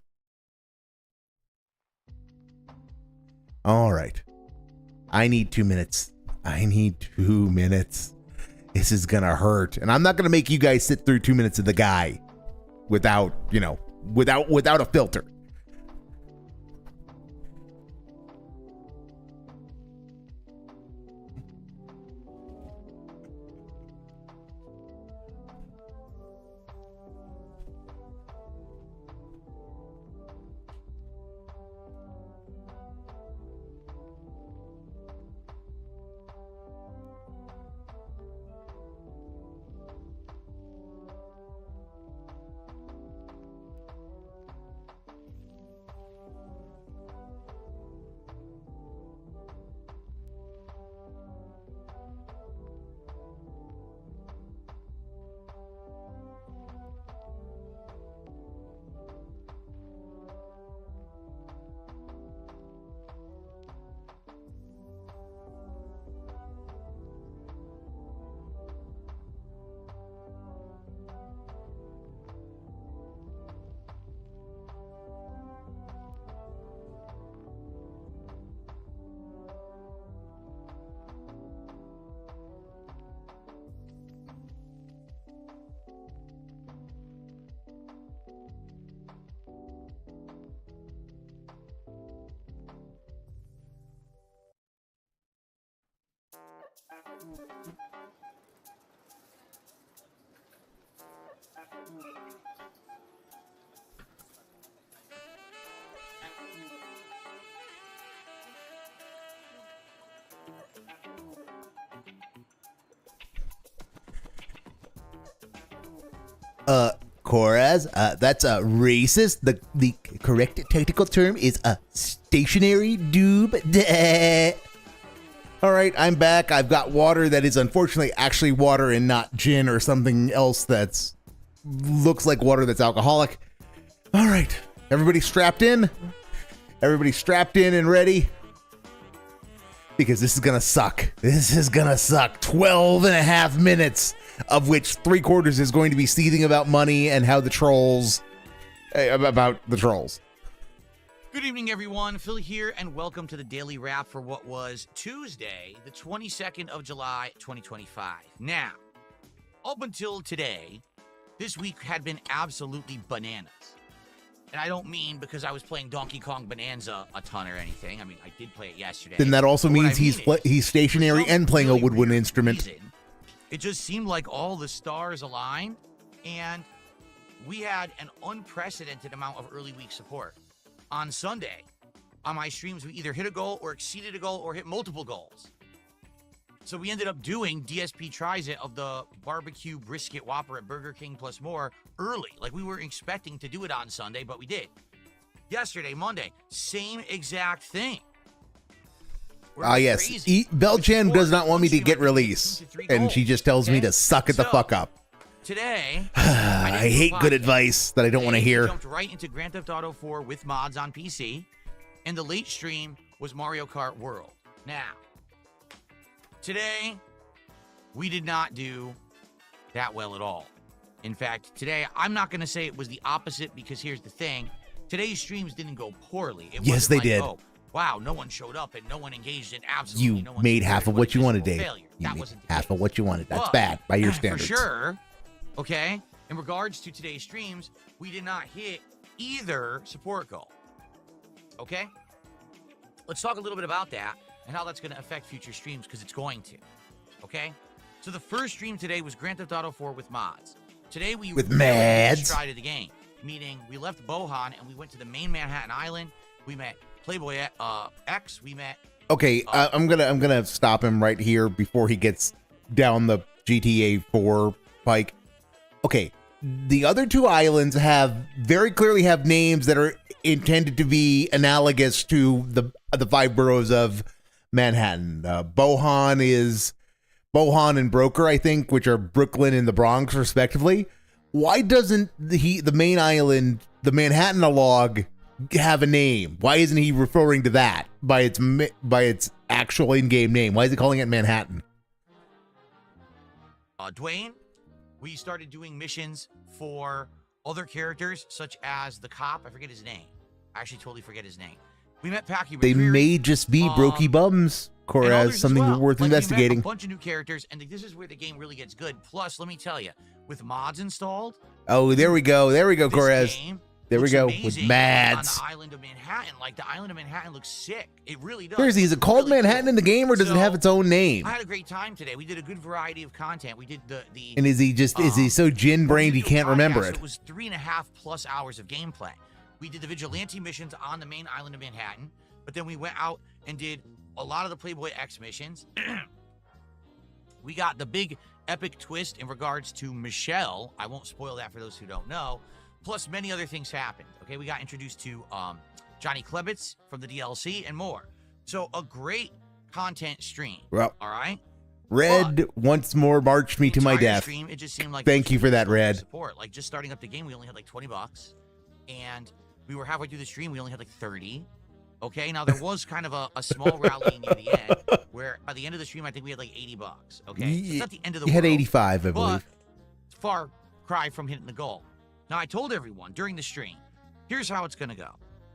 All right. I need 2 minutes. I need 2 minutes. This is gonna hurt. And I'm not gonna make you guys sit through 2 minutes of the guy without a filter. Coraz, that's a racist. The correct technical term is a stationary doob. All right, I'm back. I've got water that is unfortunately actually water and not gin or something else that's looks like water that's alcoholic. All right, everybody strapped in? Everybody strapped in and ready? Because this is gonna suck. This is gonna suck. 12 and a half minutes, of which 3/4 is going to be seething about money and how the trolls, about the trolls. Good evening, everyone. Phil here, and welcome to the Daily Wrap for what was Tuesday, the 22nd of July, 2025. Now, up until today, this week had been absolutely bananas. And I don't mean because I was playing Donkey Kong Bonanza a ton or anything. I mean, I did play it yesterday. Then that also But what means I mean is, he's stationary for some and playing a really woodwind weird instrument. reason, it just seemed like all the stars aligned, and we had an unprecedented amount of early week support. On Sunday, on my streams, we either hit a goal or exceeded a goal or hit multiple goals. So we ended up doing DSP Tries It of the barbecue brisket Whopper at Burger King plus more early. Like, we were expecting to do it on Sunday, but we did. Yesterday, Monday, same exact thing. Yes. Belchan does not want me to get release, and she just tells me to suck it the fuck up. Today, I hate good advice that I don't want to hear. Jumped right into Grand Theft Auto 4 with mods on PC, and the late stream was Mario Kart World. Now, today, we did not do that well at all. In fact, today, I'm not going to say it was the opposite, because here's the thing. Today's streams didn't go poorly. Yes, they did. Oh, wow, no one showed up and no one engaged in absolutely no You one. made half of what you wanted, Dave. Failure. You That made wasn't half of what you wanted. That's But, bad by your standards. For sure, okay, in regards to today's streams, we did not hit either support goal. Okay? Let's talk a little bit about that and how that's going to affect future streams, because it's going to. Okay? So the first stream today was Grand Theft Auto 4 with mods. Today we With really hit mods? the stride of the game, meaning we left Bohan and we went to the main Manhattan Island. We met Playboy X. We met. Okay, I'm gonna stop him right here before he gets down the GTA 4 pike. Okay, the other two islands have very clearly have names that are intended to be analogous to the five boroughs of Manhattan. Bohan and Broker, I think, which are Brooklyn and the Bronx, respectively. Why doesn't the main island, the Manhattan log, have a name? Why isn't he referring to that by its actual in-game name? Why is he calling it Manhattan? Dwayne, we started doing missions for other characters, such as the cop. I forget his name. I actually totally forget his name. We met Packy. They may just be brokey bums, Corraz, something worth investigating. We met a bunch of new characters, and this is where the game really gets good. Plus, let me tell you, with mods installed. Oh, there we go, Corraz. There we go, with mads. On the island of Manhattan. Like, the island of Manhattan looks sick. It really does. Seriously, is it called really Manhattan cool. in the game, or does it have its own name? I had a great time today. We did a good variety of content. We did the And is he so gin-brained he can't remember it? It was 3.5+ hours of gameplay. We did the vigilante missions on the main island of Manhattan, but then we went out and did a lot of the Playboy X missions. We got the big epic twist in regards to Michelle. I won't spoil that for those who don't know. Plus, many other things happened. Okay, we got introduced to Johnny Klebitz from the DLC and more. So, a great content stream. Well, all right. Red once more marched me to my death. Stream, it just seemed like Thank you for that, Red. Support. Like, just starting up the game, we only had like $20, and we were halfway through the stream. We only had like 30. Okay, now there was kind of a small rally near the end, where by the end of the stream, I think we had like $80. Okay, so it's not the end of the world. You had 85, I believe. It's far cry from hitting the goal. Now, I told everyone during the stream, here's how it's going to go.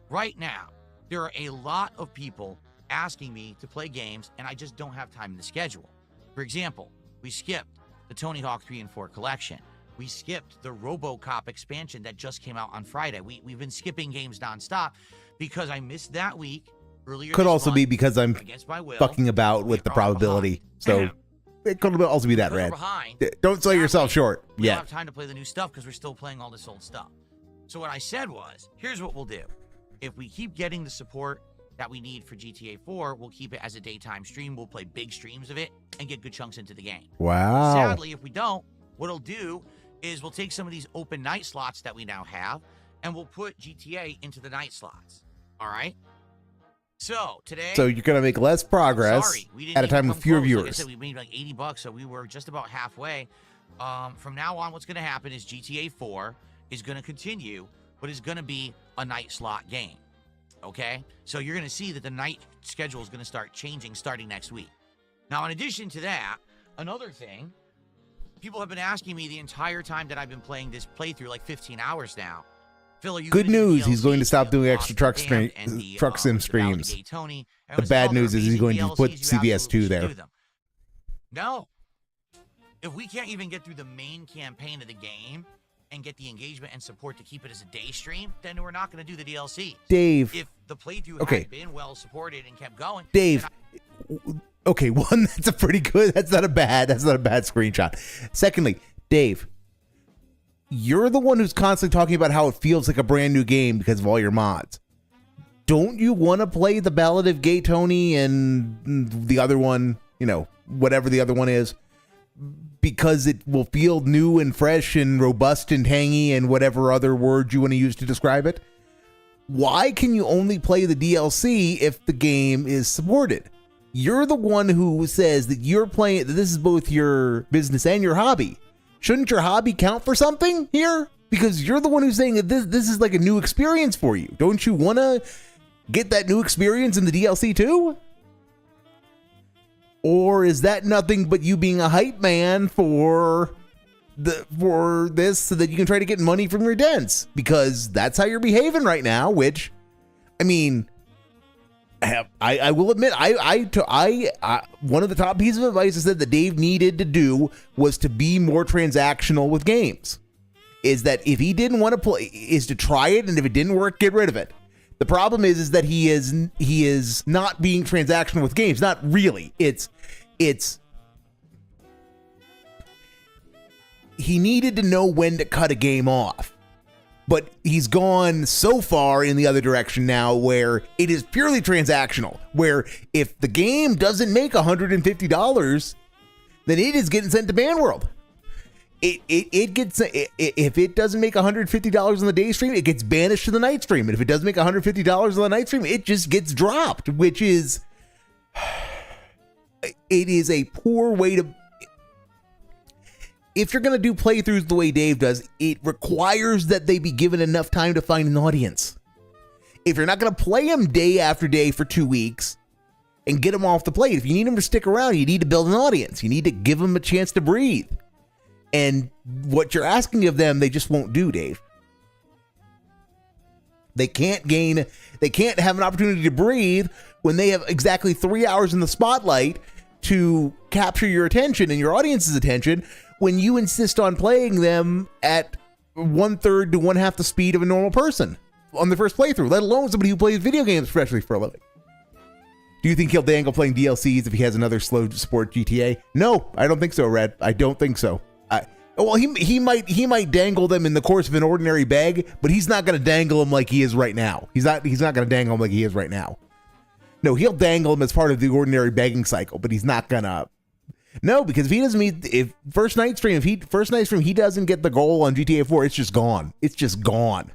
Right now, there are a lot of people asking me to play games, and I just don't have time in the schedule. For example, we skipped the Tony Hawk 3 and 4 collection. We skipped the RoboCop expansion that just came out on Friday. We've been skipping games nonstop because I missed that week earlier. Could also be because I'm against my will, fucking about with the probability. So it could also be that, Red. Don't sell yourself short. We Yeah. don't have time to play the new stuff because we're still playing all this old stuff. So what I said was, here's what we'll do. If we keep getting the support that we need for GTA 4, we'll keep it as a daytime stream. We'll play big streams of it and get good chunks into the game. Wow. Sadly, if we don't, what it'll do is we'll take some of these open night slots that we now have and we'll put GTA into the night slots. All right? So today, So you're gonna make less progress at a time with fewer viewers. Like I said, we made like $80, so we were just about halfway. From now on, what's going to happen is GTA 4 is going to continue, but it's going to be a night slot game. Okay, so you're going to see that the night schedule is going to start changing starting next week. Now, in addition to that, another thing, people have been asking me the entire time that I've been playing this playthrough, like 15 hours now. Phil, are you Good gonna do news, he's DLC going to stop for doing the extra Lost and Damned and the, truck sim the Valley streams. Gay Tony? The Everyone's bad telling me news is they're he's going amazing to put DLCs, you CBS2 absolutely should there. do them. No. If we can't even get through the main campaign of the game and get the engagement and support to keep it as a day stream, then we're not going to do the DLC. Dave. If the playthrough Okay. had been well supported and kept going, Dave. Okay, one, that's a pretty good. That's not a bad screenshot. Secondly, Dave, you're the one who's constantly talking about how it feels like a brand new game because of all your mods. Don't you want to play the Ballad of Gay Tony and the other one, you know, whatever the other one is, because it will feel new and fresh and robust and tangy and whatever other word you want to use to describe it? Why can you only play the DLC if the game is supported? You're the one who says that you're playing, that this is both your business and your hobby. Shouldn't your hobby count for something here? Because you're the one who's saying that this is like a new experience for you. Don't you want to get that new experience in the DLC too? Or is that nothing but you being a hype man for this so that you can try to get money from your dents? Because that's how you're behaving right now, which, I mean, I will admit, one of the top pieces of advice I said that Dave needed to do was to be more transactional with games. Is that if he didn't want to play, is to try it, and if it didn't work, get rid of it. The problem is that he is not being transactional with games. Not really. It's he needed to know when to cut a game off. But he's gone so far in the other direction now where it is purely transactional, where if the game doesn't make $150, then it is getting sent to Ban World. It gets, if it doesn't make $150 on the day stream, it gets banished to the night stream. And if it doesn't make $150 on the night stream, it just gets dropped, which is, it is a poor way to, if you're going to do playthroughs the way Dave does, it requires that they be given enough time to find an audience. If you're not going to play them day after day for 2 weeks and get them off the plate, if you need them to stick around, you need to build an audience. You need to give them a chance to breathe. And what you're asking of them, they just won't do, Dave. They can't have an opportunity to breathe when they have exactly 3 hours in the spotlight to capture your attention and your audience's attention when you insist on playing them at 1/3 to 1/2 the speed of a normal person on the first playthrough, let alone somebody who plays video games professionally for a living. Do you think he'll dangle playing DLCs if he has another slow sport GTA? No, I don't think so, Red. I don't think so. Well, he might dangle them in the course of an ordinary bag, but he's not going to dangle them like he is right now. He's not going to dangle them like he is right now. No, he'll dangle them as part of the ordinary begging cycle, but he's not gonna. No, because if he doesn't if first night stream he doesn't get the goal on GTA 4, it's just gone. It's just gone.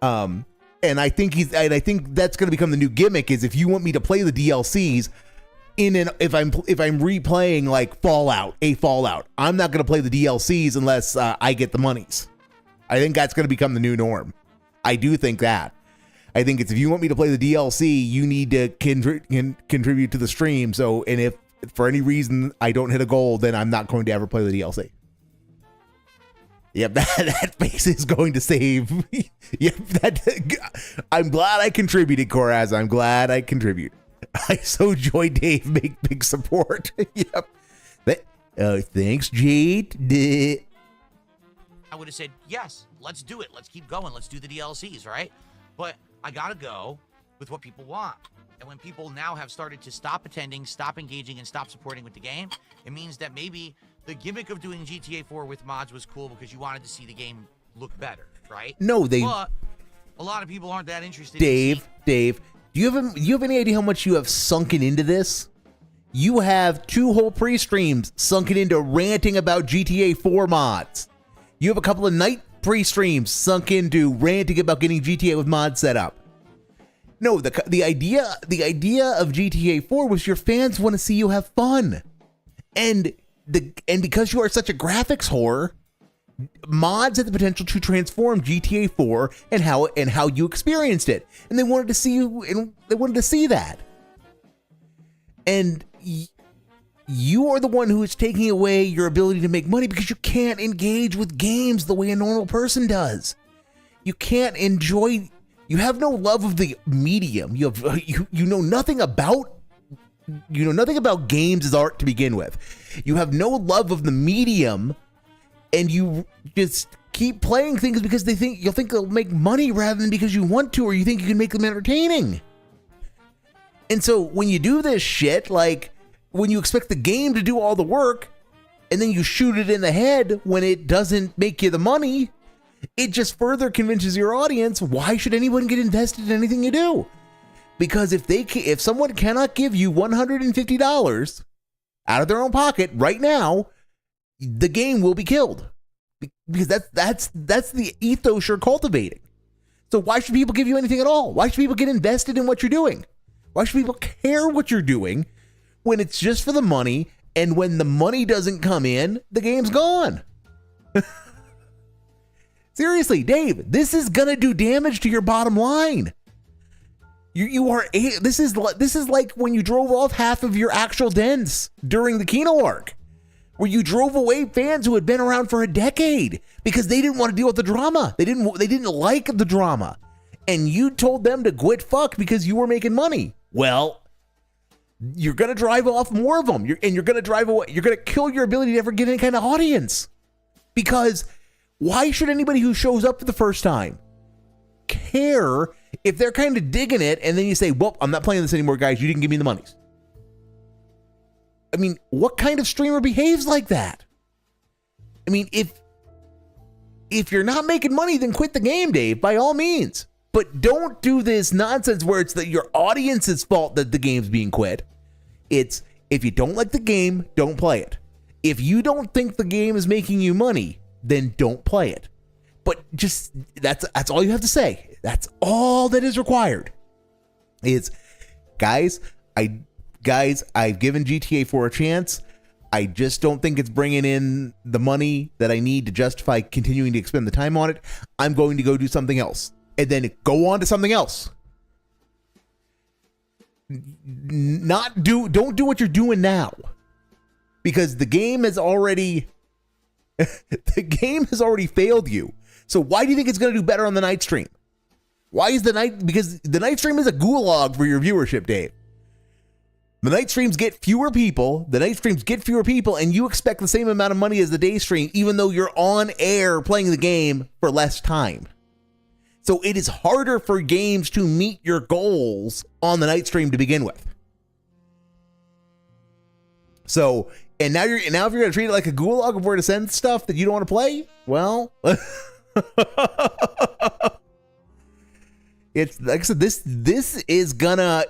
And I think that's going to become the new gimmick is if you want me to play the DLCs if I'm replaying like Fallout, I'm not going to play the DLCs unless I get the monies. I think that's going to become the new norm. I do think that. I think it's if you want me to play the DLC, you need to contribute to the stream. So, and if for any reason I don't hit a goal, then I'm not going to ever play the DLC. Yep, that face is going to save. Yep, I'm glad I contributed, Koraz. I'm glad I contribute. I so enjoy Dave make big support. Yep. Thanks, Jade. I would have said, yes, let's do it. Let's keep going. Let's do the DLCs, right? But I got to go with what people want. And when people now have started to stop attending, stop engaging, and stop supporting with the game, it means that maybe the gimmick of doing GTA 4 with mods was cool because you wanted to see the game look better, right? No, But a lot of people aren't that interested. Dave, do you have any idea how much you have sunken into this? You have 2 whole pre-streams sunken into ranting about GTA 4 mods. You have a couple of night pre-streams sunk into ranting about getting GTA with mods set up. No, the idea of GTA 4 was your fans want to see you have fun, and because you are such a graphics whore, mods had the potential to transform GTA 4 and how you experienced it, and they wanted to see you, and they wanted to see that, and you are the one who is taking away your ability to make money because you can't engage with games the way a normal person does. You can't enjoy. You have no love of the medium. You know nothing about. You know nothing about games as art to begin with. You have no love of the medium, and you just keep playing things because you'll think they'll make money rather than because you want to, or you think you can make them entertaining. And so when you do this shit, like when you expect the game to do all the work, and then you shoot it in the head when it doesn't make you the money, it just further convinces your audience, why should anyone get invested in anything you do? Because if someone cannot give you $150 out of their own pocket right now, the game will be killed. Because that's the ethos you're cultivating. So why should people give you anything at all? Why should people get invested in what you're doing? Why should people care what you're doing when it's just for the money, and when the money doesn't come in, the game's gone? Seriously, Dave, this is gonna do damage to your bottom line. This is like when you drove off half of your actual dens during the Kino arc, where you drove away fans who had been around for a decade because they didn't want to deal with the drama. They didn't like the drama, and you told them to quit fuck because you were making money. Well, you're gonna drive off more of them, you're gonna drive away. You're gonna kill your ability to ever get any kind of audience, because why should anybody who shows up for the first time care if they're kind of digging it, and then you say, well, I'm not playing this anymore, guys, you didn't give me the monies? I mean, what kind of streamer behaves like that? I mean, if you're not making money, then quit the game, Dave, by all means. But don't do this nonsense where it's your audience's fault that the game's being quit. It's, if you don't like the game, don't play it. If you don't think the game is making you money, then don't play it. But just, that's all you have to say. That's all that is required. Is, guys, I've given GTA 4 a chance. I just don't think it's bringing in the money that I need to justify continuing to expend the time on it. I'm going to go do something else, and then go on to something else. Don't do what you're doing now, because the game has already failed you. So why do you think it's going to do better on the night stream? Why is because the night stream is a gulag for your viewership, Dave. The night streams get fewer people, and you expect the same amount of money as the day stream, even though you're on air playing the game for less time. So it is harder for games to meet your goals on the night stream to begin with. So, and now if you're going to treat it like a gulag of where to send stuff that you don't want to play, well, it's like I said, this is gonna.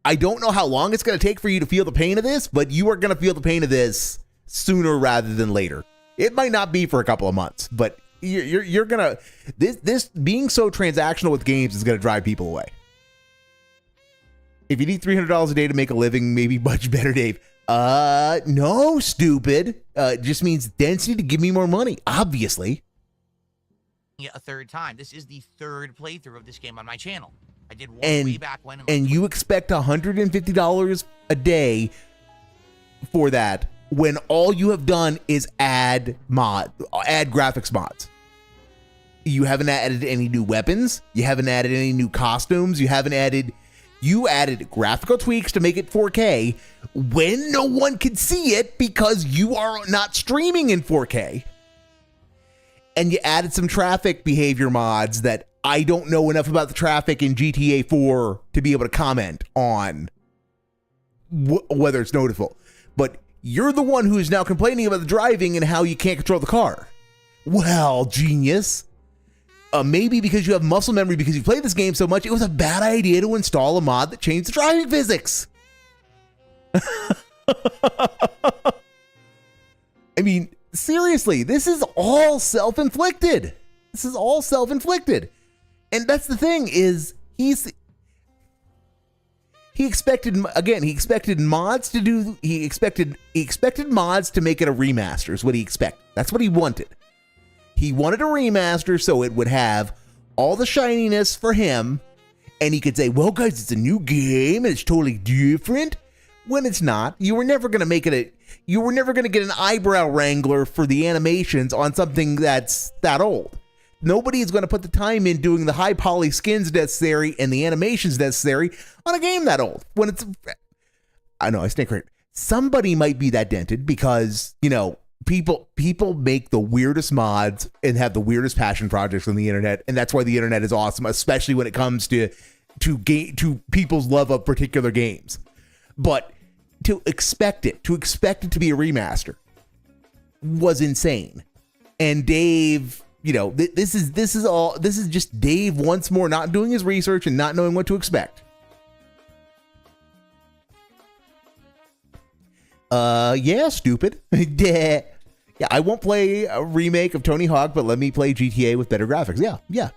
I don't know how long it's going to take for you to feel the pain of this, but you are going to feel the pain of this sooner rather than later. It might not be for a couple of months, but you're going to, this being so transactional with games is going to drive people away. If you need $300 a day to make a living, maybe much better, Dave. No, stupid. It just means density to give me more money, obviously. A third time. This is the third playthrough of this game on my channel. I did one And, way back when. and you expect $150 a day for that when all you have done is add graphics mods. You haven't added any new weapons. You haven't added any new costumes. You added graphical tweaks to make it 4K when no one can see it because you are not streaming in 4K. And you added some traffic behavior mods that I don't know enough about the traffic in GTA 4 to be able to comment on whether it's noticeable. But you're the one who is now complaining about the driving and how you can't control the car. Well, genius. Maybe because you have muscle memory because you played this game so much, it was a bad idea to install a mod that changed the driving physics. I mean, seriously, this is all self-inflicted. And that's the thing is he expected mods to do, he expected mods to make it a remaster is what he expected. That's what he wanted. He wanted a remaster so it would have all the shininess for him and he could say, well guys, it's a new game and it's totally different. When it's not, you were never going to get an eyebrow wrangler for the animations on something that's that old. Nobody is going to put the time in doing the high poly skins necessary and the animations necessary on a game that old. When it's, I know I stink right. Somebody might be that dented because, you know, people make the weirdest mods and have the weirdest passion projects on the internet, and that's why the internet is awesome, especially when it comes to people's love of particular games. But to expect it to be a remaster was insane. And Dave, you know, this is just Dave once more not doing his research and not knowing what to expect. Yeah, stupid. Yeah, I won't play a remake of Tony Hawk, but let me play GTA with better graphics. Yeah.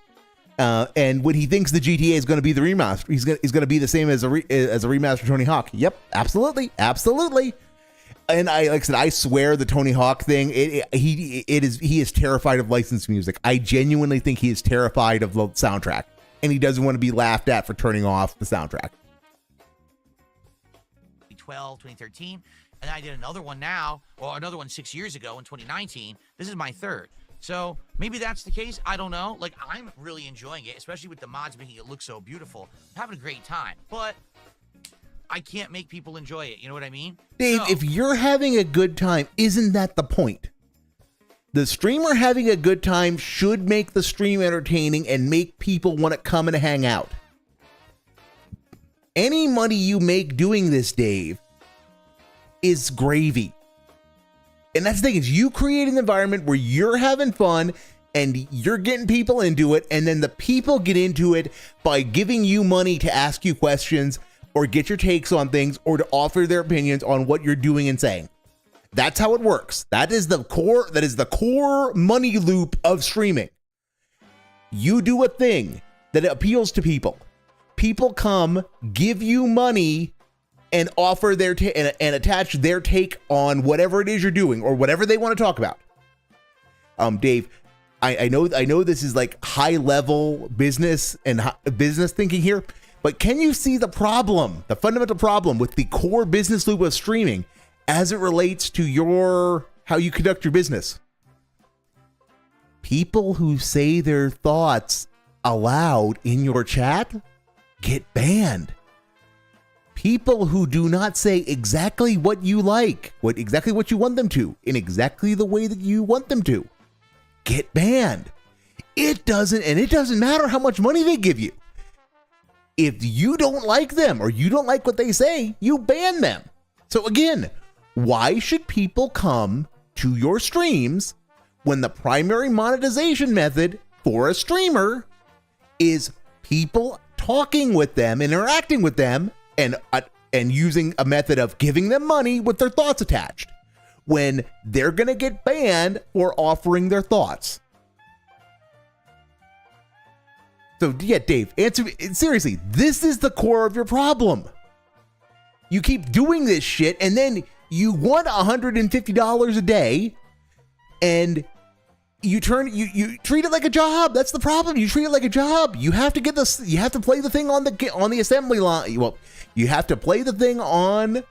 And when he thinks the GTA is going to be the remaster, he's going to be the same as a remaster Tony Hawk. Yep, absolutely. And like I said, I swear the Tony Hawk thing, he is terrified of licensed music. I genuinely think he is terrified of the soundtrack, and he doesn't want to be laughed at for turning off the soundtrack. 2013, and I did another one now, or another one 6 years ago in 2019. This is my third. So maybe that's the case. I don't know. Like, I'm really enjoying it, especially with the mods making it look so beautiful. I'm having a great time, but I can't make people enjoy it. You know what I mean? Dave, if you're having a good time, isn't that the point? The streamer having a good time should make the stream entertaining and make people want to come and hang out. Any money you make doing this, Dave, is gravy. And that's the thing, is you create an environment where you're having fun and you're getting people into it, and then the people get into it by giving you money to ask you questions or get your takes on things or to offer their opinions on what you're doing and saying. That's how it works. That is the core money loop of streaming. You do a thing that appeals to people. People come, give you money, and offer their and attach their take on whatever it is you're doing or whatever they want to talk about. Dave, I know this is like high level business and business thinking here, but can you see the problem, the fundamental problem with the core business loop of streaming as it relates to how you conduct your business? People who say their thoughts aloud in your chat get banned. People who do not say exactly what you like, exactly what you want them to, in exactly the way that you want them to, get banned. It doesn't matter how much money they give you. If you don't like them or you don't like what they say, you ban them. So again, why should people come to your streams when the primary monetization method for a streamer is people talking with them, interacting with them, and using a method of giving them money with their thoughts attached, when they're going to get banned for offering their thoughts? So yeah, Dave, answer me seriously. This is the core of your problem. You keep doing this shit, and then you want $150 a day, and you treat it like a job. That's the problem. You treat it like a job. You have to get this. You have to play the thing on the assembly line. Well, you have to play the thing on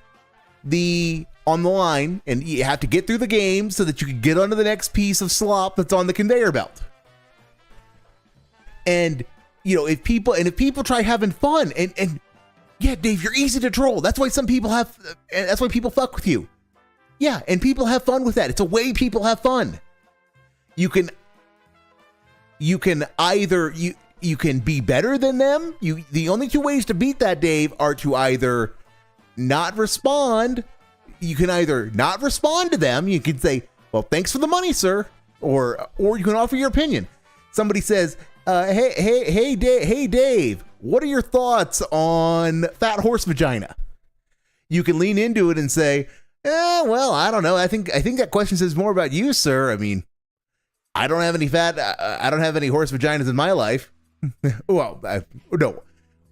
the line, and you have to get through the game so that you can get onto the next piece of slop that's on the conveyor belt. And you know, if people try having fun, and yeah, Dave, you're easy to troll. That's why that's why people fuck with you. Yeah, and people have fun with that. It's a way people have fun. You can either you can be better than them. The only two ways to beat that, Dave, are to either not respond. You can either not respond to them. You can say, "Well, thanks for the money, sir," or you can offer your opinion. Somebody says, "Hey, Dave, what are your thoughts on fat horse vagina?" You can lean into it and say, "Well, I don't know. I think that question says more about you, sir. I mean, I don't have any horse vaginas in my life." Well, no.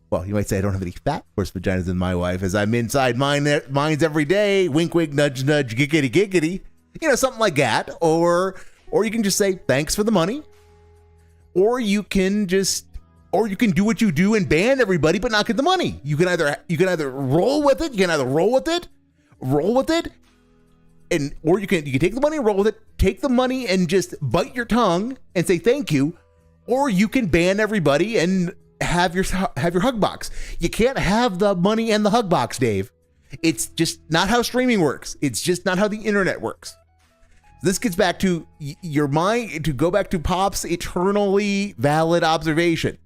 Well, you might say I don't have any fat horse vaginas in my life, as I'm inside mine's every day. Wink, wink, nudge, nudge, giggity, giggity. You know, something like that. Or you can just say thanks for the money. Or you can do what you do and ban everybody, but not get the money. You can either roll with it. You can either roll with it, or you can take the money and roll with it. Take the money and just bite your tongue and say thank you, or you can ban everybody and have your hug box. You can't have the money and the hug box, Dave. It's just not how streaming works. It's just not how the internet works. This gets back to your mind, to go back to Pop's eternally valid observation.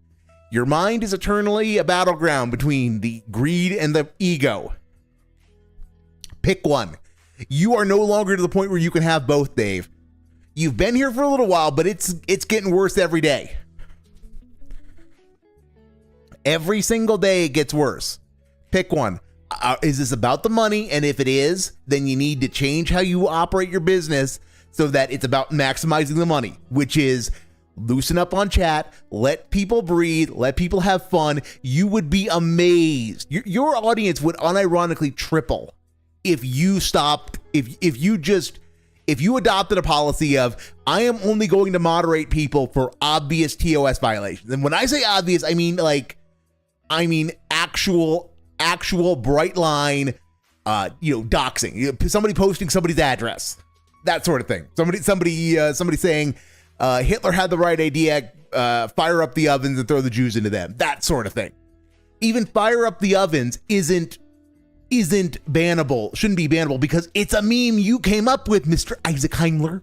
Your mind is eternally a battleground between the greed and the ego. Pick one. You are no longer to the point where you can have both, Dave. You've been here for a little while, but it's getting worse every day. Every single day it gets worse. Pick one. Is this about the money? And if it is, then you need to change how you operate your business so that it's about maximizing the money, which is loosen up on chat, let people breathe, let people have fun. You would be amazed. Your audience would unironically triple if you stopped, if you adopted a policy of, I am only going to moderate people for obvious TOS violations. And when I say obvious, I mean actual bright line, doxing, somebody posting somebody's address, that sort of thing. Somebody saying Hitler had the right idea, fire up the ovens and throw the Jews into them, that sort of thing. Even fire up the ovens isn't bannable, shouldn't be bannable because it's a meme you came up with, Mr. Isaac Heimler.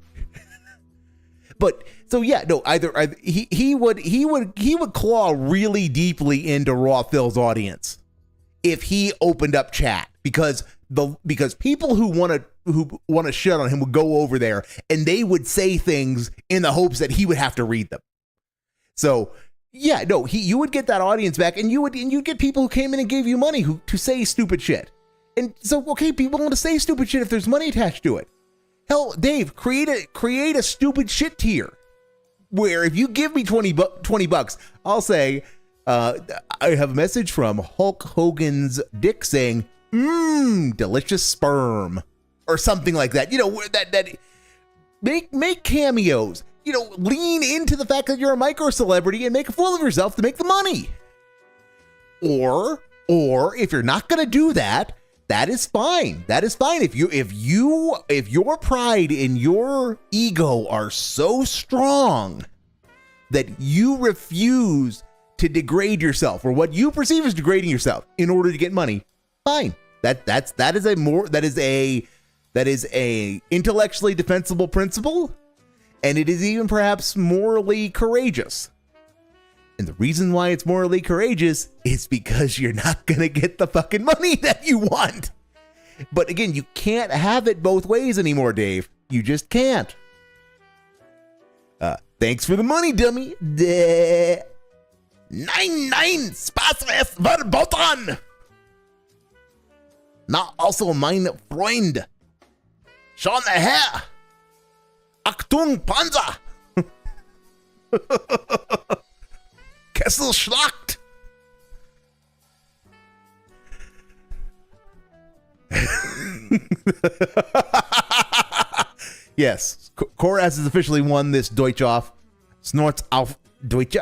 But so yeah, no, either he would claw really deeply into Raw Phil's audience if he opened up chat, because people who want to shit on him would go over there and they would say things in the hopes that he would have to read them. So yeah, no, you would get that audience back, and you'd get people who came in and gave you money to say stupid shit. And so, okay, people want to say stupid shit if there's money attached to it. Hell, Dave, create a stupid shit tier where if you give me $20, I'll say, I have a message from Hulk Hogan's dick saying, delicious sperm, or something like that. That make cameos. Lean into the fact that you're a micro celebrity and make a fool of yourself to make the money. Or if you're not going to do that, that is fine. That is fine. If your pride and your ego are so strong that you refuse to degrade yourself or what you perceive as degrading yourself in order to get money, fine. That is a intellectually defensible principle. And it is even perhaps morally courageous. And the reason why it's morally courageous is because you're not going to get the fucking money that you want. But again, you can't have it both ways anymore, Dave. You just can't. Thanks for the money, dummy. 99 Spaß verboten. Na, also mein Freund. Schon her. Achtung, Panzer! Kessel schlagt! Yes, Koraz has officially won this Deutsch off. Snorts auf Deutsche.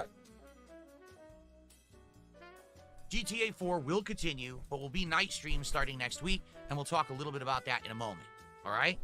GTA 4 will continue, but will be night streams starting next week, and we'll talk a little bit about that in a moment. All right?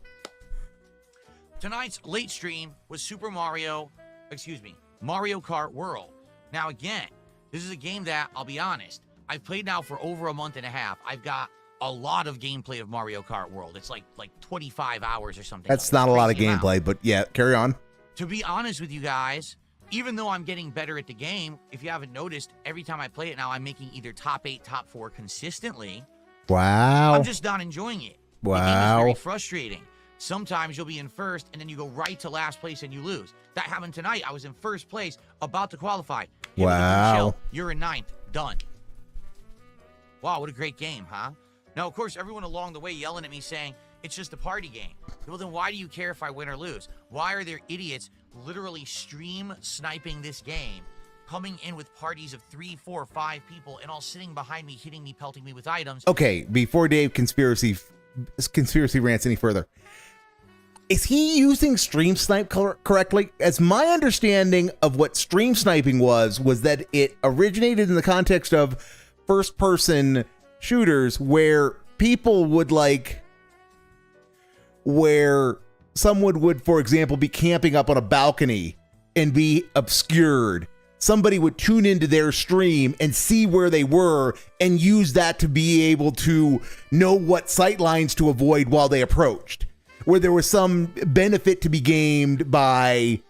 Tonight's late stream was Mario Kart World. Now again, this is a game that, I'll be honest, I've played now for over a month and a half. I've got a lot of gameplay of Mario Kart World. It's like 25 hours or something. That's not a lot of gameplay, but yeah, carry on. To be honest with you guys, even though I'm getting better at the game, if you haven't noticed, every time I play it now, I'm making either top 8, top 4 consistently. Wow. I'm just not enjoying it. Wow. The game is very frustrating. Sometimes you'll be in first, and then you go right to last place and you lose. That happened tonight. I was in first place, about to qualify. Wow. You're in 9th. Done. Wow, what a great game, huh? Now, of course, everyone along the way yelling at me saying, it's just a party game. Well, then why do you care if I win or lose? Why are there idiots literally stream sniping this game, coming in with parties of 3, 4, 5 people, and all sitting behind me, hitting me, pelting me with items? Okay, before Dave conspiracy rants any further, is he using stream snipe correctly? As my understanding of what stream sniping was that it originated in the context of first-person shooters where people would where someone would, for example, be camping up on a balcony and be obscured. Somebody would tune into their stream and see where they were and use that to be able to know what sight lines to avoid while they approached. Where there was some benefit to be gained by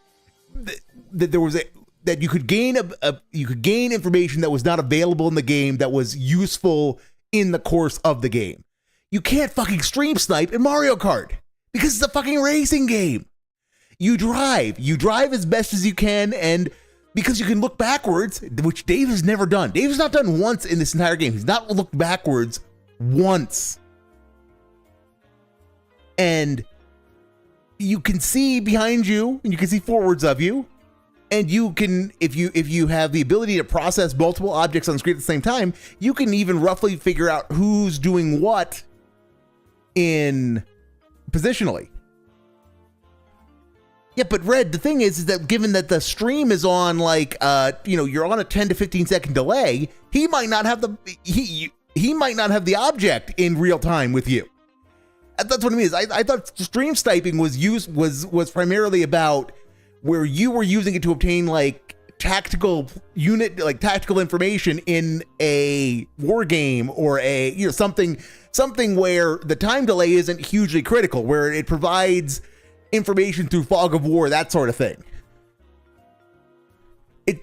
that you could gain information that was not available in the game that was useful in the course of the game. You can't fucking stream snipe in Mario Kart because it's a fucking racing game. You drive as best as you can, and because you can look backwards, which Dave has never done. Dave has not done once in this entire game. He's not looked backwards once. And you can see behind you, and you can see forwards of you, and you can, if you have the ability to process multiple objects on screen at the same time, you can even roughly figure out who's doing what in positionally. Yeah, but Red, the thing is that given that the stream is on like, you're on a 10 to 15 second delay, he might not have he might not have the object in real time with you. That's what I mean. I thought stream sniping was primarily about where you were using it to obtain like tactical information in a war game or a something where the time delay isn't hugely critical, where it provides information through fog of war, that sort of thing.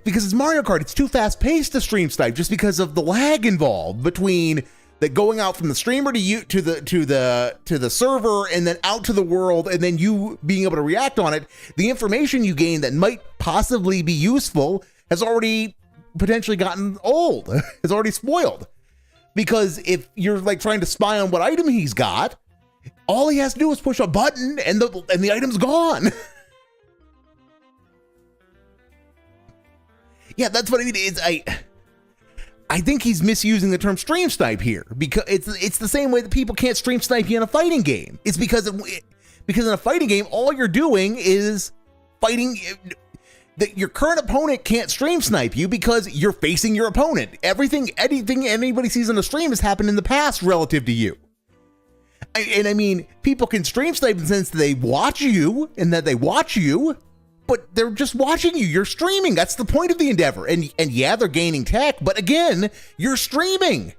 Because it's Mario Kart, it's too fast paced to stream snipe just because of the lag involved between the going out from the streamer to you to the server and then out to the world and then you being able to react on it. The information you gain that might possibly be useful has already potentially gotten old, has already spoiled. Because if you're like trying to spy on what item he's got, all he has to do is push a button and the item's gone. Yeah, that's what I mean. I think he's misusing the term stream snipe here because it's the same way that people can't stream snipe you in a fighting game. It's because in a fighting game, all you're doing is fighting. That your current opponent can't stream snipe you because you're facing your opponent. Anything anybody sees on the stream has happened in the past relative to you. And I mean, people can stream snipe in the sense that they watch you, but they're just watching you. You're streaming. That's the point of the endeavor. And yeah, they're gaining tech, but again, you're streaming.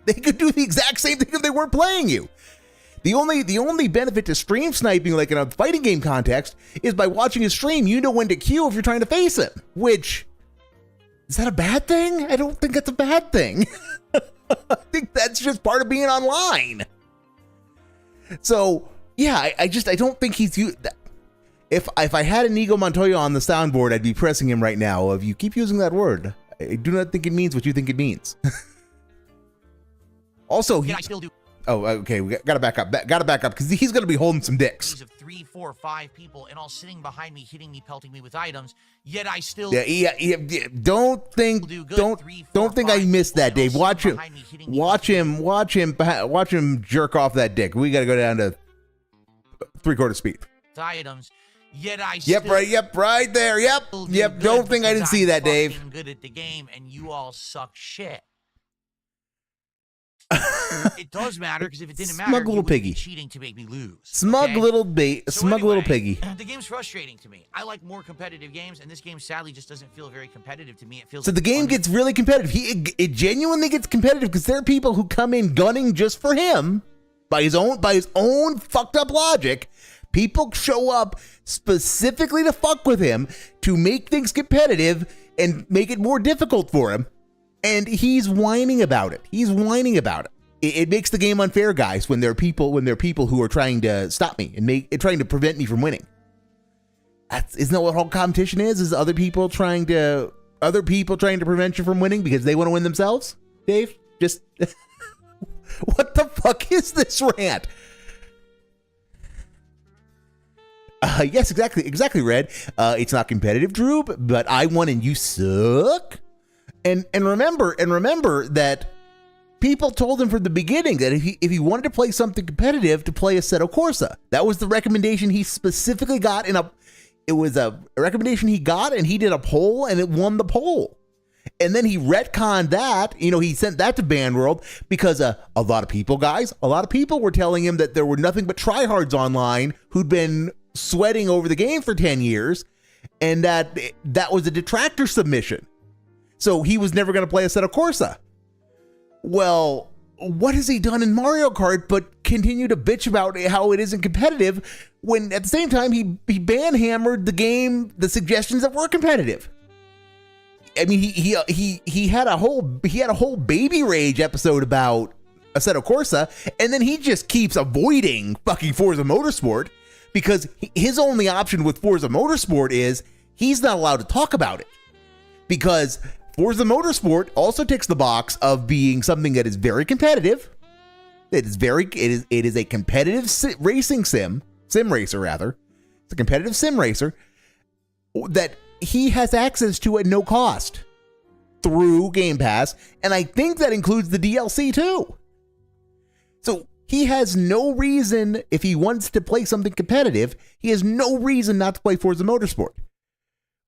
They could do the exact same thing if they weren't playing you. The only benefit to stream sniping, like in a fighting game context, is by watching a stream, you know when to queue if you're trying to face him. Which, is that a bad thing? I don't think that's a bad thing. I think that's just part of being online. So yeah, I don't think he's used. If I had Inigo Montoya on the soundboard, I'd be pressing him right now. If you keep using that word, I do not think it means what you think it means. Also, Can I still do? Oh, okay. We gotta back up. Gotta back up because he's gonna be holding some dicks. Of 3, 4, 5 people, and all sitting behind me, hitting me, pelting me with items. Yet I still. Yeah. Don't think I missed that, Dave. Watch him jerk off that dick. We gotta go down to 3/4 speed. Items. Yet I still. Yep, right there. Yep. Don't think I didn't see that, Dave. Good at the game, and you all suck shit. It does matter because if it didn't matter, Smug little piggy. Cheating to make me lose. Smug little piggy. The game's frustrating to me. I like more competitive games, and this game sadly just doesn't feel very competitive to me. It feels so the game gets really competitive. It genuinely gets competitive because there are people who come in gunning just for him by his own fucked up logic. People show up specifically to fuck with him to make things competitive and make it more difficult for him. And he's whining about it. It makes the game unfair, guys, when there are people who are trying to stop me and trying to prevent me from winning. Isn't that what whole competition is? Is other people trying to prevent you from winning because they want to win themselves? Dave, just what the fuck is this rant? Yes, exactly, Red. It's not competitive, Drew, but I won and you suck. And remember that people told him from the beginning that if he wanted to play something competitive, to play Assetto Corsa. That was the recommendation he specifically got it was a recommendation he got, and he did a poll and it won the poll. And then he retconned that, he sent that to Band World because a lot of people were telling him that there were nothing but tryhards online who'd been sweating over the game for 10 years and that was a detractor submission. So he was never going to play Assetto Corsa. Well, what has he done in Mario Kart but continue to bitch about how it isn't competitive when at the same time he banhammered the game, the suggestions that were competitive? I mean, he had a whole baby rage episode about Assetto Corsa, and then he just keeps avoiding fucking Forza Motorsport because his only option with Forza Motorsport is he's not allowed to talk about it because Forza Motorsport also ticks the box of being something that is very competitive. It is a competitive sim racer rather. It's a competitive sim racer that he has access to at no cost through Game Pass, and I think that includes the DLC too. So he has no reason, if he wants to play something competitive, he has no reason not to play Forza Motorsport,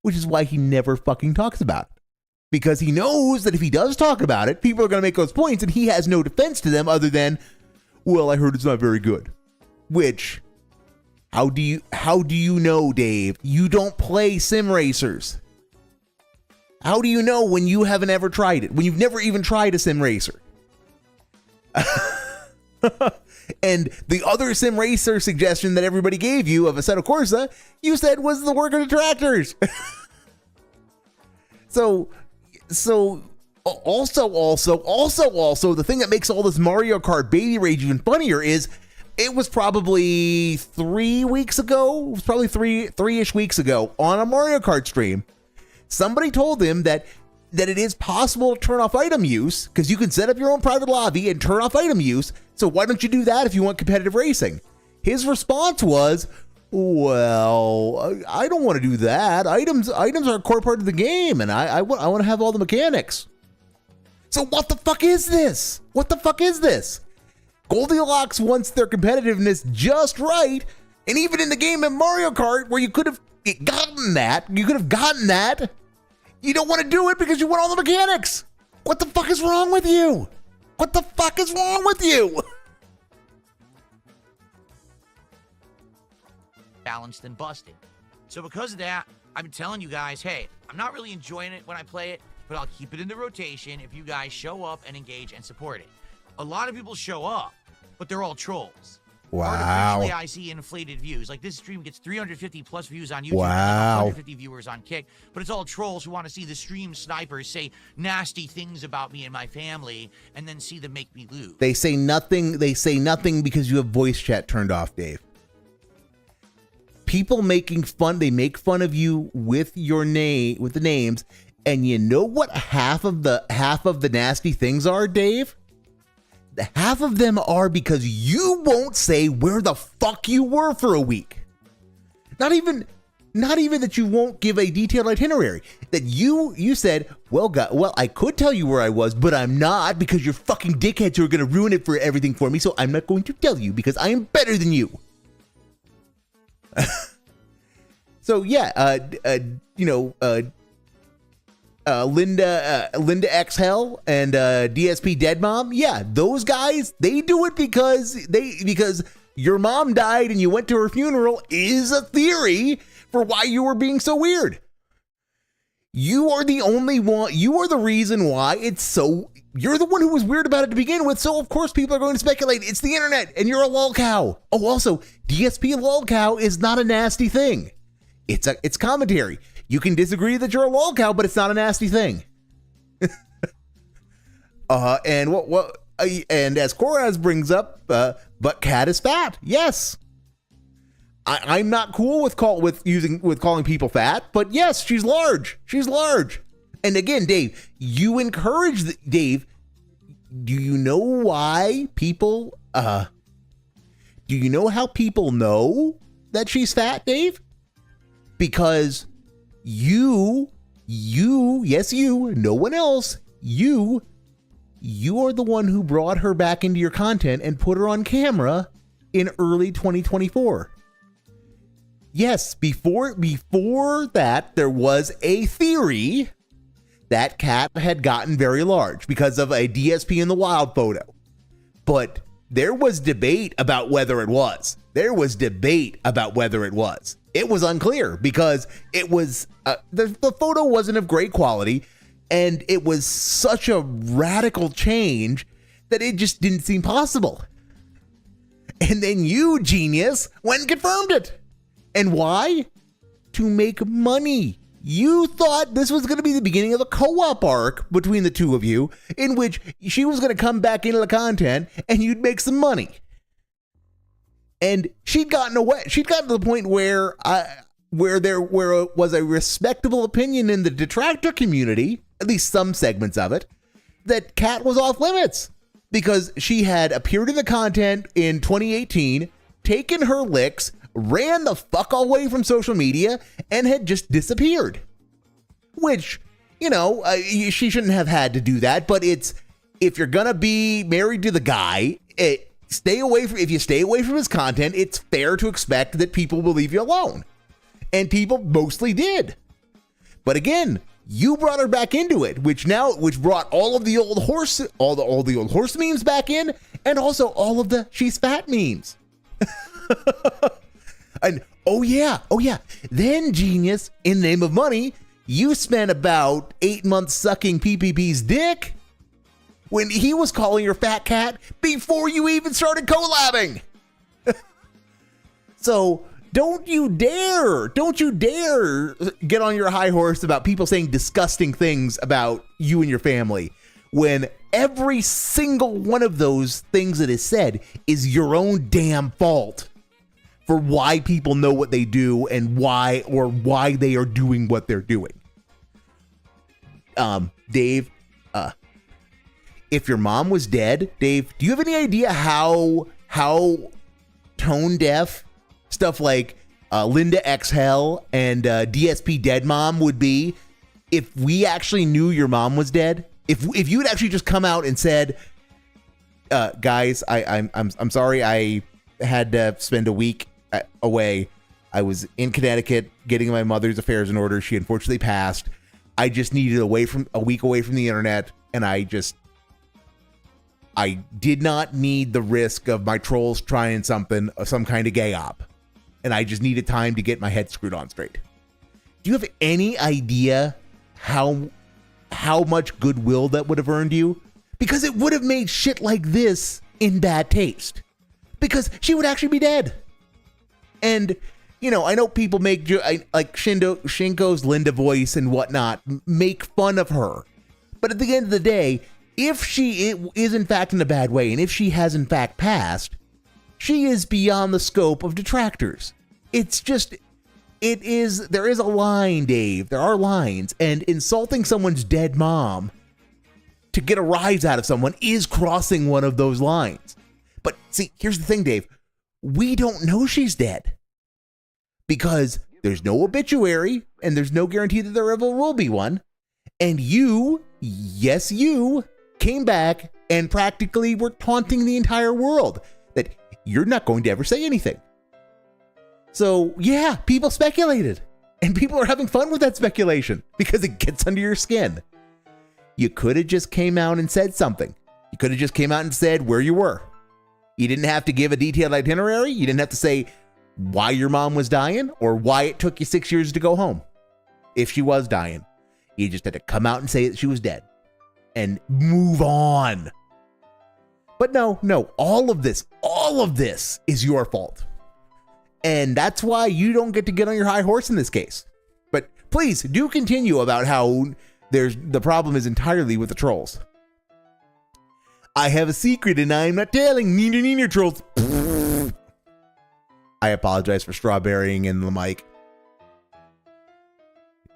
which is why he never fucking talks about it. Because he knows that if he does talk about it, people are going to make those points, and he has no defense to them other than, well, I heard it's not very good. Which, how do you know, Dave? You don't play sim racers. How do you know when you haven't ever tried it? When you've never even tried a sim racer? And the other sim racer suggestion that everybody gave you of Assetto Corsa, you said was the work of the tractors. So also, the thing that makes all this Mario Kart baby rage even funnier is it was probably 3 weeks ago, it was probably three-ish weeks ago on a Mario Kart stream, somebody told him that it is possible to turn off item use because you can set up your own private lobby and turn off item use. So why don't you do that if you want competitive racing? His response was, well, I don't want to do that. Items are a core part of the game, and I want to have all the mechanics. So what the fuck is this? What the fuck is this? Goldilocks wants their competitiveness just right, and even in the game in Mario Kart, where you could have gotten that, you don't want to do it because you want all the mechanics. What the fuck is wrong with you? What the fuck is wrong with you? Balanced and busted. So because of that, I've been telling you guys, hey, I'm not really enjoying it when I play it, but I'll keep it in the rotation if you guys show up and engage and support it. A lot of people show up, but they're all trolls. Wow. Artificially, I see inflated views. Like this stream gets 350 plus views on YouTube. Wow. 150 viewers on Kick, but it's all trolls who want to see the stream snipers say nasty things about me and my family, and then see them make me lose. They say nothing because you have voice chat turned off, Dave. People making fun, they make fun of you with your name, with the names, and you know what half of the nasty things are, Dave? Half of them are because you won't say where the fuck you were for a week. Not even that you won't give a detailed itinerary. That you said, well, I could tell you where I was, but I'm not because you're fucking dickheads who are going to ruin it for everything for me, so I'm not going to tell you because I am better than you. So yeah, Linda X Hell and DSP Dead Mom, yeah, those guys, they do it because your mom died and you went to her funeral is a theory for why you were being so weird. You are the only one, you are the reason why it's so, you're the one who was weird about it to begin with, so of course people are going to speculate. It's the internet, and you're a lol cow. Oh, also, DSP lol cow is not a nasty thing. It's commentary. You can disagree that you're a lol cow, but it's not a nasty thing. And as Koraz brings up, but cat is fat. Yes. I'm not cool with calling people fat, but yes, she's large. She's large. And again, Dave, you encourage Dave. Do you know why people? Do you know how people know that she's fat, Dave? Because you, no one else, you are the one who brought her back into your content and put her on camera in early 2024. Yes, before that, there was a theory that cat had gotten very large because of a DSP in the wild photo. But there was debate about whether it was. It was unclear because it was the photo wasn't of great quality, and it was such a radical change that it just didn't seem possible. And then you, genius, went and confirmed it. And why? To make money. You thought this was going to be the beginning of a co-op arc between the two of you, in which she was going to come back into the content and you'd make some money. And she'd gotten away. She'd gotten to the point where there was a respectable opinion in the detractor community, at least some segments of it, that Kat was off limits because she had appeared in the content in 2018, taken her licks, ran the fuck away from social media, and had just disappeared. Which, she shouldn't have had to do that, but if you're gonna be married to the guy, if you stay away from his content, it's fair to expect that people will leave you alone. And people mostly did. But again, you brought her back into it, which brought all of the old horse memes back in, and also all of the she's fat memes. And oh yeah. Then, genius, in the name of money, you spent about 8 months sucking PPP's dick when he was calling her fat cat before you even started collabing. So don't you dare get on your high horse about people saying disgusting things about you and your family when every single one of those things that is said is your own damn fault for why people know what they do and why they are doing what they're doing. Dave, if your mom was dead, Dave, do you have any idea how tone deaf stuff like Linda X Hell and DSP Dead Mom would be if we actually knew your mom was dead? If you had actually just come out and said, guys, I'm sorry, I had to spend a week away. I was in Connecticut getting my mother's affairs in order. She unfortunately passed. I just needed a week away from the internet, and I did not need the risk of my trolls trying some kind of gay op, and I just needed time to get my head screwed on straight. Do you have any idea how much goodwill that would have earned you? Because it would have made shit like this in bad taste. Because she would actually be dead. And, I know people make, like Shinko's Linda voice and whatnot, make fun of her. But at the end of the day, if she is in fact in a bad way, and if she has in fact passed, she is beyond the scope of detractors. There is a line, Dave. There are lines. And insulting someone's dead mom to get a rise out of someone is crossing one of those lines. But see, here's the thing, Dave. We don't know she's dead because there's no obituary and there's no guarantee that there ever will be one. And you came back and practically were taunting the entire world that you're not going to ever say anything. So yeah, people speculated and people are having fun with that speculation because it gets under your skin. You could have just came out and said something. You could have just came out and said where you were. You didn't have to give a detailed itinerary. You didn't have to say why your mom was dying or why it took you 6 years to go home. If she was dying, you just had to come out and say that she was dead and move on. But no, all of this is your fault. And that's why you don't get to get on your high horse in this case. But please do continue about how the problem is entirely with the trolls. I have a secret and I'm not telling. Neener trolls. I apologize for strawberrying in the mic.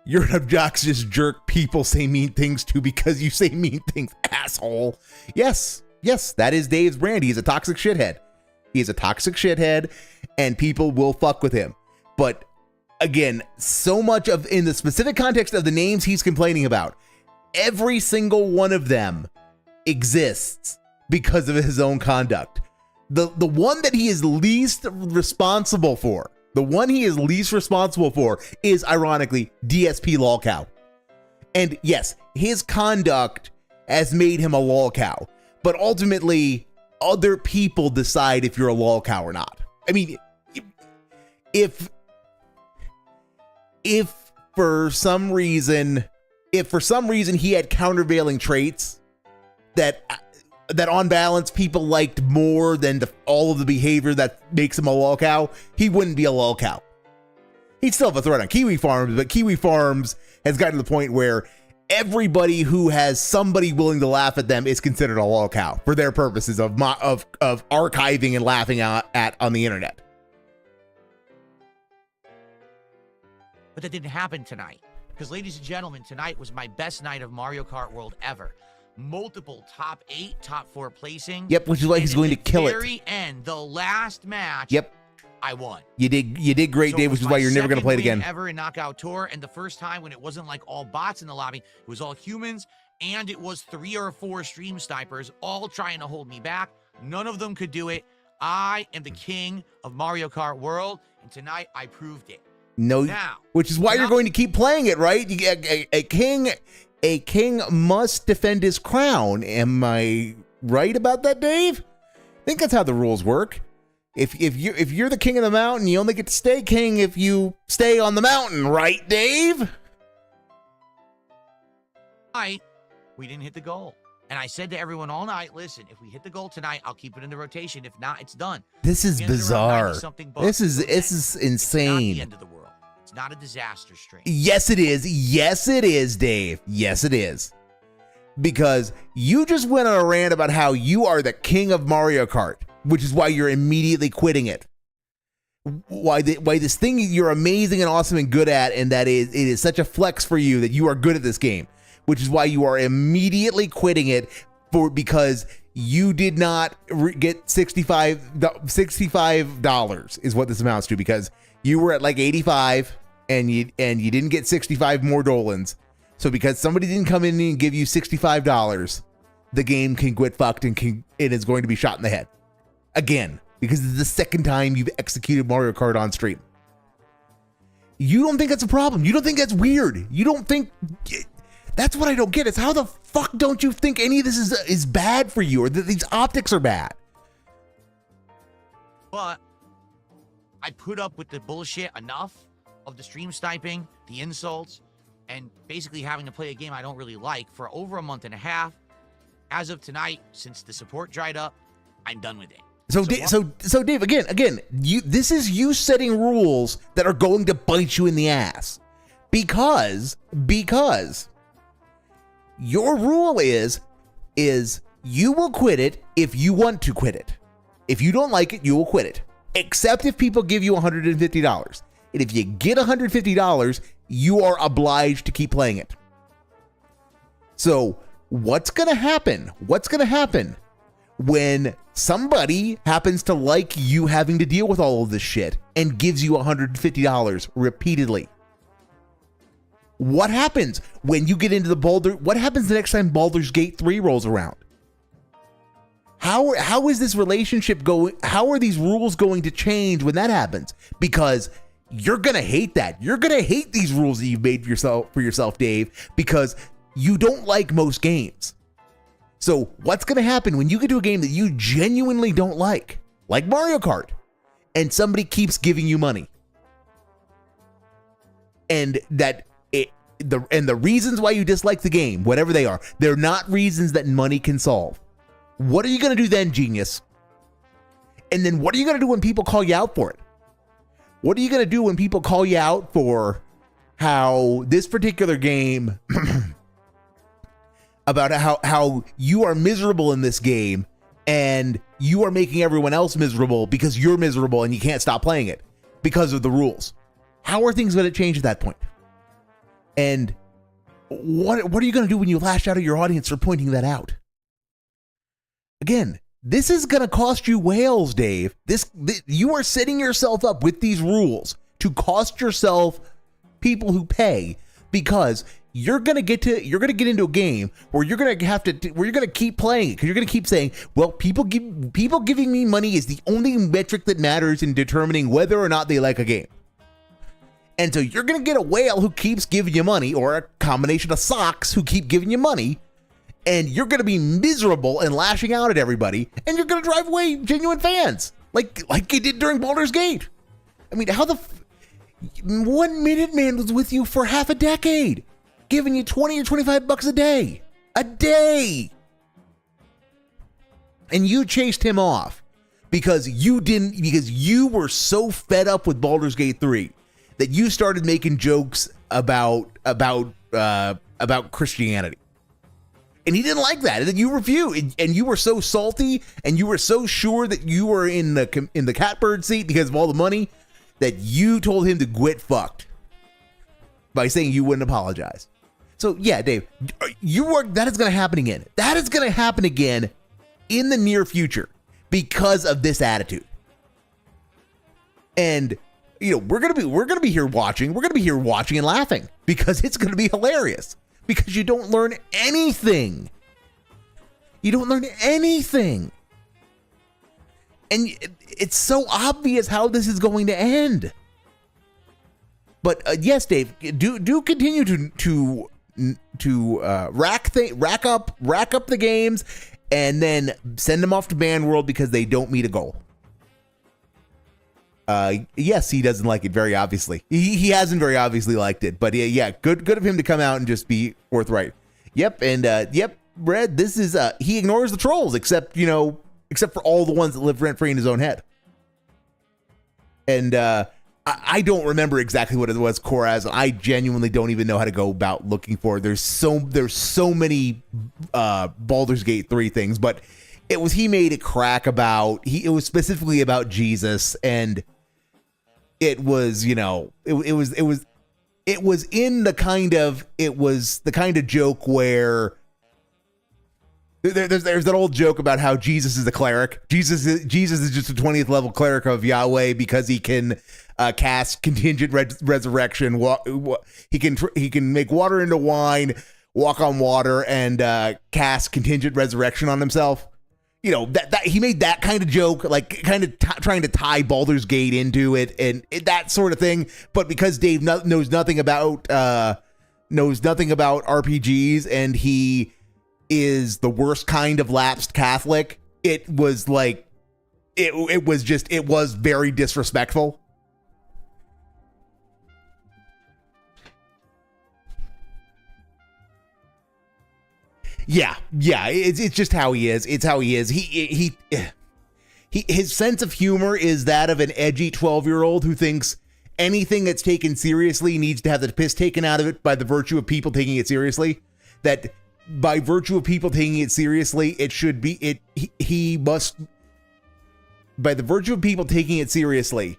You're an obnoxious jerk people say mean things to because you say mean things, asshole. Yes, that is Dave's brand. He's a toxic shithead. And people will fuck with him. But again, so much of in the specific context of the names he's complaining about, every single one of them exists because of his own conduct. The one that he is least responsible for, is ironically DSP lolcow. And yes, his conduct has made him a lolcow, but ultimately other people decide if you're a lolcow or not. I mean, if for some reason he had countervailing traits that on balance people liked more than all of the behavior that makes him a lolcow, he wouldn't be a lolcow. He'd still have a threat on Kiwi Farms, but Kiwi Farms has gotten to the point where everybody who has somebody willing to laugh at them is considered a lol cow for their purposes of archiving and laughing at on the internet. But that didn't happen tonight. Because, ladies and gentlemen, tonight was my best night of Mario Kart World ever. Multiple top 8, top 4 placing. Yep, which is why he's going to kill it. At the very end, the last match. Yep. I won. You did great, So Dave, which is why you're never going to play it again. Ever in Knockout Tour, and the first time when it wasn't like all bots in the lobby, it was all humans, and it was 3 or 4 stream snipers all trying to hold me back. None of them could do it. I am the king of Mario Kart World, and tonight I proved it. No, now, which is why you're going to keep playing it, right? A king must defend his crown. Am I right about that, Dave? I think that's how the rules work. If you're the king of the mountain, you only get to stay king if you stay on the mountain, right, Dave? We didn't hit the goal. And I said to everyone all night, listen, if we hit the goal tonight, I'll keep it in the rotation. If not, it's done. This is bizarre. This is insane. It's not the end of the world. It's not a disaster stream. Yes, it is. Yes, it is, Dave. Yes, it is. Because you just went on a rant about how you are the king of Mario Kart, which is why you're immediately quitting it. Why this thing you're amazing and awesome and good at, and that it is such a flex for you that you are good at this game, which is why you are immediately quitting it because you did not get $65 is what this amounts to, because you were at like 85 and you didn't get 65 more Dolans. So because somebody didn't come in and give you $65, the game can get fucked and it is going to be shot in the head again, because it's the second time you've executed Mario Kart on stream. You don't think that's a problem. You don't think that's weird. You don't think... That's what I don't get. Is how the fuck don't you think any of this is bad for you, or that these optics are bad? But I put up with the bullshit enough of the stream sniping, the insults, and basically having to play a game I don't really like for over a month and a half. As of tonight, since the support dried up, I'm done with it. So Dave, again, this is you setting rules that are going to bite you in the ass, because your rule is you will quit it if you want to quit it. If you don't like it, you will quit it, except if people give you $150. And if you get $150, you are obliged to keep playing it. So what's going to happen? What's going to happen when somebody happens to like you having to deal with all of this shit and gives you $150 repeatedly? What happens when you get into what happens the next time Baldur's Gate 3 rolls around? How is this relationship going? How are these rules going to change when that happens? Because you're going to hate that. You're going to hate these rules that you've made for yourself, Dave, because you don't like most games. So what's going to happen when you get to a game that you genuinely don't like Mario Kart, and somebody keeps giving you money? And the reasons why you dislike the game, whatever they are, they're not reasons that money can solve. What are you going to do then, genius? And then what are you going to do when people call you out for it? What are you going to do when people call you out for how this particular game, about how you are miserable in this game and you are making everyone else miserable because you're miserable and you can't stop playing it because of the rules? How are things going to change at that point? And what are you going to do when you lash out at your audience for pointing that out? Again, this is going to cost you whales, Dave. You are setting yourself up with these rules to cost yourself people who pay, because you're going to get into a game where you're going to keep playing it, because you're going to keep saying, well, people giving me money is the only metric that matters in determining whether or not they like a game. And so you're going to get a whale who keeps giving you money, or a combination of socks who keep giving you money, and you're going to be miserable and lashing out at everybody, and you're going to drive away genuine fans, like you did during Baldur's Gate. I mean, how one Minuteman was with you for half a decade, giving you $20 or $25 a day, and you chased him off because you were so fed up with Baldur's Gate 3 that you started making jokes about Christianity. And he didn't like that. And then you refused, and you were so salty, and you were so sure that you were in the catbird seat because of all the money that you told him to get fucked by saying you wouldn't apologize. So yeah, Dave, that is going to happen again. That is going to happen again in the near future because of this attitude. And we're gonna be here watching. We're gonna be here watching and laughing because it's gonna be hilarious. Because you don't learn anything. You don't learn anything. And it's so obvious how this is going to end. But yes, Dave, do continue to rack up the games and then send them off to Ban World because they don't meet a goal. Yes, he doesn't like it very obviously. He hasn't very obviously liked it, but yeah, good of him to come out and just be forthright. Yep, and yep, Red, this is he ignores the trolls except for all the ones that live rent free in his own head. And I don't remember exactly what it was, Koraz. I genuinely don't even know how to go about looking for it. There's so many Baldur's Gate 3 things, but he made a crack about it was specifically about Jesus, and it was it was the kind of joke where there's that old joke about how Jesus is a cleric. Jesus is just a 20th level cleric of Yahweh because he can cast contingent resurrection. He can make water into wine, walk on water, and cast contingent resurrection on himself. That he made that kind of joke, like kind of trying to tie Baldur's Gate into it and that sort of thing. But because Dave knows nothing about RPGs, and he is the worst kind of lapsed Catholic, it was like it was very disrespectful. Yeah, it's just how he is. It's how he is. His sense of humor is that of an edgy 12-year-old who thinks anything that's taken seriously needs to have the piss taken out of it by the virtue of people taking it seriously. That by virtue of people taking it seriously, it should be he must. By the virtue of people taking it seriously,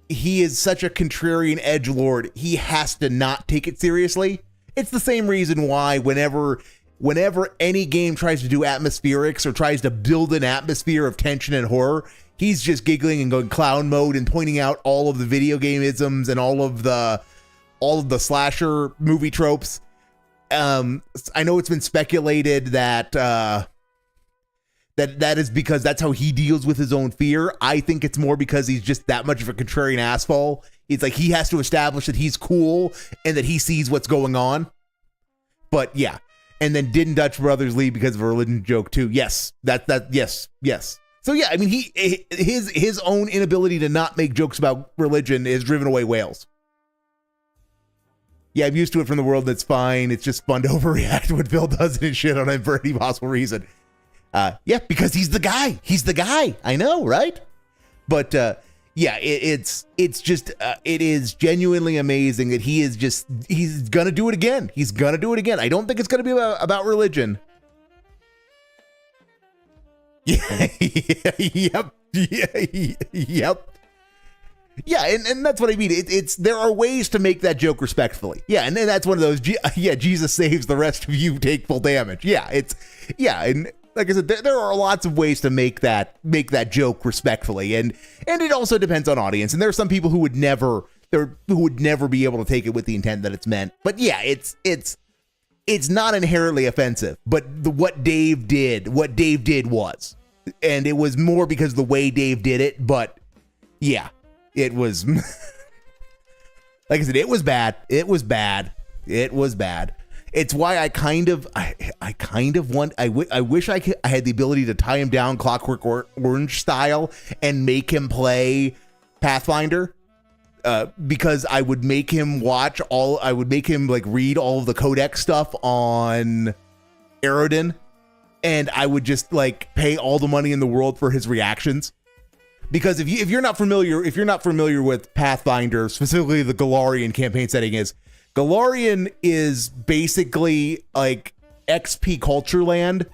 he is such a contrarian edgelord. He has to not take it seriously. It's the same reason why whenever any game tries to do atmospherics or tries to build an atmosphere of tension and horror, he's just giggling and going clown mode and pointing out all of the video game isms and all of the slasher movie tropes. I know it's been speculated that that is because that's how he deals with his own fear. I think it's more because he's just that much of a contrarian asshole. It's like he has to establish that he's cool and that he sees what's going on. But yeah. And then didn't Dutch Brothers leave because of a religion joke too? Yes, yes. So yeah, I mean, his own inability to not make jokes about religion has driven away whales. Yeah, I'm used to it from the world. That's fine. It's just fun to overreact when Phil does it and shit on him for any possible reason. Yeah, because he's the guy. He's the guy. I know, right? But yeah, it's just it is genuinely amazing that he's gonna do it again. He's gonna do it again. I don't think it's gonna be about religion. Yeah, yep. Yeah, and that's what I mean. It's there are ways to make that joke respectfully. Yeah, and then that's one of those. Yeah, Jesus saves, the rest of you take full damage. Yeah, and like I said, there are lots of ways to make that joke respectfully, and it also depends on audience. And there are some people who would never be able to take it with the intent that it's meant. But yeah, it's not inherently offensive. But what Dave did was, and it was more because of the way Dave did it. But yeah, it was like I said, it was bad. It was bad. It's why I kind of want. I wish I had the ability to tie him down Clockwork Orange style and make him play Pathfinder, because I would make him read all of the codex stuff on Aerodin, and I would just like pay all the money in the world for his reactions. Because if you're not familiar with Pathfinder, specifically the Galarian campaign setting, Galarian is basically like XP culture land.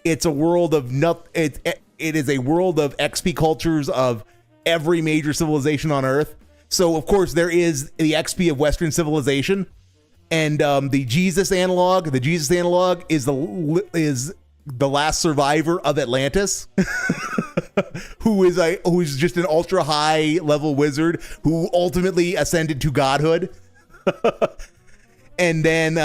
It's a world of it is a world of XP cultures of every major civilization on Earth. So of course there is the XP of Western civilization, and the Jesus analog is the last survivor of Atlantis. who is just an ultra high level wizard who ultimately ascended to godhood. And then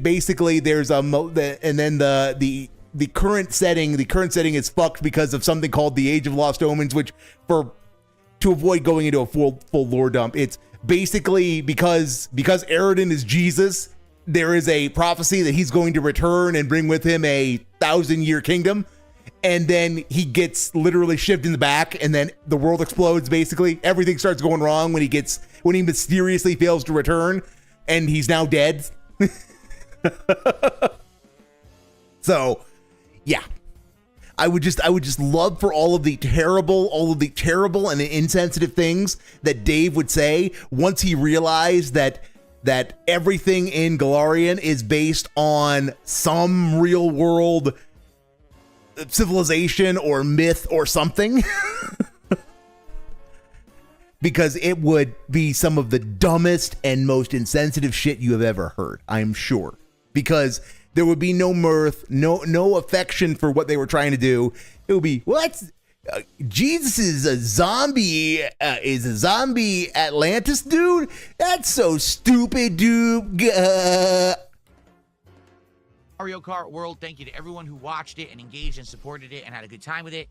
basically there's the current setting is fucked because of something called the Age of Lost Omens, which to avoid going into a full lore dump, it's basically because Aridin is Jesus, there is a prophecy that he's going to return and bring with him a 1,000-year kingdom. And then he gets literally shivved in the back, and then the world explodes. Basically, everything starts going wrong when he mysteriously fails to return, and he's now dead. So, yeah, I would just love for all of the terrible and insensitive things that Dave would say once he realized that everything in Galarian is based on some real world civilization or myth or something. Because it would be some of the dumbest and most insensitive shit you have ever heard, I'm sure. Because there would be no mirth, no affection for what they were trying to do. It would be, Jesus is a zombie Atlantis dude? That's so stupid, dude. Mario Kart World, thank you to everyone who watched it and engaged and supported it and had a good time with it.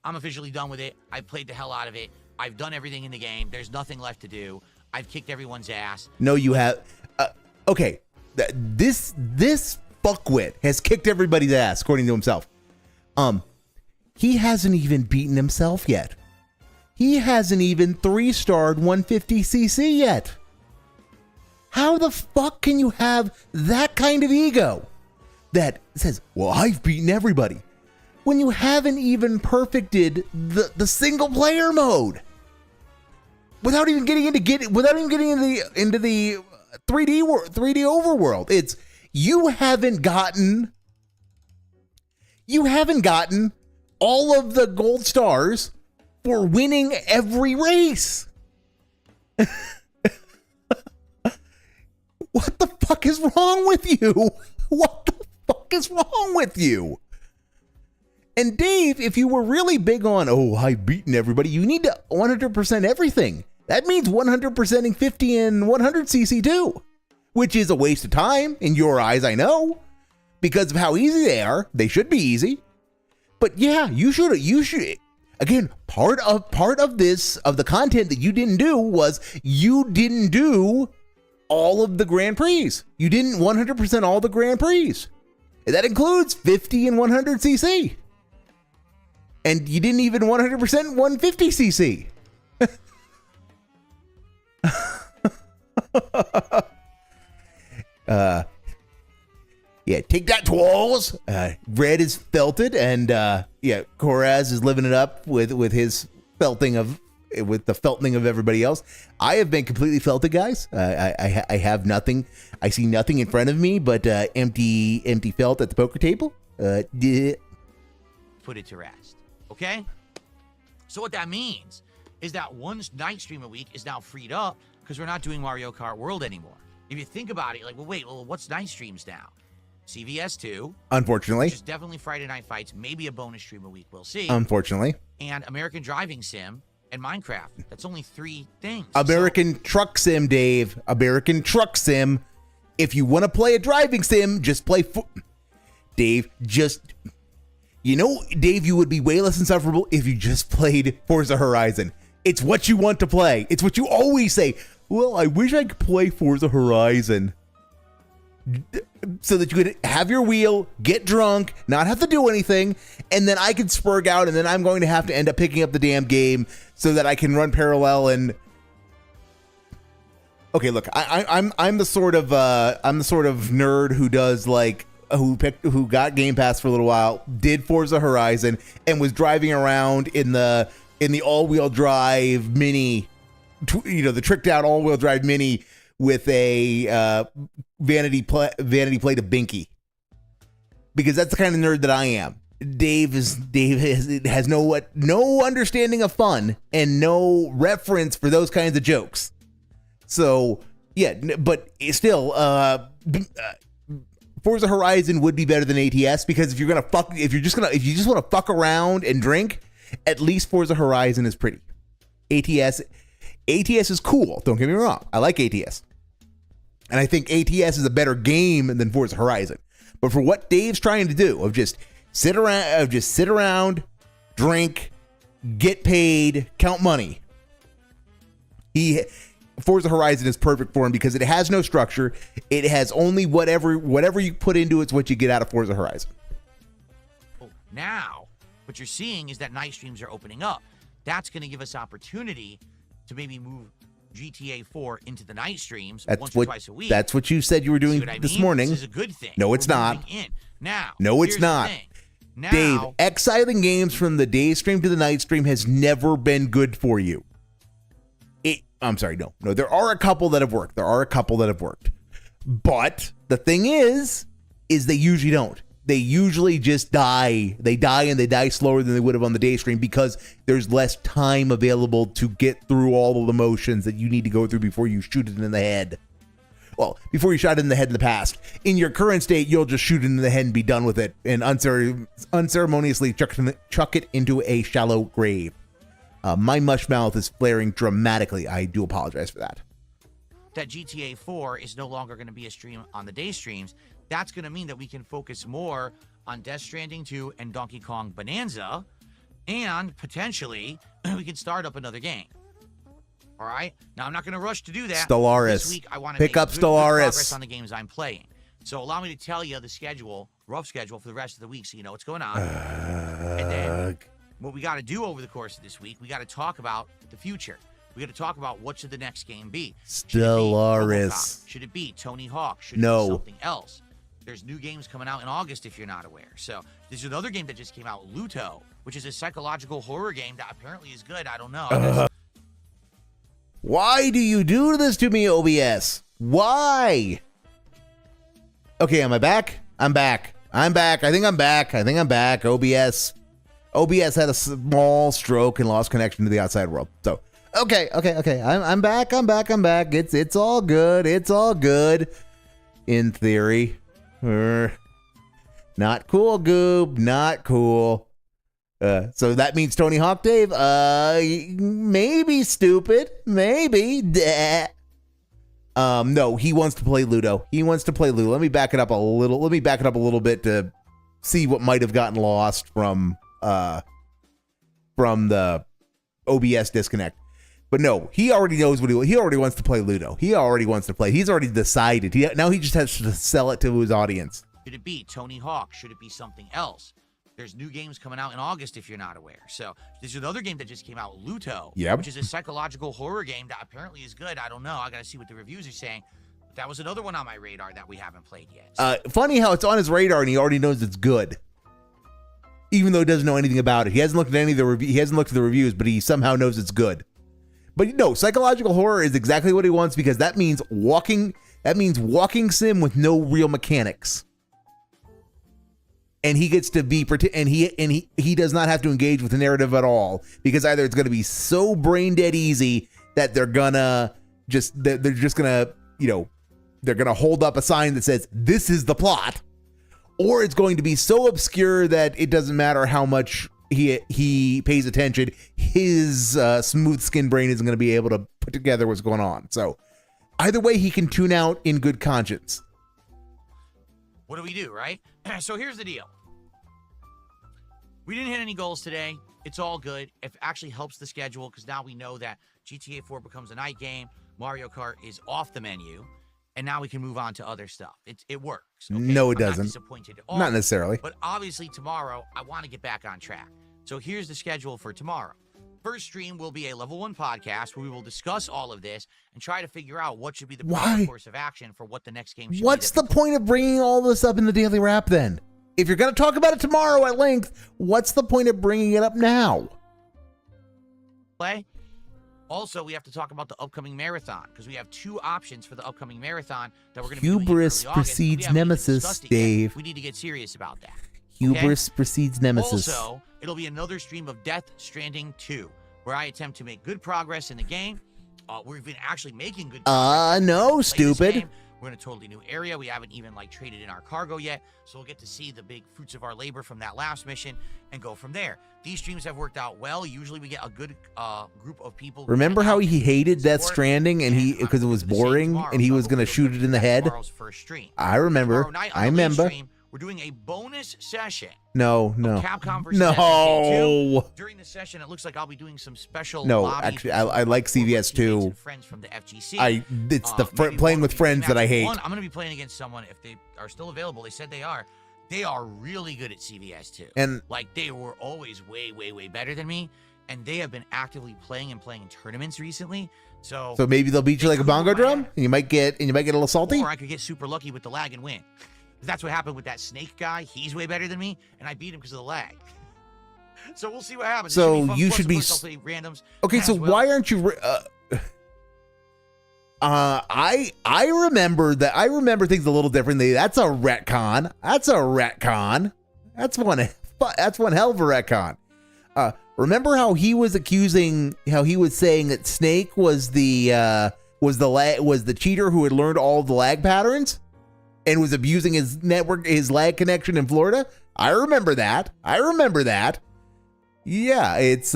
I'm officially done with it. I played the hell out of it. I've done everything in the game. There's nothing left to do. I've kicked everyone's ass. No, you have. Okay, this fuckwit has kicked everybody's ass, according to himself. He hasn't even beaten himself yet. He hasn't even 3-starred 150cc yet. How the fuck can you have that kind of ego that says, well, I've beaten everybody, when you haven't even perfected the single player mode? Without even getting into the 3D overworld. It's you haven't gotten all of the gold stars for winning every race. What the fuck is wrong with you? What the fuck is wrong with you? And Dave, if you were really big on, I've beaten everybody, you need to 100% everything. That means 100%ing 50 and 100cc too, which is a waste of time in your eyes, I know, because of how easy they are. They should be easy. But yeah, you should. Again, part of the content that you didn't do was you didn't do all of the Grand Prix. You didn't 100% all the Grand Prix. That includes 50 and 100cc. And you didn't even 100% 150cc. Yeah, take that, Twalls. Red is felted, and Koraz is living it up with his felting of everybody else. I have been completely felted, guys. I have nothing. I see nothing in front of me but empty felt at the poker table. Put it to rest. Okay? So what that means is that one night stream a week is now freed up because we're not doing Mario Kart World anymore. If you think about it, what's night streams now? CVS 2. Unfortunately. Which is definitely Friday Night Fights, maybe a bonus stream a week, we'll see. Unfortunately. And American Driving Sim and Minecraft. That's only 3 things. American Truck Sim, Dave. American Truck Sim. If you want to play a driving sim, just play Dave, Dave, you would be way less insufferable if you just played Forza Horizon. It's what you want to play. It's what you always say. Well, I wish I could play Forza Horizon. So that you could have your wheel, get drunk, not have to do anything, and then I could spurg out, and then I'm going to have to end up picking up the damn game so that I can run parallel and... Okay, look, I'm the sort of nerd who does who got Game Pass for a little while, did Forza Horizon, and was driving around in the in the all-wheel drive Mini, the tricked out all-wheel drive Mini with a vanity plate of Binky, because that's the kind of nerd that I am. Dave has no understanding of fun and no reference for those kinds of jokes. So yeah, but still, Forza Horizon would be better than ATS, because if you just want to fuck around and drink, at least Forza Horizon is pretty. ATS is cool. Don't get me wrong. I like ATS. And I think ATS is a better game than Forza Horizon. But for what Dave's trying to do, of just sit around, drink, get paid, count money, Forza Horizon is perfect for him, because it has no structure. It has only whatever you put into it's what you get out of Forza Horizon. Now, what you're seeing is that night streams are opening up. That's going to give us opportunity to maybe move GTA 4 into the night streams once or twice a week. That's what you said you were doing this morning. This is a good thing. No, it's not. No, it's not. Now, Dave, exiling games from the day stream to the night stream has never been good for you. I'm sorry, no. There are a couple that have worked. But the thing is they usually don't. They usually just die. They die, and they die slower than they would have on the day stream, because there's less time available to get through all of the motions that you need to go through before you shoot it in the head. Well, before you shot it in the head in the past. In your current state, you'll just shoot it in the head and be done with it, and unceremoniously chuck it into a shallow grave. My mush mouth is flaring dramatically. I do apologize for that. That GTA 4 is no longer going to be a stream on the day streams. That's going to mean that we can focus more on Death Stranding 2 and Donkey Kong Bonanza, and potentially we can start up another game. All right? Now, I'm not going to rush to do that. Stellaris. This week, I want to pick make up good Stellaris. progress on the games I'm playing. So allow me to tell you the rough schedule for the rest of the week, so you know what's going on. And then what we got to do over the course of this week, we got to talk about the future. We got to talk about what should the next game be. Stellaris. Should it be Tony Hawk? Should it No. be something else? There's new games coming out in August, if you're not aware. So there's another game that just came out, Luto, which is a psychological horror game that apparently is good. I don't know. Why do you do this to me, OBS? Why? Okay, am I back? I'm back. I think I'm back. OBS had a small stroke and lost connection to the outside world. So, okay. I'm back. It's all good. In theory. Not cool, Goob. Not cool. So that means Tony Hawk, Dave? Maybe stupid. Maybe. No, he wants to play Ludo. Let me back it up a little bit to see what might have gotten lost from the OBS disconnect. But no, he already knows he already wants to play Ludo. He's already decided. Now he just has to sell it to his audience. Should it be Tony Hawk? Should it be something else? There's new games coming out in August, if you're not aware. So there's another game that just came out, Luto, which is a psychological horror game that apparently is good. I don't know. I got to see what the reviews are saying. But that was another one on my radar that we haven't played yet. So. Funny how it's on his radar and he already knows it's good, even though he doesn't know anything about it. He hasn't looked at any of the He hasn't looked at the reviews, but he somehow knows it's good. But no, psychological horror is exactly what he wants, because that means walking sim with no real mechanics. And he gets to be he does not have to engage with the narrative at all, because either it's going to be so brain dead easy that they're gonna hold up a sign that says this is the plot, or it's going to be so obscure that it doesn't matter how much he pays attention, his smooth skin brain isn't going to be able to put together what's going on. So either way, he can tune out in good conscience. What do we do, right? So here's the deal. We didn't hit any goals today. It's all good. It actually helps the schedule, because now we know that GTA 4 becomes a night game. Mario Kart is off the menu. And now we can move on to other stuff. It works. Okay? No, it doesn't. Not disappointed at all. Not necessarily. But obviously tomorrow, I want to get back on track. So here's the schedule for tomorrow. First stream will be a level 1 podcast where we will discuss all of this and try to figure out what should be the proper course of action for what the next game should be. What's the point of bringing all this up in the daily wrap then? If you're going to talk about it tomorrow at length, what's the point of bringing it up now? play. Also, we have to talk about the upcoming marathon because we have 2 options for the upcoming marathon that we're going to be doing in Hubris early August. precedes We haven't even Nemesis, discussed it yet. Dave. We need to get serious about that. Hubris precedes Nemesis. Also, it'll be another stream of Death Stranding 2, where I attempt to make good progress in the game. We've been actually making good progress. No, Play this stupid. game. We're in a totally new area. We haven't even traded in our cargo yet, so we'll get to see the big fruits of our labor from that last mission and go from there. These streams have worked out well. Usually we get a good group of people. Remember how he hated Death support, Stranding and because it was boring and he was going to shoot it in the head? First stream. I remember. Tomorrow night on I the remember. Stream, we're doing a bonus session. No. Capcom versus SNK2. No. During the session, it looks like I'll be doing some special. No, lobbies actually, with some I like former CVS teammates too. and friends from the FGC. It's the Maybe playing one with will be friends that I rematch. hate. One, I'm going to be playing against someone if they are still available. They said they are. They are really good at CVS too. And they were always way, way, way better than me. And they have been actively playing in tournaments recently. So maybe they'll beat you like a bongo drum, ass. and you might get a little salty. Or I could get super lucky with the lag and win. That's what happened with that Snake guy. He's way better than me, and I beat him because of the lag. So we'll see what happens. So It should be fun. you Plus, should of be course, I'll play randoms. Okay, as so well. why aren't you? I remember that. I remember things a little differently. That's a retcon. That's one hell of a retcon. Remember how he was saying that Snake was the cheater who had learned all of the lag patterns and was abusing his lag connection in Florida? I remember that. Yeah, it's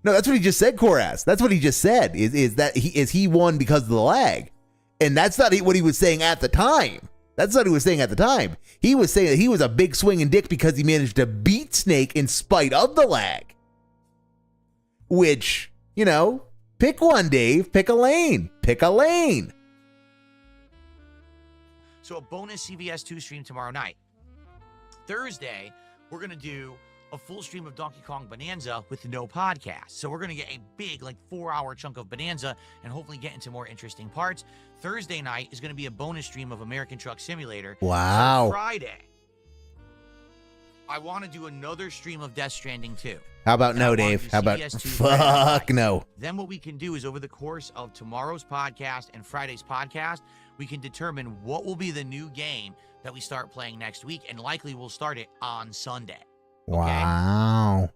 No, that's what he just said, Koraz. That's what he just said. Is that he won because of the lag. And that's not what he was saying at the time. He was saying that he was a big swinging dick because he managed to beat Snake in spite of the lag. Which, pick one, Dave. Pick a lane. So a bonus CVS 2 stream tomorrow night. Thursday, we're going to do a full stream of Donkey Kong Bonanza with no podcast. So we're going to get a big 4-hour chunk of Bonanza and hopefully get into more interesting parts. Thursday night is going to be a bonus stream of American Truck Simulator. Wow. So Friday, I want to do another stream of Death Stranding 2. How about And no, I wanna Dave? do How about CVS 2 Friday night. fuck no? Then what we can do is over the course of tomorrow's podcast and Friday's podcast, we can determine what will be the new game that we start playing next week, and likely we'll start it on Sunday. Wow.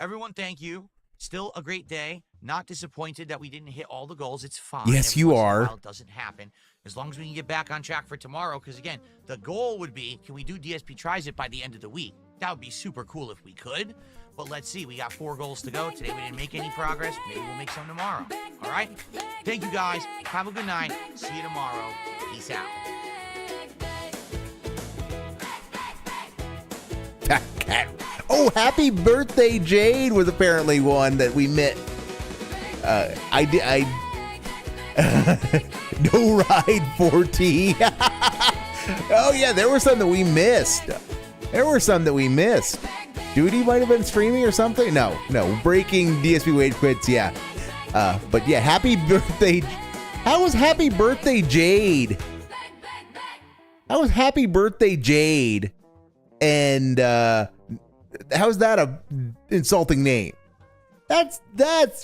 Everyone, thank you. Still a great day. Not disappointed that we didn't hit all the goals. It's fine. Yes, Every you once in a are. while It doesn't happen. As long as we can get back on track for tomorrow, because again, the goal would be, can we do DSP Tries It by the end of the week? That would be super cool if we could. But let's see. We got 4 goals to go. Today we didn't make any progress. Maybe we'll make some tomorrow. All right? Thank you, guys. Have a good night. See you tomorrow. Peace out. Oh, happy birthday, Jade was apparently one that we met. No ride 4T. Oh yeah, there were some that we missed. Duty might have been streaming or something. No, breaking DSP wage quits. Yeah, but yeah, happy birthday. How was happy birthday, Jade? And how's that a insulting name? That's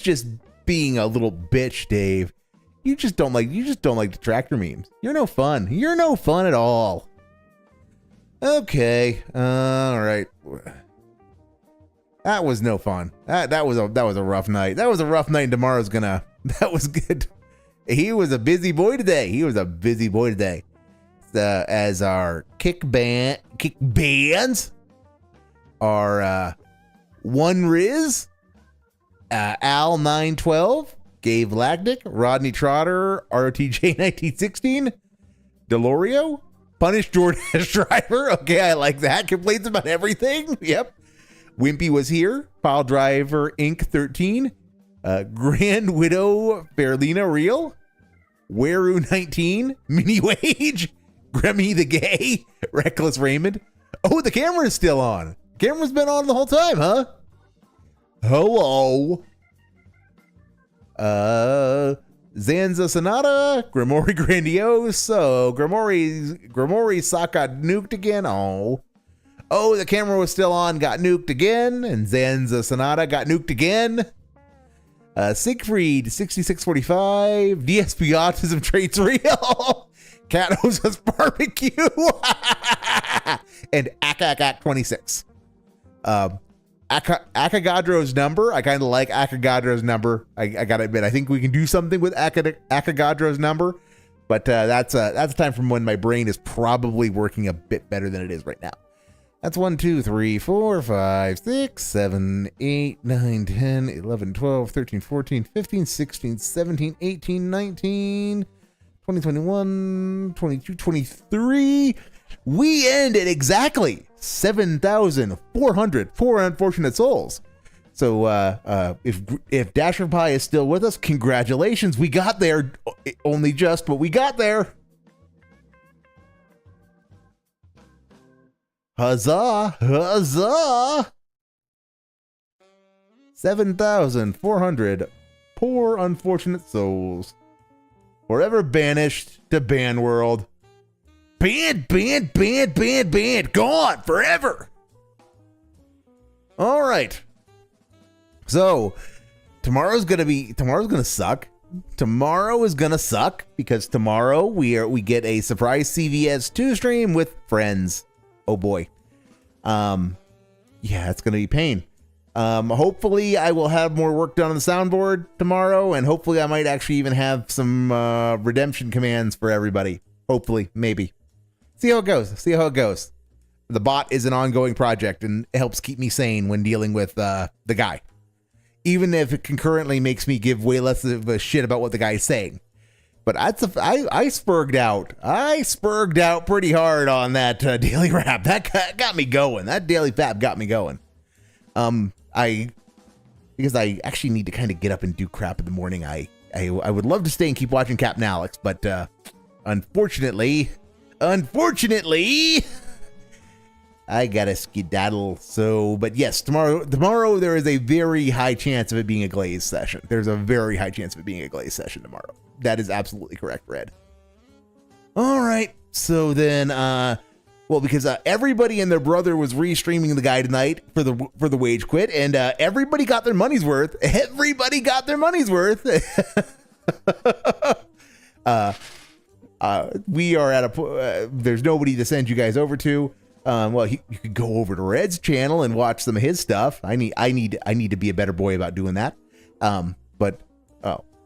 just being a little bitch, Dave. You just don't like detractor memes. You're no fun at all. Okay, all right. That was no fun. That was a rough night. That was a rough night. And tomorrow's gonna. That was good. He was a busy boy today. As our kick bands are One Riz, Al 912, Gabe Lactic, Rodney Trotter, ROTJ 1916, Delorio, Punish DoorDash Driver. Okay, I like that. Complaints about everything. Yep. Wimpy was here. Pile Driver Inc. 13, Grand Widow Fairlina Real, Weru 19, Mini Wage, Grammy the Gay, Reckless Raymond. Oh, the camera is still on. Camera's been on the whole time, huh? Hello. Zanza Sonata, Grimory Grandiose. Oh, Grimory Saka nuked again. Oh. Oh, the camera was still on, got nuked again. And Zanza Sonata got nuked again. Siegfried 6645, DSP Autism Traits Real, Cat Hoses Barbecue, and Akak 26. Akagadro's number. I kind of like Akagadro's number. I gotta admit, I think we can do something with Akagadro's number, but that's a time from when my brain is probably working a bit better than it is right now. That's 1, 2, 3, 4, 5, 6, 7, 8, 9, 10, 11, 12, 13, 14, 15, 16, 17, 18, 19, 20, 21, 22, 23. We end at exactly 7,400 poor unfortunate souls. So if Dasher Pie is still with us, congratulations. We got there, only just, but we got there. Huzzah! Huzzah! 7,400 poor unfortunate souls. Forever banished to ban world. Banned. Gone forever. All right. So tomorrow's gonna suck. Tomorrow is gonna suck because tomorrow we get a surprise CVS2 stream with friends. Oh boy. Yeah, it's gonna be pain. Hopefully I will have more work done on the soundboard tomorrow, and hopefully I might actually even have some redemption commands for everybody. Hopefully, maybe. See how it goes. The bot is an ongoing project, and it helps keep me sane when dealing with the guy. Even if it concurrently makes me give way less of a shit about what the guy is saying. But I spurged out. I spurged out pretty hard on that daily rap. That got me going. That daily fab got me going. Because I actually need to kind of get up and do crap in the morning. I would love to stay and keep watching Captain Alex, but unfortunately, I gotta skedaddle. So, but yes, tomorrow there is a very high chance of it being a Glaze session. There's a very high chance of it being a Glaze session tomorrow. That is absolutely correct, Red. All right. So then, because everybody and their brother was restreaming the guy tonight for the wage quit, and everybody got their money's worth. Everybody got their money's worth. We are at a there's nobody to send you guys over to. You could go over to Red's channel and watch some of his stuff. I need to be a better boy about doing that.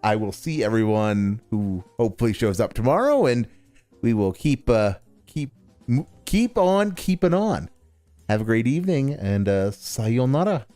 I will see everyone who hopefully shows up tomorrow, and we will keep on keeping on. Have a great evening, and sayonara.